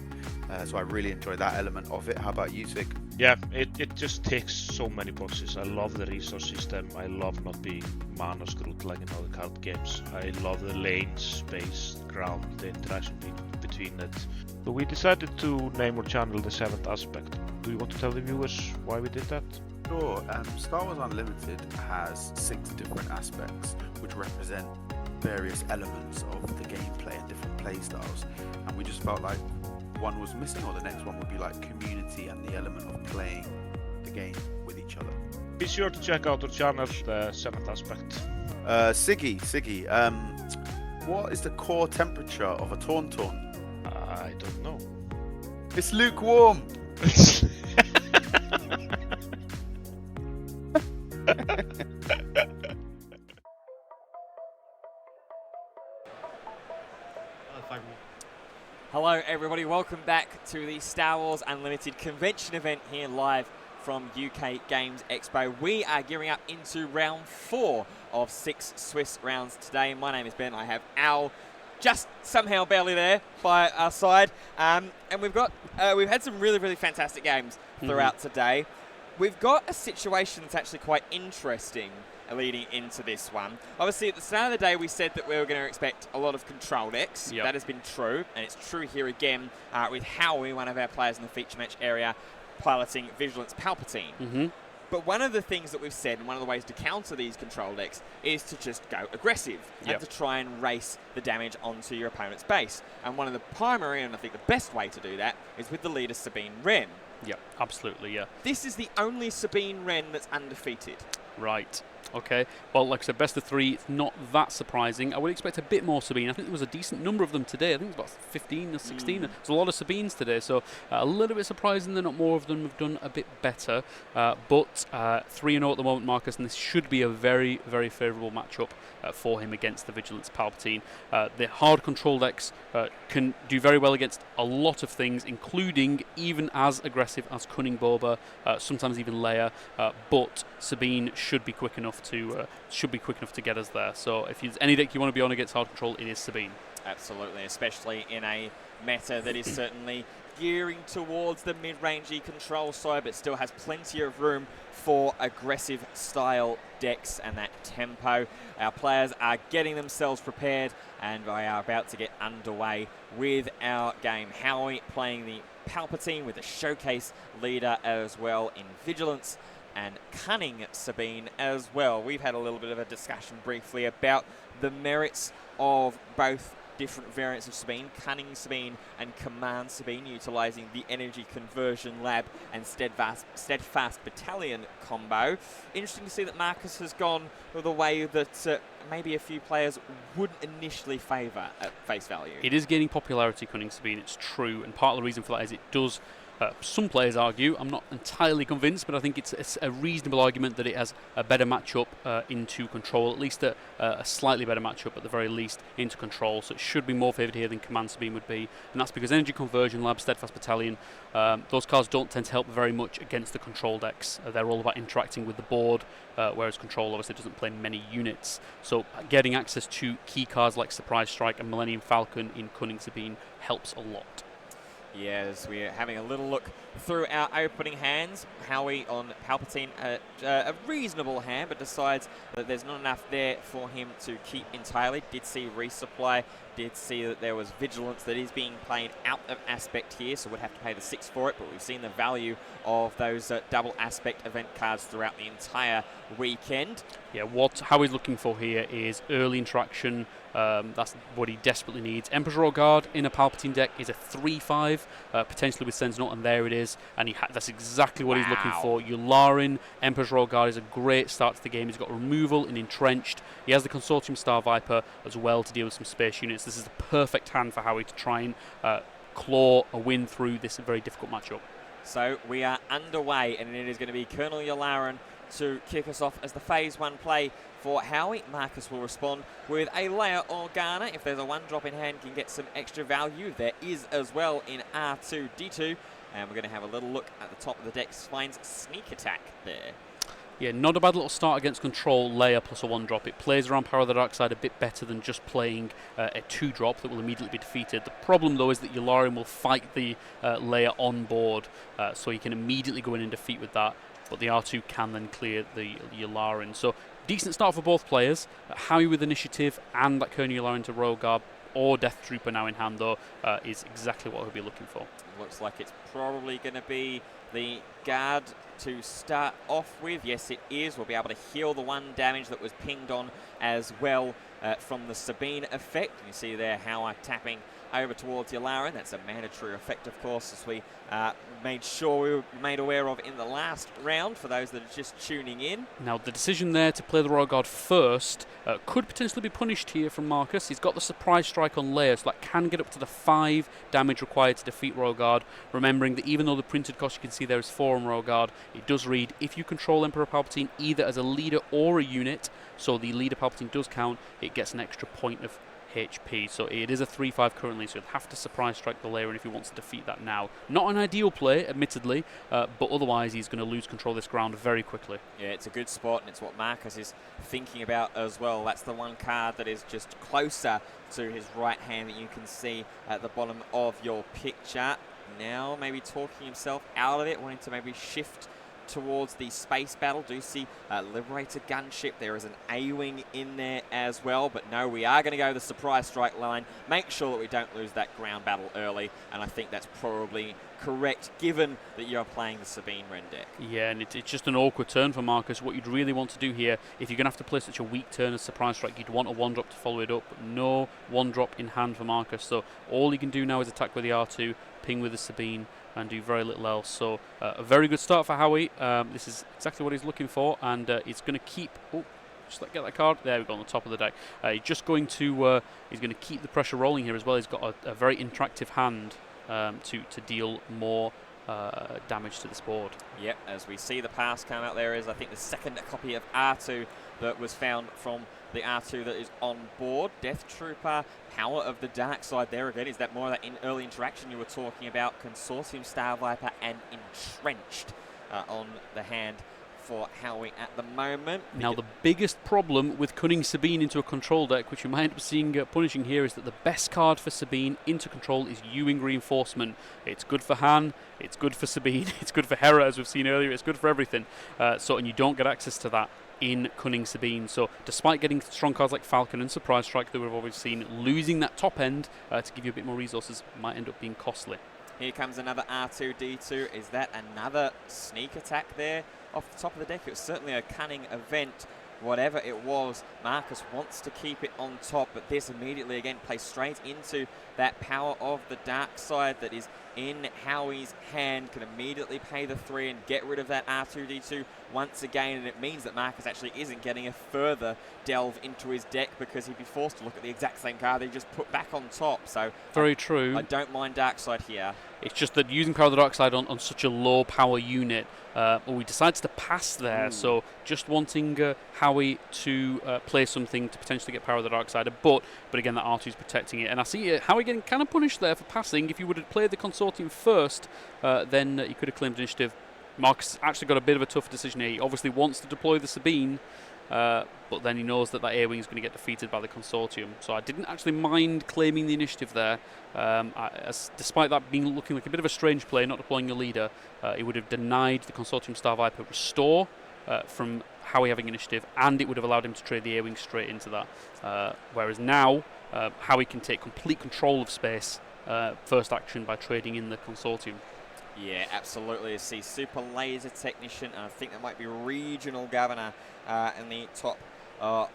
So I really enjoy that element of it. How about you, Sig? Yeah, it just ticks so many boxes. I love the resource system. I love not being mana screwed like in other card games. I love the lane, space, ground, the interaction between it. So we decided to name our channel the 7th aspect. Do you want to tell the viewers why we did that? Sure. Star Wars Unlimited has 6 different aspects which represent various elements of the gameplay and different play styles, and we just felt like one was missing, or the next one would be like community and the element of playing the game with each other. Be sure to check out our channel, the 7th aspect. Siggy, what is the core temperature of a Tauntaun? I don't know. It's lukewarm. Hello everybody, welcome back to the Star Wars Unlimited convention event here live from UK Games Expo. We are gearing up into round 4 of 6 Swiss rounds today. My name is Ben, I have Al just somehow barely there by our side. And we've had some really fantastic games throughout today. We've got a situation that's actually quite interesting leading into this one. Obviously, at the start of the day, we said that we were going to expect a lot of control decks. Yep. That has been true, and it's true here again with Howie, one of our players in the feature match area, piloting Vigilance Palpatine. But one of the things that we've said, and one of the ways to counter these control decks, is to just go aggressive and to try and race the damage onto your opponent's base. And one of the primary, and I think the best way to do that, is with the leader Sabine Wren. Yep, absolutely, yeah. This is the only Sabine Wren that's undefeated. Right. Okay. Well, like I said, best of 3, it's not that surprising. I would expect a bit more Sabine. I think there was a decent number of them today. I think it was about 15 or 16. There's a lot of Sabines today, so a little bit surprising that not more of them have done a bit better. But 3-0 at the moment, Marcus, and this should be a very favourable matchup for him against the Vigilance Palpatine. The hard control decks can do very well against a lot of things, including even as aggressive as Cunning Boba, sometimes even Leia. But Sabine should be quick enough to get us there. So if there's any deck you want to be on against hard control, it is Sabine. Absolutely, especially in a meta that is certainly gearing towards the mid-rangey control side, but still has plenty of room for aggressive style decks and that tempo. Our players are getting themselves prepared, and we are about to get underway with our game. Howie playing the Palpatine with a showcase leader as well in Vigilance, and Cunning Sabine as well. We've had a little bit of a discussion briefly about the merits of both different variants of Sabine, Cunning Sabine and Command Sabine, utilising the Energy Conversion Lab and Steadfast Battalion combo. Interesting to see that Marcus has gone the way that maybe a few players wouldn't initially favour at face value. It is gaining popularity, Cunning Sabine, it's true, and part of the reason for that is it does. Some players argue, I'm not entirely convinced, but I think it's a reasonable argument that it has a better matchup into control, at least a slightly better matchup at the very least into control, so it should be more favoured here than Command Sabine would be, and that's because Energy Conversion Lab, Steadfast Battalion, those cards don't tend to help very much against the control decks. They're all about interacting with the board, whereas control obviously doesn't play many units, so getting access to key cards like Surprise Strike and Millennium Falcon in Cunning Sabine helps a lot. Yes, we're having a little look through our opening hands. Howie on Palpatine, a reasonable hand, but decides that there's not enough there for him to keep entirely. Did see resupply, did see that there was Vigilance that is being played out of aspect here, so would have to pay the 6 for it, but we've seen the value of those double aspect event cards throughout the entire weekend. Yeah, what Howie's looking for here is early interaction. That's what he desperately needs. Emperor's Royal Guard in a Palpatine deck is a 3/5, potentially with Sentinel, and there it is. And that's exactly what he's looking for. Yularen, Emperor's Royal Guard is a great start to the game. He's got removal and entrenched. He has the Consortium Star Viper as well to deal with some space units. This is the perfect hand for Howie to try and claw a win through this very difficult matchup. So we are underway, and it is going to be Colonel Yularen to kick us off as the Phase 1 play for Howie. Marcus will respond with a Leia Organa. If there's a 1-drop in hand, can get some extra value. There is as well in R2-D2. And we're going to have a little look at the top of the deck. Finds Sneak Attack there. Yeah, not a bad little start against control, Leia plus a 1-drop. It plays around Power of the Dark Side a bit better than just playing a 2-drop that will immediately be defeated. The problem, though, is that Yularen will fight the Leia on board, so he can immediately go in and defeat with that. But the R2 can then clear the Yularen. So, decent start for both players. Howie with initiative and that Colonel Yularen to Royal Guard or Death Trooper now in hand, though, is exactly what he'll be looking for. Looks like it's probably going to be the Guard to start off with. Yes, it is. We'll be able to heal the 1 damage that was pinged on as well from the Sabine effect. You see there Howard tapping over towards Yularen. That's a mandatory effect, of course, as we made sure we were made aware of in the last round for those that are just tuning in. Now, the decision there to play the Royal Guard first could potentially be punished here from Marcus. He's got the surprise strike on Leia, so that can get up to the 5 damage required to defeat Royal Guard. Remembering that even though the printed cost you can see there is 4 on Royal Guard, it does read if you control Emperor Palpatine either as a leader or a unit, so the leader Palpatine does count, it gets an extra point of HP. So it is a 3-5 currently, so he'll have to surprise strike the Leia if he wants to defeat that now. Not an ideal play, admittedly, but otherwise he's going to lose control of this ground very quickly. Yeah, it's a good spot, and it's what Marcus is thinking about as well. That's the one card that is just closer to his right hand that you can see at the bottom of your picture. Now maybe talking himself out of it, wanting to maybe shift towards the space battle. Do see Liberator gunship. There is an A-wing in there as well, but no, we are going to go the surprise strike line. Make sure that we don't lose that ground battle early, and I think that's probably correct given that you're playing the Sabine Wren deck. Yeah, and it's just an awkward turn for Marcus. What you'd really want to do here, if you're going to have to play such a weak turn as surprise strike, you'd want a 1-drop to follow it up, but no 1-drop in hand for Marcus. So all he can do now is attack with the R2, ping with the Sabine, and do very little else. So a very good start for Howie. This is exactly what he's looking for, and he's going to keep. Oh, just get that card. There we go on the top of the deck. He's just going to. He's going to keep the pressure rolling here as well. He's got a very interactive hand to deal more damage to this board. Yep, as we see the pass come out, there is I think the second copy of R2 that was found from the R2 that is on board. Death Trooper, Power of the Dark Side there again. Is that more of that early interaction you were talking about? Consortium, Star Viper, and Entrenched on the hand for Howie at the moment. Now, the biggest problem with cunning Sabine into a control deck, which you might end up seeing punishing here, is that the best card for Sabine into control is Ewing Reinforcement. It's good for Han, it's good for Sabine, it's good for Hera, as we've seen earlier, it's good for everything. And you don't get access to that in Cunning Sabine. So despite getting strong cards like Falcon and Surprise Strike that we've always seen, losing that top end to give you a bit more resources might end up being costly. Here comes another R2-D2. Is that another sneak attack there off the top of the deck? It was certainly a cunning event. Whatever it was, Marcus wants to keep it on top, but this immediately again plays straight into that Power of the Dark Side that is in Howie's hand. Can immediately pay the 3 and get rid of that R2-D2 once again, and it means that Marcus actually isn't getting a further delve into his deck because he'd be forced to look at the exact same card that he just put back on top. So very true. I don't mind Dark Side here. It's just that using Power of the Dark Side on such a low power unit, we decided to pass there. So just wanting Howie to play something to potentially get Power of the Dark Side, but again that R2 is protecting it. And I see Howie getting kind of punished there for passing. If you would have played the Consortium first, then you could have claimed initiative. Marcus actually got a bit of a tough decision here. He obviously wants to deploy the Sabine, but then he knows that A-Wing is going to get defeated by the Consortium. So I didn't actually mind claiming the initiative there. Despite that looking like a bit of a strange play, not deploying a leader, he would have denied the Consortium Star Viper restore from Howie having initiative, and it would have allowed him to trade the A-Wing straight into that. Whereas now, Howie can take complete control of space first action by trading in the Consortium. Yeah, absolutely. You see Super Laser Technician, and I think that might be Regional Governor in the top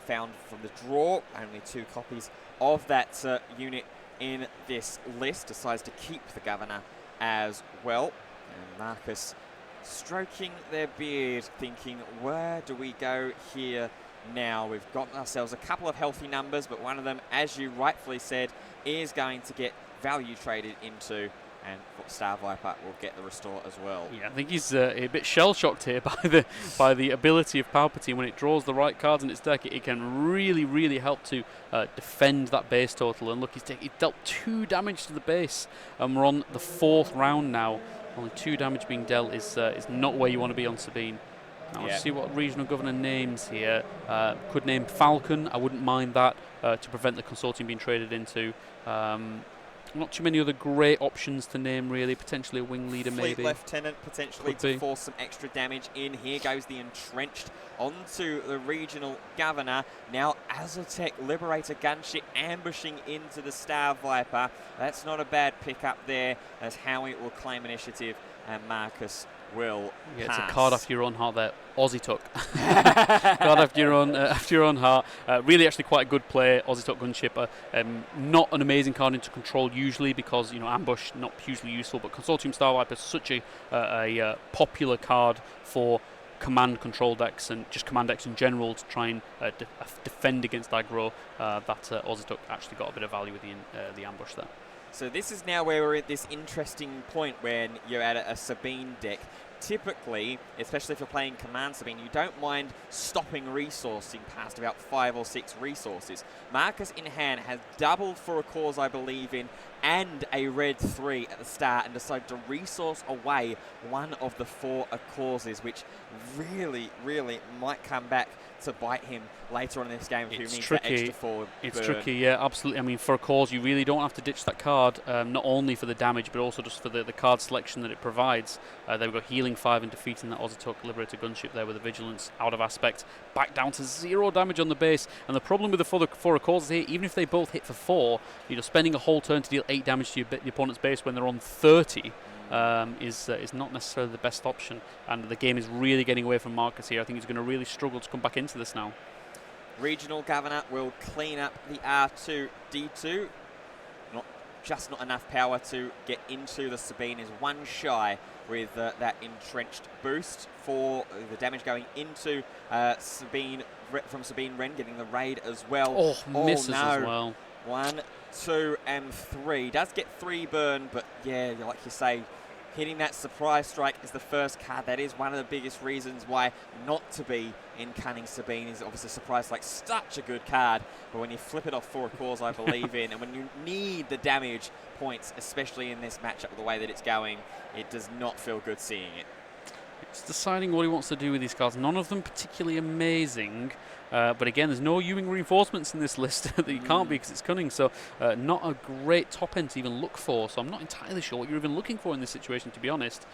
found from the draw. Only 2 copies of that unit in this list. Decides to keep the Governor as well. And Marcus stroking their beard, thinking, where do we go here now? We've got ourselves a couple of healthy numbers, but one of them, as you rightfully said, is going to get value traded into, and Star Viper will get the restore as well. Yeah, I think he's a bit shell-shocked here by the ability of Palpatine. When it draws the right cards in its deck, it can really help to defend that base total. And look, he's dealt 2 damage to the base, and we're on the 4th round now. Only 2 damage being dealt is not where you want to be on Sabine. Now, let's see what Regional Governor names here. Could name Falcon. I wouldn't mind that to prevent the Consortium being traded into. Not too many other great options to name, really. Potentially a wing leader, Fleet maybe. Lieutenant, potentially to force some extra damage in. Here goes the Entrenched onto the Regional Governor. Now Azotech Liberator Gunship ambushing into the Star Viper. That's not a bad pickup there, as Howie will claim initiative and Marcus will Yeah, pass. it's a card after your own heart there. Aussie Tuck. Card after your own heart. Really, actually, quite a good play. Aussie Tuck Gunship. Not an amazing card into control usually because ambush not hugely useful. But Consortium Star Viper is such a popular card for command control decks and just command decks in general to try and defend against aggro. That Aussie Tuck actually got a bit of value with the ambush there. So this is now where we're at this interesting point when you're at a Sabine deck. Typically, especially if you're playing Command Sabine, you don't mind stopping resourcing past about 5 or 6 resources. Marcus in hand has doubled for a cause I believe in and a red 3 at the start and decided to resource away one of the 4 causes, which really, really might come back to bite him later on in this game if he needs that extra forward It's burn. tricky, yeah, absolutely. I mean, for a cause, you really don't have to ditch that card, not only for the damage, but also just for the card selection that it provides. They've got healing 5 and defeating that Aussie Tuck Liberator Gunship there with a Vigilance out of aspect, back down to 0 damage on the base. And the problem with the 4 causes here, even if they both hit for 4, spending a whole turn to deal 8 damage to the opponent's base when they're on 30 is not necessarily the best option. And the game is really getting away from Marcus here. I think he's going to really struggle to come back into this now. Regional Governor will clean up the R2-D2. Not enough power to get into the Sabine. Is 1 shy with that entrenched boost for the damage going into Sabine from Sabine Wren, getting the raid as well. Oh, misses as well. 1, 2, and 3. Does get 3 burn, but yeah, like you say, hitting that surprise strike is the first card. That is one of the biggest reasons why not to be in Cunning Sabine. Is obviously surprise strike such a good card, but when you flip it off for a cause I believe in, and when you need the damage points, especially in this matchup with the way that it's going, it does not feel good seeing it. It's deciding what he wants to do with these cards. None of them particularly amazing. But again, there's no Ewing reinforcements in this list that you can't be because it's Cunning. So not a great top end to even look for. So I'm not entirely sure what you're even looking for in this situation, to be honest.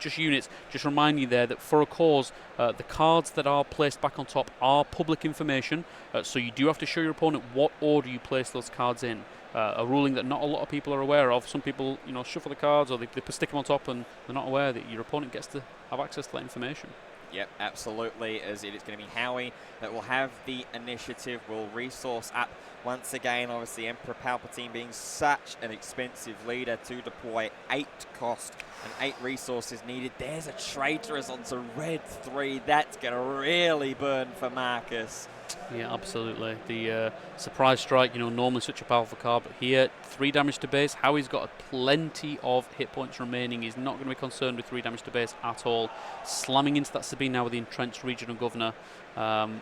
Just units. Just remind you there that for a cause, the cards that are placed back on top are public information. So you do have to show your opponent what order you place those cards in. A ruling that not a lot of people are aware of. Some people, shuffle the cards or they stick them on top and they're not aware that your opponent gets to have access to that information. Yep, absolutely, as it is going to be Howie that will have the initiative, will resource up once again. Obviously, Emperor Palpatine being such an expensive leader to deploy 8 cost and 8 resources needed. There's a Traitorous onto red 3. That's going to really burn for Marcus. Yeah, absolutely. The surprise strike, normally such a powerful card, but here 3 damage to base. Howie's got plenty of hit points remaining. He's not going to be concerned with 3 damage to base at all. Slamming into that Sabine now with the entrenched Regional Governor. Yeah,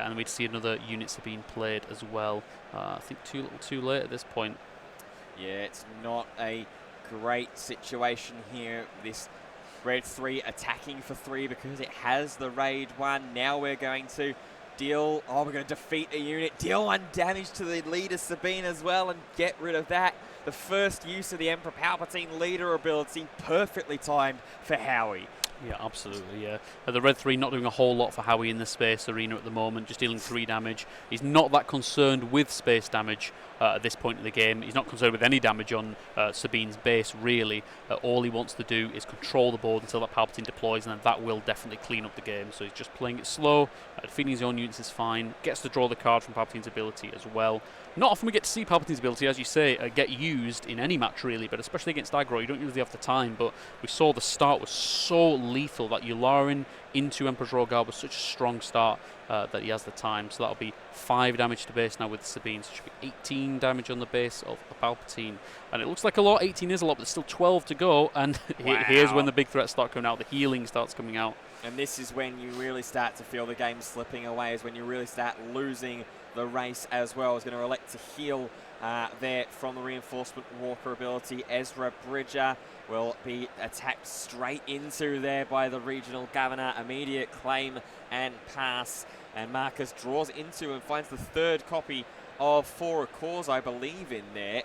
and we'd see another unit Sabine played as well. I think too late at this point. Yeah, it's not a great situation here. This red 3 attacking for 3 because it has the raid 1. Now we're going to deal, we're going to defeat a unit, deal 1 damage to the leader Sabine as well and get rid of that. The first use of the Emperor Palpatine leader ability, perfectly timed for Howie. Yeah, absolutely, yeah. The red 3 not doing a whole lot for Howie in the space arena at the moment, just dealing 3 damage. He's not that concerned with space damage at this point in the game. He's not concerned with any damage on Sabine's base, really. All he wants to do is control the board until that Palpatine deploys, and then that will definitely clean up the game. So he's just playing it slow, defeating his own units is fine, gets to draw the card from Palpatine's ability as well. Not often we get to see Palpatine's ability, as you say, get used in any match really, but especially against aggro, you don't usually have the time. But we saw the start was so lethal. That Yularen into Emperor's Royal Guard was such a strong start that he has the time. So that'll be 5 damage to base now with Sabine. So it should be 18 damage on the base of Palpatine. And it looks like a lot. 18 is a lot, but there's still 12 to go. And here's when the big threats start coming out. The healing starts coming out. And this is when you really start to feel the game slipping away, is when you really start losing the race as well. Is going to elect to heal there from the Reinforcement Walker ability. Ezra Bridger will be attacked straight into there by the Regional Governor. Immediate claim and pass. And Marcus draws into and finds the 3rd copy of For a Cause, I believe, in there.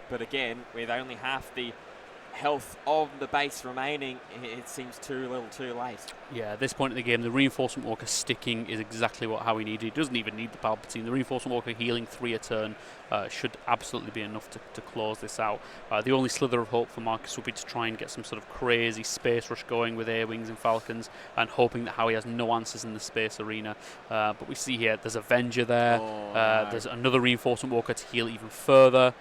But again, with only half the health of the base remaining, it seems too little too late. Yeah, at this point in the game, the Reinforcement Walker sticking is exactly what Howie needed. He doesn't even need the Palpatine. The Reinforcement Walker healing 3 a turn should absolutely be enough to close this out. The only slither of hope for Marcus would be to try and get some sort of crazy space rush going with A-Wings and Falcons, and hoping that Howie has no answers in the space arena. But we see here, there's Avenger there. There's another Reinforcement Walker to heal even further.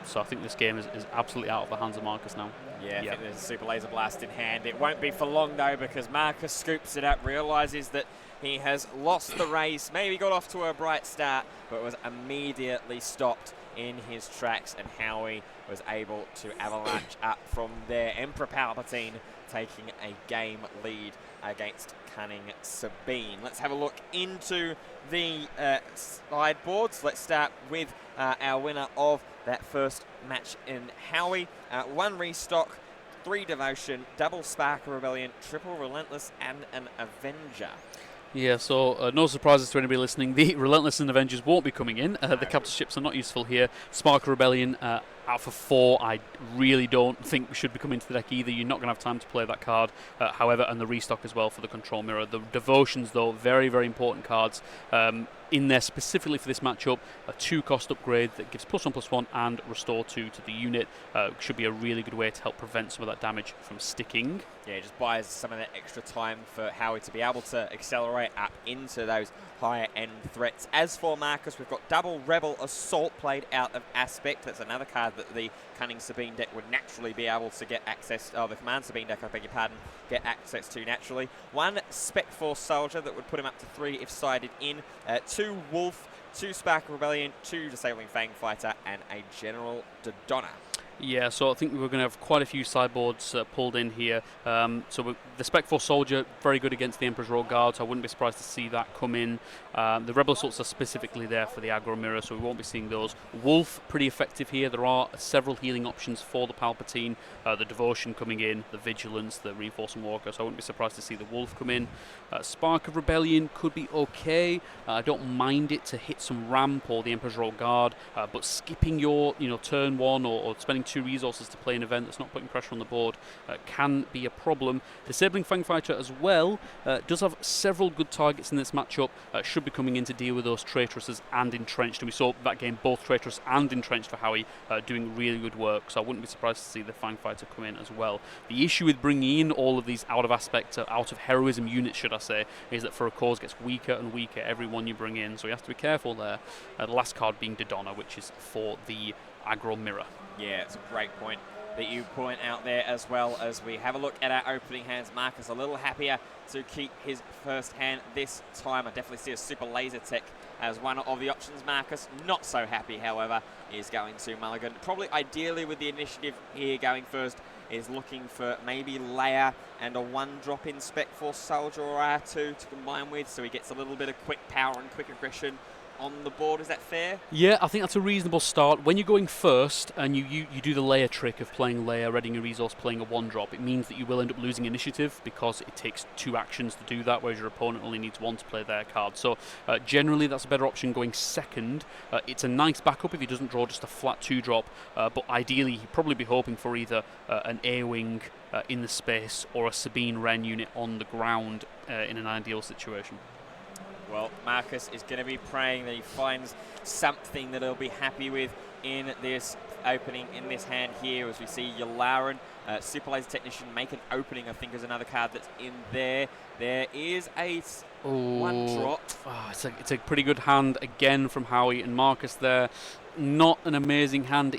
So I think this game is absolutely out of the hands of Marcus now. Yeah, I think there's a Super Laser Blast in hand. It won't be for long, though, because Marcus scoops it up, realises that he has lost the race, maybe got off to a bright start, but was immediately stopped in his tracks, and Howie was able to avalanche up from there. Emperor Palpatine taking a game lead against Cunning Sabine. Let's have a look into the sideboards. Let's start with our winner of that first match in Howie. 1 restock, 3 devotion, double Spark of Rebellion, triple Relentless, and an Avenger. Yeah, so no surprises to anybody listening. The Relentless and Avengers won't be coming in. The capital ships are not useful here. Spark of Rebellion out for 4. I really don't think we should be coming to the deck either. You're not going to have time to play that card. However, and the restock as well for the Control Mirror. The Devotions, though, very, very important cards. In there specifically for this matchup, a 2-cost upgrade that gives +1/+1 and restore 2 to the unit. Should be a really good way to help prevent some of that damage from sticking. Yeah, it just buys some of that extra time for Howie to be able to accelerate up into those higher end threats. As for Marcus, we've got double Rebel Assault played out of Aspect. That's another card that the Cunning Sabine deck would naturally be able to get access, the Command Sabine deck, I beg your pardon, get access to naturally. 1 Spec Force Soldier that would put him up to 3 if sided in. 2 Wolf, 2 Spark of Rebellion, 2 Disabling Fang Fighter, and a General Dodonna. Yeah, so I think we're going to have quite a few sideboards pulled in here. The Spec Force Soldier, very good against the Emperor's Royal Guard, so I wouldn't be surprised to see that come in. The Rebel Assaults are specifically there for the aggro mirror, so we won't be seeing those. Wolf, pretty effective here. There are several healing options for the Palpatine. The Devotion coming in, the Vigilance, the Reinforcement Walker, so I wouldn't be surprised to see the Wolf come in. Spark of Rebellion could be okay. I don't mind it to hit some ramp or the Emperor's Royal Guard, but skipping your turn 1 or spending 2 resources to play an event that's not putting pressure on the board can be a problem. Disabling Fang Fighter as well does have several good targets in this matchup. Should be coming in to deal with those Traitresses and Entrenched, and we saw that game both Traitress and Entrenched for Howie doing really good work, so I wouldn't be surprised to see the Fang Fighter come in as well. The issue with bringing in all of these out of aspect, out of heroism units, should I say, is that for a cause gets weaker and weaker every one you bring in, so you have to be careful there. The last card being Dodonna, which is for the aggro mirror. Yeah, it's a great point that you point out there, as well as we have a look at our opening hands. Marcus a little happier to keep his first hand this time. I definitely see a Super Laser Tech as one of the options. Marcus not so happy, however, is going to Mulligan. Probably ideally with the initiative here going first is looking for maybe Leia and a 1-drop in Spec Force Soldier or R2 to combine with, so he gets a little bit of quick power and quick aggression on the board. Is that fair? Yeah, I think that's a reasonable start. When you're going first and you do the Leia trick of playing Leia, readying a resource, playing a 1-drop, it means that you will end up losing initiative because it takes 2 actions to do that, whereas your opponent only needs 1 to play their card. So generally that's a better option going second. It's a nice backup if he doesn't draw just a flat 2-drop, but ideally he'd probably be hoping for either an A-Wing in the space or a Sabine Wren unit on the ground in an ideal situation. Well, Marcus is going to be praying that he finds something that he'll be happy with in this opening, in this hand here, as we see Yularen, Super Laser Technician, make an opening, I think is another card that's in there. There is a 1-drop. Oh, it's a pretty good hand again from Howie and Marcus there. Not an amazing hand.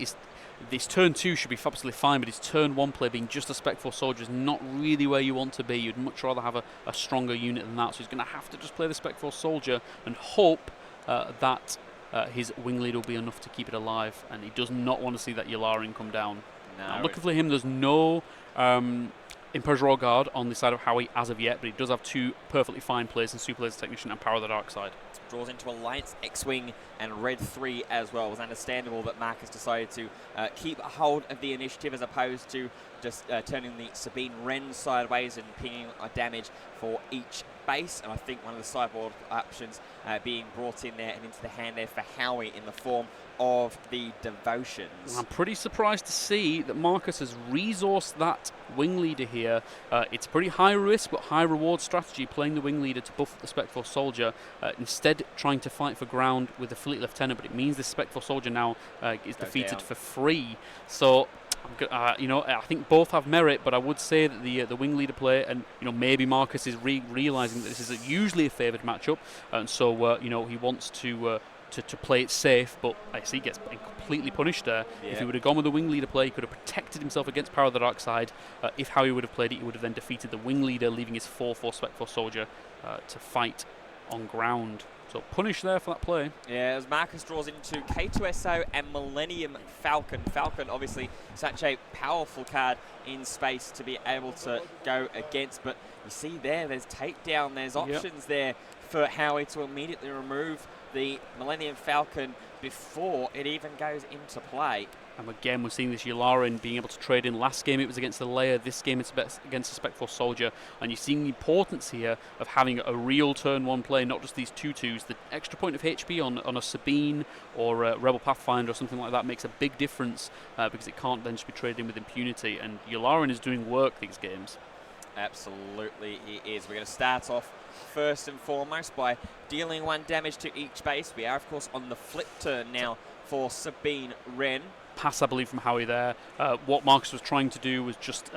This turn 2 should be absolutely fine, but his turn 1 play being just a Spec Force Soldier is not really where you want to be. You'd much rather have a stronger unit than that, so he's going to have to just play the Spec Force Soldier and hope that his wing lead will be enough to keep it alive, and he does not want to see that Yularen come down. No, I'm looking for him. There's no Emperor's Royal Guard on the side of Howie as of yet, but he does have 2 perfectly fine plays in Super Laser Technician and Power of the Dark Side. Draws into Alliance X-Wing and Red 3 as well. It was understandable that Marcus decided to keep a hold of the initiative as opposed to just turning the Sabine Wren sideways and pinging a damage for each base. And I think one of the sideboard options being brought in there and into the hand there for Howie in the form of the Devotions. I'm pretty surprised to see that Marcus has resourced that wing leader here. It's pretty high risk but high reward strategy, playing the wing leader to buff the Spectral Soldier, instead trying to fight for ground with the Fleet Lieutenant, but it means the Spectral Soldier now is defeated for free. So I think both have merit, but I would say that the wing leader play, and maybe Marcus is realizing that this is usually a favoured matchup, and so he wants to play it safe, but I see he gets completely punished there. Yeah. If he would have gone with the wing leader play, he could have protected himself against Power of the Dark Side. If how he would have played it, he would have then defeated the wing leader, leaving his 4/4 Spectral Soldier to fight on ground. So punish there for that play. Yeah, as Marcus draws into K2SO and Millennium Falcon. Falcon, obviously, such a powerful card in space to be able to go against. But you see there's takedown, there's options there for Howie to immediately remove the Millennium Falcon before it even goes into play. And again, we're seeing this Yularen being able to trade in. Last game it was against the Leia, this game it's against the Spectral Soldier. And you're seeing the importance here of having a real turn 1 play, not just these 2/2s. The extra point of HP on a Sabine or a Rebel Pathfinder or something like that makes a big difference because it can't then just be traded in with impunity. And Yularen is doing work these games. Absolutely, he is. We're going to start off first and foremost by dealing 1 damage to each base. We are, of course, on the flip turn now for Sabine Wren. Pass, I believe, from Howie there. What Marcus was trying to do was just,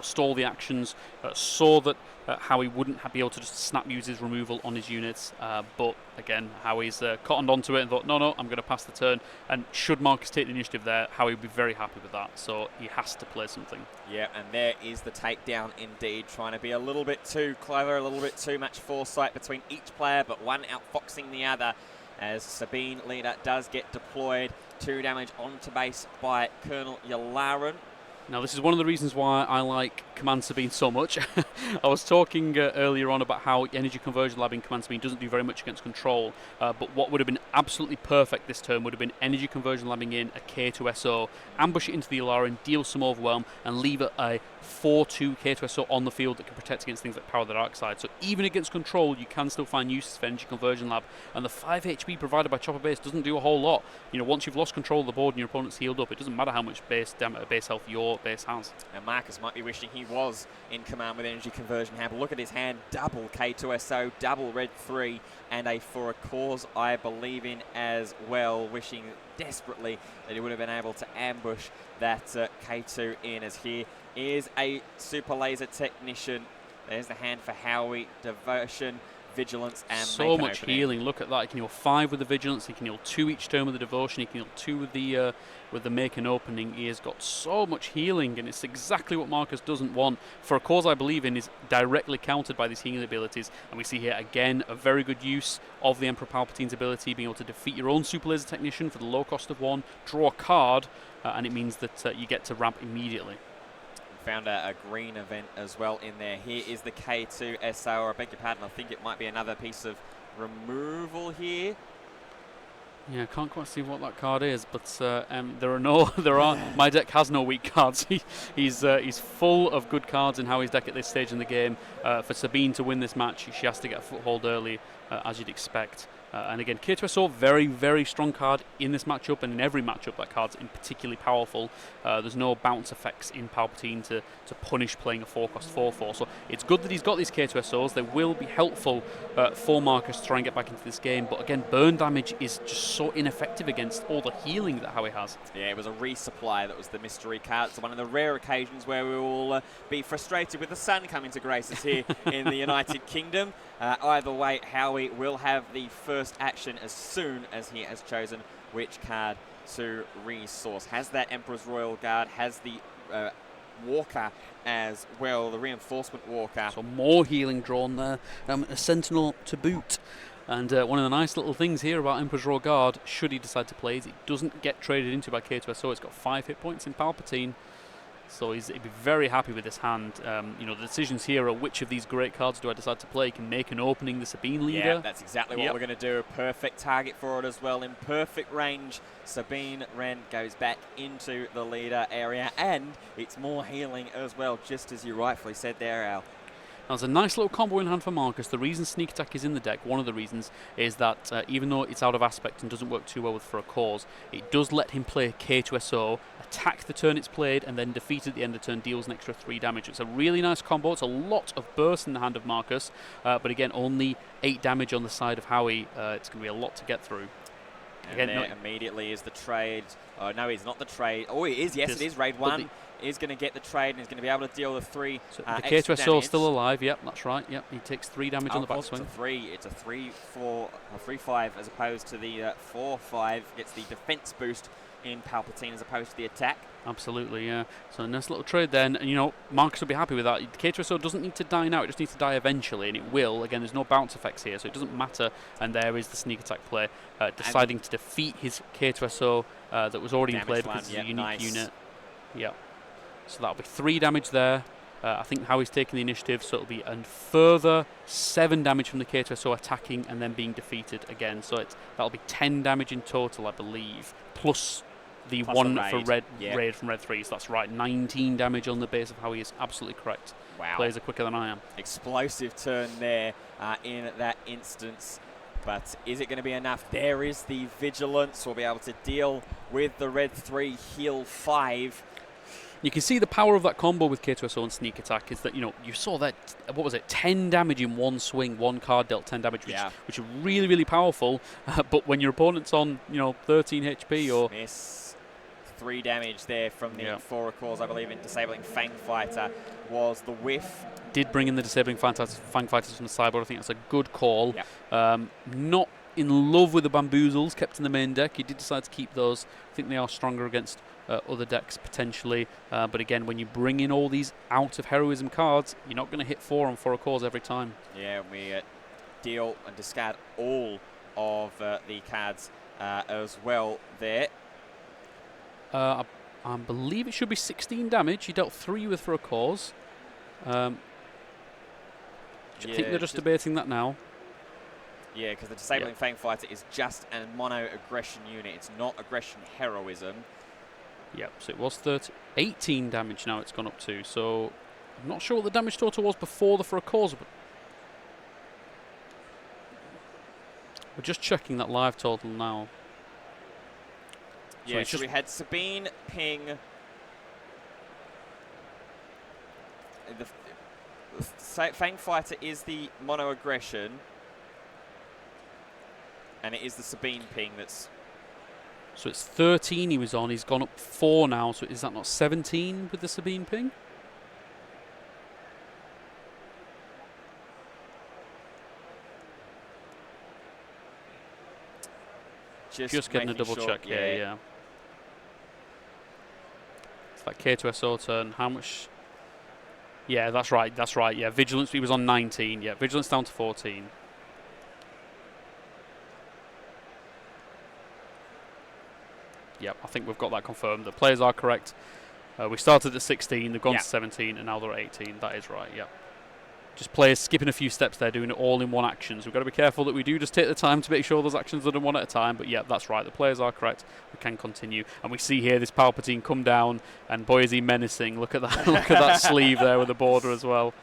stall the actions, saw that Howie wouldn't be able to just snap use his removal on his units. But again, Howie's cottoned onto it and thought, no, I'm going to pass the turn. And should Marcus take the initiative there, Howie would be very happy with that. So he has to play something. Yeah, and there is the takedown indeed, trying to be a little bit too clever, a little bit too much foresight between each player, but one outfoxing the other. As Sabine leader does get deployed, 2 damage onto base by Colonel Yularen. Now, this is one of the reasons why I like Command Sabine so much. I was talking earlier on about how Energy Conversion Lab in Command Sabine doesn't do very much against control, but what would have been absolutely perfect this turn would have been Energy Conversion Labbing in a K2SO, ambush it into the Yularen, deal some overwhelm, and leave a 4/2 K2SO on the field that can protect against things like Power of the Dark Side. So even against control, you can still find uses for Energy Conversion Lab, and the 5 HP provided by Chopper Base doesn't do a whole lot. Once you've lost control of the board and your opponent's healed up, it doesn't matter how much base health your base has. And Marcus might be wishing he was in command with Energy Conversion Hab. Look at his hand, double K2SO, double Red 3, and a For a Cause I believe in as well, wishing desperately that he would have been able to ambush that K2 in, as here is a Super Laser Technician. There's the hand for Howie, Devotion, Vigilance, and so much healing. Look at that. He can heal 5 with the Vigilance. He can heal 2 each turn with the Devotion. He can heal 2 with the Make an Opening. He has got so much healing, and it's exactly what Marcus doesn't want. For a Cause I believe in is directly countered by these healing abilities, and we see here again a very good use of the Emperor Palpatine's ability, being able to defeat your own Super Laser Technician for the low cost of 1, draw a card, and it means that you get to ramp immediately. Found a green event as well in there. Here is the K2SO, or I beg your pardon, I think it might be another piece of removal here. Yeah, I can't quite see what that card is, but my deck has no weak cards. He's full of good cards in Howie's deck at this stage in the game. For Sabine to win this match, she has to get a foothold early, as you'd expect. And again, K2SO, very, very strong card in this matchup, and in every matchup that card's particularly powerful. There's no bounce effects in Palpatine to punish playing a 4-cost 4/4. So it's good that he's got these K2SOs. They will be helpful for Marcus to try and get back into this game. But again, burn damage is just so ineffective against all the healing that Howie has. Yeah, it was a resupply that was the mystery card. It's one of the rare occasions where we will be frustrated with the sun coming to grace us here in the United Kingdom. Either way, Howie will have the first action as soon as he has chosen which card to resource. Has that Emperor's Royal Guard, has the Walker as well, the Reinforcement Walker. So more healing drawn there, a Sentinel to boot. And one of the nice little things here about Emperor's Royal Guard, should he decide to play, is it doesn't get traded into by K2SO. It's got 5 hit points in Palpatine. So he'd be very happy with this hand. The decisions here are which of these great cards do I decide to play. He can make an opening, the Sabine leader. Yeah, that's exactly what we're going to do. Perfect target for it as well. In perfect range, Sabine Wren goes back into the leader area. And it's more healing as well, just as you rightfully said there, Al. That was a nice little combo in hand for Marcus. The reason Sneak Attack is in the deck, one of the reasons, is that even though it's out of aspect and doesn't work too well with For a Cause, it does let him play K2SO, attack the turn it's played, and then defeat at the end of turn, deals an extra 3 damage. It's a really nice combo. It's a lot of burst in the hand of Marcus, but again, only 8 damage on the side of Howie. It's going to be a lot to get through. And again, there immediately is the trade. Oh, no, he's not the trade. Oh, he is. Yes, it is. Raid 1 is going to get the trade and is going to be able to deal the 3 so the K2SO is still alive. Yep, that's right. Yep, he takes 3 damage on the backswing. It's a 3-5 as opposed to the 4-5. Gets the defense boost in Palpatine as opposed to the attack. Absolutely, yeah. So a nice little trade then, and you know, Marcus will be happy with that. K2SO doesn't need to die now, it just needs to die eventually, and it will. Again, there's no bounce effects here, so it doesn't matter. And there is the sneak attack play, deciding to defeat his K2SO that was already in play because it's a unique unit. Yeah. So that'll be 3 damage there. I think Howie's taking the initiative, so it'll be a further 7 damage from the K2SO attacking and then being defeated again. So that'll be 10 damage in total, I believe, plus the plus 1 for raid from Red 3, so that's right, 19 damage on the base of Howie is absolutely correct. Wow. Players are quicker than I am. Explosive turn there in that instance, but is it going to be enough? There is the Vigilance. We'll be able to deal with the Red 3, heal 5. You can see the power of that combo with K2SO and Sneak Attack is that, you know, you saw that, what was it, 10 damage in one swing, one card dealt 10 damage, which is really, really powerful, but when your opponent's on, you know, 13 HP or... Miss 3 damage there from the 4 Cause, I believe, in disabling Fang Fighter was the whiff. Did bring in the disabling Fang Fighters from the sideboard. I think that's a good call. Not in love with the Bamboozles kept in the main deck. He did decide to keep those. I think they are stronger against other decks potentially. But again, when you bring in all these out of heroism cards, you're not going to hit 4 on 4 Cause every time. Yeah, we deal and discard all of the cards as well there. I believe it should be 16 damage. He dealt 3 with For a Cause. I think they're just debating that now. Yeah, because the disabling Fang Fighter is just a mono aggression unit. It's not aggression heroism. Yep, so it was 18 damage now it's gone up to. So I'm not sure what the damage total was before the For a Cause. But we're just checking that live total now. Yeah, so we had Sabine ping. The Fang Fighter is the mono aggression, and it is the Sabine ping that's. So it's 13 he was on. He's gone up 4 now. So is that not 17 with the Sabine ping? Just getting a double check here, yeah. It's that K2SO turn. How much? Yeah, that's right. Yeah, Vigilance, he was on 19. Yeah, Vigilance down to 14. Yep, I think we've got that confirmed. The players are correct. We started at 16, they've gone to 17, and now they're at 18. That is right, yep. Just players skipping a few steps there, doing it all in one action. So we've got to be careful that we do just take the time to make sure those actions are done one at a time. But yeah, that's right. The players are correct. We can continue. And we see here this Palpatine come down, and boy is he menacing. Look at that! Look at that sleeve there with the border as well.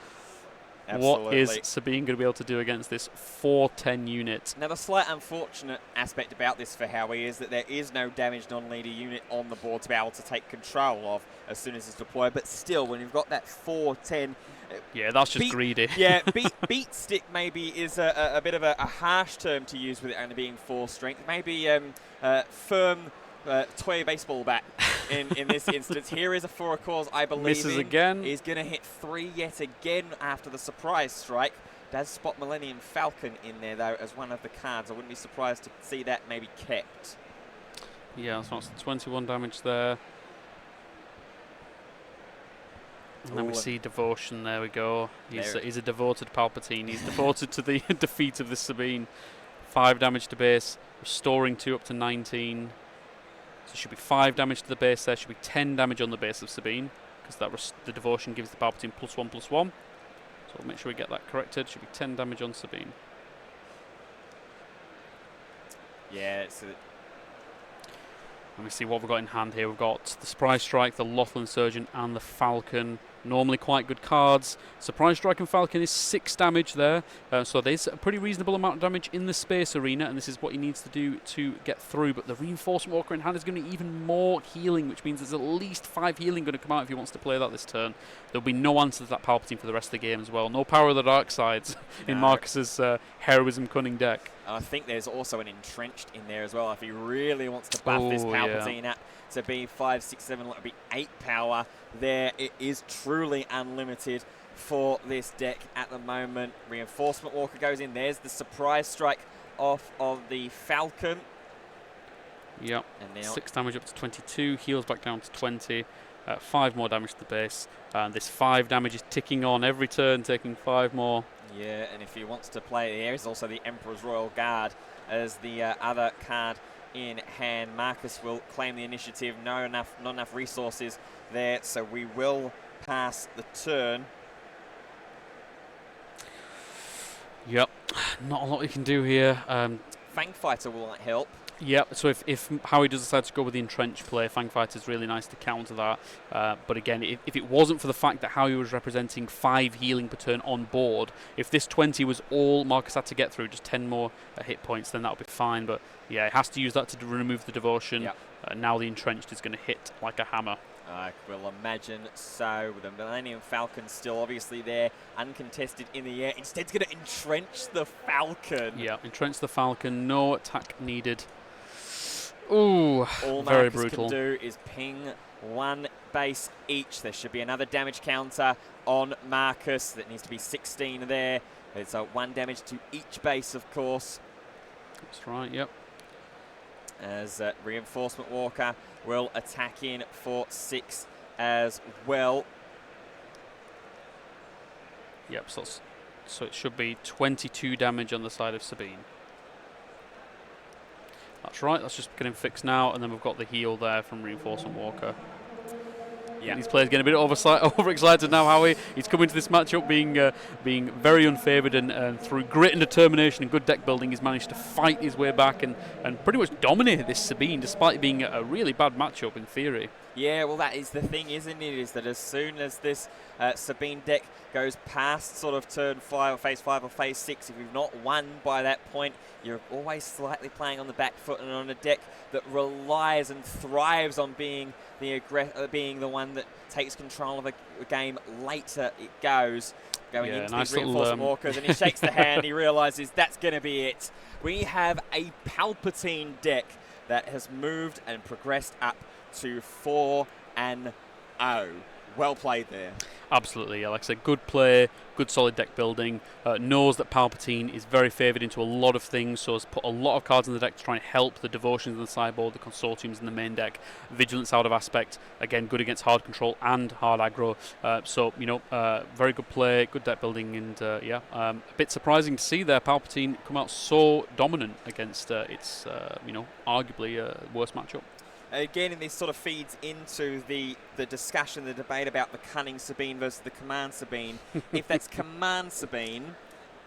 Absolutely. What is Sabine going to be able to do against this 410 unit? Now, the slight unfortunate aspect about this for Howie is that there is no damaged non-leader unit on the board to be able to take control of as soon as it's deployed. But still, when you've got that 410... Yeah, that's just greedy. Yeah, beat stick maybe is a bit of a harsh term to use with it only being 4 strength. Maybe firm toy baseball bat in this instance. Here is a For a Cause, I believe. Misses again. He's going to hit 3 yet again after the surprise strike. Does spot Millennium Falcon in there, though, as one of the cards. I wouldn't be surprised to see that maybe kept. Yeah, so it's 21 damage there. And then we see Devotion, there we go. He's a devoted Palpatine. He's devoted to the defeat of this Sabine. 5 damage to base, restoring 2 up to 19. So it should be 5 damage to the base there, should be 10 damage on the base of Sabine, because the Devotion gives the Palpatine +1/+1. So we'll make sure we get that corrected. Should be 10 damage on Sabine. Yeah, so let me see what we've got in hand here. We've got the Surprise Strike, the Lothal Insurgent, and the Falcon. normally quite good cards. Surprise Strike and Falcon is 6 damage there, so there's a pretty reasonable amount of damage in the Space Arena, and this is what he needs to do to get through. But the Reinforcement Walker in hand is going to be even more healing, which means there's at least 5 healing going to come out if he wants to play that this turn. There'll be no answer to that Palpatine for the rest of the game as well. No Power of the Dark Sides in Marcus's Heroism Cunning deck. And I think there's also an Entrenched in there as well if he really wants to buff this Palpatine up to be 5, 6, 7, let it be 8 power there. It is truly unlimited for this deck at the moment. Reinforcement Walker goes in. There's the Surprise Strike off of the Falcon. Yep, and now 6 damage up to 22, heals back down to 20, 5 more damage to the base, and this 5 damage is ticking on every turn, taking 5 more. Yeah, and if he wants to play, there is also the Emperor's Royal Guard as the other card in hand. Marcus will claim the initiative. Not enough resources there, so we will pass the turn. Yep, not a lot we can do here. Fangfighter will help. Yep, so if Howie does decide to go with the entrenched play, Fangfighter is really nice to counter that. But again, if it wasn't for the fact that Howie was representing 5 healing per turn on board, if this 20 was all Marcus had to get through, just 10 more hit points, then that would be fine. But yeah, it has to use that to remove the devotion. Yep. Now the entrenched is going to hit like a hammer. I will imagine so. With the Millennium Falcon still obviously there, uncontested in the air. Instead, it's going to entrench the Falcon. Yeah, entrench the Falcon. No attack needed. Ooh, all very Marcus brutal. can do is ping 1 base each. There should be another damage counter on Marcus. That needs to be 16 there. It's 1 damage to each base, of course. That's right, yep. As Reinforcement Walker will attack in for 6 as well. Yep, so it should be 22 damage on the side of Sabine. That's right, let's just get him fixed now, and then we've got the heal there from Reinforcement Walker. Yeah, these players getting a bit overexcited now, Howie. He's coming to this matchup being very unfavoured, and through grit and determination and good deck building, he's managed to fight his way back and pretty much dominate this Sabine, despite it being a really bad matchup in theory. Yeah, well, that is the thing, isn't it? Is that as soon as this Sabine deck goes past sort of turn 5 or phase 5 or phase 6, if you've not won by that point, you're always slightly playing on the back foot and on a deck that relies and thrives on being the one that takes control of a game later it goes. Going into nice these Reinforcement Walkers, and he shakes the hand, he realises that's going to be it. We have a Palpatine deck that has moved and progressed up to 4-0. Well played there. Absolutely, yeah. Like I said, good play, good solid deck building. Knows that Palpatine is very favoured into a lot of things, so has put a lot of cards in the deck to try and help the devotions in the sideboard, the consortiums in the main deck. Vigilance out of aspect, again, good against hard control and hard aggro. So, very good play, good deck building, and a bit surprising to see there Palpatine come out so dominant against its, arguably worst matchup. Again, this sort of feeds into the discussion, the debate about the Cunning Sabine versus the Command Sabine. If that's Command Sabine,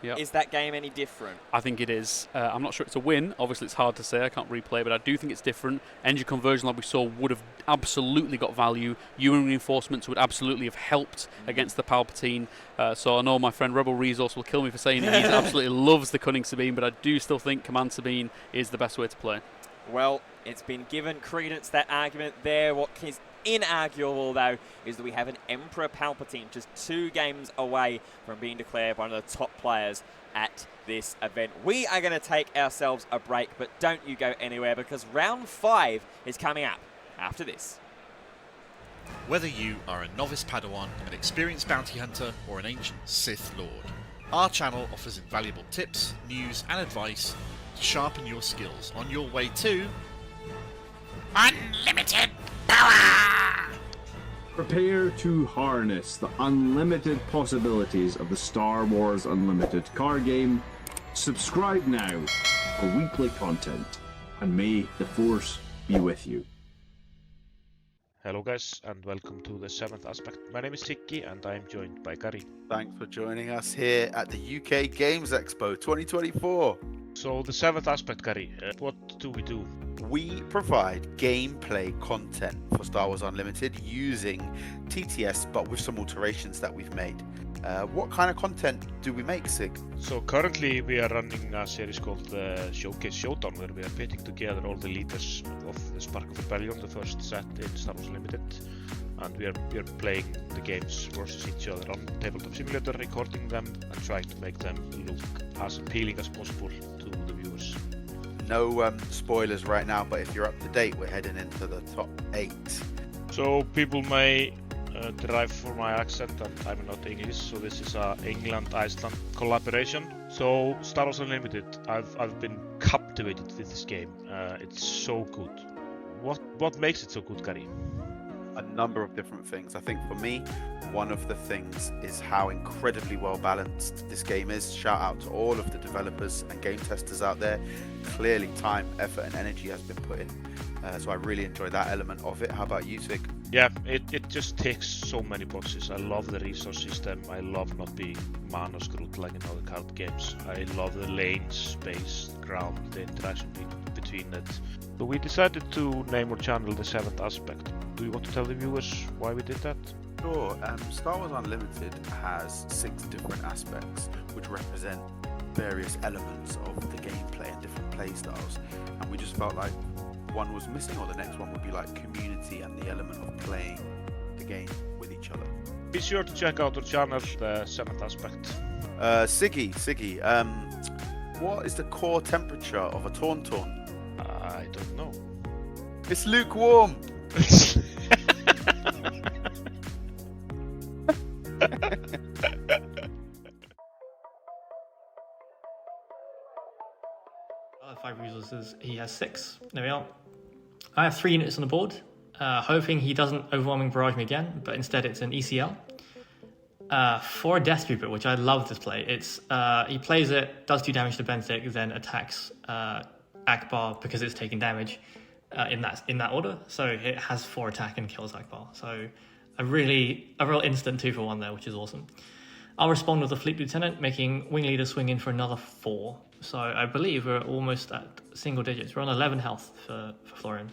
is that game any different? I think it is. I'm not sure it's a win. Obviously, it's hard to say. I can't replay, but I do think it's different. Engine conversion, like we saw, would have absolutely got value. Ewing reinforcements would absolutely have helped against the Palpatine. So I know my friend Rebel Resource will kill me for saying he absolutely loves the Cunning Sabine, but I do still think Command Sabine is the best way to play. Well, it's been given credence, that argument there. What is inarguable, though, is that we have an Emperor Palpatine just 2 games away from being declared one of the top players at this event. We are going to take ourselves a break, but don't you go anywhere, because round 5 is coming up after this. Whether you are a novice Padawan, an experienced bounty hunter, or an ancient Sith Lord, our channel offers invaluable tips, news, and advice to sharpen your skills on your way to unlimited power! Prepare to harness the unlimited possibilities of the Star Wars Unlimited card game. Subscribe now for weekly content, and may the Force be with you. Hello guys, and welcome to the 7th aspect. My name is Tiki, and I'm joined by Gary. Thanks for joining us here at the UK Games Expo 2024. So the seventh aspect, Gary, what do we do? We provide gameplay content for Star Wars Unlimited using TTS, but with some alterations that we've made. What kind of content do we make, Sig? So currently we are running a series called Showcase Showdown, where we are putting together all the leaders of the Spark of Rebellion, the first set in Star Wars Unlimited. And we are playing the games versus each other on Tabletop Simulator, recording them and trying to make them look as appealing as possible to the viewers. No spoilers right now, but if you're up to date, we're heading into the top 8. So people may derive from my accent that I'm not English, so this is a England-Iceland collaboration. So Star Wars Unlimited, I've been captivated with this game. It's so good. What makes it so good, Gary? A number of different things. I think for me, one of the things is how incredibly well balanced this game is. Shout out to all of the developers and game testers out there. Clearly time, effort and energy has been put in. So I really enjoy that element of it. How about you, Sig? Yeah, it just ticks so many boxes. I love the resource system. I love not being mana screwed like in other card games. I love the lane, space, ground, the interaction between it. So we decided to name our channel The Seventh Aspect. Do you want to tell the viewers why we did that? Sure. Star Wars Unlimited has 6 different aspects which represent various elements of the gameplay and different play styles. And we just felt like one was missing, or the next one would be like community and the element of playing the game with each other. Be sure to check out our channel, The Seventh Aspect. Siggy, what is the core temperature of a Tauntaun? I don't know. It's lukewarm! Other 5 resources, he has 6. There we are. I have 3 units on the board, hoping he doesn't overwhelming barrage me again, but instead it's an ECL. For a Death Trooper, which I love this play, it's he plays it, does 2 damage to Benthic, then attacks Akbar because it's taking damage in that order. So it has 4 attack and kills Akbar. So a real instant 2-for-1 there, which is awesome. I'll respond with a Fleet Lieutenant, making Wing Leader swing in for another 4. So I believe we're almost at single digits. We're on 11 health for Florian.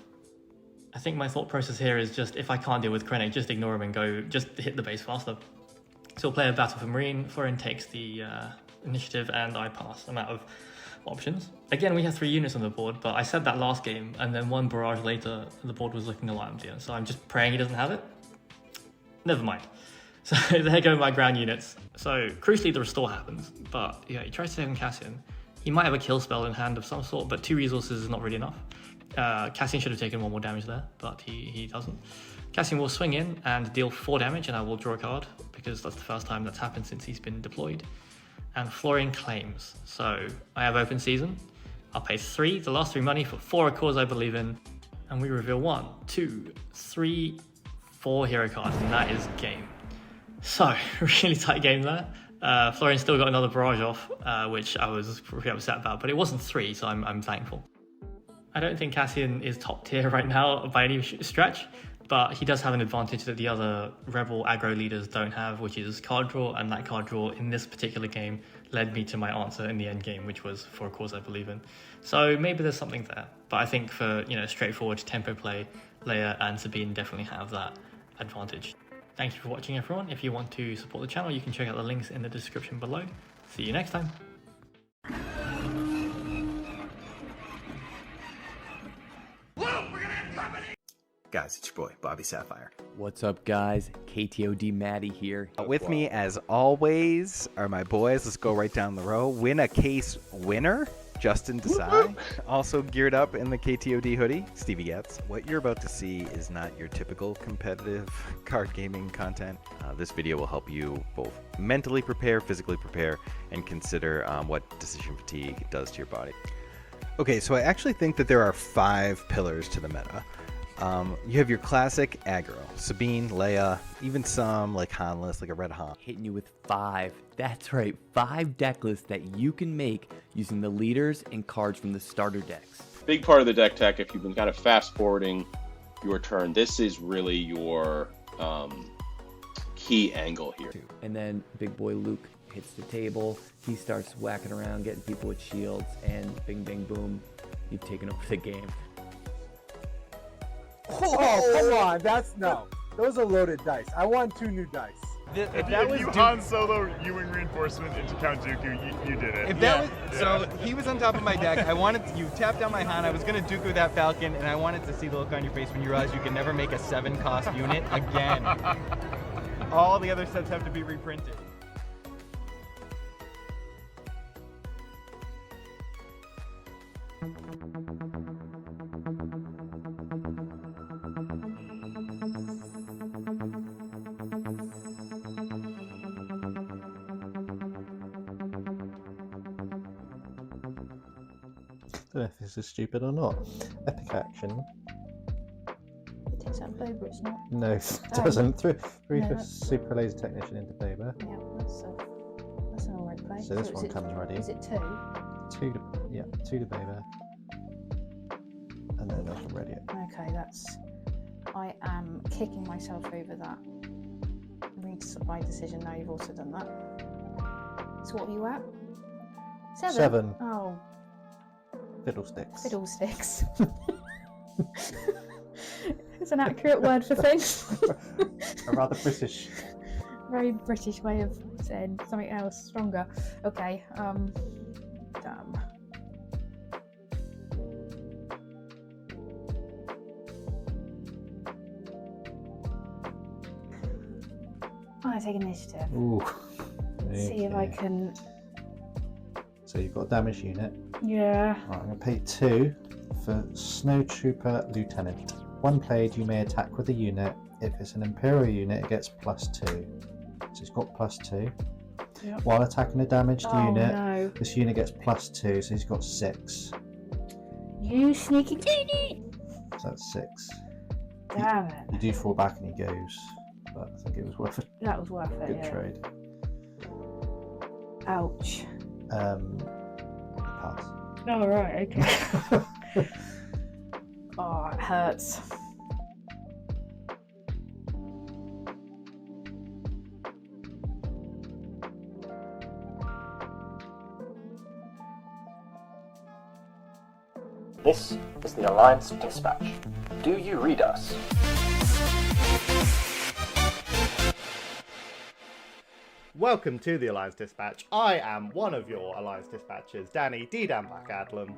I think my thought process here is just, if I can't deal with Krennic, just ignore him and go, just hit the base faster. So we'll play a Battle for Marine. Florian takes the initiative and I pass. I'm out of options. Again, we have 3 units on the board, but I said that last game, and then 1 barrage later, the board was looking a lot emptier. So I'm just praying he doesn't have it. Never mind. So there go my ground units. So crucially, the restore happens, but yeah, he tries to save on Cassian. He might have a kill spell in hand of some sort, but 2 resources is not really enough. Cassian should have taken 1 more damage there, but he doesn't. Cassian will swing in and deal 4 damage, and I will draw a card, because that's the first time that's happened since he's been deployed. And Florian claims. So I have open season. I'll pay 3, the last 3 money for 4 a cause I believe in, and we reveal 1, 2, 3, 4 hero cards, and that is game. So, really tight game there. Florian still got another barrage off, which I was pretty upset about, but it wasn't 3, so I'm thankful. I don't think Cassian is top tier right now by any stretch, but he does have an advantage that the other Rebel aggro leaders don't have, which is card draw, and that card draw in this particular game led me to my answer in the end game, which was for a cause I believe in. So maybe there's something there, but I think for straightforward tempo play, Leia and Sabine definitely have that advantage. Thank you for watching, everyone. If you want to support the channel, you can check out the links in the description below. See you next time. Guys, it's your boy, Bobby Sapphire. What's up, guys? KTOD Maddie here. With me, as always, are my boys. Let's go right down the row. Win a case winner, Justin Desai. Also geared up in the KTOD hoodie, Stevie Getz. What you're about to see is not your typical competitive card gaming content. This video will help you both mentally prepare, physically prepare, and consider what decision fatigue does to your body. Okay, so I actually think that there are 5 pillars to the meta. You have your classic aggro, Sabine, Leia, even some like Han list, like a Red Han. Hitting you with 5. That's right, 5 deck lists that you can make using the leaders and cards from the starter decks. Big part of the deck tech, if you've been kind of fast forwarding your turn, this is really your key angle here. And then big boy Luke hits the table. He starts whacking around, getting people with shields, and bing, bing, boom, you've taken over the game. Oh, come on. That's no. Those are loaded dice. I want 2 new dice. If you Han Solo Ewing reinforcement into Count Dooku, you did it. If that was, so he was on top of my deck. I wanted you tapped down my Han. I was gonna Dooku that Falcon, and I wanted to see the look on your face when you realize you can never make a 7-cost unit again. All the other sets have to be reprinted. I don't know if this is stupid or not. Epic action. It takes out Boba, it's not. No, it doesn't. Three No, for that's- Super Laser Technician into Boba. Yeah, that's an alright play. So this is one it- comes ready. Is it 2? 2 to Boba. And then I can ready it. Okay, that's. I am kicking myself over that read by decision. Now you've also done that. So what are you at? 7? 7. Oh, Fiddlesticks. fiddlesticks. It's an accurate word for things. A rather British. Very British way of saying something else stronger. Okay, damn. I'm gonna take initiative. Ooh. See if I can. So you've got a damage unit. Yeah. Right, I'm going to pay 2 for Snow Trooper Lieutenant. When played, you may attack with a unit. If it's an Imperial unit, it gets +2. So it's got +2. Yep. While attacking a damaged Oh, unit, no. this unit gets +2, so he's got 6. You sneaky kitty! So that's 6. Damn it. You do fall back and he goes, but I think it was worth it. That was worth it. Good Yeah. trade. Ouch. Pass. Oh, right, okay. Oh, it hurts. This is the Alliance Dispatch. Do you read us? Welcome to the Alliance Dispatch. I am one of your Alliance Dispatchers, Danny D-Dan Blackadlam.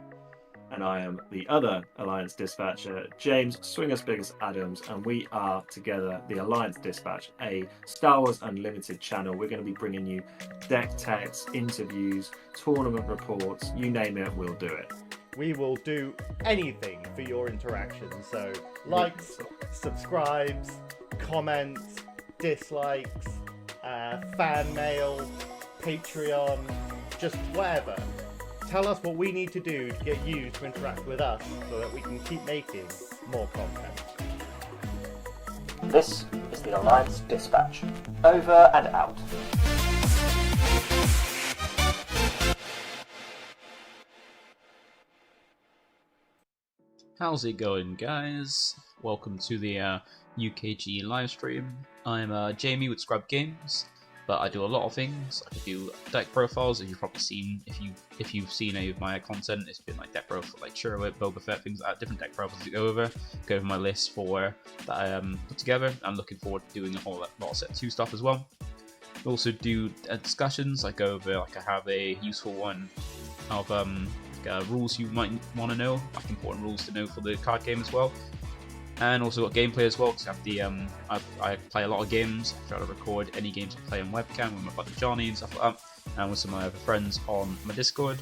And I am the other Alliance Dispatcher, James Swingers Biggest Adams, and we are together the Alliance Dispatch, a Star Wars Unlimited channel. We're going to be bringing you deck techs, interviews, tournament reports, you name it, we'll do it. We will do anything for your interaction. So, likes, subscribes, comments, dislikes, fan mail, Patreon, just whatever. Tell us what we need to do to get you to interact with us so that we can keep making more content. This is the Alliance Dispatch. Over and out. How's it going, guys? Welcome to the UKG live stream. I'm Jamie with Scrub Games, but I do a lot of things. I do deck profiles, as you've probably seen. If you've seen any of my content, it's been like deck profile, like Chirrut, Boba Fett, things like that, different deck profiles to go over my list for that I put together. I'm looking forward to doing a whole lot of set 2 stuff as well. I also do discussions. I go over, like, I have a useful one of rules you might want to know, like important rules to know for the card game as well. And also got gameplay as well, because I have the I play a lot of games. I try to record any games I play on webcam with my buddy Johnny and stuff like that, and with some of my other friends on my Discord.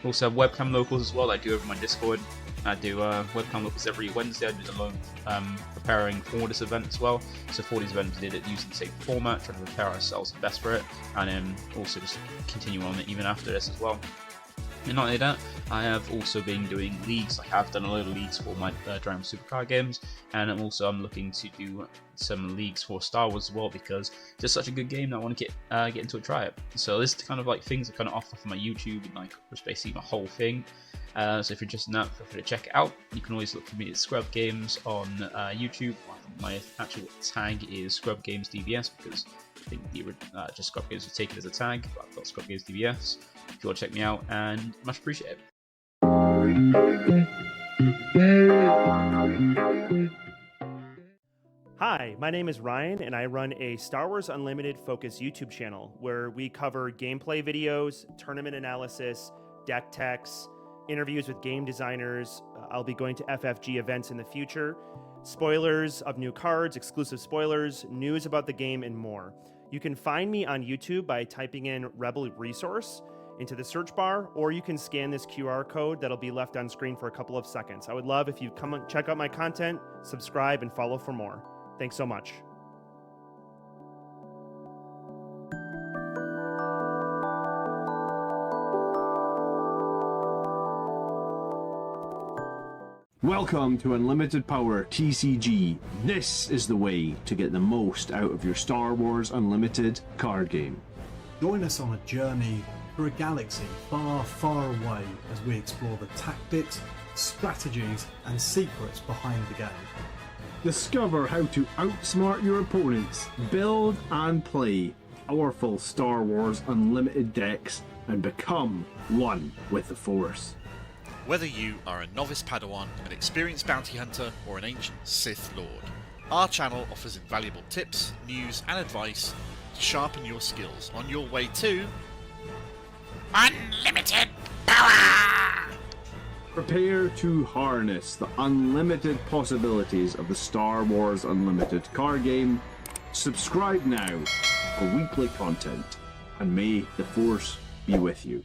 Also have webcam locals as well. I do over my Discord. I do webcam locals every Wednesday. I do them preparing for this event as well. So for these events, we did it using the same format, trying to prepare ourselves the best for it, and then also just continue on it even after this as well. And not only that, I have also been doing leagues. I have done a load of leagues for my Dragon Supercard games, and I'm looking to do some leagues for Star Wars as well, because it's just such a good game that I want to get into it, try it. So this is kind of like things I kind of offer for my YouTube, and like just basically my whole thing. So if you're interested in that, feel free to check it out. You can always look for me at Scrub Games on YouTube. I My actual tag is Scrub Games DBS because I think just Scrub Games was taken as a tag, but I've got Scrub Games DBS. If you want to check me out, and much appreciated. Hi, my name is Ryan, and I run a Star Wars Unlimited Focus YouTube channel where we cover gameplay videos, tournament analysis, deck techs, interviews with game designers. I'll be going to FFG events in the future, spoilers of new cards, exclusive spoilers, news about the game, and more. You can find me on YouTube by typing in Rebel Resource into the search bar, or you can scan this QR code that'll be left on screen for a couple of seconds. I would love if you come and check out my content, subscribe, and follow for more. Thanks so much. Welcome to Unlimited Power TCG. This is the way to get the most out of your Star Wars Unlimited card game. Join us on a journey through a galaxy far, far away as we explore the tactics, strategies, and secrets behind the game. Discover how to outsmart your opponents, build and play powerful Star Wars Unlimited decks, and become one with the Force. Whether you are a novice Padawan, an experienced bounty hunter, or an ancient Sith Lord, our channel offers invaluable tips, news, and advice to sharpen your skills on your way to unlimited power! Prepare to harness the unlimited possibilities of the Star Wars Unlimited card game. Subscribe now for weekly content, and may the Force be with you.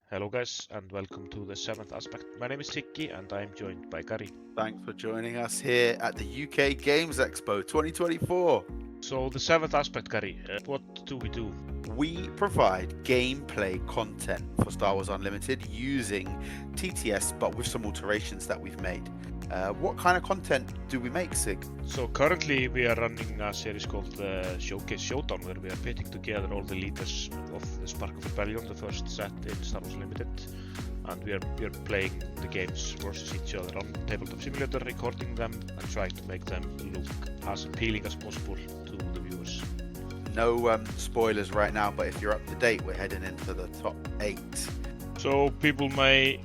Hello guys, and welcome to the 7th aspect. My name is Siki, and I'm joined by Gary. Thanks for joining us here at the UK Games Expo 2024. So the 7th aspect, Gary, what do we do? We provide gameplay content for Star Wars Unlimited using TTS, but with some alterations that we've made. What kind of content do we make, Sig? So currently we are running a series called Showcase Showdown, where we are putting together all the leaders of the Spark of Rebellion, the first set in Star Wars Unlimited, and we are playing the games versus each other on Tabletop Simulator, recording them and trying to make them look as appealing as possible to the viewers. No spoilers right now, but if you're up to date, we're heading into the top 8. So people may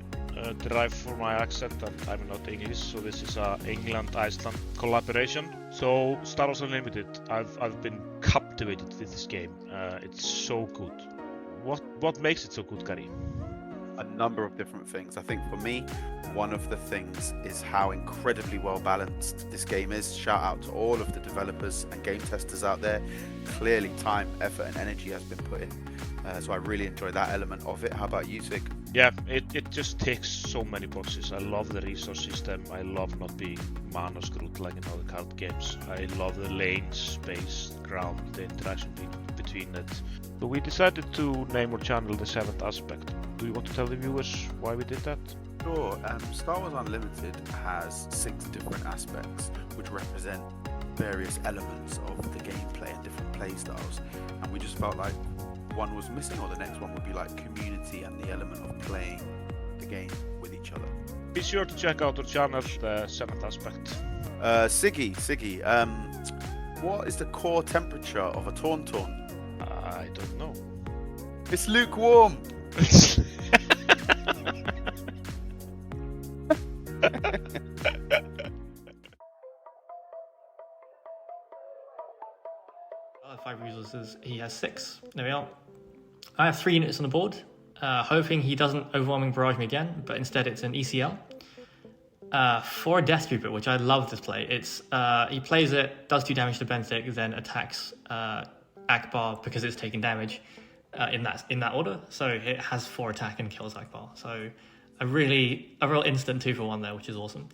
derive from my accent that I'm not English, so this is a England-Iceland collaboration. So Star Wars Unlimited, I've been captivated with this game. It's so good. What makes it so good, Gary? A number of different things. I think for me, one of the things is how incredibly well balanced this game is. Shout out to all of the developers and game testers out there. Clearly time, effort and energy has been put in. So I really enjoy that element of it. How about you, Sig? Yeah, it just ticks so many boxes. I love the resource system. I love not being mana screwed like in other card games. I love the lane, space, ground, the interaction between it. So we decided to name our channel the 7th aspect. Do you want to tell the viewers why we did that? Sure. Star Wars Unlimited has 6 different aspects which represent various elements of the gameplay and different play styles, and we just felt like one was missing, or the next one would be like community and the element of playing the game with each other. Be sure to check out our channel, the 7th aspect. Siggy, what is the core temperature of a Tauntaun? I don't know. It's lukewarm. Other 5 resources, he has 6. There we are. I have 3 units on the board, hoping he doesn't overwhelming barrage me again, but instead it's an ECL. 4 Death Trooper, which I love this play. It's he plays it, does 2 damage to Benthic, then attacks Akbar because it's taking damage in that order. So it has 4 attack and kills Akbar. So a real instant 2-for-1 there, which is awesome.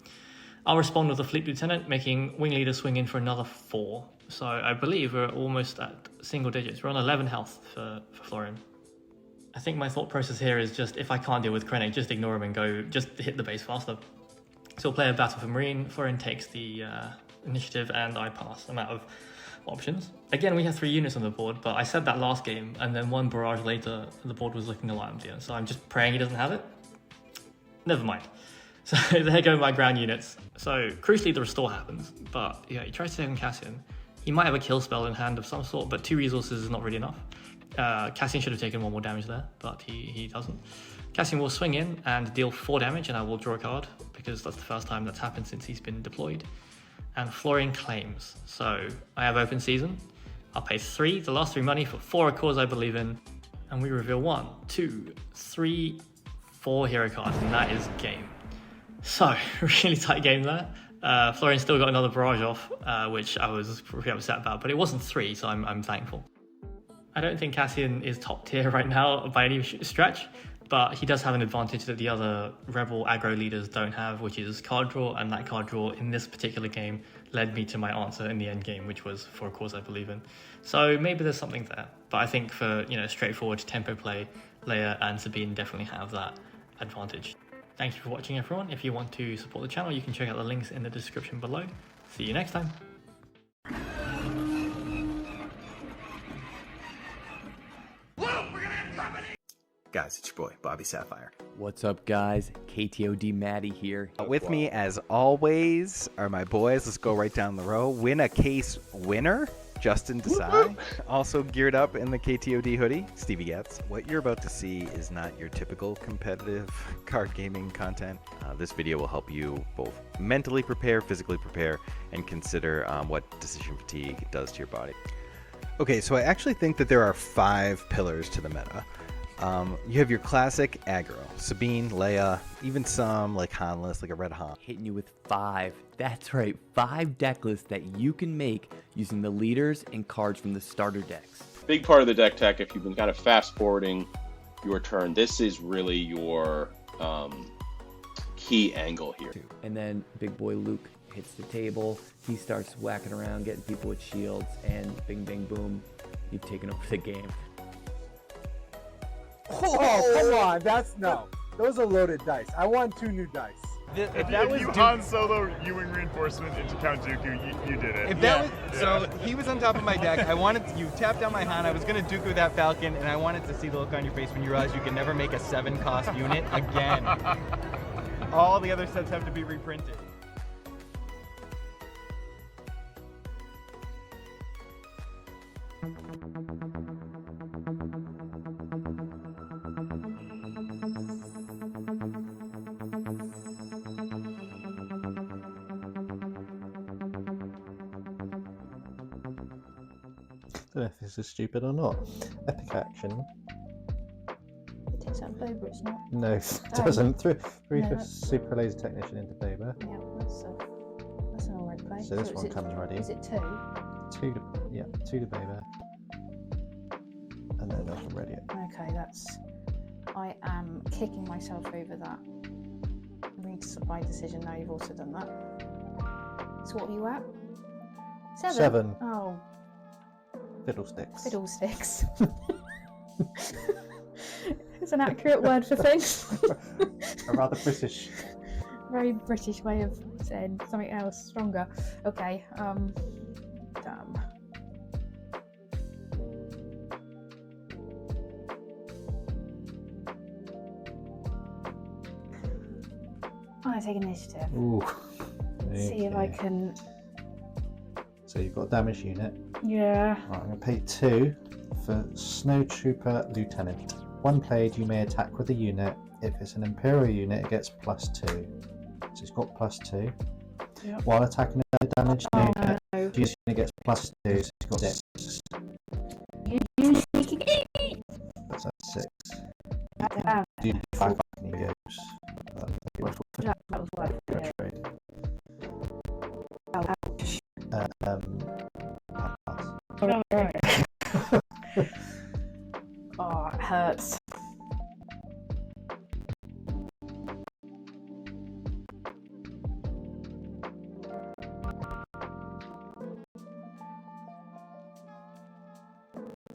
I'll respond with a Fleet Lieutenant, making Wing Leader swing in for another 4. So I believe we're almost at single digits. We're on 11 health for Florian. I think my thought process here is just, if I can't deal with Krennic, just ignore him and go, just hit the base faster. So we'll play a Battle for Marine. Florian takes the initiative and I pass. I'm out of options. Again, we have 3 units on the board, but I said that last game, and then 1 barrage later, the board was looking a lot emptier. So I'm just praying he doesn't have it. Never mind. So there go my ground units. So crucially the restore happens, but yeah, he tries to take on Cassian. He might have a kill spell in hand of some sort, but 2 resources is not really enough. Cassian should have taken 1 more damage there, but he doesn't. Cassian will swing in and deal 4 damage, and I will draw a card, because that's the first time that's happened since he's been deployed. And Florian claims. So I have open season. I'll pay 3, the last 3 money for 4 a cause I believe in, and we reveal 1, 2, 3, 4 hero cards, and that is game. So, really tight game there. Florian still got another barrage off, which I was pretty upset about, but it wasn't 3, so I'm thankful. I don't think Cassian is top tier right now by any stretch, but he does have an advantage that the other Rebel aggro leaders don't have, which is card draw, and that card draw in this particular game led me to my answer in the end game, which was for a cause I believe in. So maybe there's something there, but I think for straightforward tempo play, Leia and Sabine definitely have that advantage. Thank you for watching, everyone. If you want to support the channel, you can check out the links in the description below. See you next time. Guys, it's your boy, Bobby Sapphire. What's up, guys? KTOD Maddie here. With me, as always, are my boys. Let's go right down the row. Win a case winner, Justin Desai. Also geared up in the KTOD hoodie, Stevie Getz. What you're about to see is not your typical competitive card gaming content. This video will help you both mentally prepare, physically prepare, and consider what decision fatigue does to your body. Okay, so I actually think that there are 5 pillars to the meta. You have your classic aggro, Sabine, Leia, even some like Hanless, like a Red Han. Hitting you with 5. That's right, 5 deck lists that you can make using the leaders and cards from the starter decks. Big part of the deck tech, if you've been kind of fast forwarding your turn, this is really your key angle here. And then big boy Luke hits the table. He starts whacking around, getting people with shields, and bing, bing, boom, you've taken over the game. Oh, come on. Those are loaded dice. I want 2 new dice. If you Han Solo Ewing reinforcement into Count Dooku, you did it. If that was, so he was on top of my deck. You tapped down my Han. I was gonna Dooku that Falcon, and I wanted to see the look on your face when you realize you can never make a 7-cost unit again. All the other sets have to be reprinted. I don't know if this is stupid or not. Epic action. It takes out Boba, it's not. No, it doesn't. Three for Super Laser Technician into Boba. Yeah, that's an alright play. So this one comes ready. Is it 2? 2 to Boba. And then I'm ready. Okay, I am kicking myself over that. Read by decision, now you've also done that. So what are you at? 7. Oh. Fiddlesticks. Fiddlesticks. It's an accurate word for things. A rather British. Very British way of saying something else stronger. Okay, damn. I take initiative. Ooh. See if I can. So you've got a damage unit. Yeah. Right, I'm going to pay 2 for Snow Trooper Lieutenant. 1 played, you may attack with a unit. If it's an Imperial unit, it gets +2. So it's got +2. Yep. While attacking a damaged unit, this unit gets +2, so it's got 6. That's at 6. Do 5 fucking egos. That was worth it. Ouch. Oh, it hurts.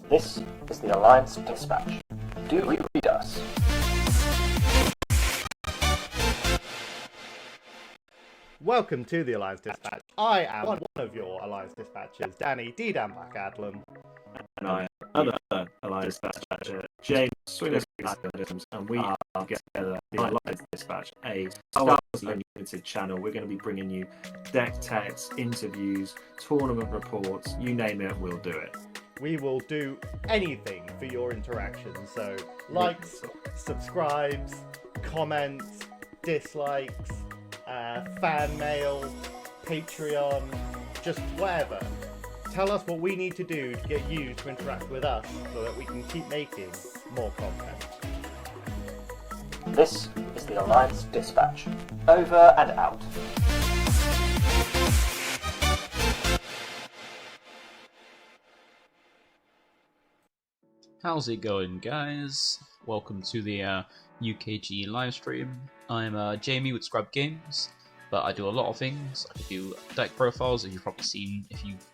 This is the Alliance Dispatch. Do you read us? Welcome to the Alliance Dispatch. I am one of your Alliance Dispatchers, Danny D-Dan Blackadlam. And I am other Alliance Dispatcher, James Swingers Adams, and we are together the Alliance Dispatch, a Star Wars Unlimited channel. We're going to be bringing you deck techs, interviews, tournament reports, you name it, we'll do it. We will do anything for your interaction. So likes, subscribes, comments, dislikes, fan mail, Patreon, just whatever. Tell us what we need to do to get you to interact with us so that we can keep making more content. This is the Alliance Dispatch. Over and out. How's it going, guys? Welcome to the UKG live stream. I'm Jamie with Scrub Games, but I do a lot of things. I do deck profiles, as you've probably seen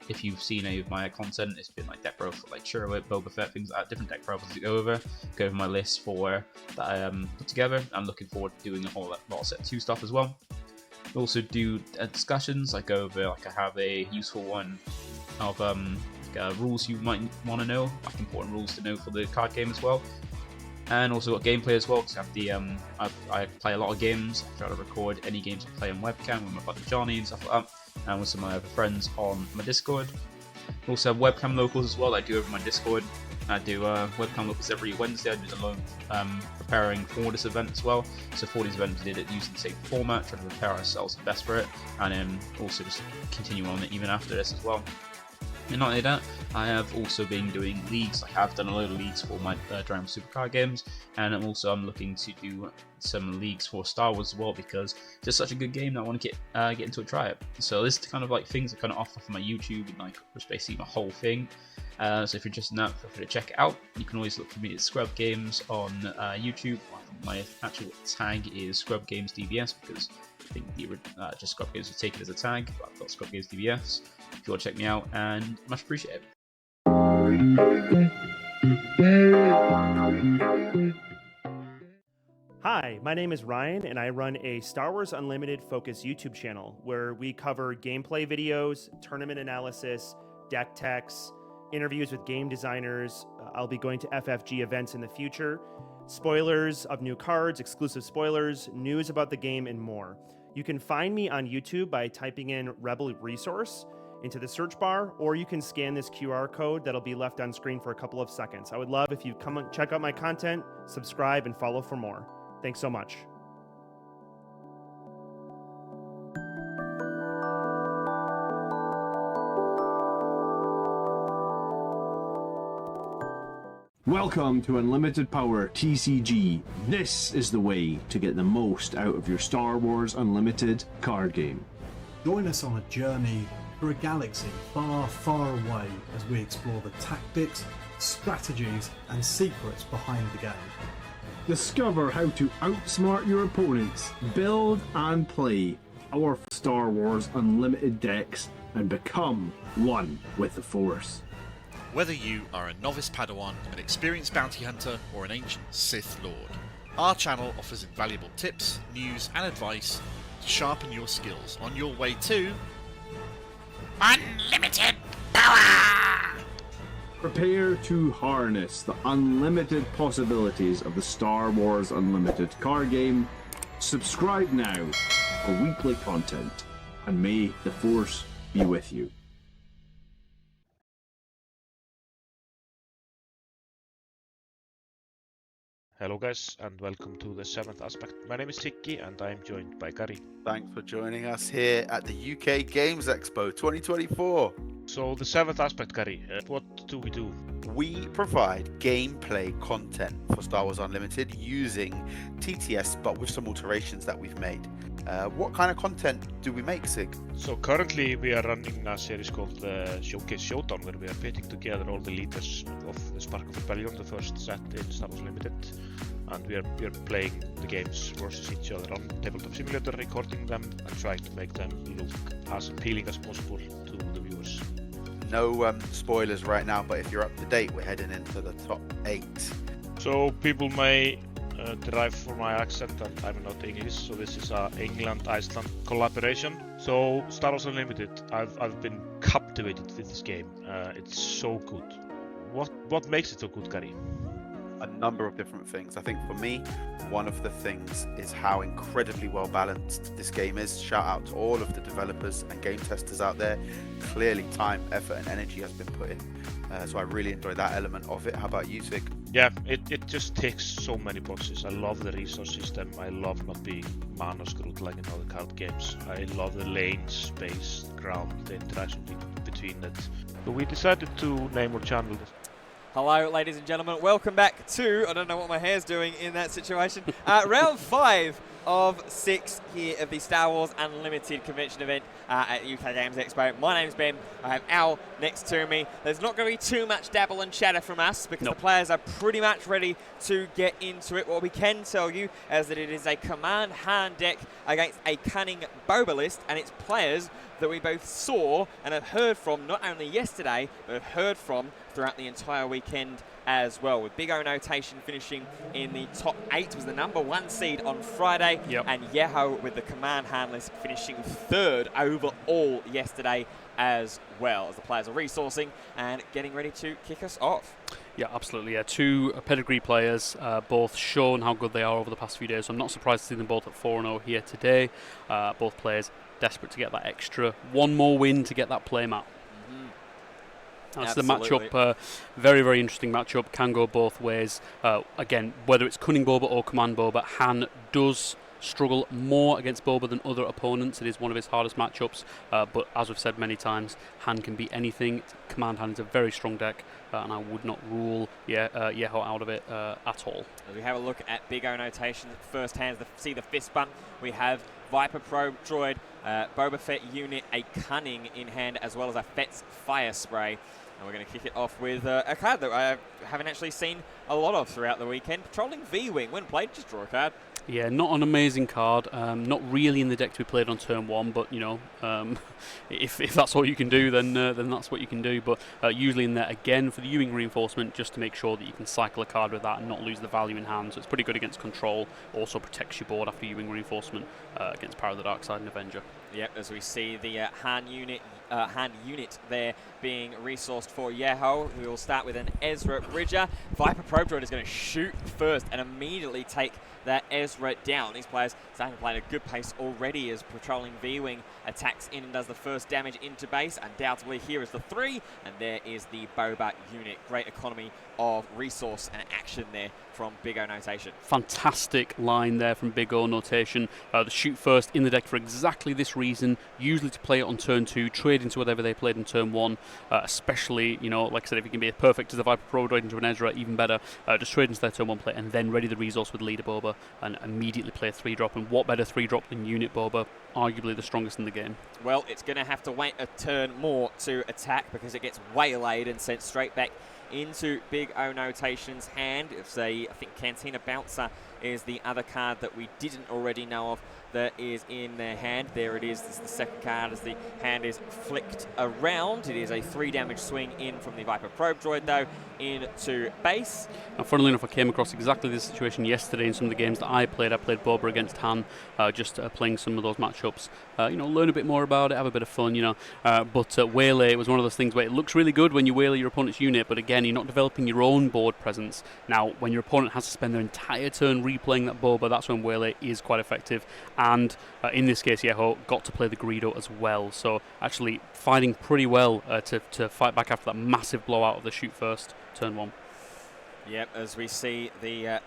if you've seen any of my content. It's been like deck profile, like Chirrut, Boba Fett, things like that, different deck profiles to go over my list for that I put together. I'm looking forward to doing a whole lot of set 2 stuff as well. I also do discussions. I go over, like, I have a useful one of rules you might want to know, like important rules to know for the card game as well, and also got gameplay as well. Because I play a lot of games. I try to record any games I play on webcam with my buddy Johnny and stuff like that, and with some of my other friends on my Discord. I also have webcam locals as well. I do over my Discord. I do webcam locals every Wednesday. I do them alone, preparing for this event as well. So for this event, we did it using the same format, trying to prepare ourselves the best for it, and then also just continue on it even after this as well. And not only that, I have also been doing leagues. I have done a load of leagues for my Dragon Ball Supercard games, and I'm looking to do some leagues for Star Wars as well, because it's just such a good game that I want to get into it, try it. So this is kind of like things I kind of offer for my YouTube, and like just basically my whole thing. So if you're interested in that, feel free to check it out. You can always look for me at Scrub Games on YouTube. My actual tag is Scrub Games DBS, because I think just Scrub Games was taken as a tag, but I've got Scrub Games DBS. If you want to check me out, and much appreciated. Hi, my name is Ryan, and I run a Star Wars Unlimited focus YouTube channel where we cover gameplay videos, tournament analysis, deck techs, interviews with game designers. I'll be going to FFG events in the future, spoilers of new cards, exclusive spoilers, news about the game, and more. You can find me on YouTube by typing in Rebel Resource into the search bar, or you can scan this QR code that'll be left on screen for a couple of seconds. I would love if you come and check out my content, subscribe, and follow for more. Thanks so much. Welcome to Unlimited Power TCG. This is the way to get the most out of your Star Wars Unlimited card game. Join us on a journey through a galaxy far, far away as we explore the tactics, strategies, and secrets behind the game. Discover how to outsmart your opponents, build and play our Star Wars Unlimited decks, and become one with the Force. Whether you are a novice Padawan, an experienced bounty hunter, or an ancient Sith Lord, our channel offers invaluable tips, news, and advice to sharpen your skills on your way to Unlimited Power! Prepare to harness the unlimited possibilities of the Star Wars Unlimited card game. Subscribe now for weekly content, and may the Force be with you. Hello guys, and welcome to the 7th aspect. My name is Tiki, and I'm joined by Gary. Thanks for joining us here at the UK Games Expo 2024. So the 7th aspect, Gary, what do we do? We provide gameplay content for Star Wars Unlimited using TTS, but with some alterations that we've made. What kind of content do we make, Sig? So currently we are running a series called Showcase Showdown, where we are putting together all the leaders of the Spark of Rebellion, the first set in Star Wars Unlimited, and we are playing the games versus each other on Tabletop Simulator, recording them and trying to make them look as appealing as possible to the viewers. No spoilers right now, but if you're up to date, we're heading into the top 8. So people may derive from my accent that I'm not English, so this is a England-Iceland collaboration. So Star Wars Unlimited, I've been captivated with this game. It's so good. what makes it a good carry? A number of different things. I think for me, one of the things is how incredibly well balanced this game is. Shout out to all of the developers and game testers out there. Clearly time, effort and energy has been put in. So I really enjoy that element of it. How about you, Sig? Yeah, it just ticks so many boxes. I love the resource system. I love not being mana screwed like in other card games. I love the lane, space, ground, the interaction between it. So we decided to name our channel. Hello, ladies and gentlemen. Welcome back to, I don't know what my hair's doing in that situation, round 5 of 6 here of the Star Wars Unlimited convention event at UK Games Expo. My name's Ben. I have Al next to me. There's not going to be too much dabble and chatter from us because the players are pretty much ready to get into it. What we can tell you is that it is a Command Han deck against a Cunning Boba list, and it's players that we both saw and have heard from not only yesterday, but have heard from throughout the entire weekend as well, with Big O Notation finishing in the top 8, was the #1 seed on Friday, and Yeho with the Command Han list finishing 3rd overall yesterday as well, as the players are resourcing and getting ready to kick us off. Yeah, absolutely. Yeah, 2 pedigree players, both shown how good they are over the past few days. So I'm not surprised to see them both at 4-0 here today. Both players desperate to get that extra one more win to get that play mat. That's the matchup. Very, very interesting matchup. Can go both ways. Again, whether it's Cunning Boba or Command Boba, Han does struggle more against Boba than other opponents. It is one of his hardest matchups, but as we've said many times, Han can beat anything. Command Han is a very strong deck, and I would not rule Yeho out of it at all. As we have a look at Big O Notation first hand, see the fist bump. We have Viper Probe Droid, Boba Fett unit, a Cunning in hand, as well as a Fett's Fire Spray. And we're going to kick it off with a card that I haven't actually seen a lot of throughout the weekend. Patrolling V-Wing. When played, just draw a card. Yeah, not an amazing card. Not really in the deck to be played on turn 1, but you know, if that's all you can do, then that's what you can do. But usually in there again for the Ewing reinforcement, just to make sure that you can cycle a card with that and not lose the value in hand. So it's pretty good against control. Also protects your board after Ewing reinforcement against Power of the Dark Side and Avenger. Yep, as we see the Han unit there being resourced for Yeho. We will start with an Ezra Bridger. Viper Probe Droid is going to shoot first and immediately take that Ezra down. These players starting to play at a good pace already as Patrolling V-Wing attacks in and does the first damage into base. Undoubtedly here is the 3, and there is the Boba unit. Great economy of resource and action there from Big O Notation. Fantastic line there from Big O Notation. The shoot first in the deck for exactly this reason, usually to play it on turn 2, trade into whatever they played in turn 1, especially, you know, like I said, if you can be perfect as a Viper Pro Droid into an Ezra, even better. Just trade into their turn 1 play and then ready the resource with Leader Boba and immediately play a 3-drop. And what better 3-drop than Unit Boba, arguably the strongest in the game. Well, it's going to have to wait a turn more to attack because it gets waylaid and sent straight back into Big O Notation's hand. It's I think Cantina Bouncer is the other card that we didn't already know of that is in their hand. There it is. This is the second card as the hand is flicked around. It is a 3 damage swing in from the Viper Probe Droid, though, into base. Now, funnily enough, I came across exactly this situation yesterday in some of the games that I played. I played Boba against Han, just playing some of those matchups. You know, learn a bit more about it, have a bit of fun, you know. But Waylay, it was one of those things where it looks really good when you waylay your opponent's unit, but again, you're not developing your own board presence. Now, when your opponent has to spend their entire turn replaying that Boba, that's when Waylay is quite effective. And in this case, Yeho got to play the Greedo as well. So actually fighting pretty well to fight back after that massive blowout of the shoot first, turn 1. Yep, as we see the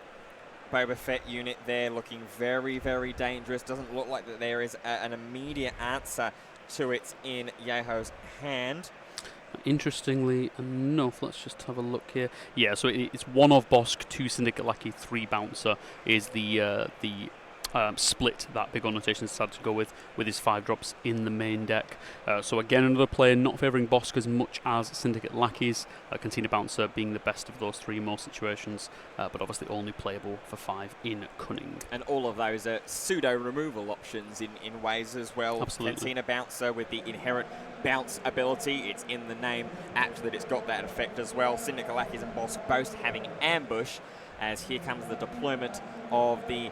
Boba Fett unit there looking very, very dangerous. Doesn't look like that there is an immediate answer to it in Yeho's hand. Interestingly enough, let's just have a look here. Yeah, so it's 1 of Bosk, 2 Syndicate Lackey, 3 Bouncer is the split that Big O Notation decided to go with his 5 drops in the main deck. So again, another player not favouring Bosk as much as Syndicate Lackeys, Cantina Bouncer being the best of those 3 in most situations, but obviously only playable for 5 in Cunning. And all of those are pseudo removal options in ways as well. Absolutely. Cantina Bouncer with the inherent bounce ability, it's in the name apt that it's got that effect as well. Syndicate Lackeys and Bosk both having ambush, as here comes the deployment of the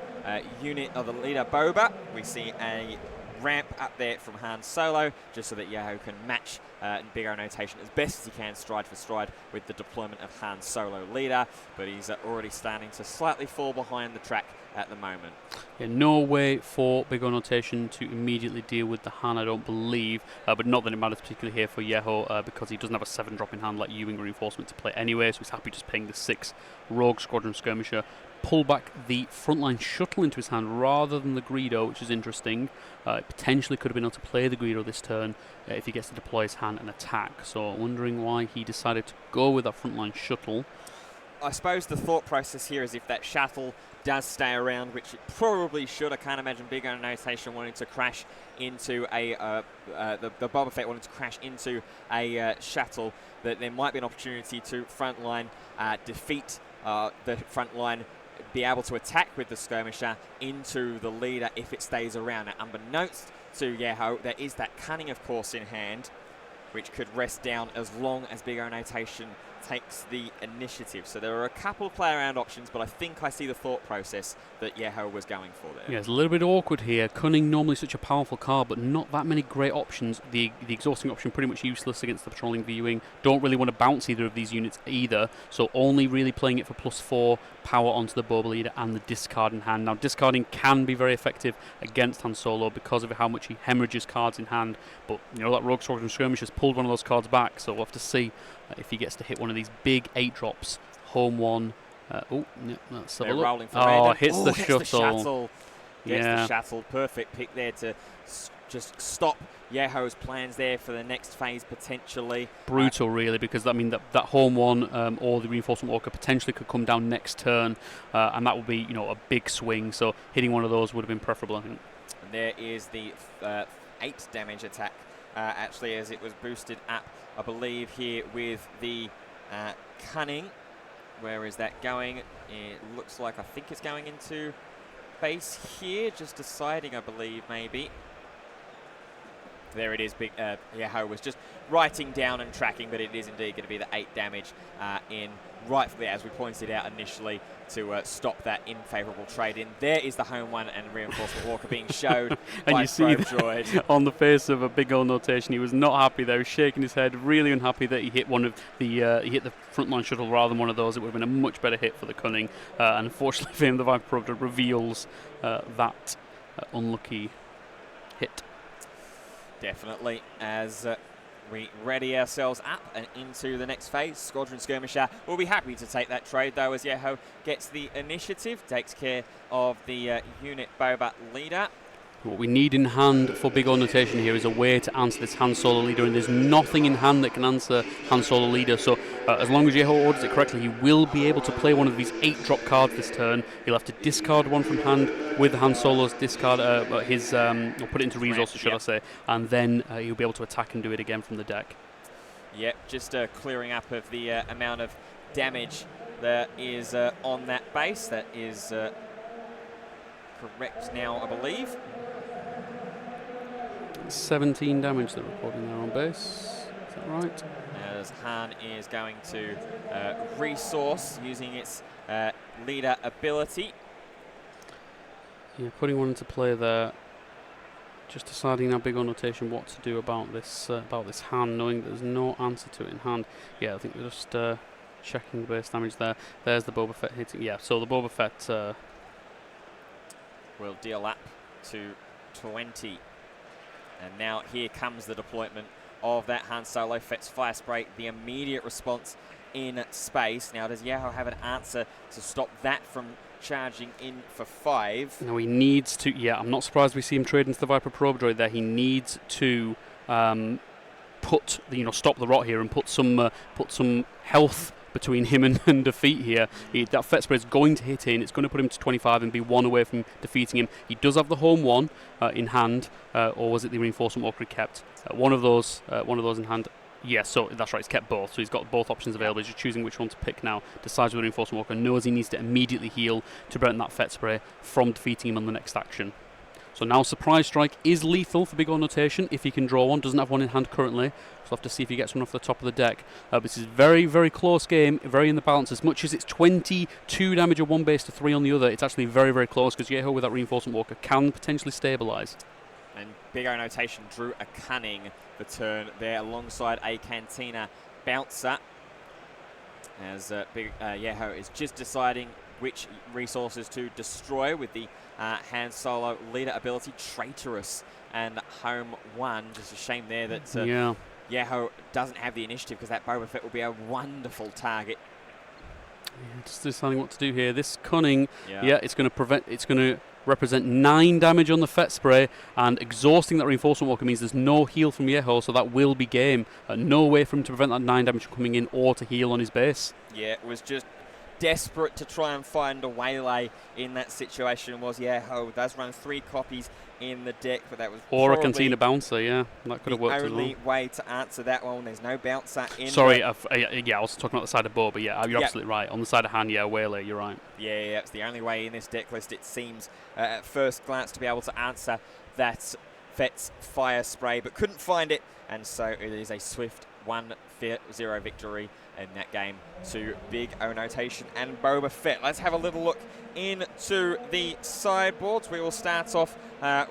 unit of the Leader Boba. We see a ramp up there from Han Solo, just so that Yeho can match in big arrow notation as best as he can, stride for stride, with the deployment of Han Solo leader, but he's already starting to slightly fall behind the track at the moment. Yeah, no way for Big O Notation to immediately deal with the Han, I don't believe, but not that it matters particularly here for Yeho, because he doesn't have a 7-drop in hand like Ewing Reinforcement to play anyway, so he's happy just paying the 6 Rogue Squadron Skirmisher. Pull back the frontline shuttle into his hand rather than the Greedo, which is interesting. It potentially could have been able to play the Greedo this turn if he gets to deploy his hand and attack, so wondering why he decided to go with that frontline shuttle. I suppose the thought process here is if that shuttle does stay around, which it probably should. I can't imagine Big O Notation wanting to crash into a the Boba Fett wanting to crash into a shuttle. That there might be an opportunity to frontline defeat the front line, be able to attack with the skirmisher into the leader if it stays around. Now, unbeknownst to Yeho, there is that cunning, of course, in hand, which could rest down as long as Big O Notation takes the initiative. So there are a couple of play around options, but I think I see the thought process that Yeho was going for there. Yeah, it's a little bit awkward here. Cunning, normally such a powerful card, but not that many great options. The exhausting option pretty much useless against the patrolling viewing. Don't really want to bounce either of these units either, so only really playing it for +4 power onto the Boba leader and the discard in hand. Now discarding can be very effective against Han Solo because of how much he hemorrhages cards in hand, but you know that Rogue Squadron Skirmish has pulled one of those cards back, so we'll have to see if he gets to hit one of these big 8-drops. Home one. Oh, no, let's have a look. Rolling for oh, random. hits the Gets shuttle. the shuttle. Gets Yeah. the shuttle. Perfect pick there to just stop Yeho's plans there for the next phase potentially. Brutal, really, because that home one or the reinforcement walker potentially could come down next turn, and that would be a big swing. So hitting one of those would have been preferable, I think. And there is the 8 damage attack, actually, as it was boosted up, I believe, here with the cunning. Where is that going? It looks like, I think it's going into base here, just deciding, I believe, maybe. There it is. Big Yeho was just writing down and tracking, but it is indeed going to be the 8 damage in, rightfully, as we pointed out initially, to stop that unfavourable trade-in. There is the home one and reinforcement walker being showed And by you see Droid. on the face of a Big O Notation, he was not happy there. He was shaking his head, really unhappy that he hit one of the he hit the frontline shuttle rather than one of those. It would have been a much better hit for the cunning. And unfortunately for him, the Viper Probe Droid reveals that unlucky hit. Definitely, as we ready ourselves up and into the next phase. Squadron Skirmisher will be happy to take that trade, though, as Yeho gets the initiative, takes care of the unit Boba leader. What we need in hand for Big O Notation here is a way to answer this Han Solo leader, and there's nothing in hand that can answer Han Solo leader. So as long as Yeho orders it correctly, he will be able to play one of these 8-drop cards this turn. He'll have to discard one from hand with Han Solo's discard, or put it into resources, should I say, and then he'll be able to attack and do it again from the deck. Yep, just clearing up of the amount of damage that is on that base. That is correct now, I believe. 17 damage they're recording there on base. Is that right? As Han is going to resource using its leader ability. Yeah, putting one into play there. Just deciding now, Big O Notation, what to do about this Han, knowing there's no answer to it in hand. Yeah, I think we're just checking the base damage there. There's the Boba Fett hitting. Yeah, so the Boba Fett will deal up to 20. And now here comes the deployment of that Han Solo Fett's fire spray, the immediate response in space. Now, does Yeho have an answer to stop that from charging in for 5? No, he needs to. Yeah, I'm not surprised we see him trade into the Viper Probe Droid there. He needs to stop the rot here and put some health between him and defeat here. That Fett spray is going to hit in. It's going to put him to 25 and be 1 away from defeating him. He does have the home one in hand, or was it the reinforcement walker he kept? One of those in hand. Yes, so that's right, he's kept both, so he's got both options available. He's just choosing which one to pick now. Decides with the reinforcement walker, knows he needs to immediately heal to prevent that Fett spray from defeating him on the next action. So now Surprise Strike is lethal for Big O Notation if he can draw one. Doesn't have one in hand currently, so we'll have to see if he gets one off the top of the deck. This is very, very close game, very in the balance. As much as it's 22 damage on one base to 3 on the other, it's actually very, very close because Yeho with that reinforcement walker can potentially stabilise. And Big O Notation drew a Cunning the turn there alongside a Cantina Bouncer. As Big Yeho is just deciding which resources to destroy with the Han Solo leader ability, Traitorous and Home 1. Just a shame there that Yeho doesn't have the initiative, because that Boba Fett will be a wonderful target. Yeah, just deciding what to do here. This Cunning, it's going to represent 9 damage on the Fett Spray, and exhausting that Reinforcement Walker means there's no heal from Yeho, so that will be game. No way for him to prevent that 9 damage from coming in or to heal on his base. Yeah, it was just desperate to try and find a waylay in that situation. Was Yeho does run 3 copies in the deck, but that was or a Cantina Bouncer, that could have worked as well. The only way to answer that one. There's no Bouncer in. Sorry, I was talking about the side of Boba. You're absolutely right. On the side of Han, waylay, you're right. Yeah, it's the only way in this deck list, it seems, at first glance, to be able to answer that Fett's Fire Spray, but couldn't find it, and so it is a swift 1-0 victory in that game to Big O Notation and Boba Fett. Let's have a little look into the sideboards. We will start off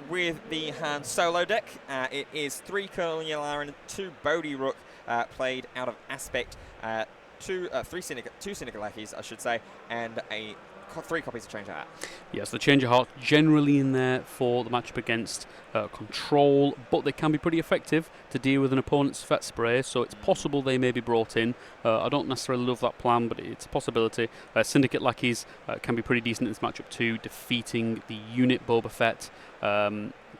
with the Han Solo deck. It is 3 Colonel Yularen, 2 Bodhi Rook played out of Aspect, 2 Cynical Lackeys, I should say, and 3 copies of Change of Heart. Yes, the Change of Heart generally in there for the matchup against Control, but they can be pretty effective to deal with an opponent's Fett Spray, so it's possible they may be brought in. I don't necessarily love that plan, but it's a possibility. Syndicate Lackeys can be pretty decent in this matchup too, defeating the unit Boba Fett.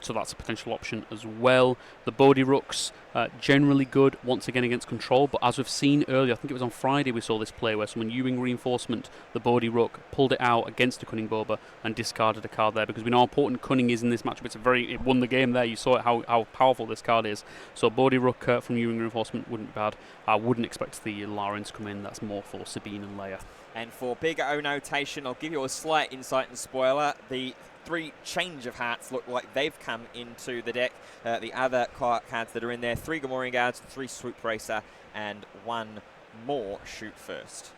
So that's a potential option as well. The Bodhi Rooks, generally good once again against Control, but as we've seen earlier, I think it was on Friday we saw this play where someone Ewing Reinforcement, the Bodhi Rook, pulled it out against a Cunning Boba and discarded a card there, because we know how important Cunning is in this matchup. It won the game there. You saw it, how powerful this card is. So Bodhi Rook from Ewing Reinforcement wouldn't be bad. I wouldn't expect the Yularen to come in. That's more for Sabine and Leia. And for Big O Notation, I'll give you a slight insight and spoiler. The 3 Change of Hearts look like they've come into the deck. The other cards that are in there, 3 Gamorrean Guards, 3 Swoop Racer, and 1 more Shoot First.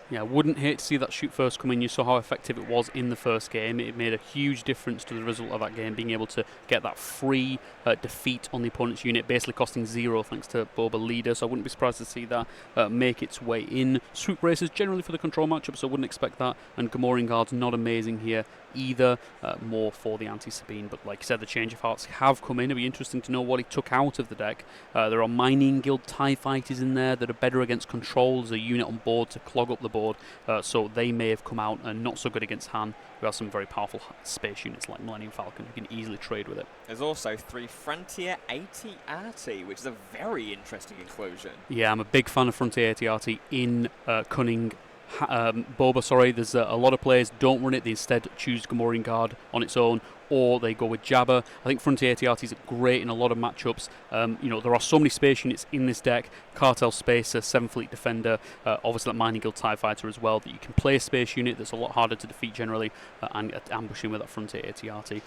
Yeah, wouldn't hate to see that Shoot First come in. You saw how effective it was in the first game. It made a huge difference to the result of that game, being able to get that free defeat on the opponent's unit, basically costing 0 thanks to Boba Leader, so I wouldn't be surprised to see that make its way in. Swoop Racers generally for the Control matchup, so I wouldn't expect that, and Gamorrean Guards not amazing here either, more for the anti-Sabine, but like I said, the Change of Hearts have come in. It'll be interesting to know what he took out of the deck. There are Mining Guild TIE Fighters in there that are better against Control as a unit on board to clog up the board, so they may have come out not so good against Han, who has some very powerful space units like Millennium Falcon who can easily trade with it. There's also 3 Frontier AT-RT, which is a very interesting inclusion. Yeah, I'm a big fan of Frontier AT-RT in Cunning Boba, sorry. There's a lot of players don't run it. They instead choose Gamorrean Guard on its own, or they go with Jabba. I think Frontier AT-RT is great in a lot of matchups. There are so many space units in this deck. Cartel Spacer, 7 Fleet Defender, obviously that Mining Guild TIE Fighter as well, that you can play a space unit that's a lot harder to defeat generally, and ambushing with that Frontier AT-RT.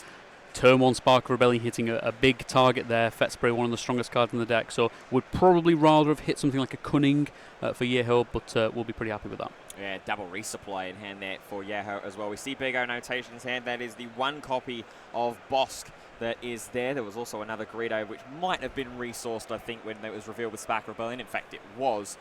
Turn 1 Spark of Rebellion hitting a big target there. Fett Spray, one of the strongest cards in the deck, so would probably rather have hit something like a Cunning for Yeho, but we'll be pretty happy with that. Yeah, double resupply in hand there for Yeho as well. We see Big O Notation's hand. That is the 1 copy of Bosk that is there. There was also another Greedo, which might have been resourced, I think, when it was revealed with Spark Rebellion. In fact, it was,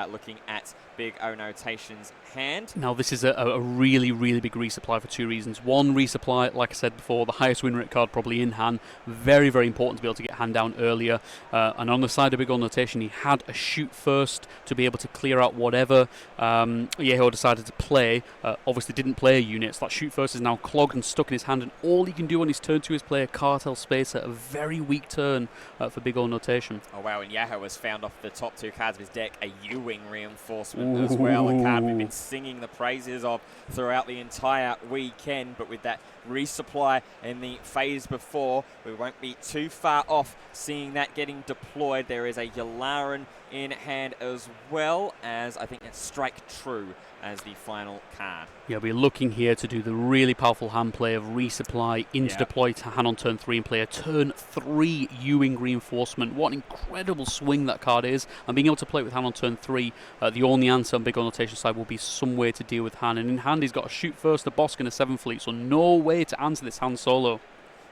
looking at Big O Notation's hand. Now, this is a really, really big resupply for 2 reasons. One, resupply, like I said before, the highest win rate card probably in Han. Very, very important to be able to get Han down earlier. And on the side of Big O Notation, he had a Shoot First to be able to clear out whatever Yeho decided to play. Obviously didn't play a unit, so that Shoot First is now clogged and stuck in his hand, and all he can do on his turn 2 is play a Cartel Spacer, a very weak turn for Big O Notation. Oh wow, and Yeho has found off the top 2 cards of his deck a Ewing Reinforcement as well, a card we've been singing the praises of throughout the entire weekend, but with that resupply in the phase before, we won't be too far off seeing that getting deployed. There is a Yularen in hand as well, as I think it's Strike True as the final card. Yeah, we're looking here to do the really powerful hand play of resupply into deploy to Han on turn 3 and play a turn 3 Ewing Reinforcement. What an incredible swing that card is, and being able to play it with Han on turn 3, the only answer on Big O Notation side will be some way to deal with Han, and in hand he's got a Shoot First, a Bosk and a 7 Fleet, so no way to answer this Han Solo.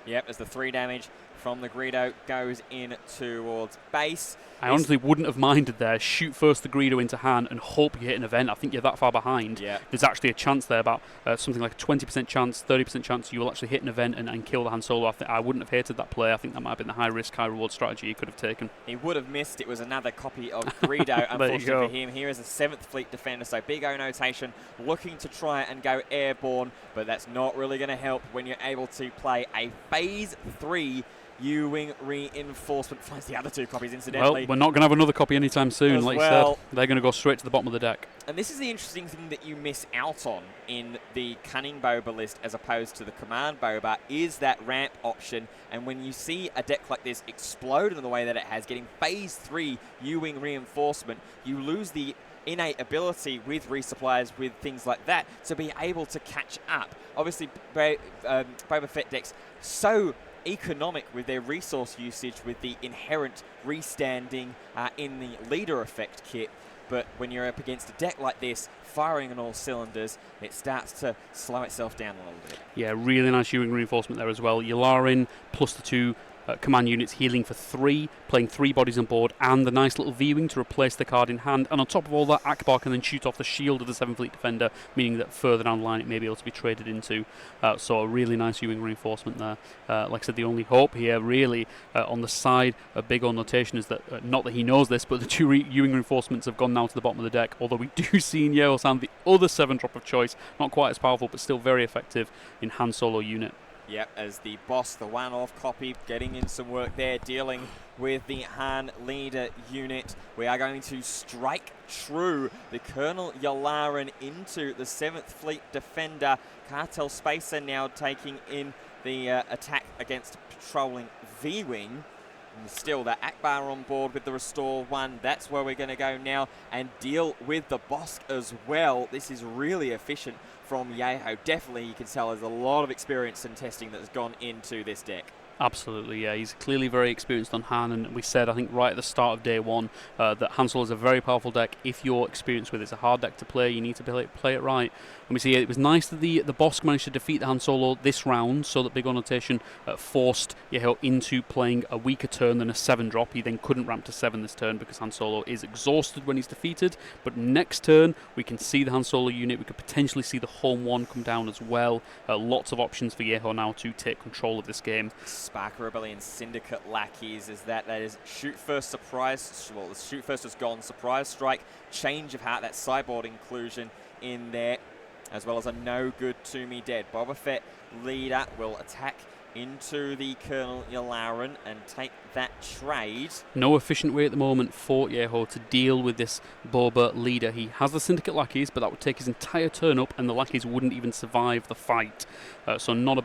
Yep, as the 3 damage from the Greedo goes in towards base. I honestly wouldn't have minded there. Shoot first the Greedo into hand and hope you hit an event. I think you're that far behind. Yeah. There's actually a chance there, about something like a 20% chance, 30% chance you will actually hit an event and kill the Han Solo. I wouldn't have hated that play. I think that might have been the high risk, high reward strategy he could have taken. He would have missed. It was another copy of Greedo, unfortunately for him. Here is a 7th Fleet Defender, so big O notation, looking to try and go airborne, but that's not really going to help when you're able to play a Phase 3 U-Wing reinforcement. Finds the other 2 copies, incidentally. Well, we're not going to have another copy anytime soon, like you said. They're going to go straight to the bottom of the deck. And this is the interesting thing that you miss out on in the Cunning Boba list as opposed to the Command Boba, is that ramp option. And when you see a deck like this explode in the way that it has, getting Phase 3 U-Wing reinforcement, you lose the innate ability with resupplies, with things like that, to be able to catch up. Obviously, Boba Fett decks so economic with their resource usage, with the inherent restanding in the leader effect kit, but when you're up against a deck like this, firing on all cylinders, it starts to slow itself down a little bit. Yeah, really nice U-Wing reinforcement there as well. Yularen plus the 2 command units healing for 3, playing 3 bodies on board, and the nice little V-Wing to replace the card in hand. And on top of all that, Akbar can then shoot off the shield of the 7th Fleet Defender, meaning that further down the line it may be able to be traded into. So a really nice U-Wing reinforcement there. Like I said, the only hope here really on the side of Big O notation is that, not that he knows this, but the 2 U-Wing reinforcements have gone now to the bottom of the deck, although we do see in Yeho-san the other 7-drop of choice, not quite as powerful, but still very effective in Han Solo unit. Yep, as the boss, the one-off copy, getting in some work there, dealing with the Han leader unit. We are going to strike true the Colonel Yularen into the 7th Fleet Defender. Cartel Spacer now taking in the attack against patrolling V-Wing. And still that Akbar on board with the Restore 1. That's where we're going to go now and deal with the Bosk as well. This is really efficient from Yeho. Definitely you can tell there's a lot of experience and testing that has gone into this deck. Absolutely, yeah. He's clearly very experienced on Han, and we said, I think, right at the start of day one, that Han Solo is a very powerful deck. If you're experienced with it, it's a hard deck to play. You need to play it right. And we see it was nice that the Bosk managed to defeat the Han Solo this round, so that Big O notation forced Yeho into playing a weaker turn than a 7-drop. He then couldn't ramp to 7 this turn because Han Solo is exhausted when he's defeated. But next turn, we can see the Han Solo unit. We could potentially see the Home 1 come down as well. Lots of options for Yeho now to take control of this game. Spark Rebellion Syndicate lackeys is that is shoot first surprise, well, the shoot first is gone, surprise strike, change of heart, that sideboard inclusion in there, as well as a no good to me dead. Boba Fett leader will attack into the Colonel Yularen and take that trade. No efficient way at the moment for Yeho to deal with this Boba leader. He has the Syndicate lackeys, but that would take his entire turn up, and the lackeys wouldn't even survive the fight. So not the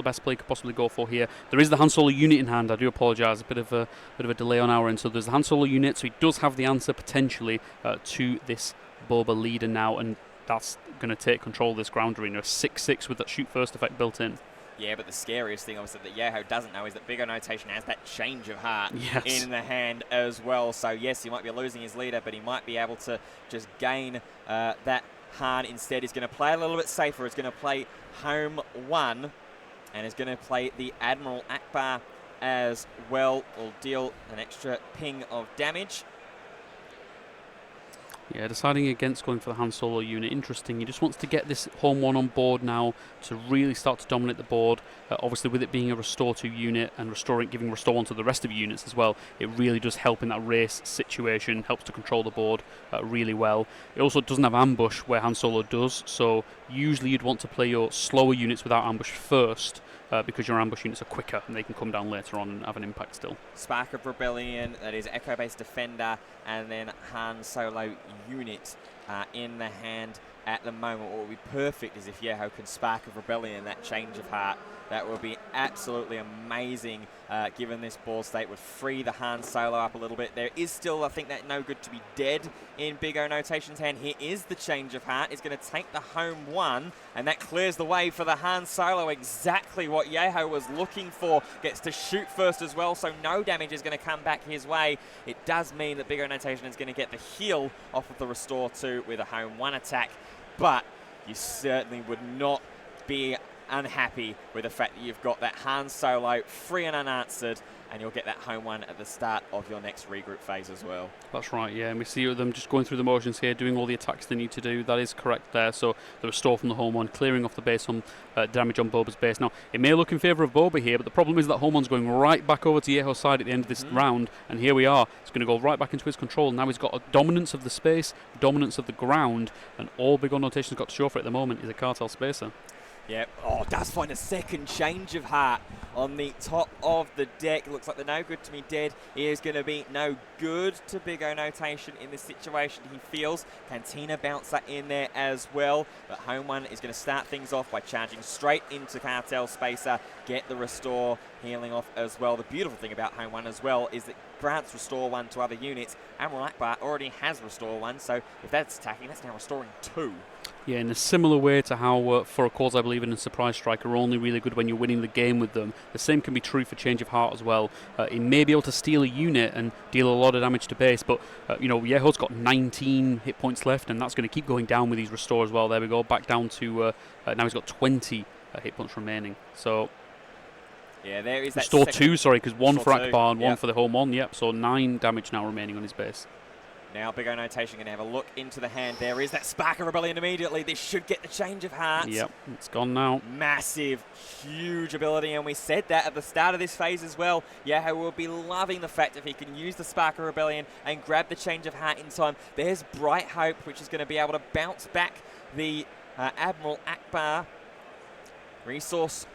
best play could possibly go for here. There is the Han Solo unit in hand. I do apologise, a bit of a delay on our end. So there's the Han Solo unit, so he does have the answer potentially to this Boba leader now, and that's going to take control of this ground arena. 6/6 with that shoot first effect built in. Yeah, but the scariest thing, obviously, that Yeho doesn't know is that Big O notation has that change of heart in the hand as well. So, yes, he might be losing his leader, but he might be able to just gain that Han instead. He's going to play a little bit safer. He's going to play Home 1, and he's going to play the Admiral Akbar as well. Will deal an extra ping of damage. Yeah, deciding against going for the Han Solo unit. Interesting. He just wants to get this Home 1 on board now to really start to dominate the board. Obviously, with it being a Restore 2 unit and giving Restore 1 to the rest of the units as well, it really does help in that race situation, helps to control the board really well. It also doesn't have ambush where Han Solo does, so usually you'd want to play your slower units without ambush first, because your ambush units are quicker and they can come down later on and have an impact still. Spark of Rebellion, that is Echo-based Defender, and then Han Solo unit in the hand at the moment. What would be perfect is if Yeho can Spark of Rebellion, that change of heart. That would be absolutely amazing, given this ball state would free the Han Solo up a little bit. There is still, I think, that no good to be dead in Big O notation's hand. Here is the change of heart. It's going to take the Home 1, and that clears the way for the Han Solo. Exactly what Yeho was looking for. Gets to shoot first as well, so no damage is going to come back his way. It does mean that Big O notation is going to get the heal off of the Restore 2 with a Home 1 attack, but you certainly would not be unhappy with the fact that you've got that Han Solo free and unanswered, and you'll get that home one at the start of your next regroup phase as well. That's right, yeah, and we see them just going through the motions here, doing all the attacks they need to do. That is correct there. So the restore from the home one, clearing off the base on damage on Boba's base. Now, it may look in favour of Boba here, but the problem is that home one's going right back over to Yeho's side at the end of this round, and here we are. It's going to go right back into his control. Now he's got a dominance of the space, dominance of the ground, and all Big O Notation's got to show for it at the moment is a cartel spacer. Yep. Oh, does find a second change of heart on the top of the deck. Looks like the no good to me dead is going to be no good to Big O Notation in this situation, he feels. Cantina bouncer in there as well. But home one is going to start things off by charging straight into Cartel Spacer, get the restore, healing off as well. The beautiful thing about home one as well is that grants restore 1 to other units. Admiral Akbar already has restore 1, so if that's attacking, that's now restoring 2. Yeah, in a similar way to how for a cause I believe in and Surprise Strike are only really good when you're winning the game with them. The same can be true for Change of Heart as well. He may be able to steal a unit and deal a lot of damage to base, but Yeho's got 19 hit points left, and that's going to keep going down with these restore as well. There we go, back down to now he's got 20 hit points remaining. So yeah, there is that restore 2, sorry, because 1 for Akbar and 1 yep. for the home one. Yep, so 9 damage now remaining on his base. Now Big O Notation going to have a look into the hand. There is that Spark of Rebellion immediately. This should get the change of hearts. Yep, it's gone now. Massive, huge ability, and we said that at the start of this phase as well. Yeho will be loving the fact that he can use the Spark of Rebellion and grab the change of heart in time. There's Bright Hope, which is going to be able to bounce back the Admiral Akbar. Resource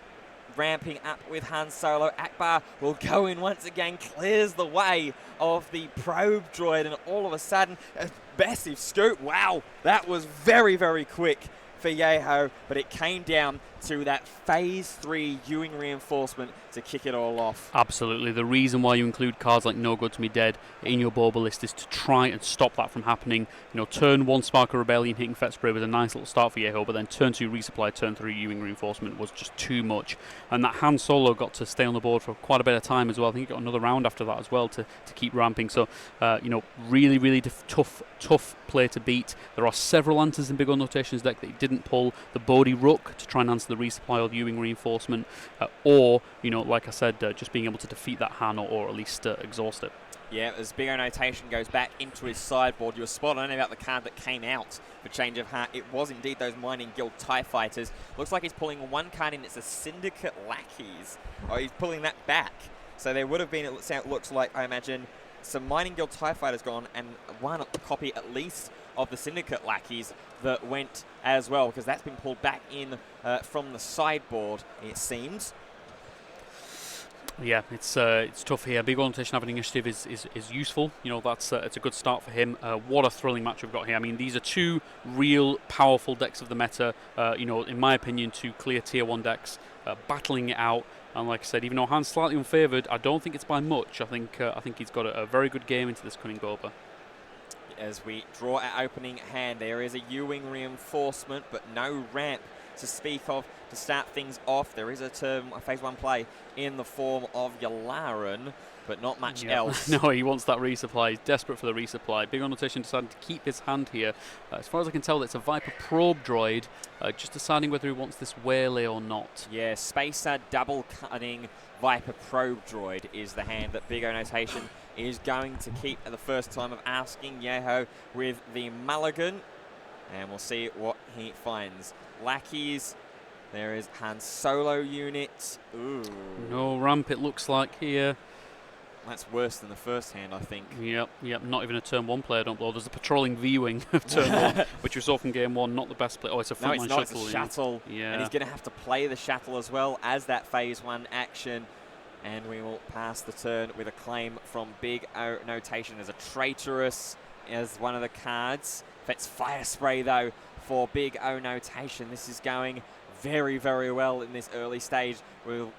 ramping up with Han Solo. Akbar will go in once again, clears the way of the probe droid, and all of a sudden, a massive scoop. Wow, that was very, very quick for Yeho, but it came down to that Phase 3 Ewing reinforcement to kick it all off. Absolutely. The reason why you include cards like No Good to Me Dead in your Boba list is to try and stop that from happening. Turn 1 Spark of Rebellion hitting Fet Spray was a nice little start for Yeho, but then turn 2 Resupply, turn 3 Ewing reinforcement was just too much. And that Han Solo got to stay on the board for quite a bit of time as well. I think he got another round after that as well to keep ramping. So, really, really tough play to beat. There are several answers in Big O Notation's deck that he didn't pull. The Bodhi Rook to try and answer the resupply or the Ewing reinforcement, or, like I said, just being able to defeat that Han or at least exhaust it. Yeah, as Big O Notation goes back into his sideboard, you were spot on about the card that came out for Change of Heart. It was indeed those Mining Guild TIE Fighters. Looks like he's pulling one card in. It's a Syndicate Lackeys. Oh, he's pulling that back. So there would have been, it looks like, I imagine, some Mining Guild TIE Fighters gone, and one copy at least of the Syndicate Lackeys that went as well, because that's been pulled back in from the sideboard, it seems. Yeah, it's tough here. Big O Notation having initiative is useful. That's it's a good start for him. What a thrilling match we've got here. I mean, these are 2 real powerful decks of the meta. In my opinion, 2 clear tier 1 decks battling it out. And like I said, even though Han's slightly unfavoured, I don't think it's by much. I think he's got a very good game into this Cunning Boba. As we draw our opening hand, there is a Ewing reinforcement, but no ramp to speak of to start things off. There is a phase 1 play in the form of Yularen, but not much else. No, he wants that resupply. He's desperate for the resupply. Big O Notation decided to keep his hand here. As far as I can tell, it's a Viper probe droid, just deciding whether he wants this waylay or not. Yeah, Spacer double cutting Viper probe droid is the hand that Big O Notation is going to keep at the first time of asking Yeho with the Mulligan. And we'll see what he finds. Lackeys. There is Han Solo unit. Ooh. No ramp, it looks like here. That's worse than the first hand, I think. Yep. Not even a turn 1 player, don't blow. There's the patrolling V-wing of turn 1, which we saw from game 1. Not the best play. Oh, it's a frontline shuttle. It's a shuttle. Yeah. And he's going to have to play the shuttle as well as that phase 1 action. And we will pass the turn with a claim from Big O Notation as a traitorous as one of the cards. That's Fire Spray, though, for Big O Notation. This is going very, very well in this early stage.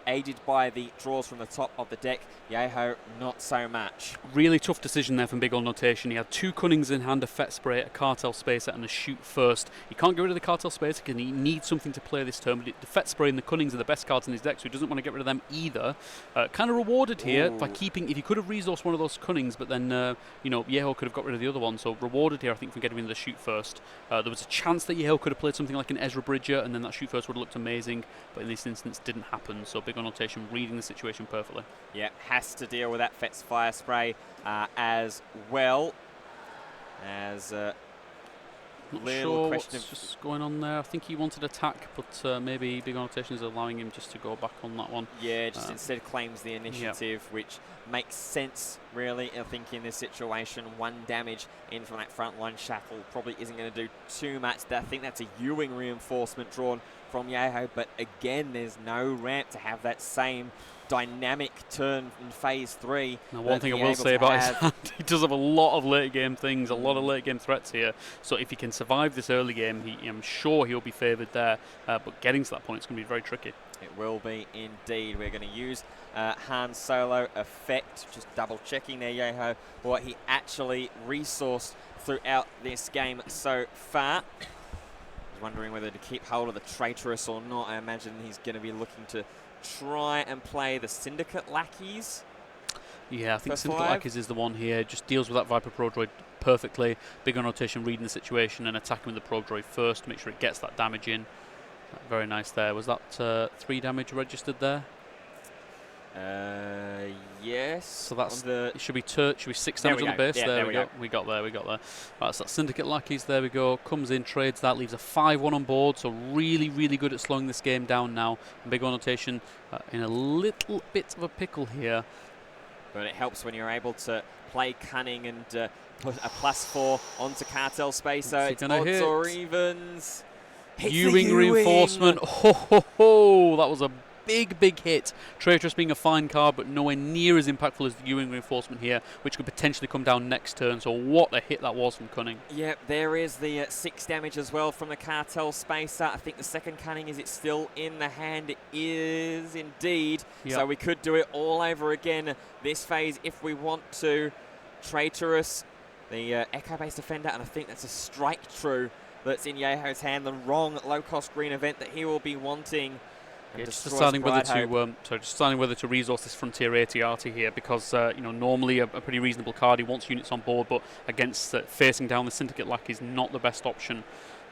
aided by the draws from the top of the deck. Yeho, not so much. Really tough decision there from Big Ol Notation. He had 2 Cunnings in hand, a Fet Spray, a Cartel Spacer, and a Shoot First. He can't get rid of the Cartel Spacer because he needs something to play this turn, but the Fet Spray and the Cunnings are the best cards in his deck, so he doesn't want to get rid of them either. Kind of rewarded here by keeping, if he could have resourced one of those Cunnings, but then, Yeho could have got rid of the other one, so rewarded here, I think, for getting rid of the Shoot First. There was a chance that Yeho could have played something like an Ezra Bridger, and then that Shoot First would have looked amazing, but in this instance, didn't happen, so Big Ol Notation reading the situation perfectly. Yeah, has to deal with that Fet's Fire Spray as well. As Not little sure question what's just going on there. I think he wanted attack, but maybe Big Ol Notation is allowing him just to go back on that one. Yeah, just instead claims the initiative, which makes sense, really. I think in this situation, 1 damage in from that frontline Shackle probably isn't going to do too much. I think that's a Ewing reinforcement drawn from Yeho, but again, there's no ramp to have that same dynamic turn in phase 3. Now, one thing I will say about his hand, he does have a lot of late game things, a lot of late game threats here. So if he can survive this early game, I'm sure he'll be favoured there. But getting to that point, it's going to be very tricky. It will be indeed. We're going to use Han Solo effect, just double checking there, Yeho, what he actually resourced throughout this game so far. Wondering whether to keep hold of the Traitorous or not. I imagine he's going to be looking to try and play the Syndicate Lackeys. Yeah, I think Syndicate Lackeys is the one here. Just deals with that Viper Pro Droid perfectly. Big Ol Notation reading the situation and attacking with the Pro Droid first to make sure it gets that damage in. Very nice there. Was that 3 damage registered there? Yes. So that's it should be 6 damage on the base. Yeah, there we go. We got there. Right, so that Syndicate Lackeys. There we go. Comes in, trades that, leaves a 5-1 on board. So really, really good at slowing this game down now. And Big Ol Notation in a little bit of a pickle here. But it helps when you're able to play cunning and put a +4 onto Cartel Spacer. It's odds or evens. Ewing reinforcement. Ho ho ho! That was a big hit. Traitorous being a fine card, but nowhere near as impactful as the Ewing reinforcement here, which could potentially come down next turn. So what a hit that was from Cunning. Yep, there is the 6 damage as well from the Cartel Spacer. I think the second Cunning, is it still in the hand? It is indeed. Yep. So we could do it all over again this phase if we want to. Traitorous, the Echo-based defender, and I think that's a Strike True that's in Yeho's hand, the wrong low-cost green event that he will be wanting. Yeah, just deciding whether to resource this Frontier AT-RT here, because normally a pretty reasonable card. He wants units on board, but against facing down the Syndicate Lack is not the best option.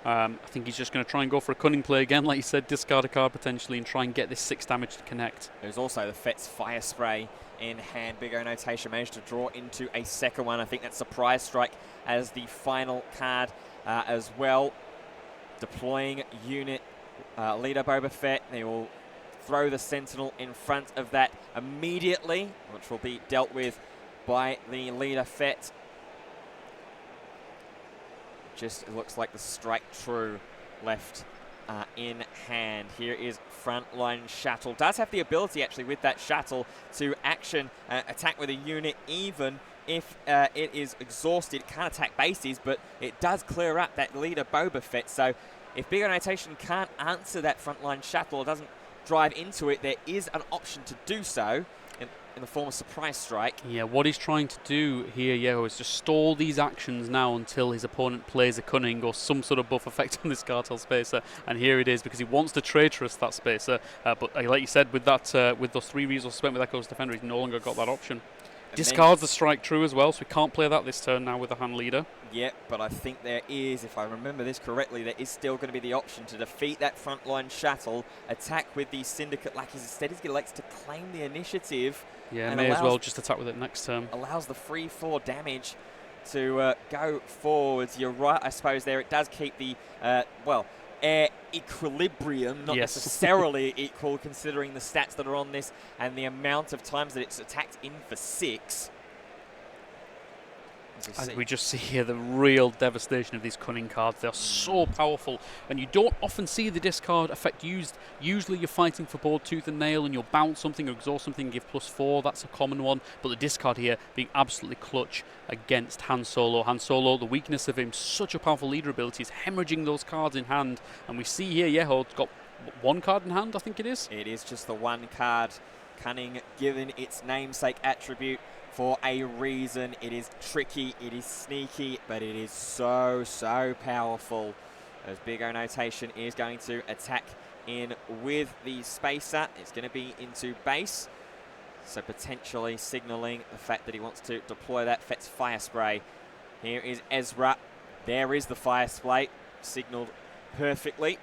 I think he's just going to try and go for a cunning play again, like you said, discard a card potentially and try and get this 6 damage to connect. There's also the Fet's Fire Spray in hand. Big O Notation managed to draw into a second one. I think that's Surprise Strike as the final card as well. Deploying unit leader Boba Fett. They will throw the Sentinel in front of that immediately, which will be dealt with by the leader Fett. Just looks like the Strike True left in hand. Here is Frontline Shuttle. Does have the ability actually with that shuttle to action attack with a unit even if it is exhausted. It can't attack bases, but it does clear up that leader Boba Fett. So if Big O Notation can't answer that Frontline Shuttle, or doesn't drive into it, there is an option to do so in the form of Surprise Strike. Yeah, what he's trying to do here, Yeho, is just stall these actions now until his opponent plays a cunning or some sort of buff effect on this Cartel Spacer. And here it is, because he wants to Traitorous that Spacer. But like you said, with that, with those 3 resources spent with Echo's Defender, he's no longer got that option. Discards the Strike True as well, so we can't play that this turn now with the hand leader. Yep, but I think there is, if I remember this correctly, there is still going to be the option to defeat that Frontline Shuttle, attack with the Syndicate Lackeys. Instead, he elects to claim the initiative. Yeah, may as well just attack with it next turn. Allows the free 4 damage to go forwards. You're right, I suppose, there. It does keep the, air equilibrium, not necessarily equal considering the stats that are on this and the amount of times that it's attacked in for 6. And we just see here the real devastation of these cunning cards. They're so powerful, and you don't often see the discard effect used. Usually you're fighting for board, tooth and nail, and you'll bounce something or exhaust something and give +4. That's a common one. But the discard here being absolutely clutch against Han Solo. Han Solo, the weakness of him, such a powerful leader ability, is hemorrhaging those cards in hand. And we see here Yeho's got one card in hand, I think it is. It is just the one card. Cunning given its namesake attribute for a reason. It is tricky, it is sneaky, but it is so, so powerful. As Big O Notation is going to attack in with the Spacer. It's going to be into base, so potentially signalling the fact that he wants to deploy that Fet's Fire Spray. Here is Ezra. There is the Fire Spray, signaled perfectly.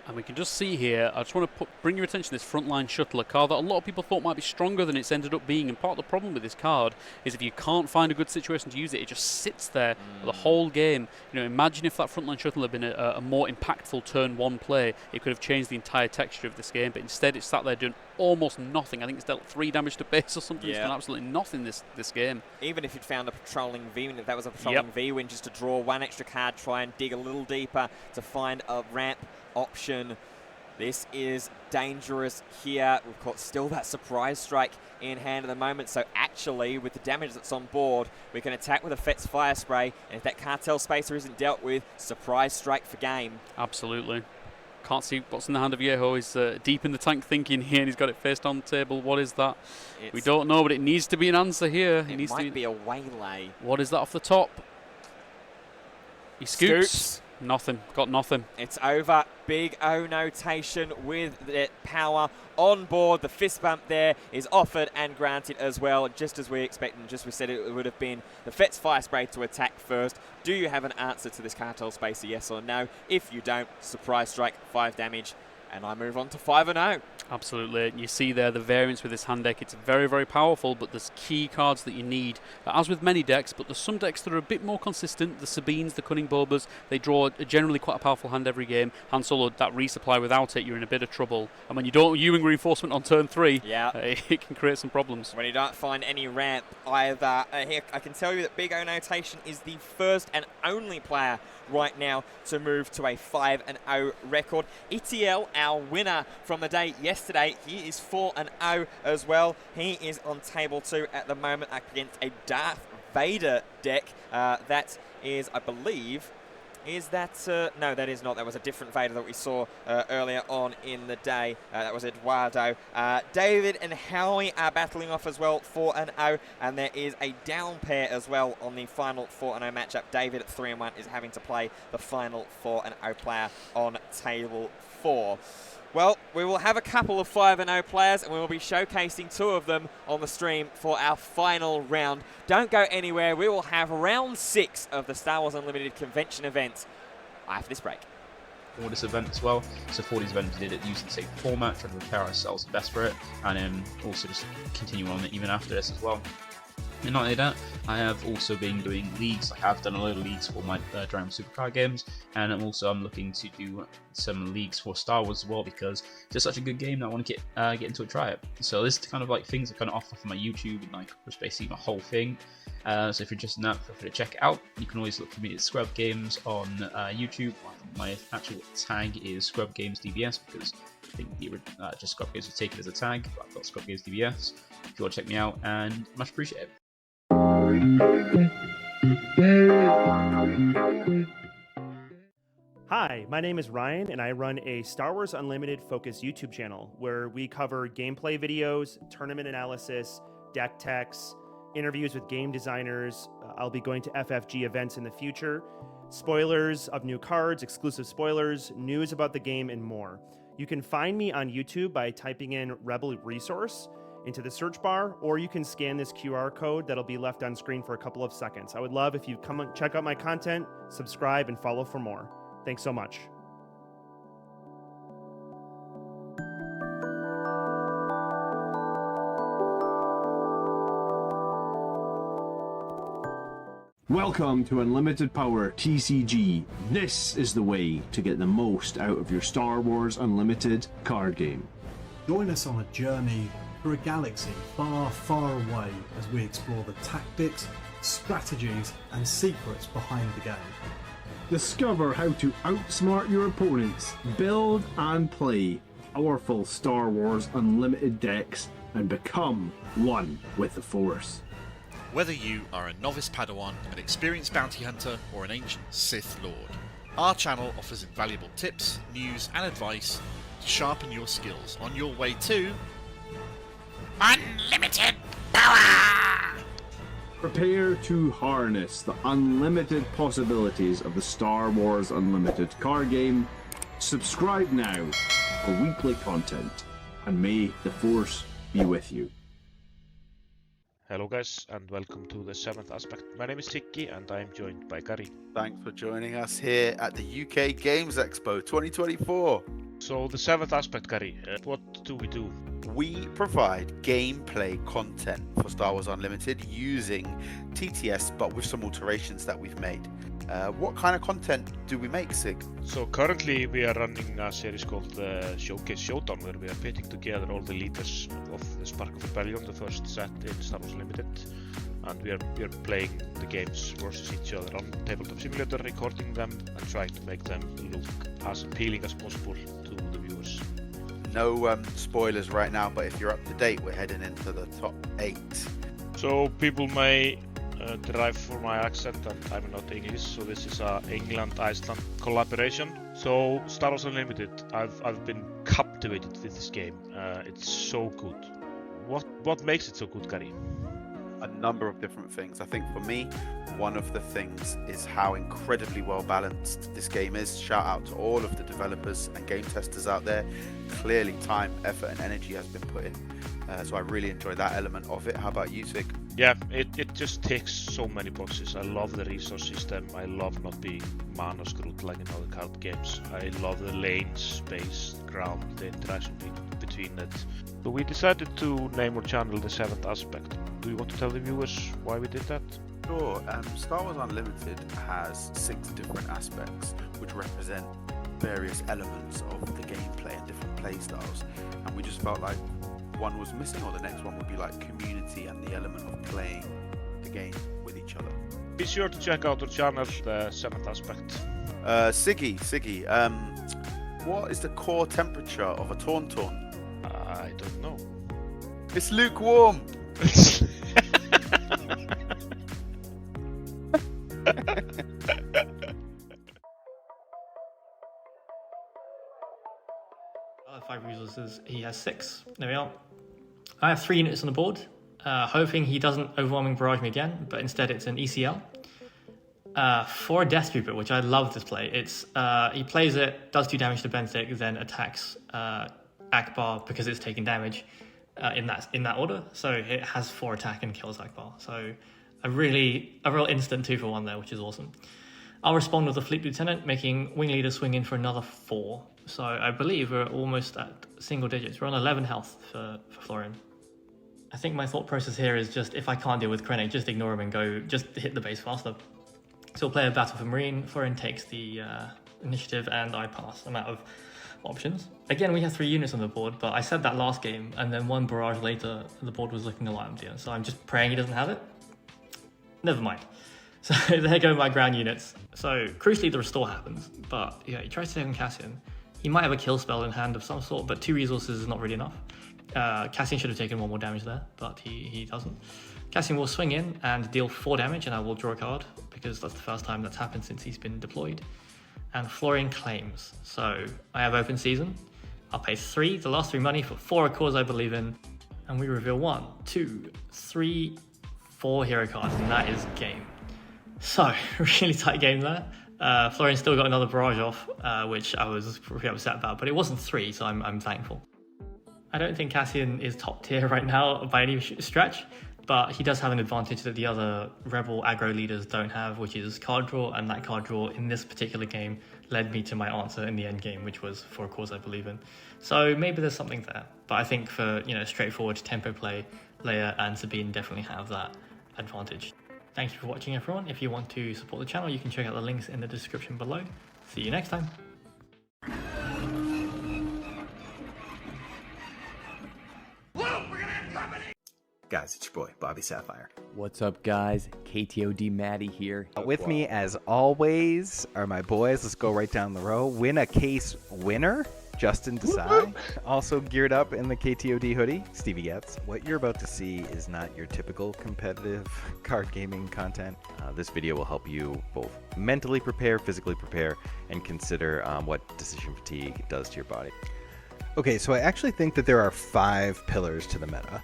And we can just see here, I just want to bring your attention to this frontline shuttle, a card that a lot of people thought might be stronger than it's ended up being. And part of the problem with this card is if you can't find a good situation to use it, it just sits there the whole game. You know, imagine if that frontline shuttle had been a more impactful turn one play, it could have changed the entire texture of this game. But instead, it's sat there doing almost nothing. I think it's dealt 3 damage to base or something. It's done absolutely nothing this game. Even if you'd found a patrolling V-Win, if that was a patrolling V-Win, just to draw one extra card, try and dig a little deeper to find a ramp option. This is dangerous here. We've got still that surprise strike in hand at the moment, so actually with the damage that's on board, we can attack with a Fet's Fire Spray, and if that Cartel Spacer isn't dealt with, surprise strike for game. Absolutely. Can't see what's in the hand of Yeho. He's deep in the tank thinking here, and he's got it faced on the table. What is that? We don't know, but it needs to be an answer here. It might be a waylay. What is that off the top? He scoops. Nothing. Got nothing. It's over. Big O Notation with the power on board. The fist bump there is offered and granted as well, just as we expected and just we said it would have been. The Fet's Fire Spray to attack first. Do you have an answer to this Cartel Spacer, yes or no? If you don't, surprise strike, 5 damage. And I move on to 5-0. Absolutely. You see there the variance with this hand deck. It's very, very powerful, but there's key cards that you need. As with many decks, but there's some decks that are a bit more consistent. The Sabines, the Cunning Bobas, they draw generally quite a powerful hand every game. Han Solo, that resupply without it, you're in a bit of trouble. And when you don't Ewing Reinforcement on turn 3, it can create some problems. When you don't find any ramp either. Here, I can tell you that Big O Notation is the first and only player right now to move to a 5-0 record. ETL, our winner from the day yesterday, he is 4-0 as well. He is on table 2 at the moment against a Darth Vader deck. That is, I believe, is that... no, that is not. That was a different Vader that we saw earlier on in the day. That was Eduardo. David and Howie are battling off as well, 4-0. And there is a down pair as well on the final 4-0 matchup. David at 3-1 is having to play the final 4-0 player on table 4. Well, we will have a couple of 5-0 players, and we will be showcasing 2 of them on the stream for our final round. Don't go anywhere. We will have round 6 of the Star Wars Unlimited convention event after this break. For this event as well, so for these events we did it using the same format, trying to prepare ourselves best for it, and also just continue on it even after this as well. And not only that, I have also been doing leagues. I have done a load of leagues for my Dragon Supercar games, and I'm looking to do some leagues for Star Wars as well, because it's just such a good game that I want to get into it, try it. So this is kind of like things I kind of offer for my YouTube, and like just basically my whole thing. So if you're interested in that, feel free to check it out. You can always look for me at Scrub Games on YouTube. My actual tag is Scrub Games DBS, because I think just Scrub Games was taken as a tag, but I've got Scrub Games DBS. If you want to check me out, and much appreciated. Hi, my name is Ryan, and I run a Star Wars Unlimited focus YouTube channel where we cover gameplay videos, tournament analysis, deck techs, interviews with game designers. I'll be going to FFG events in the future, spoilers of new cards, exclusive spoilers, news about the game, and more. You can find me on YouTube by typing in Rebel Resource into the search bar, or you can scan this QR code that'll be left on screen for a couple of seconds. I would love if you come and check out my content, subscribe, and follow for more. Thanks so much. Welcome to Unlimited Power TCG. This is the way to get the most out of your Star Wars Unlimited card game. Join us on a journey through a galaxy far, far away as we explore the tactics, strategies, and secrets behind the game. Discover how to outsmart your opponents, build and play powerful Star Wars Unlimited decks, and become one with the Force. Whether you are a novice Padawan, an experienced bounty hunter, or an ancient Sith Lord, Our channel offers invaluable tips, news, and advice to sharpen your skills on your way to unlimited power! Prepare to harness the unlimited possibilities of the Star Wars Unlimited card game. Subscribe now for weekly content, and may the Force be with you. Hello guys, and welcome to the 7th aspect. My name is Tiki, and I'm joined by Gary. Thanks for joining us here at the UK Games Expo 2024. So the 7th aspect, Gary, what do we do? We provide gameplay content for Star Wars Unlimited using TTS, but with some alterations that we've made. What kind of content do we make, Sig? So currently we are running a series called Showcase Showdown, where we are putting together all the leaders of the Spark of Rebellion, the first set in Star Wars Unlimited, and we are playing the games versus each other on Tabletop Simulator, recording them and trying to make them look as appealing as possible to the viewers. No spoilers right now, but if you're up to date, we're heading into the top 8. So people may derive from my accent, and I'm not English, so this is a England-Iceland collaboration. So Star Wars Unlimited, I've been captivated with this game. It's so good. What makes it so good, Gary? A number of different things. I think for me, one of the things is how incredibly well balanced this game is. Shout out to all of the developers and game testers out there. Clearly time, effort and energy has been put in. So I really enjoy that element of it. How about you, Sig? Yeah, it just ticks so many boxes. I love the resource system. I love not being mana screwed like in other card games. I love the lane, space, ground, the interaction between it. So we decided to name our channel the 7th aspect. Do you want to tell the viewers why we did that? Sure. Star Wars Unlimited has 6 different aspects which represent various elements of the gameplay and different play styles, and we just felt like one was missing, or the next one would be like community and the element of playing the game with each other. Be sure to check out our channel, the 7th aspect. Siggy, what is the core temperature of a Tauntaun? I don't know. It's lukewarm. Five resources, he has 6. There we are. I have 3 units on the board, hoping he doesn't overwhelming barrage me again, but instead it's an ECL. 4 Death Trooper, which I love this play. It's he plays it, does 2 damage to Benthic, then attacks Akbar because it's taking damage in that order. So it has 4 attack and kills Akbar. So a real instant 2 for 1 there, which is awesome. I'll respond with a Fleet Lieutenant, making Wing Leader swing in for another 4. So I believe we're almost at single digits. We're on 11 health for Florian. I think my thought process here is just, if I can't deal with Krennic, just ignore him and go, just hit the base faster. So we'll play a Battle for Marine. Florian takes the initiative and I pass. I'm out of options. Again, we have 3 units on the board, but I said that last game, and then 1 barrage later, the board was looking a lot emptier. So I'm just praying he doesn't have it. Never mind. So there go my ground units. So crucially, the restore happens, but yeah, he tries to take on Cassian. He might have a kill spell in hand of some sort, but 2 resources is not really enough. Cassian should have taken 1 more damage there, but he doesn't. Cassian will swing in and deal 4 damage, and I will draw a card, because that's the first time that's happened since he's been deployed. And Florian claims. So I have open season. I'll pay 3, the last 3 money for 4 Accords I believe in, and we reveal 1, 2, 3, 4 hero cards, and that is game. So, really tight game there. Florian still got another barrage off, which I was pretty upset about, but it wasn't 3, so I'm thankful. I don't think Cassian is top tier right now by any stretch, but he does have an advantage that the other Rebel aggro leaders don't have, which is card draw, and that card draw in this particular game led me to my answer in the end game, which was for a cause I believe in. So maybe there's something there, but I think for straightforward tempo play, Leia and Sabine definitely have that advantage. Thank you for watching, everyone. If you want to support the channel, you can check out the links in the description below. See you next time. Guys, it's your boy, Bobby Sapphire. What's up, guys? KTOD Maddie here. With me, as always, are my boys. Let's go right down the row. Win a case winner, Justin Desai, also geared up in the KTOD hoodie, Stevie Getz. What you're about to see is not your typical competitive card gaming content. This video will help you both mentally prepare, physically prepare, and consider what decision fatigue does to your body. Okay, so I actually think that there are 5 pillars to the meta.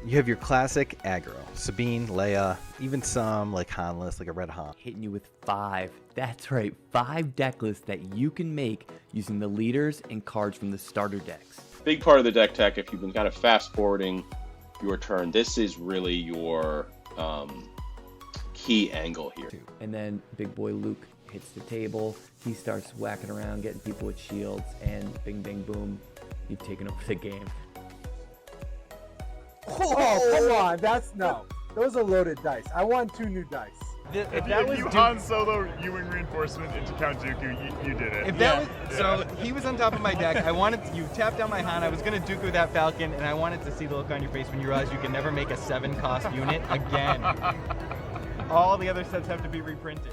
You have your classic aggro, Sabine, Leia, even some like Hanless, like a Red Han. Hitting you with 5. That's right, 5 deck lists that you can make using the leaders and cards from the starter decks. Big part of the deck tech, if you've been kind of fast forwarding your turn, this is really your key angle here. And then big boy Luke hits the table. He starts whacking around, getting people with shields, and bing, bing, boom, you've taken over the game. Oh, come on. That's no. Those are loaded dice. I want 2 new dice. If you Han Solo Ewing reinforcement into Count Dooku, you did it. If that was so, he was on top of my deck. I wanted you tapped down my Han. I was gonna Dooku that Falcon, and I wanted to see the look on your face when you realize you can never make a 7-cost unit again. All the other sets have to be reprinted.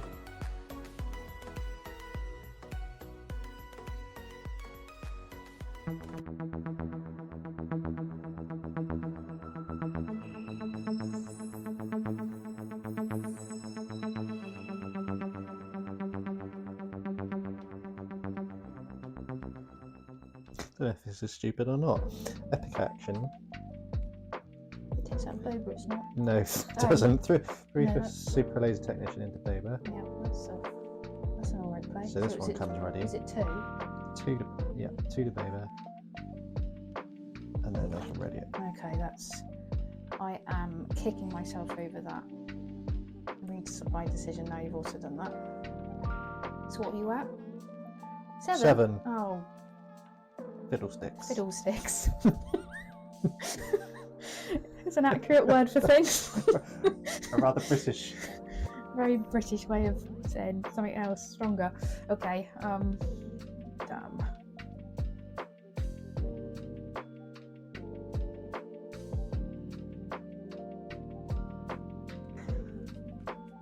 I don't know if this is stupid or not. Epic action. It takes out Boba, it's not. No, it Oh. doesn't. Three No, for that's- Super Laser Technician into Boba. Yeah, that's an alright play. So this is one it- comes ready. Is it 2? 2 to Boba. And then I can ready it. Okay, that's. I am kicking myself over that. Read by decision. Now you've also done that. So what are you at? 7? 7. Oh, Fiddlesticks. fiddlesticks. It's an accurate word for things. A rather British. Very British way of saying something else stronger. Okay, damn.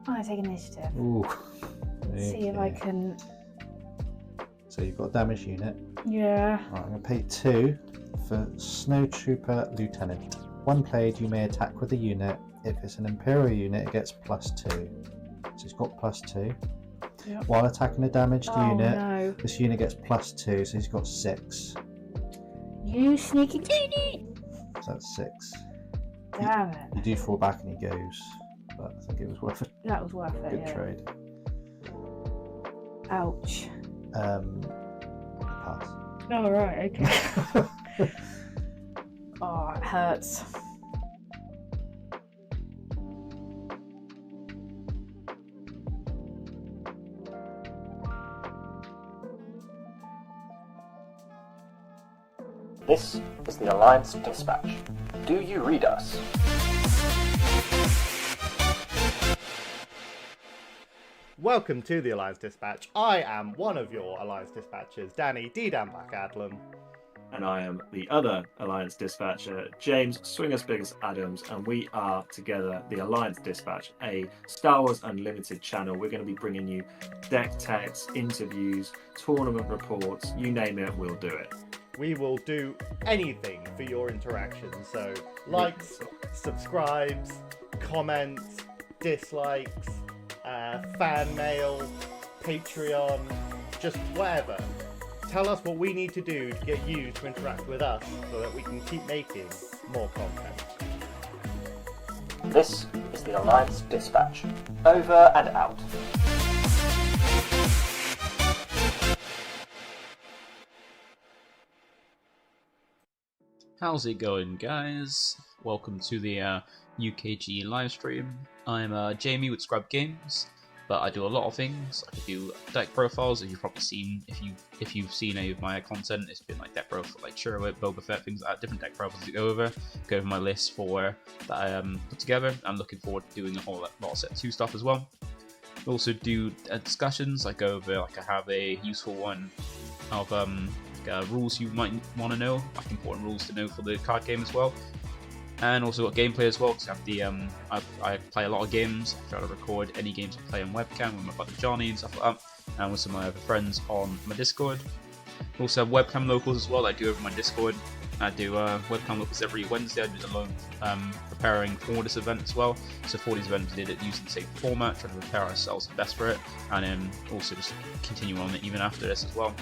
I'm gonna take initiative. Ooh. See if I can. So you've got a damage unit. Yeah. Right, I'm going to pay 2 for Snow Trooper Lieutenant. 1 played, you may attack with a unit. If it's an Imperial unit, it gets +2. So it's got +2. Yep. While attacking a damaged Oh, unit, no. this unit gets +2, so he's got 6. You sneaky genie! So that's 6. Damn it. You do fall back and he goes, but I think it was worth it. That was worth it. Good Yeah. trade. Ouch. Pass. Oh, right, okay. Oh, it hurts. This is the Alliance Dispatch. Do you read us? Welcome to the Alliance Dispatch. I am one of your Alliance Dispatchers, Danny D-Dan Adlam. And I am the other Alliance Dispatcher, James Swingers Biggest Adams, and we are together the Alliance Dispatch, a Star Wars Unlimited channel. We're going to be bringing you deck techs, interviews, tournament reports, you name it, we'll do it. We will do anything for your interaction. So, likes, subscribes, comments, dislikes, fan mail, Patreon, just whatever. Tell us what we need to do to get you to interact with us so that we can keep making more content. This is the Alliance Dispatch. Over and out. How's it going, guys? Welcome to the UKG live stream. I'm Jamie with Scrub Games, but I do a lot of things. I do deck profiles, as you've probably seen if you've seen any of my content. It's been like deck profile, like Chirrut, Boba Fett, things like that, different deck profiles to go over my list for that I put together. I'm looking forward to doing a whole lot of set 2 stuff as well. I also do discussions. I go over, like, I have a useful one of rules you might want to know, like important rules to know for the card game as well. And also got gameplay as well, because I play a lot of games. I try to record any games I play on webcam with my buddy Johnny and stuff like that, and with some of my other friends on my Discord. We also have webcam locals as well. I do over my Discord. I do webcam locals every Wednesday. I do them alone, preparing for this event as well. So for these events, we did it using the same format, trying to prepare ourselves best for it, and then also just continue on it even after this as well.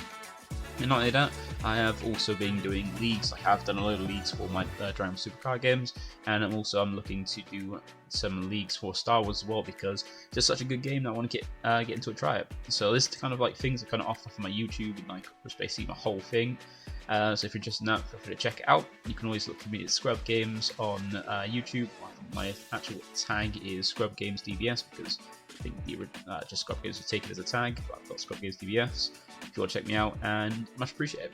And not only that, I have also been doing leagues. I have done a load of leagues for my Dragon Supercar games, and I'm looking to do some leagues for Star Wars as well, because it's just such a good game that I want to get into it, try it. So this is kind of like things I kind of offer for my YouTube, and like just basically my whole thing. So if you're interested in that, feel free to check it out. You can always look for me at Scrub Games on YouTube. My actual tag is Scrub Games DBS, because I think just Scrub Games was taken as a tag, but I've got Scrub Games DBS. If you want to check me out, and much appreciated.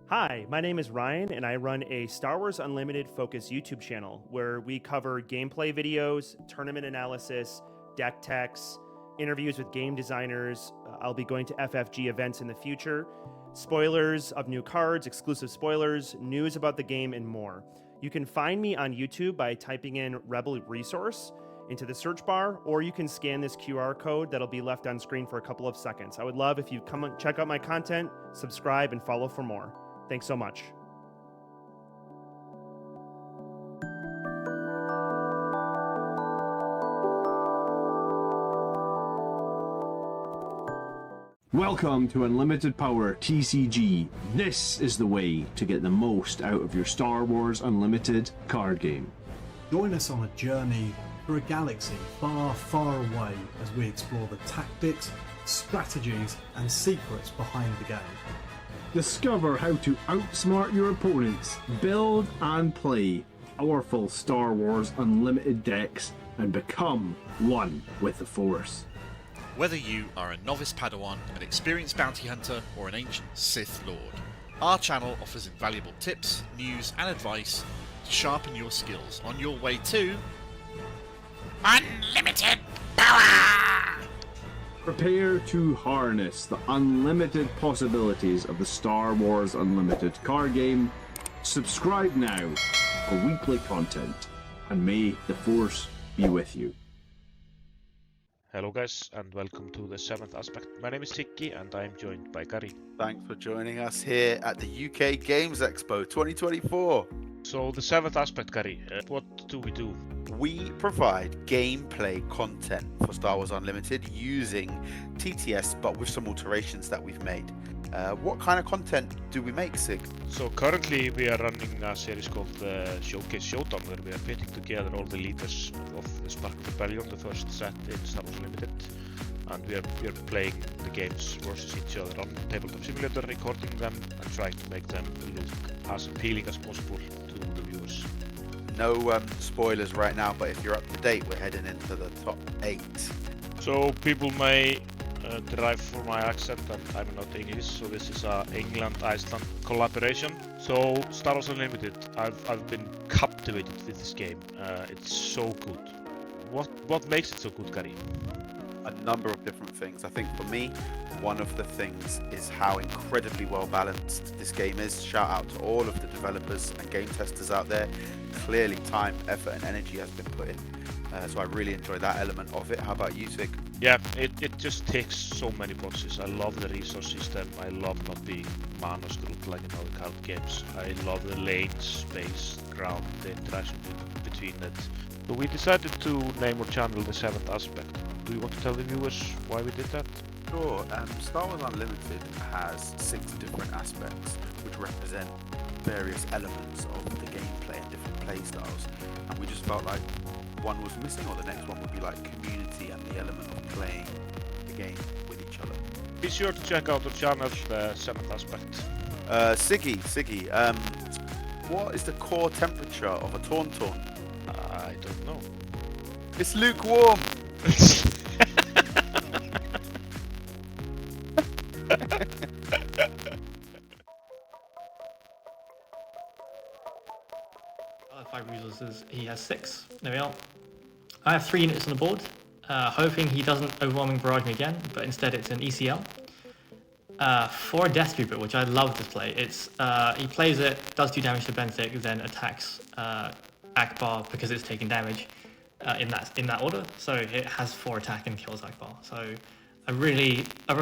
Hi, my name is Ryan, and I run a Star Wars Unlimited focus YouTube channel where we cover gameplay videos, tournament analysis, deck techs, interviews with game designers. I'll be going to FFG events in the future, spoilers of new cards, exclusive spoilers, news about the game, and more. You can find me on YouTube by typing in Rebel Resource into the search bar, or you can scan this QR code that'll be left on screen for a couple of seconds. I would love if you come and check out my content, subscribe, and follow for more. Thanks so much. Welcome to Unlimited Power TCG. This is the way to get the most out of your Star Wars Unlimited card game. Join us on a journey through a galaxy far, far away as we explore the tactics, strategies, and secrets behind the game. Discover how to outsmart your opponents, build and play powerful Star Wars Unlimited decks, and become one with the Force. Whether you are a novice Padawan, an experienced bounty hunter, or an ancient Sith Lord, our channel offers invaluable tips, news, and advice to sharpen your skills on your way to Unlimited Power! Prepare to harness the unlimited possibilities of the Star Wars Unlimited card game. Subscribe now for weekly content, and may the Force be with you. Hello guys, and welcome to the 7th aspect. My name is Tiki, and I'm joined by Gary. Thanks for joining us here at the UK Games Expo 2024. So the 7th aspect, Gary, what do? We provide gameplay content for Star Wars Unlimited using TTS, but with some alterations that we've made. What kind of content do we make, Sig? So currently we are running a series called Showcase Showdown, where we are putting together all the leaders of the Spark of Rebellion, the first set in Star Wars Unlimited. And we are playing the games versus each other on Tabletop Simulator, recording them and trying to make them look as appealing as possible to the viewers. No spoilers right now, but if you're up to date, we're heading into the top 8. So people may derive from my accent that I'm not English, so this is a England-Iceland collaboration. So Star Wars Unlimited, I've been captivated with this game. It's so good. What makes it so good, Gary? A number of different things. I think for me, one of the things is how incredibly well balanced this game is. Shout out to all of the developers and game testers out there. Clearly time, effort and energy has been put in. So I really enjoy that element of it. How about you, Sig? Yeah, it just ticks so many boxes. I love the resource system. I love not being mana-screwed like in other card games. I love the lane, space, ground, the interaction between it. So we decided to name our channel the 7th aspect. Do you want to tell the viewers why we did that? Sure. Star Wars Unlimited has 6 different aspects which represent various elements of the gameplay and different play styles. And we just felt like one was missing, or the next one would be like community and the element of playing the game with each other. Be sure to check out our channel, the 7th aspect. Siggy, what is the core temperature of a Tauntaun? I don't know. It's lukewarm! Other 5 resources, he has 6. There we are. I have 3 units on the board, hoping he doesn't overwhelming barrage me again, but instead it's an ECL. For a Death Trooper, which I love to play, it's he plays it, does 2 damage to Benthic, then attacks Akbar because it's taking damage. in that order. So it has 4 attack and kills Akbar. So a real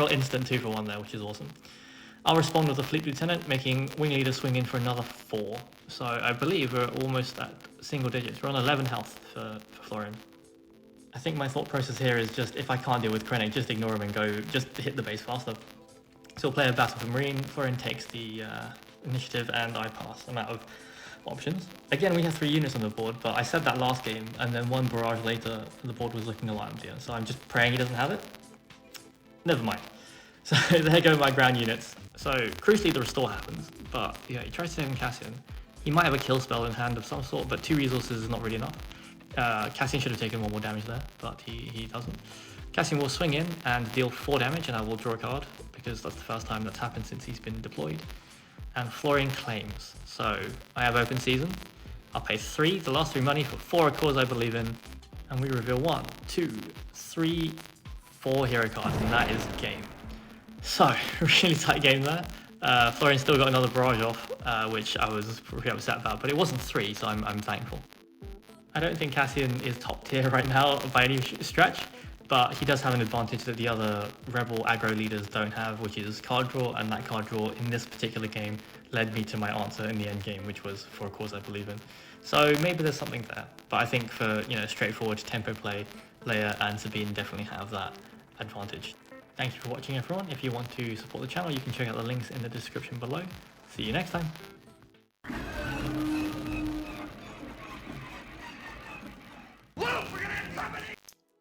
instant 2-for-1 there, which is awesome. I'll respond with a Fleet Lieutenant, making Wing Leader swing in for another 4. So I believe we're almost at single digits. We're on 11 health for Florian. I think my thought process here is just, if I can't deal with Krennic, just ignore him and go, just hit the base faster. So we'll play a Battle for Marine. Florian takes the initiative and I pass. I'm out of options. Again, we have 3 units on the board, but I said that last game, and then 1 barrage later, the board was looking a lot emptier. So I'm just praying he doesn't have it. Never mind. So there go my ground units. So crucially the restore happens, but yeah, he tries to save Cassian. He might have a kill spell in hand of some sort, but 2 resources is not really enough. Cassian should have taken 1 more damage there, but he doesn't. Cassian will swing in and deal 4 damage, and I will draw a card, because that's the first time that's happened since he's been deployed. And Florian claims. So I have open season. I'll pay 3, the last 3 money for 4 a cause I believe in, and we reveal 1, 2, 3, 4 hero cards, and that is game. So, really tight game there. Florian still got another barrage off, which I was pretty upset about, but it wasn't 3, so I'm thankful. I don't think Cassian is top tier right now by any stretch, but he does have an advantage that the other Rebel aggro leaders don't have, which is card draw, and that card draw in this particular game led me to my answer in the end game, which was for a cause I believe in. So maybe there's something there, but I think for straightforward tempo play, Leia and Sabine definitely have that advantage. Thank you for watching, everyone. If you want to support the channel, you can check out the links in the description below. See you next time.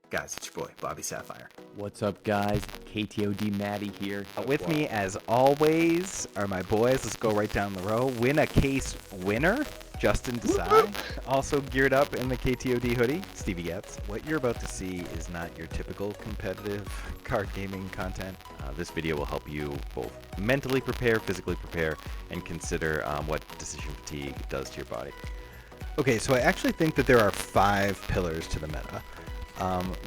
Guys, it's your boy, Bobby Sapphire. What's up, guys? KTOD Maddie here. With me, as always, are my boys. Let's go right down the row. Win a case winner, Justin Desai. Also geared up in the KTOD hoodie, Stevie Getz. What you're about to see is not your typical competitive card gaming content. This video will help you both mentally prepare, physically prepare, and consider what decision fatigue does to your body. Okay, so I actually think that there are 5 pillars to the meta.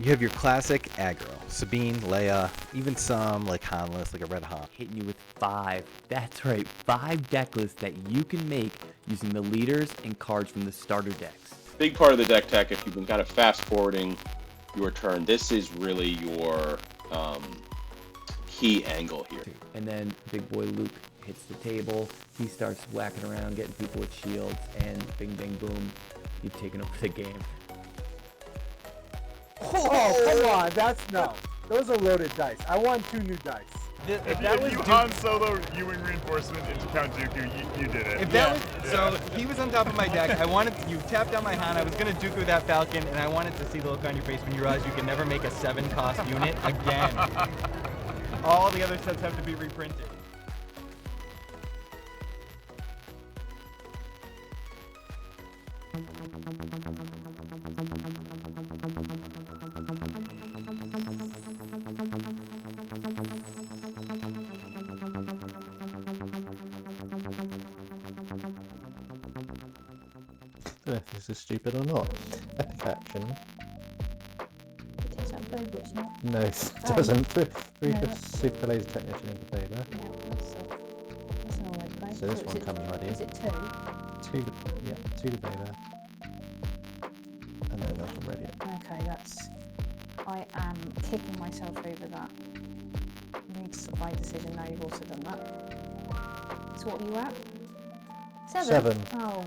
You have your classic aggro, Sabine, Leia, even some like Hanless, like a Red Han. Hitting you with 5. That's right, 5 deck lists that you can make using the leaders and cards from the starter decks. Big part of the deck tech, if you've been kind of fast forwarding your turn, this is really your key angle here. And then big boy Luke hits the table. He starts whacking around, getting people with shields, and bing, bang, boom, you've taken over the game. Oh, come on, that's no. Those are loaded dice. I want 2 new dice. If you Han Solo U-wing reinforcement into Count Dooku, you did it. If that was, so he was on top of my deck. You tapped down my Han. I was gonna Dooku that Falcon, and I wanted to see the look on your face when you realized you can never make a 7-cost unit again. All the other sets have to be reprinted. I don't know if this is stupid or not. Epic action. It takes out blade, which not. No, it doesn't. 3 for Super Laser Technician into favor. Yeah, that's an alright play. So this one comes ready. Is it 2? 2 to favor. And then another one ready. Okay, I am kicking myself over that. Need to supply decision, now you've also done that. So what are you at? 7? Oh.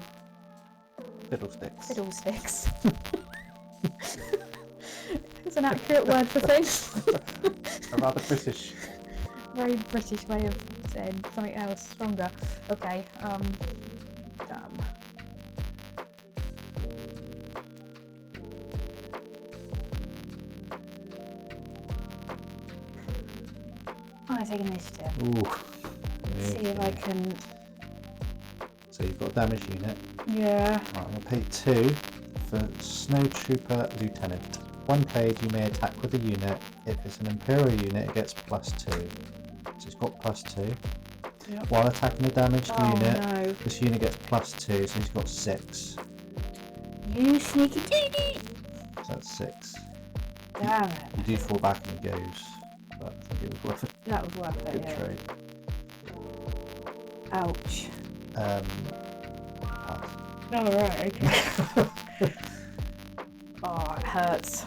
Fiddlesticks. Fiddlesticks. It's an accurate word for things. A rather British. Very British way of saying something else stronger. Okay, damn. I'm gonna take initiative. Ooh. See if I can. So you've got a damage unit. Yeah. Right, I'm going to pay 2 for Snow Trooper Lieutenant. One played, you may attack with a unit. If it's an Imperial unit, it gets +2. So it's got +2. Yep. While attacking a damaged unit, no. this unit gets +2, so he's got 6. You sneaky teeny! So that's 6. Damn it. You do fall back and he goes, but I think it was worth it. That was worth it, Good yeah. trade. Ouch. Pass. Oh, right, okay. Oh, hurts.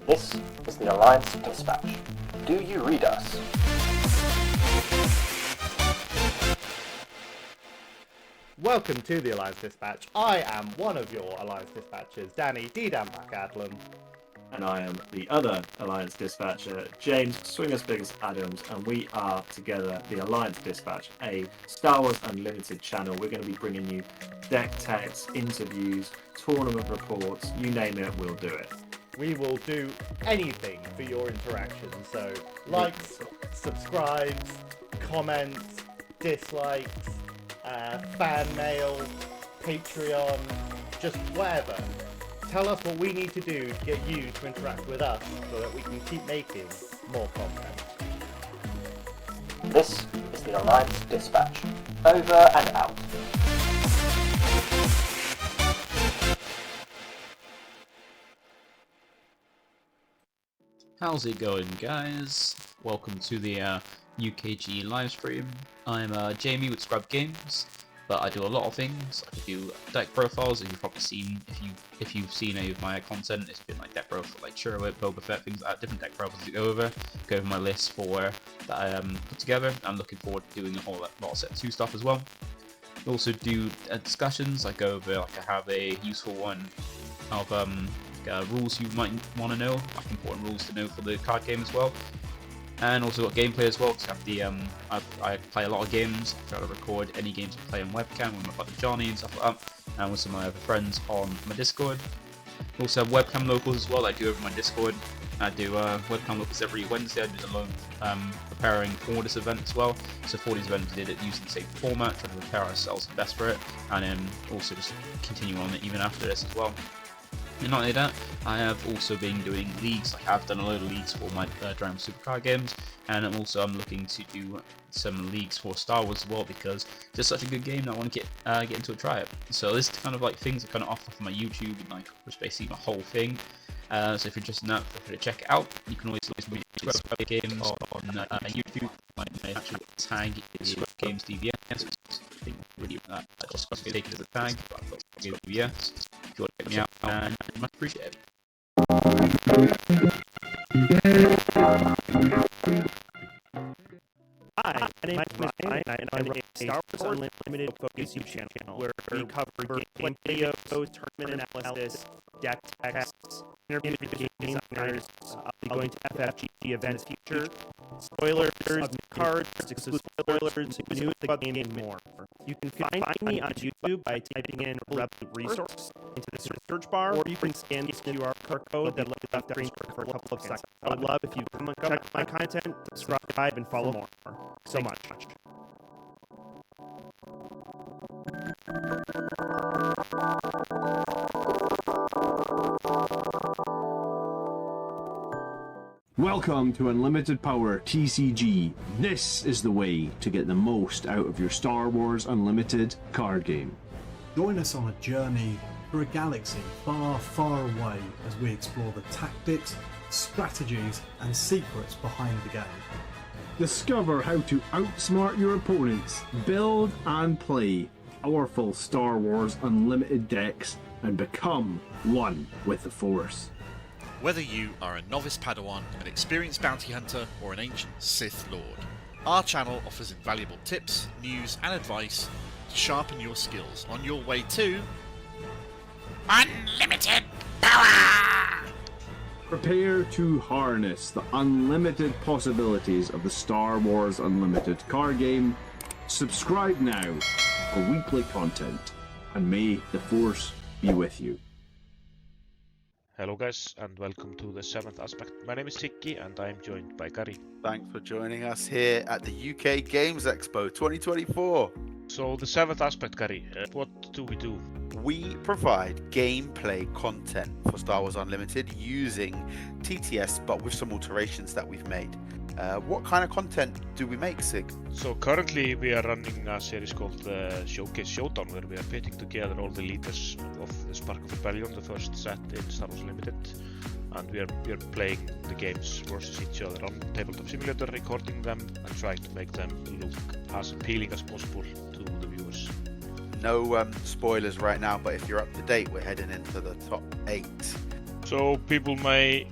This is the Alliance Dispatch. Do you read us? Welcome to the Alliance Dispatch. I am one of your Alliance Dispatchers, Danny D-Dan McAdlam. And I am the other Alliance Dispatcher, James Swingers Biggest Adams, and we are together the Alliance Dispatch, a Star Wars Unlimited channel. We're going to be bringing you deck techs, interviews, tournament reports, you name it, we'll do it. We will do anything for your interaction. So, likes, subscribes, comments, dislikes, fan mail, Patreon, just whatever. Tell us what we need to do to get you to interact with us so that we can keep making more content. This is the Alliance Dispatch. Over and out. How's it going, guys? Welcome to the UKG live stream. I'm Jamie with Scrub Games, but I do a lot of things. I do deck profiles, as you've probably seen if you've seen any of my content. It's been like deck profile, like Churlish, Boba Fett, things like that, different deck profiles to go over my list for that I put together. I'm looking forward to doing a whole lot of set 2 stuff as well. I also do discussions. I go over, like, I have a useful one of rules you might want to know, like important rules to know for the card game as well. And also got gameplay as well, because I play a lot of games. I try to record any games I play on webcam with my partner Johnny and stuff like that, and with some of my other friends on my Discord. Also have webcam locals as well. I do over my Discord. I do webcam locals every Wednesday. I do alone preparing for this event as well. So for this event, we did it using the same format, trying to prepare ourselves best for it, and then also just continue on it even after this as well. And not only that, I have also been doing leagues. Like, I've done a load of leagues for my Dragon Supercar games, and I'm looking to do some leagues for Star Wars as well, because it's just such a good game that I want to get into and try it. So this is kind of like things that kind of off my YouTube, and like just basically my whole thing. So if you're interested in that, feel free to check it out. You can always listen to Scrub Games on YouTube. My actual tag is Scrub Games DVS. I think really just take it as a tag, but I thought DVS. If you want to check me out, and I much appreciate it. Hi, my name is Ryan, and I run a Star Wars Unlimited focus YouTube channel where we cover game videos, tournament analysis, deck texts, interviews with game designers. I'll be going to FFG events future, spoilers of new cards, exclusive spoilers, news of the game, and more. You can find me on YouTube by typing in Rebel Resource into the search bar, or you can scan this QR code that left on screen for a couple of seconds. I would love if you come and check my content, subscribe, and follow more. So much. Welcome to Unlimited Power TCG. This is the way to get the most out of your Star Wars Unlimited card game. Join us on a journey through a galaxy far, far away as we explore the tactics, strategies, and secrets behind the game. Discover how to outsmart your opponents, build and play powerful Star Wars Unlimited decks, and become one with the Force. Whether you are a novice Padawan, an experienced bounty hunter, or an ancient Sith Lord, our channel offers invaluable tips, news, and advice to sharpen your skills on your way to Unlimited Power! Prepare to harness the unlimited possibilities of the Star Wars Unlimited card game. Subscribe now for weekly content, and may the Force be with you. Hello guys, and welcome to the 7th aspect. My name is Tiki, and I am joined by Gary. Thanks for joining us here at the UK Games Expo 2024. So the 7th aspect, Gary, what do we do? We provide gameplay content for Star Wars Unlimited using TTS, but with some alterations that we've made. What kind of content do we make, Sig? So currently we are running a series called Showcase Showdown, where we are putting together all the leaders of the Spark of Rebellion, the first set in Star Wars Unlimited. and we are playing the games versus each other on Tabletop Simulator, recording them and trying to make them look as appealing as possible to the viewers. No spoilers right now, but if you're up to date, we're heading into the top 8. So people may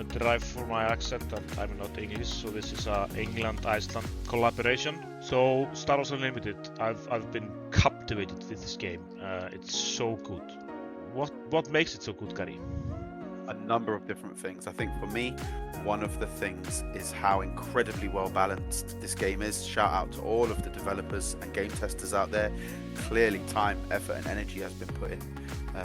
derive from my accent that I'm not English, so this is a England-Iceland collaboration. So Star Wars Unlimited, I've been captivated with this game. It's so good. What makes it so good, Gary? A number of different things. I think for me, one of the things is how incredibly well balanced this game is. Shout out to all of the developers and game testers out there. Clearly time, effort and energy has been put in.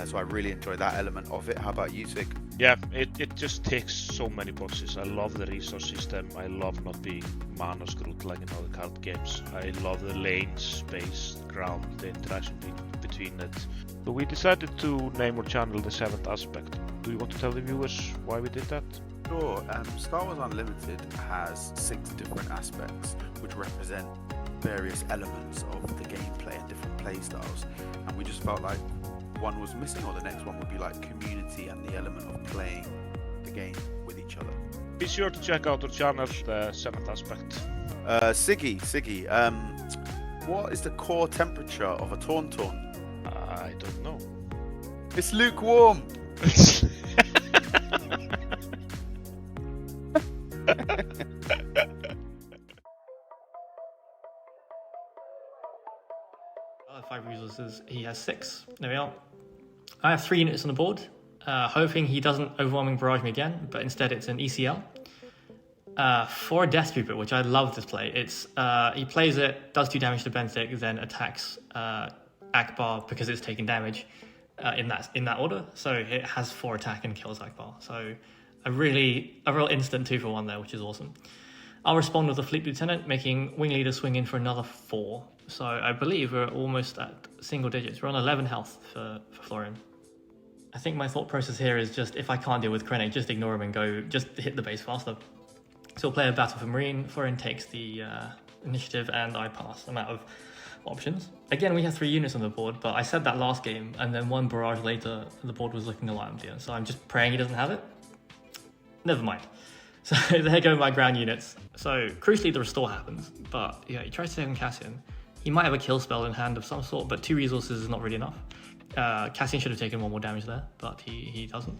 So I really enjoy that element of it. How about you, Sig? Yeah, it just ticks so many boxes. I love the resource system. I love not being mana screwed like in other card games. I love the lane, space, ground, the interaction between it. So we decided to name our channel The Seventh Aspect. Do you want to tell the viewers why we did that? Sure. Star Wars Unlimited has 6 different aspects which represent various elements of the gameplay and different play styles. And we just felt like one was missing, or the next one would be like community and the element of playing the game with each other. Be sure to check out our channel, The Seventh Aspect. Siggy, what is the core temperature of a Tauntaun? I don't know. It's lukewarm! Other 5 resources, he has 6. There we are. I have 3 units on the board, hoping he doesn't overwhelming barrage me again, but instead it's an ECL. 4 Death Trooper, which I love this play. It's he plays it, does 2 damage to Benthic, then attacks Akbar because it's taking damage in that order. So it has 4 attack and kills Akbar. So a real instant 2 for 1 there, which is awesome. I'll respond with a Fleet Lieutenant, making Wing Leader swing in for another 4. So I believe we're almost at single digits. We're on 11 health for Florian. I think my thought process here is just, if I can't deal with Krennic, just ignore him and go, just hit the base faster. So we'll play a Battle for Marine. Florian takes the initiative and I pass. I'm out of options. Again, we have 3 units on the board, but I said that last game, and then 1 barrage later, the board was looking a lot emptier. So I'm just praying he doesn't have it. Never mind. So there go my ground units. So crucially, the restore happens, but yeah, he tries to take on Cassian. He might have a kill spell in hand of some sort, but 2 resources is not really enough. Cassian should have taken 1 more damage there, but he doesn't.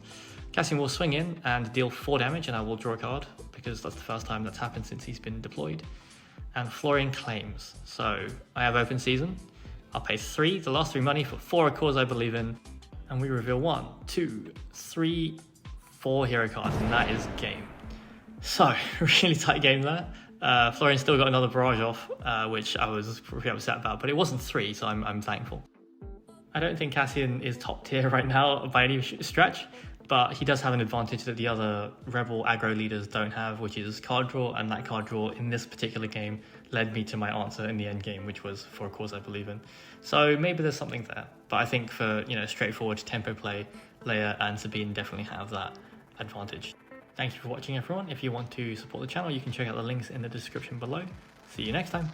Cassian will swing in and deal 4 damage, and I will draw a card, because that's the first time that's happened since he's been deployed. And Florian claims. So I have open season. I'll pay 3, the last 3 money for 4 cores I believe in, and we reveal 1, 2, 3, 4 hero cards, and that is game. So, really tight game there. Florian still got another barrage off, which I was pretty upset about, but it wasn't 3, so I'm thankful. I don't think Cassian is top tier right now by any stretch, but he does have an advantage that the other Rebel aggro leaders don't have, which is card draw, and that card draw in this particular game led me to my answer in the end game, which was for a cause I believe in. So maybe there's something there, but I think for straightforward tempo play, Leia and Sabine definitely have that advantage. Thank you for watching, everyone. If you want to support the channel, you can check out the links in the description below. See you next time.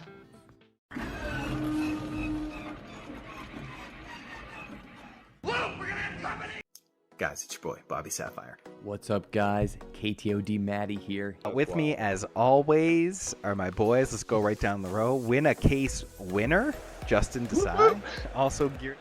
Guys, it's your boy, Bobby Sapphire. What's up, guys? KTOD Maddie here. With me, as always, are my boys. Let's go right down the row. Win a case winner, Justin Desai. Also geared.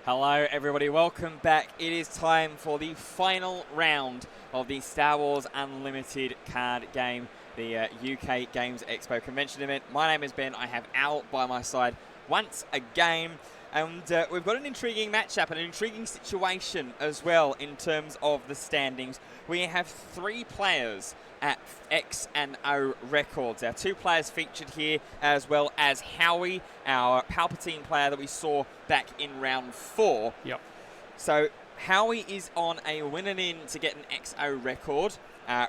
Hello everybody, welcome back. It is time for the final round of the Star Wars Unlimited card game, the UK Games Expo convention event. My name is Ben, I have Al by my side once again, and we've got an intriguing matchup and an intriguing situation as well in terms of the standings. We have 3 players at X and O records. Our 2 players featured here, as well as Howie, our Palpatine player that we saw back in round 4. Yep. So Howie is on a winning in to get an XO record,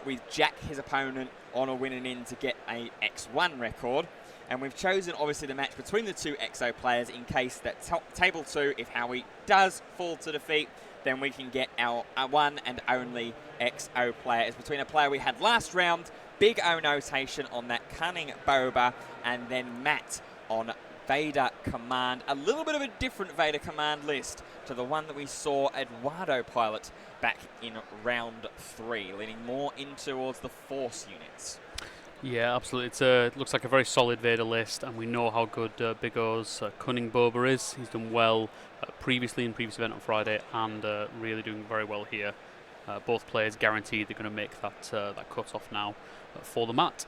with Jack, his opponent, on a winning in to get a X1 record. And we've chosen, obviously, the match between the 2 XO players in case that table 2, if Howie does fall to defeat, then we can get our one and only XO player. It's between a player we had last round, Big O notation on that cunning Boba, and then Matt on Vader command, a little bit of a different Vader command list to the one that we saw Eduardo pilot back in round 3, leaning more in towards the Force units. Yeah, absolutely. It looks like a very solid Vader list, and we know how good Big O's Cunning Boba is. He's done well previously in previous event on Friday, and really doing very well here. Both players guaranteed they're going to make that cut off now for the mat.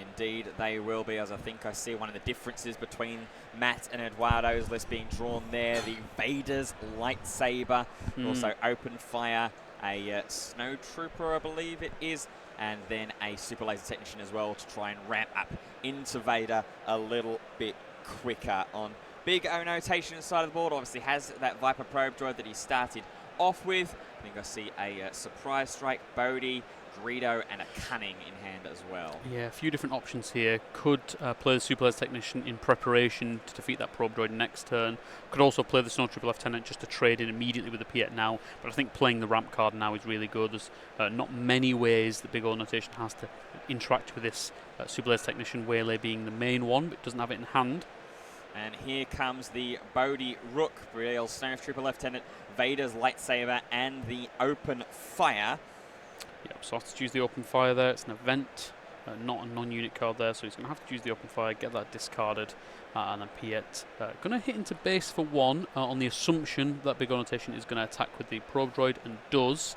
Indeed, they will be, as I think I see one of the differences between Matt and Eduardo's list being drawn there. The Vader's lightsaber, also open fire, a snow trooper, I believe it is, and then a super laser technician as well to try and ramp up into Vader a little bit quicker. On Big O Notation side of the board, obviously has that Viper probe droid that he started off with. I think I see a surprise strike, Bodhi, Greedo, and a Cunning in hand as well. Yeah, a few different options here. Could play the Super Laser Technician in preparation to defeat that probe droid next turn. Could also play the Snow Trooper Lieutenant just to trade in immediately with the Piet now. But I think playing the ramp card now is really good. There's not many ways that Big O Notation has to interact with this Super Laser Technician, Waylay being the main one, but doesn't have it in hand. And here comes the Bodhi Rook, Brielle Snow Trooper Lieutenant, Vader's lightsaber, and the open fire. Yep, so I have to choose the open fire there. It's an event, not a non-unit card there, so he's going to have to choose the open fire, get that discarded, and then Piet going to hit into base for 1 on the assumption that Big O Notation is going to attack with the probe droid, and does.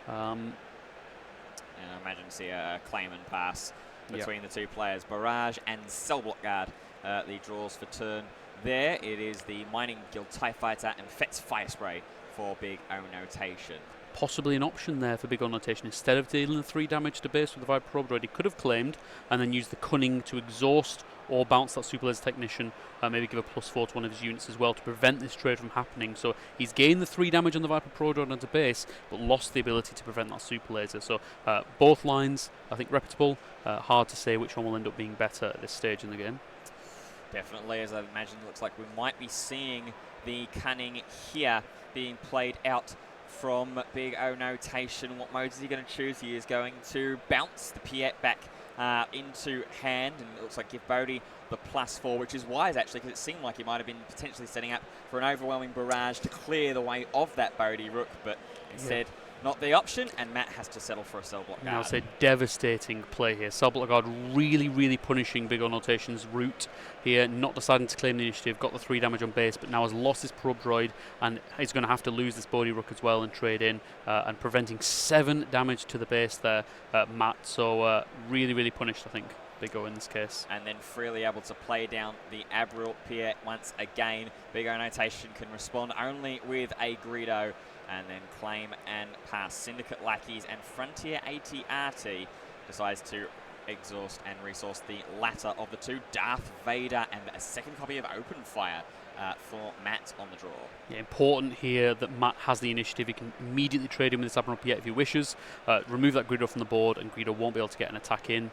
And I imagine see a claim and pass between the two players. Barrage and Cell Block Guard, the draws for turn there. It is the Mining Guild TIE Fighter and Fet's Fire Spray for Big O Notation. Possibly an option there for Big O Notation. Instead of dealing the 3 damage to base with the Viper probe droid, he could have claimed and then used the Cunning to exhaust or bounce that Super Laser Technician, maybe give a +4 to one of his units as well to prevent this trade from happening. So he's gained the 3 damage on the Viper probe droid onto base, but lost the ability to prevent that Super Laser. So both lines, I think, reputable. Hard to say which one will end up being better at this stage in the game. Definitely, as I imagine, it looks like we might be seeing the Cunning here being played out from Big O Notation. What mode is he going to choose? He is going to bounce the Piet back into hand, and it looks like give Bodhi the +4, which is wise actually, because it seemed like he might have been potentially setting up for an overwhelming barrage to clear the way of that Bodhi Rook, but instead not the option, and Matt has to settle for a Cell Block Guard. Now it's a devastating play here. Cell Block Guard really punishing Big O Notation's route here, not deciding to claim the initiative, got the 3 damage on base, but now has lost his probe droid, and he's going to have to lose this Bodhi Rook as well and trade in, and preventing 7 damage to the base there, Matt. So really punished, I think, Big O in this case. And then freely able to play down the Admiral Piet once again. Big O Notation can respond only with a Greedo, and then claim and pass. Syndicate Lackeys and Frontier AT-RT decides to exhaust and resource the latter of the two. Darth Vader and a second copy of Open Fire for Matt on the draw. Yeah, important here that Matt has the initiative. He can immediately trade in with this Admiral Piet if he wishes. Remove that Greedo from the board, and Greedo won't be able to get an attack in.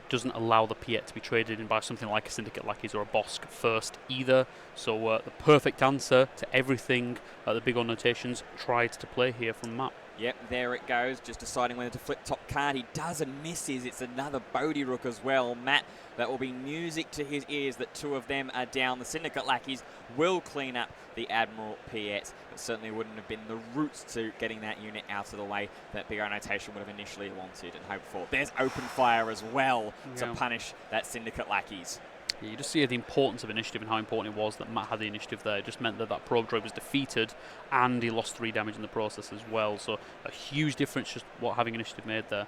Doesn't allow the Piet to be traded in by something like a Syndicate Lackeys or a Bosk first either. So the perfect answer to everything the Big O Notations tried to play here from Matt. Yep, there it goes, just deciding whether to flip top card. He does and misses. It's another Bodhi Rook as well. Matt, that will be music to his ears that 2 of them are down. The Syndicate Lackeys will clean up the Admiral Piet, but certainly wouldn't have been the route to getting that unit out of the way that Big O Notation would have initially wanted and hoped for. There's Open Fire as well to punish that Syndicate Lackeys. Yeah, you just see the importance of initiative and how important it was that Matt had the initiative there. It just meant that that probe droid was defeated and he lost 3 damage in the process as well. So a huge difference just what having initiative made there.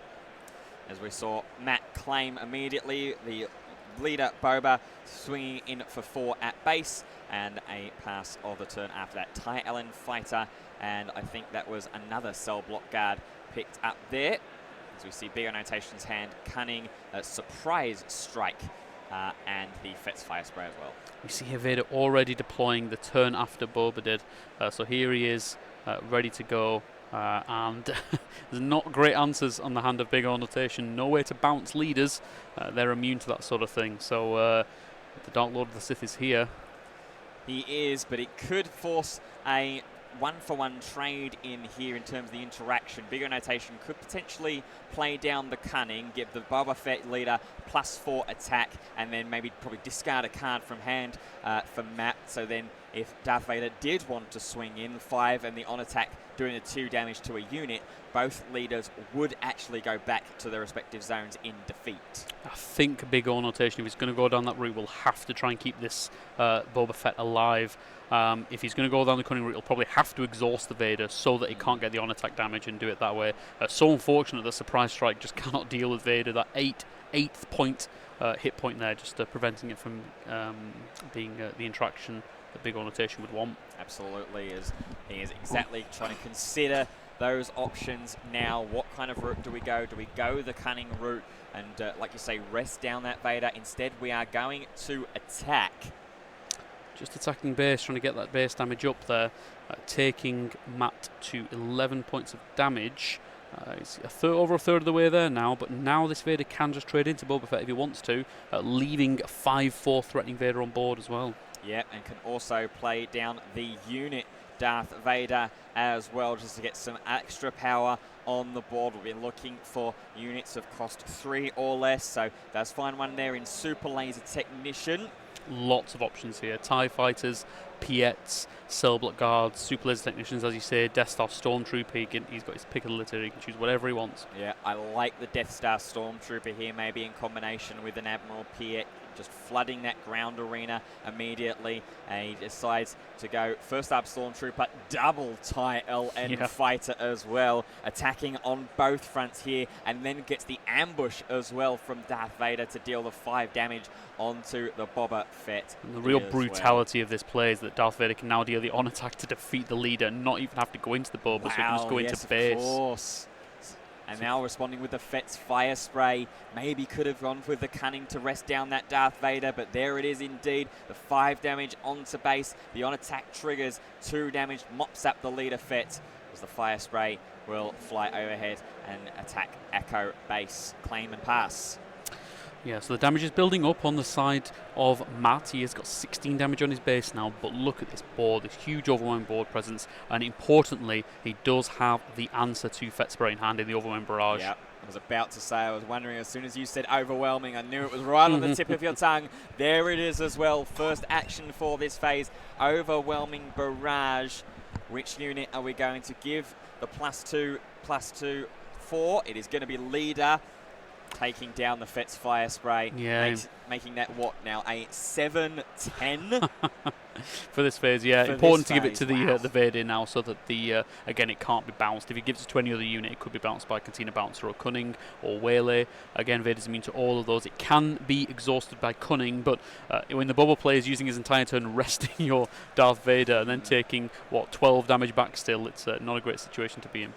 As we saw Matt claim immediately, the leader Boba swinging in for 4 at base, and a pass of the turn after that. TIE Ellen Fighter, and I think that was another Cell Block Guard picked up there. As we see Big O Notation's hand, Cunning, surprise strike. And the Fet's Fire Spray as well. We see here Vader already deploying the turn after Boba did. So here he is, ready to go. And there's not great answers on the hand of Big O Notation. No way to bounce leaders. They're immune to that sort of thing. So the Dark Lord of the Sith is here. He is, but it could force a one-for-one trade in here in terms of the interaction. Big O Notation could potentially play down the Cunning, give the Boba Fett leader +4 attack, and then maybe probably discard a card from hand for Matt. So then if Darth Vader did want to swing in 5 and the on attack doing the 2 damage to a unit, both leaders would actually go back to their respective zones in defeat. I think Big O Notation, if he's going to go down that route, will have to try and keep this Boba Fett alive. If he's going to go down the Cunning route, he'll probably have to exhaust the Vader so that he can't get the on-attack damage and do it that way. So unfortunate that Surprise Strike just cannot deal with Vader. That eighth point hit point there, just preventing it from being the interaction that Big O Notation would want. Absolutely, as he is exactly trying to consider those options now. What kind of route do we go? Do we go the Cunning route and, like you say, rest down that Vader? Instead, we are going to attack. Just attacking base, trying to get that base damage up there, taking Matt to 11 points of damage. He's over a third of the way there now, but now this Vader can just trade into Boba Fett if he wants to, leaving 5/4 threatening Vader on board as well. Yep, and can also play down the unit Darth Vader as well, just to get some extra power on the board. We'll be looking for units of cost 3 or less, so does find one there in Super Laser Technician. Lots of options here. TIE Fighters, Piettes, Cell Block Guards, Super Laser Technicians, as you say, Death Star Stormtrooper. He's got his pick of the litter. He can choose whatever he wants. Yeah, I like the Death Star Stormtrooper here, maybe in combination with an Admiral Piett, just flooding that ground arena immediately. And he decides to go first up Stormtrooper, double TIE LN fighter as well, attacking on both fronts here, and then gets the ambush as well from Darth Vader to deal the 5 damage onto the Boba Fett. And the real brutality of this play is that Darth Vader can now deal the on attack to defeat the leader and not even have to go into the Boba, so he can just go into base. Of course. And now responding with the Fett's Fire Spray. Maybe could have gone with the Cunning to rest down that Darth Vader, but there it is indeed. The 5 damage onto base. The on-attack triggers 2 damage, mops up the leader Fett, as the Fire Spray will fly overhead and attack Echo base. Claim and pass. Yeah, so the damage is building up on the side of Matt. He has got 16 damage on his base now, but look at this board, this huge overwhelming board presence, and importantly, he does have the answer to Fett Spray in hand in the overwhelming barrage. Yep, I was about to say, I was wondering as soon as you said overwhelming, I knew it was right on the tip of your tongue. There it is as well, first action for this phase, overwhelming barrage. Which unit are we going to give the +2 for? It is going to be leader. Taking down the Fett's Fire Spray, making that what now, a 7-10 for this phase. Yeah, important to give it to the Vader now, so that the again it can't be bounced. If he gives it to any other unit, it could be bounced by Cantina Bouncer or Cunning or Waylay. Again, Vader's immune to all of those. It can be exhausted by Cunning, but when the Boba player is using his entire turn resting your Darth Vader and then taking 12 damage back, still it's not a great situation to be in.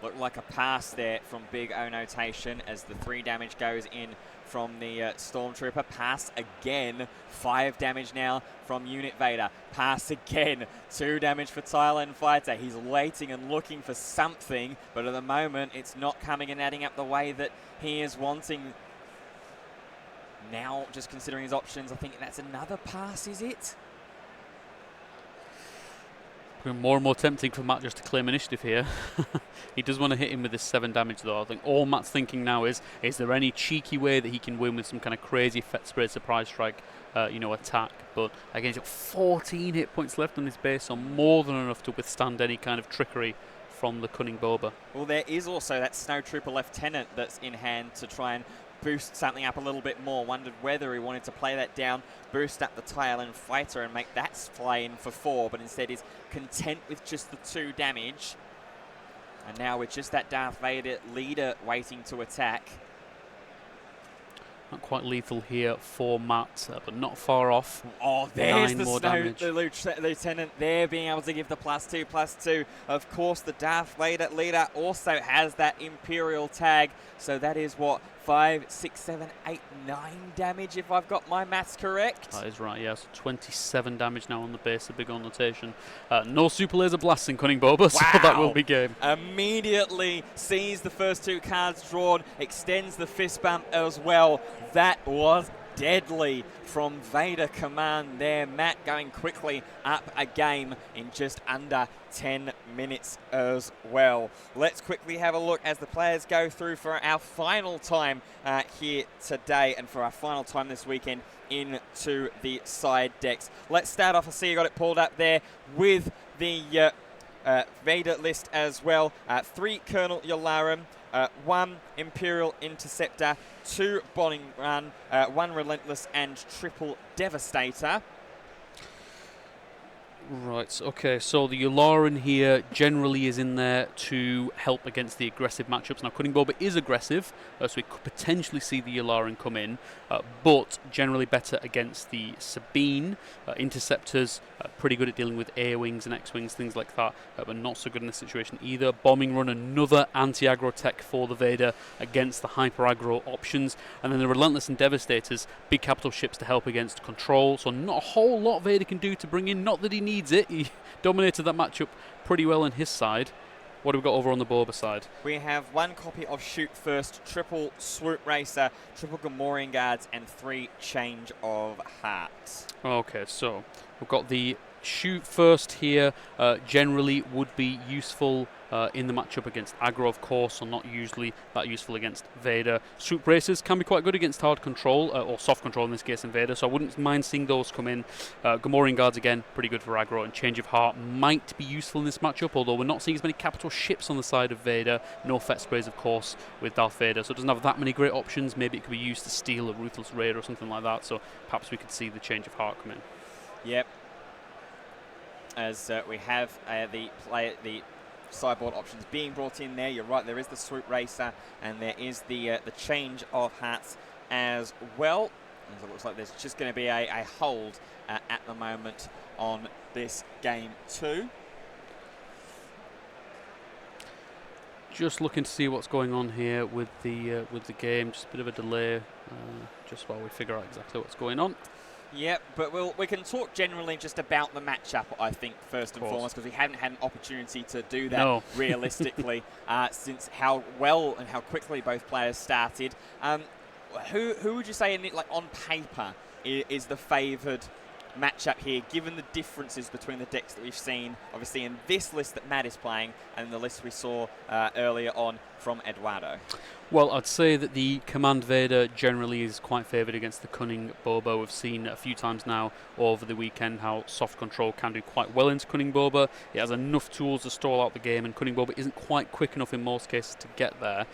Looked like a pass there from Big O Notation as the 3 damage goes in from the Stormtrooper. Pass again. 5 damage now from Unit Vader. Pass again. 2 damage for Thailand Fighter. He's waiting and looking for something, but at the moment it's not coming and adding up the way that he is wanting. Now, just considering his options, I think that's another pass, is it? More and more tempting for Matt just to claim initiative here. He does want to hit him with this 7 damage though. I think all Matt's thinking now is there any cheeky way that he can win with some kind of crazy Fett Spray Surprise Strike attack? But again, he's got 14 hit points left on his base, so more than enough to withstand any kind of trickery from the Cunning Boba. Well, there is also that Snowtrooper Lieutenant that's in hand to try and boost something up a little bit more. Wondered whether he wanted to play that down, boost up the Thailand Fighter and make that fly in for 4, but instead is content with just the 2 damage. And now with just that Darth Vader leader waiting to attack. Not quite lethal here for Matt, but not far off. Oh, there's 9 more damage. The Lieutenant there being able to give the +2/+2. Of course, the Darth Vader leader also has that Imperial tag. So that is what, 5, 6, 7, 8, 9 damage if I've got my maths correct. That is right, yes. 27 damage now on the base of Big O Notation. No Super Laser Blasts in Cunning Boba, so that will be game. Immediately sees the first 2 cards drawn, extends the fist bump as well. That was deadly from Vader Command there. Matt going quickly up a game in just under 10 minutes as well. Let's quickly have a look as the players go through for our final time here today and for our final time this weekend into the side decks. Let's start off. I see you got it pulled up there with the Vader list as well. 3 Colonel Yularim, 1 Imperial Interceptor, 2 Bombing Run, 1 Relentless, and triple Devastator. Right, okay, so the Yularin here generally is in there to help against the aggressive matchups. Now, Cunning Boba is aggressive, so we could potentially see the Yularin come in, but generally better against the Sabine. Interceptors, pretty good at dealing with A-Wings and X-Wings, things like that, but not so good in this situation either. Bombing Run, another anti-aggro tech for the Vader against the hyper-aggro options. And then the Relentless and Devastators, big capital ships to help against control, so not a whole lot Vader can do to bring in, not that he needs it. He dominated that matchup pretty well on his side. What have we got over on the Boba side? We have 1 copy of Shoot First, triple Swoop Racer, triple Gamorrean Guards, and 3 Change of Hearts. Okay, so we've got the Shoot First here. Generally would be useful in the matchup against aggro, of course, so not usually that useful against Vader. Swoop Racers can be quite good against hard control, or soft control in this case in Vader, so I wouldn't mind seeing those come in. Gamorrean Guards, again, pretty good for aggro, and Change of Heart might be useful in this matchup, although we're not seeing as many capital ships on the side of Vader. No Fet Sprays, of course, with Darth Vader, so it doesn't have that many great options. Maybe it could be used to steal a Ruthless Raid or something like that, so perhaps we could see the Change of Heart come in. Yep. As we have the sideboard options being brought in there. You're right, there is the Swoop Racer and there is the Change of Hearts as well. And it looks like there's just going to be a hold at the moment on this game too. Just looking to see what's going on here with the game. Just a bit of a delay, just while we figure out exactly what's going on. Yep, but we can talk generally just about the matchup, I think, first and foremost, because we haven't had an opportunity to do that realistically since how well and how quickly both players started. Who would you say, like on paper, is the favoured matchup here, given the differences between the decks that we've seen, obviously, in this list that Matt is playing and the list we saw earlier on from Eduardo? Well, I'd say that the Command Vader generally is quite favoured against the Cunning Boba. We've seen a few times now over the weekend how soft control can do quite well into Cunning Boba. It has enough tools to stall out the game, and Cunning Boba isn't quite quick enough in most cases to get there.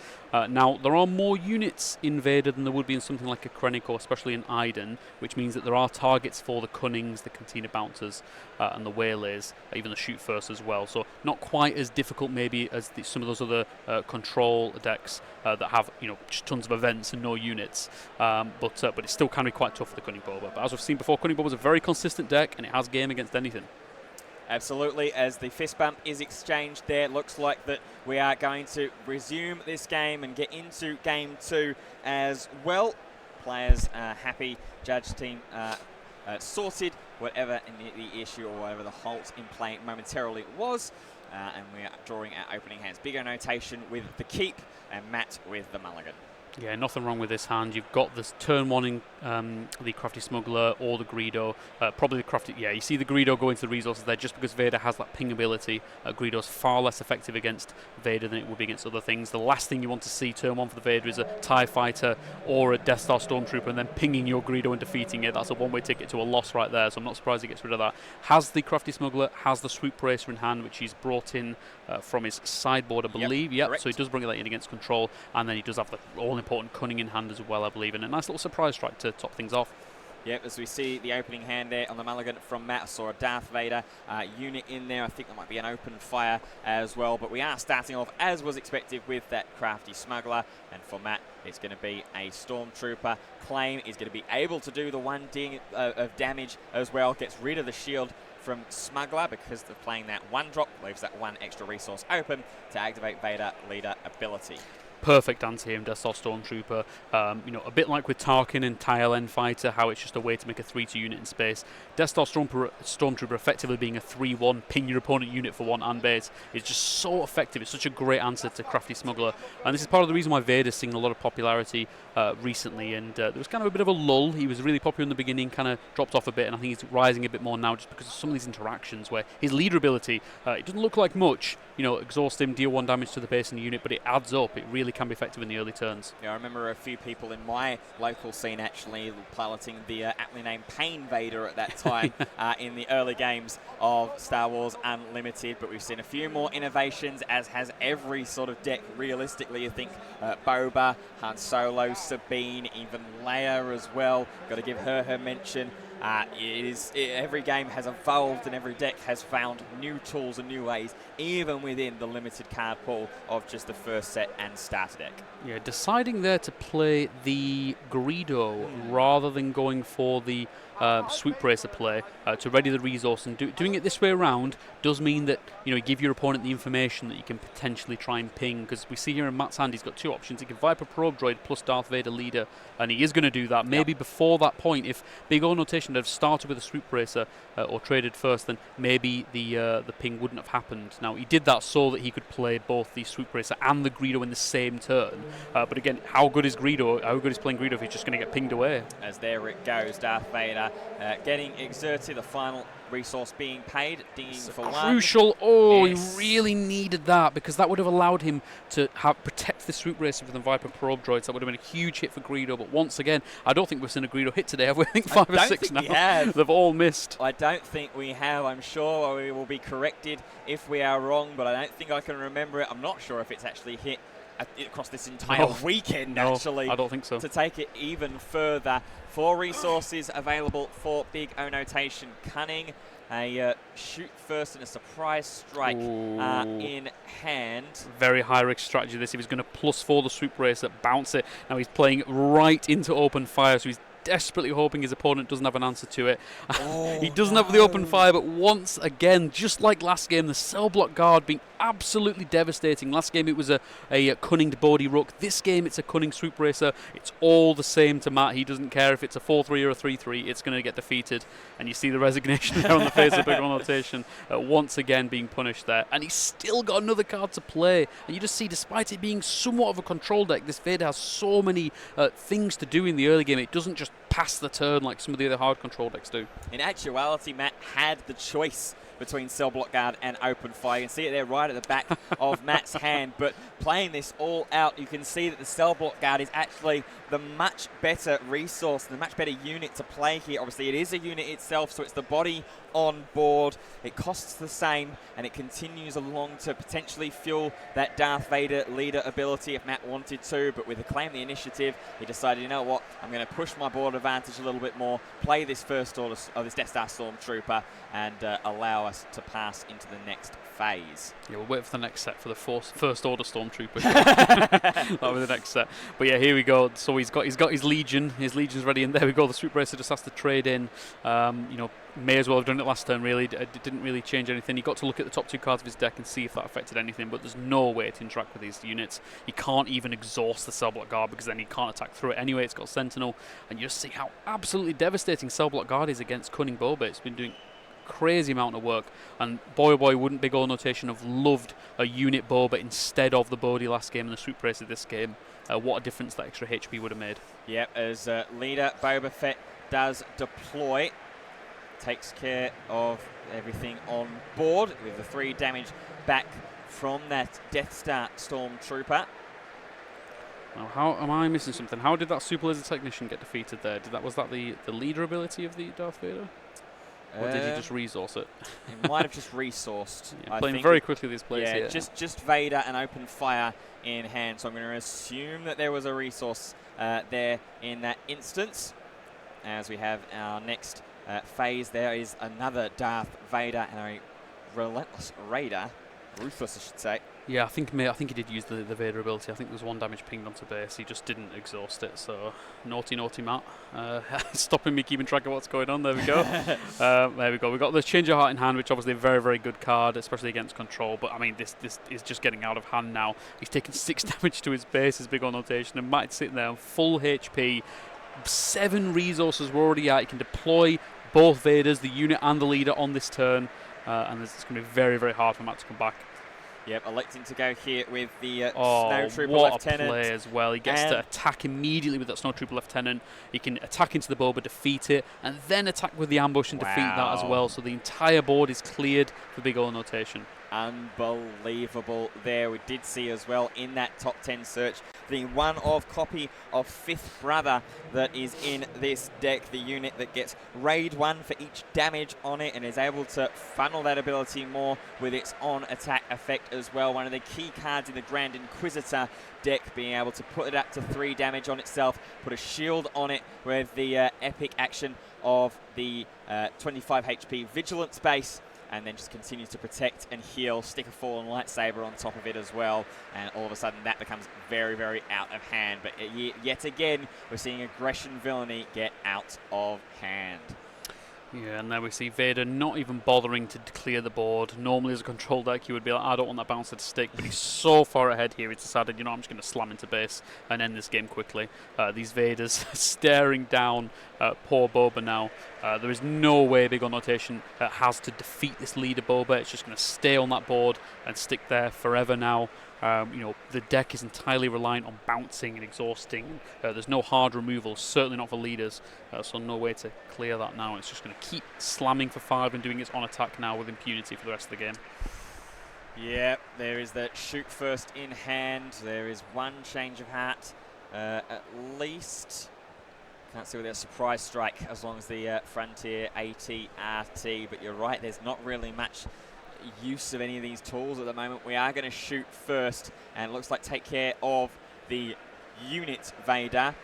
Now, there are more units in Vader than there would be in something like a Krennic, or especially in Iden, which means that there are targets for the Cunnings, the Cantina Bouncers, and the Waylays, even the Shoot First as well. So not quite as difficult maybe as some of those other control decks that have just tons of events and no units, but it still can be quite tough for the Cunning Boba. But as we've seen before, Cunning Boba is a very consistent deck, and it has game against anything. Absolutely, as the fist bump is exchanged there, it looks like that we are going to resume this game and get into game 2 as well. Players happy, judge team sorted, whatever the issue or whatever the halt in play momentarily was. And we are drawing our opening hands. Bigger notation with the keep and Matt with the mulligan. Yeah, nothing wrong with this hand. You've got this turn 1 in the Crafty Smuggler or the Greedo. Probably the Crafty... Yeah, you see the Greedo go into the resources there just because Vader has that ping ability. Greedo's far less effective against Vader than it would be against other things. The last thing you want to see turn 1 for the Vader is a TIE Fighter or a Death Star Stormtrooper and then pinging your Greedo and defeating it. That's a one-way ticket to a loss right there, so I'm not surprised he gets rid of that. Has the Crafty Smuggler, has the Swoop Racer in hand, which he's brought in from his sideboard, I believe. Yep, so he does bring that in against control, and then he does have the all-important Cunning in hand as well, I believe, and a nice little surprise strike to top things off. Yep, as we see the opening hand there on the mulligan from Matt, I saw a Darth Vader unit in there. I think there might be an open fire as well, but we are starting off, as was expected, with that Crafty Smuggler, and for Matt, it's going to be a Stormtrooper. Claim is going to be able to do the 1 ding of damage as well, gets rid of the shield from Smuggler because of playing that 1 drop, leaves that 1 extra resource open to activate Vader Leader ability. perfect anti-aim Death Star Stormtrooper. A bit like with Tarkin and TILN Fighter, how it's just a way to make a 3-2 unit in space. Death Star Stormtrooper effectively being a 3-1 ping your opponent unit for 1 and base is just so effective. It's such a great answer to Crafty Smuggler, and this is part of the reason why Vader's seen a lot of popularity recently. And there was kind of a bit of a lull. He was really popular in the beginning, kind of dropped off a bit, and I think he's rising a bit more now just because of some of these interactions where his leader ability, it doesn't look like much. Exhaust him, deal 1 damage to the base in the unit, but it adds up. It really can be effective in the early turns. Yeah, I remember a few people in my local scene actually piloting the aptly named Pain Vader at that time in the early games of Star Wars Unlimited, but we've seen a few more innovations, as has every sort of deck realistically. I think Boba, Han Solo, Sabine, even Leia as well. Got to give her mention. Every game has evolved and every deck has found new tools and new ways, even within the limited card pool of just the first set and starter deck. Yeah, deciding there to play the Greedo rather than going for the Sweep Racer play to ready the resource, and doing it this way around does mean that you give your opponent the information that you can potentially try and ping, because we see here in Matt's hand he's got 2 options. He can Viper Probe Droid plus Darth Vader leader, and he is going to do that. Maybe before that point, if Big O Notation had started with a Sweep Racer or traded first, then maybe the ping wouldn't have happened. Now he did that so that he could play both the Sweep Racer and the Greedo in the same turn, but again, how good is Greedo? How good is playing Greedo if he's just going to get pinged away? As there it goes, Darth Vader getting exerted, the final resource being paid, dinging for 1. Crucial. He really needed that, because that would have allowed him to protect the Swoop Racer with the Viper Probe Droids. That would have been a huge hit for Greedo, but once again, I don't think we've seen a Greedo hit today, have we? I think 5 or 6 now. We have. They've all missed. I don't think we have. I'm sure we will be corrected if we are wrong, but I don't think I can remember it. I'm not sure if it's actually hit across this entire weekend, actually. I don't think so. To take it even further, 4 resources available for Big O Notation. Cunning, a shoot first and a surprise strike in hand. Very high risk strategy this. He was going to +4 the Swoop Racer, bounce it. Now he's playing right into open fire, so he's desperately hoping his opponent doesn't have an answer to it. He doesn't have the open fire, but once again, just like last game, the cell block guard being absolutely devastating. Last game it was a cunning Bodhi Rook. This game it's a cunning Swoop Racer. It's all the same to Matt. He doesn't care if it's a 4-3 or a 3-3. It's going to get defeated. And you see the resignation there on the face of Big O Notation, once again being punished there. And he's still got another card to play. And you just see, despite it being somewhat of a control deck, this Vader has so many things to do in the early game. It doesn't just pass the turn like some of the other hard control decks do. In actuality, Matt had the choice between Cell Block Guard and Open Fire. You can see it there right at the back of Matt's hand, but playing this all out, you can see that the Cell Block Guard is actually the much better resource, the much better unit to play here. Obviously, it is a unit itself, so it's the body on board. It costs the same, and it continues along to potentially fuel that Darth Vader leader ability if Matt wanted to, but with Acclaim the Initiative, he decided, you know what, I'm going to push my board advantage a little bit more, play this first order, this Death Star Stormtrooper, and allow us to pass into the next phase. Yeah, we'll wait for the next set for the first order Stormtrooper. That'll be the next set. But yeah, here we go. So he's got his Legion. His Legion's ready, and there we go. The Swoop Racer just has to trade in. May as well have done it last turn, really. It didn't really change anything. He got to look at the top 2 cards of his deck and see if that affected anything, but there's no way to interact with these units. He can't even exhaust the Cell Block Guard, because then he can't attack through it anyway. It's got Sentinel, and you just see how absolutely devastating Cell Block Guard is against Cunning Boba. It's been doing crazy amount of work, and boy oh boy, wouldn't Big O Notation have loved a unit Boba instead of the Bodhi last game and the Swoop Racer this game. What a difference that extra HP would have made. Yep, as leader Boba Fett does deploy, takes care of everything on board with the 3 damage back from that Death Star Stormtrooper. Now, how am I missing something? How did that Super Laser Technician get defeated there? Was that the leader ability of the Darth Vader? Or did he just resource it? He might have just resourced. Yeah, playing very quickly these plays. Yeah, just Vader and Open Fire in hand. So I'm going to assume that there was a resource there in that instance. As we have our next phase, there is another Darth Vader and a relentless raider. Ruthless, I should say. Yeah, I think he did use the Vader ability. I think there was 1 damage pinged onto base. He just didn't exhaust it. So naughty Matt, stopping me keeping track of what's going on. There we go. There we go. We've got the Change of Heart in hand, which obviously a very, very good card, especially against control. But I mean, this is just getting out of hand now. He's taken 6 damage to his base, his big on notation, and Matt's sitting there on full HP. 7 resources were already out. He can deploy both Vaders, the unit and the leader, on this turn, and it's going to be very, very hard for Matt to come back. Yep, electing to go here with the Oh, Snowtrooper what Lieutenant. a play as well. He gets to attack immediately with that Snowtrooper Lieutenant. He can attack into the Boba, defeat it, and then attack with the ambush and defeat that as well. So the entire board is cleared for big O notation. Unbelievable there. We did see as well in that top 10 search the one-off copy of Fifth Brother that is in this deck, the unit that gets raid 1 for each damage on it and is able to funnel that ability more with its on-attack effect as well. One of the key cards in the Grand Inquisitor deck, being able to put it up to 3 damage on itself, put a shield on it with the epic action of the 25 HP Vigilance base, and then just continue to protect and heal, stick a fallen lightsaber on top of it as well, and all of a sudden that becomes very, very out of hand. But yet again, we're seeing aggression villainy get out of hand. Yeah, and there we see Vader not even bothering to clear the board. Normally as a control deck you would be like, I don't want that bouncer to stick, but he's so far ahead here, he's decided, you know, I'm just going to slam into base and end this game quickly. These Vaders staring down poor Boba now. There is no way Big O Notation has to defeat this leader Boba. It's just going to stay on that board and stick there forever now. You know, the deck is entirely reliant on bouncing and exhausting. There's no hard removal, certainly not for leaders, so no way to clear that now. It's just going to keep slamming for 5 and doing its on attack now with impunity for the rest of the game. Yeah, there is that shoot first in hand. There is 1 change of heart at least. Can't see with a surprise strike as long as the Frontier AT-RT, but you're right, there's not really much use of any of these tools at the moment. We are going to shoot first, and it looks like take care of the unit Vader,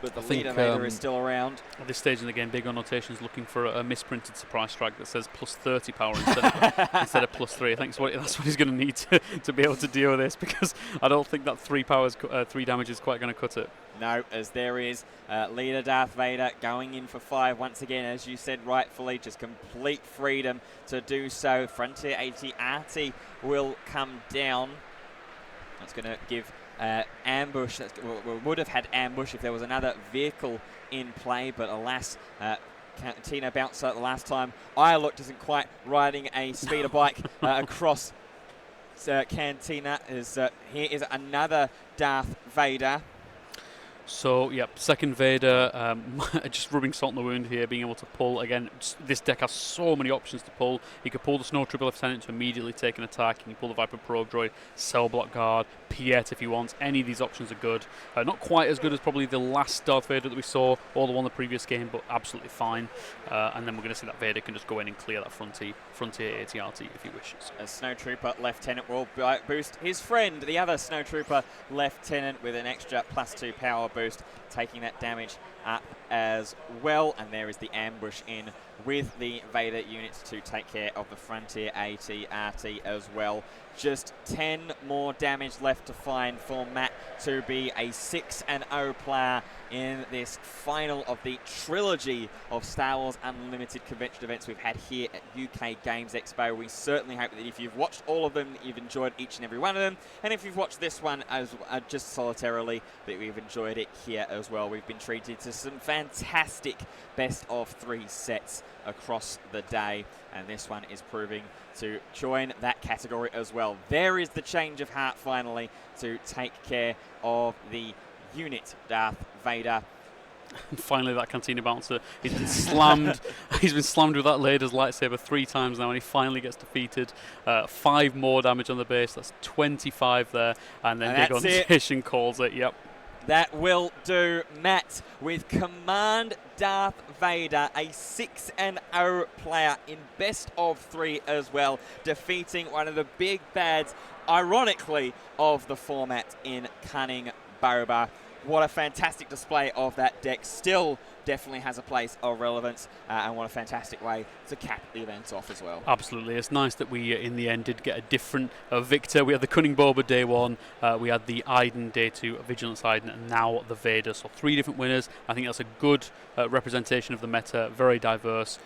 but the leader Vader is still around. At this stage in the game, Big O Notation is looking for a misprinted surprise strike that says plus 30 power instead of plus 3. I think that's what he's going to need to be able to deal with this, because I don't think that 3 damage is quite going to cut it. No, as there is leader Darth Vader going in for 5 once again, as you said rightfully, just complete freedom to do so. Frontier AT-RT will come down. That's going to give ambush. We would have had ambush if there was another vehicle in play, but alas, Cantina Bouncer the last time I looked isn't quite riding a speeder bike across Cantina. Here is another Darth Vader. So, yep, second Vader, just rubbing salt in the wound here, being able to pull. Again, this deck has so many options to pull. You could pull the Snowtrooper Lieutenant to immediately take an attack. You can pull the Viper Probe Droid, Cell Block Guard, Piet if you want. Any of these options are good. Not quite as good as probably the last Darth Vader that we saw, or the one in the previous game, but absolutely fine. And then we're going to see that Vader can just go in and clear that Frontier AT-RT if he wishes. A Snowtrooper Lieutenant will boost his friend, the other Snowtrooper Lieutenant, with an extra +2 power boost, taking that damage up as well. And there is the ambush in with the Vader units to take care of the Frontier AT-RT as well. Just 10 more damage left to find for Matt to be a 6-0 player in this final of the trilogy of Star Wars Unlimited convention events we've had here at UK Games Expo. We certainly hope that if you've watched all of them, that you've enjoyed each and every one of them. And if you've watched this one as just solitarily, that we've enjoyed it here as well. We've been treated to some fantastic best of 3 sets across the day, and this one is proving to join that category as well. There is the change of heart finally to take care of the unit Darth Vader. And finally, that Cantina Bouncer, he's been slammed. He's been slammed with that Lader's lightsaber 3 times now, and he finally gets defeated. 5 more damage on the base. That's 25 there, and then Big O Notation calls it. Yep. That will do. Matt with Command Darth Vader, a 6-0 player in best of 3 as well, defeating one of the big bads, ironically, of the format in Cunning Boba. what a fantastic display of that deck. Still definitely has a place of relevance, and what a fantastic way to cap the event off as well. Absolutely. It's nice that we, in the end, did get a different victor. We had the Cunning Boba day 1, we had the Iden day 2, Vigilance Iden, and now the Vader. So 3 different winners. I think that's a good representation of the meta, very diverse,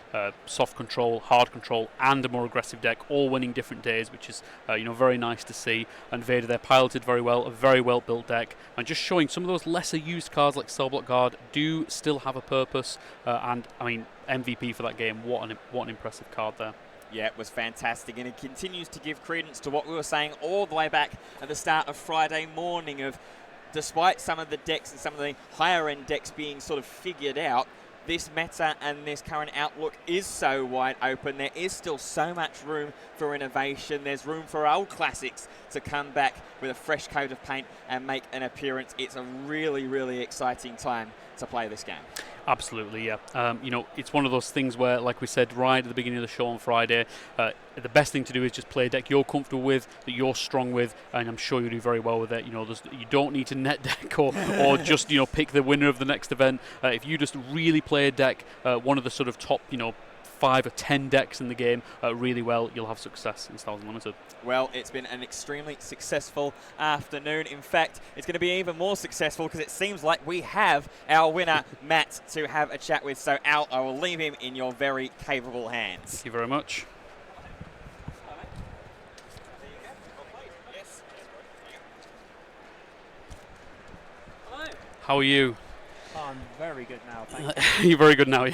soft control, hard control, and a more aggressive deck, all winning different days, which is very nice to see. And Vader there piloted very well, a very well built deck, and just showing some of those lesser used cards like Cellblock Guard do still have a purpose, and I mean, MVP for that game. What an impressive card there. Yeah, it was fantastic, and it continues to give credence to what we were saying all the way back at the start of Friday morning of, despite some of the decks and some of the higher end decks being sort of figured out, this meta and this current outlook is so wide open. There is still so much room for innovation. There's room for old classics to come back with a fresh coat of paint and make an appearance. It's a really, really exciting time to play this game. Absolutely, yeah. It's one of those things where, like we said right at the beginning of the show on Friday, the best thing to do is just play a deck you're comfortable with, that you're strong with, and I'm sure you do very well with it. You don't need to net deck or just pick the winner of the next event. If you just really play a deck, one of the sort of top 5 or 10 decks in the game really well, you'll have success in Stars Unlimited. Well, it's been an extremely successful afternoon. In fact, it's going to be even more successful because it seems like we have our winner, Matt, to have a chat with. So, Al, I will leave him in your very capable hands. Thank you very much. How are you? I'm very good now, thank you. You're very good now.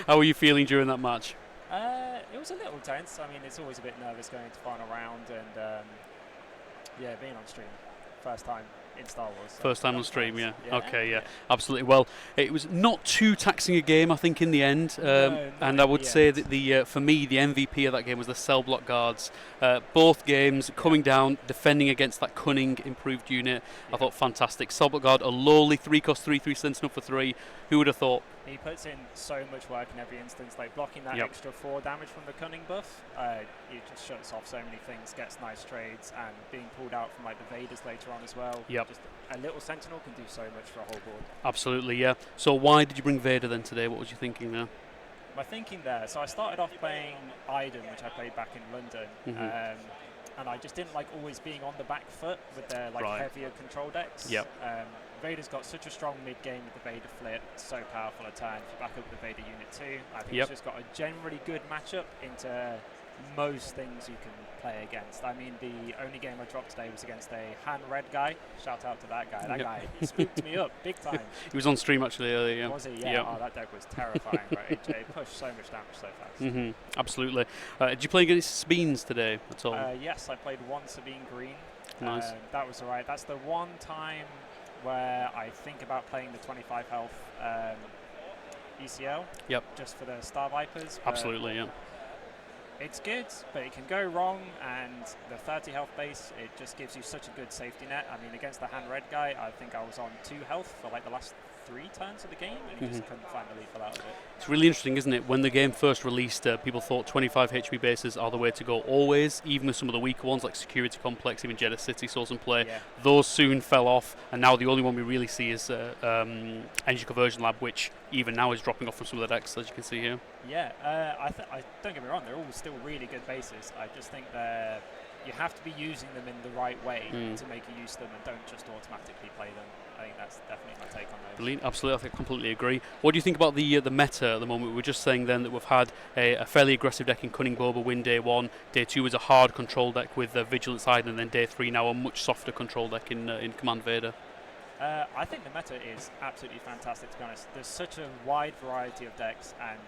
How were you feeling during that match? It was a little tense. I mean, it's always a bit nervous going into final round, and being on stream, first time in Star Wars. So first time on stream, yeah. Okay, yeah, absolutely. Well, it was not too taxing a game, I think, in the end. And I would say that for me, the MVP of that game was the Cell Block Guards. Both games coming down, defending against that Cunning improved unit. I thought fantastic. Cell Block Guard, a lowly 3-cost 3/3 Sentinel for 3. Who would have thought? He puts in so much work in every instance, like blocking that extra 4 damage from the Cunning buff. It just shuts off so many things, gets nice trades, and being pulled out from like the Vaders later on as well. Just a little Sentinel can do so much for a whole board. Absolutely, yeah. So why did you bring Vader then today? What was you thinking there? My thinking there, so I started off playing Iden, which I played back in London, and I just didn't like always being on the back foot with their heavier control decks. Vader's got such a strong mid game with the Vader flip, so powerful a turn. If you back up the Vader unit too, I think it's just got a generally good matchup into most things you can play against. I mean, the only game I dropped today was against a Han Red guy. Shout out to that guy. That guy spooked me up big time. He was on stream actually earlier. Yeah. Was he? Yeah. Oh, that deck was terrifying. It pushed so much damage so fast. Absolutely. Did you play against Sabines today at all? Yes, I played one Sabine Green. Nice. That was alright. That's the one time where I think about playing the 25 health ECL. Just for the Star Vipers. Absolutely, yeah. It's good, but it can go wrong, and the 30 health base, it just gives you such a good safety net. I mean, against the Han Red guy, I think I was on 2 health for like the last 3 turns of the game, and he just couldn't find the lethal out of it. It's really interesting, isn't it? When the game first released, people thought 25 HP bases are the way to go always, even with some of the weaker ones like Security Complex, even Jeddah City saw some play. Those soon fell off, and now the only one we really see is Energy Conversion Lab, which even now is dropping off from some of the decks, as you can see here. Yeah, I don't get me wrong, they're all still really good bases. I just think you have to be using them in the right way to make a use of them, and don't just automatically play them. I think that's definitely my take on those. Brilliant, absolutely, I completely agree. What do you think about the meta at the moment? We were just saying then that we've had a fairly aggressive deck in Cunning Boba win day 1. Day 2 was a hard control deck with Vigilance Side, and then day 3 now a much softer control deck in Command Vader. I think the meta is absolutely fantastic, to be honest. There's such a wide variety of decks, and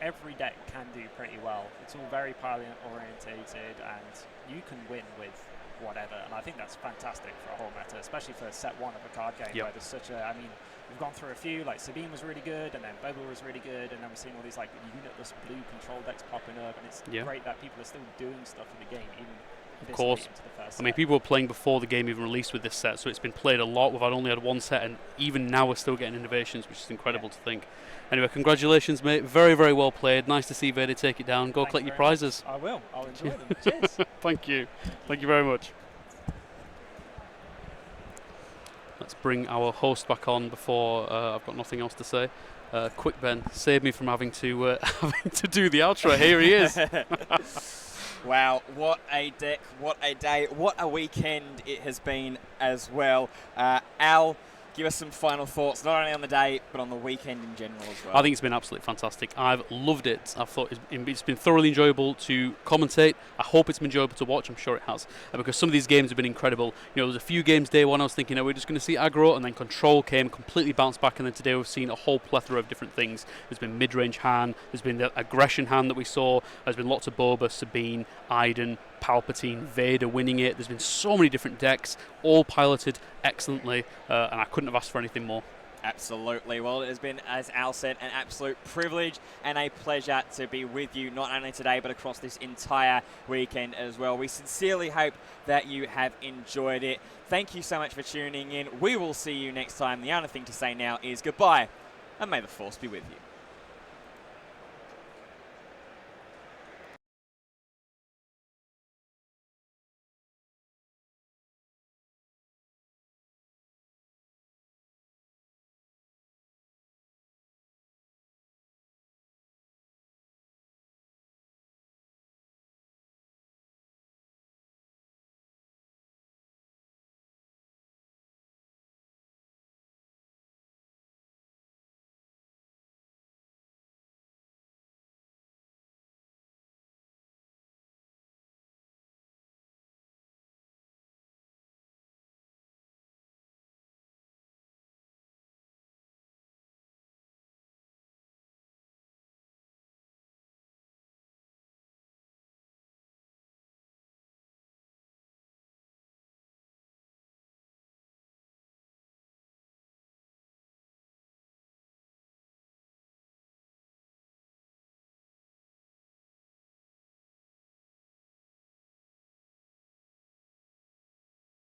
every deck can do pretty well. It's all very pilot orientated, and you can win with whatever, and I think that's fantastic for a whole meta, especially for set 1 of a card game where there's such a, I mean, we've gone through a few, like Sabine was really good, and then Boba was really good, and then we're seeing all these like unitless blue control decks popping up, and it's great that people are still doing stuff in the game, even of course. I mean, people were playing before the game even released with this set, so it's been played a lot. We've only had one set, and even now we're still getting innovations, which is incredible to think. Anyway, congratulations, mate. Very, very well played. Nice to see Vader take it down. Go collect your prizes. I will. I'll enjoy them. Cheers. Thank you. Thank you very much. Let's bring our host back on before I've got nothing else to say. Quick, Ben, save me from having to having to do the outro. Here he is. Wow, what a deck, what a day, what a weekend it has been as well. Al, give us some final thoughts, not only on the day, but on the weekend in general as well. I think it's been absolutely fantastic. I've loved it. I've thought it's been thoroughly enjoyable to commentate. I hope it's been enjoyable to watch. I'm sure it has. Because some of these games have been incredible. There was a few games day one I was thinking, we're just going to see aggro, and then Control came, completely bounced back, and then today we've seen a whole plethora of different things. There's been mid-range Han, there's been the aggression Han that we saw, there's been lots of Boba, Sabine, Iden, Palpatine, Vader winning it. There's been so many different decks, all piloted excellently, and I couldn't have asked for anything more. Absolutely. Well, it has been, as Al said, an absolute privilege and a pleasure to be with you, not only today, but across this entire weekend as well. We sincerely hope that you have enjoyed it. Thank you so much for tuning in. We will see you next time. The only thing to say now is goodbye, and may the Force be with you.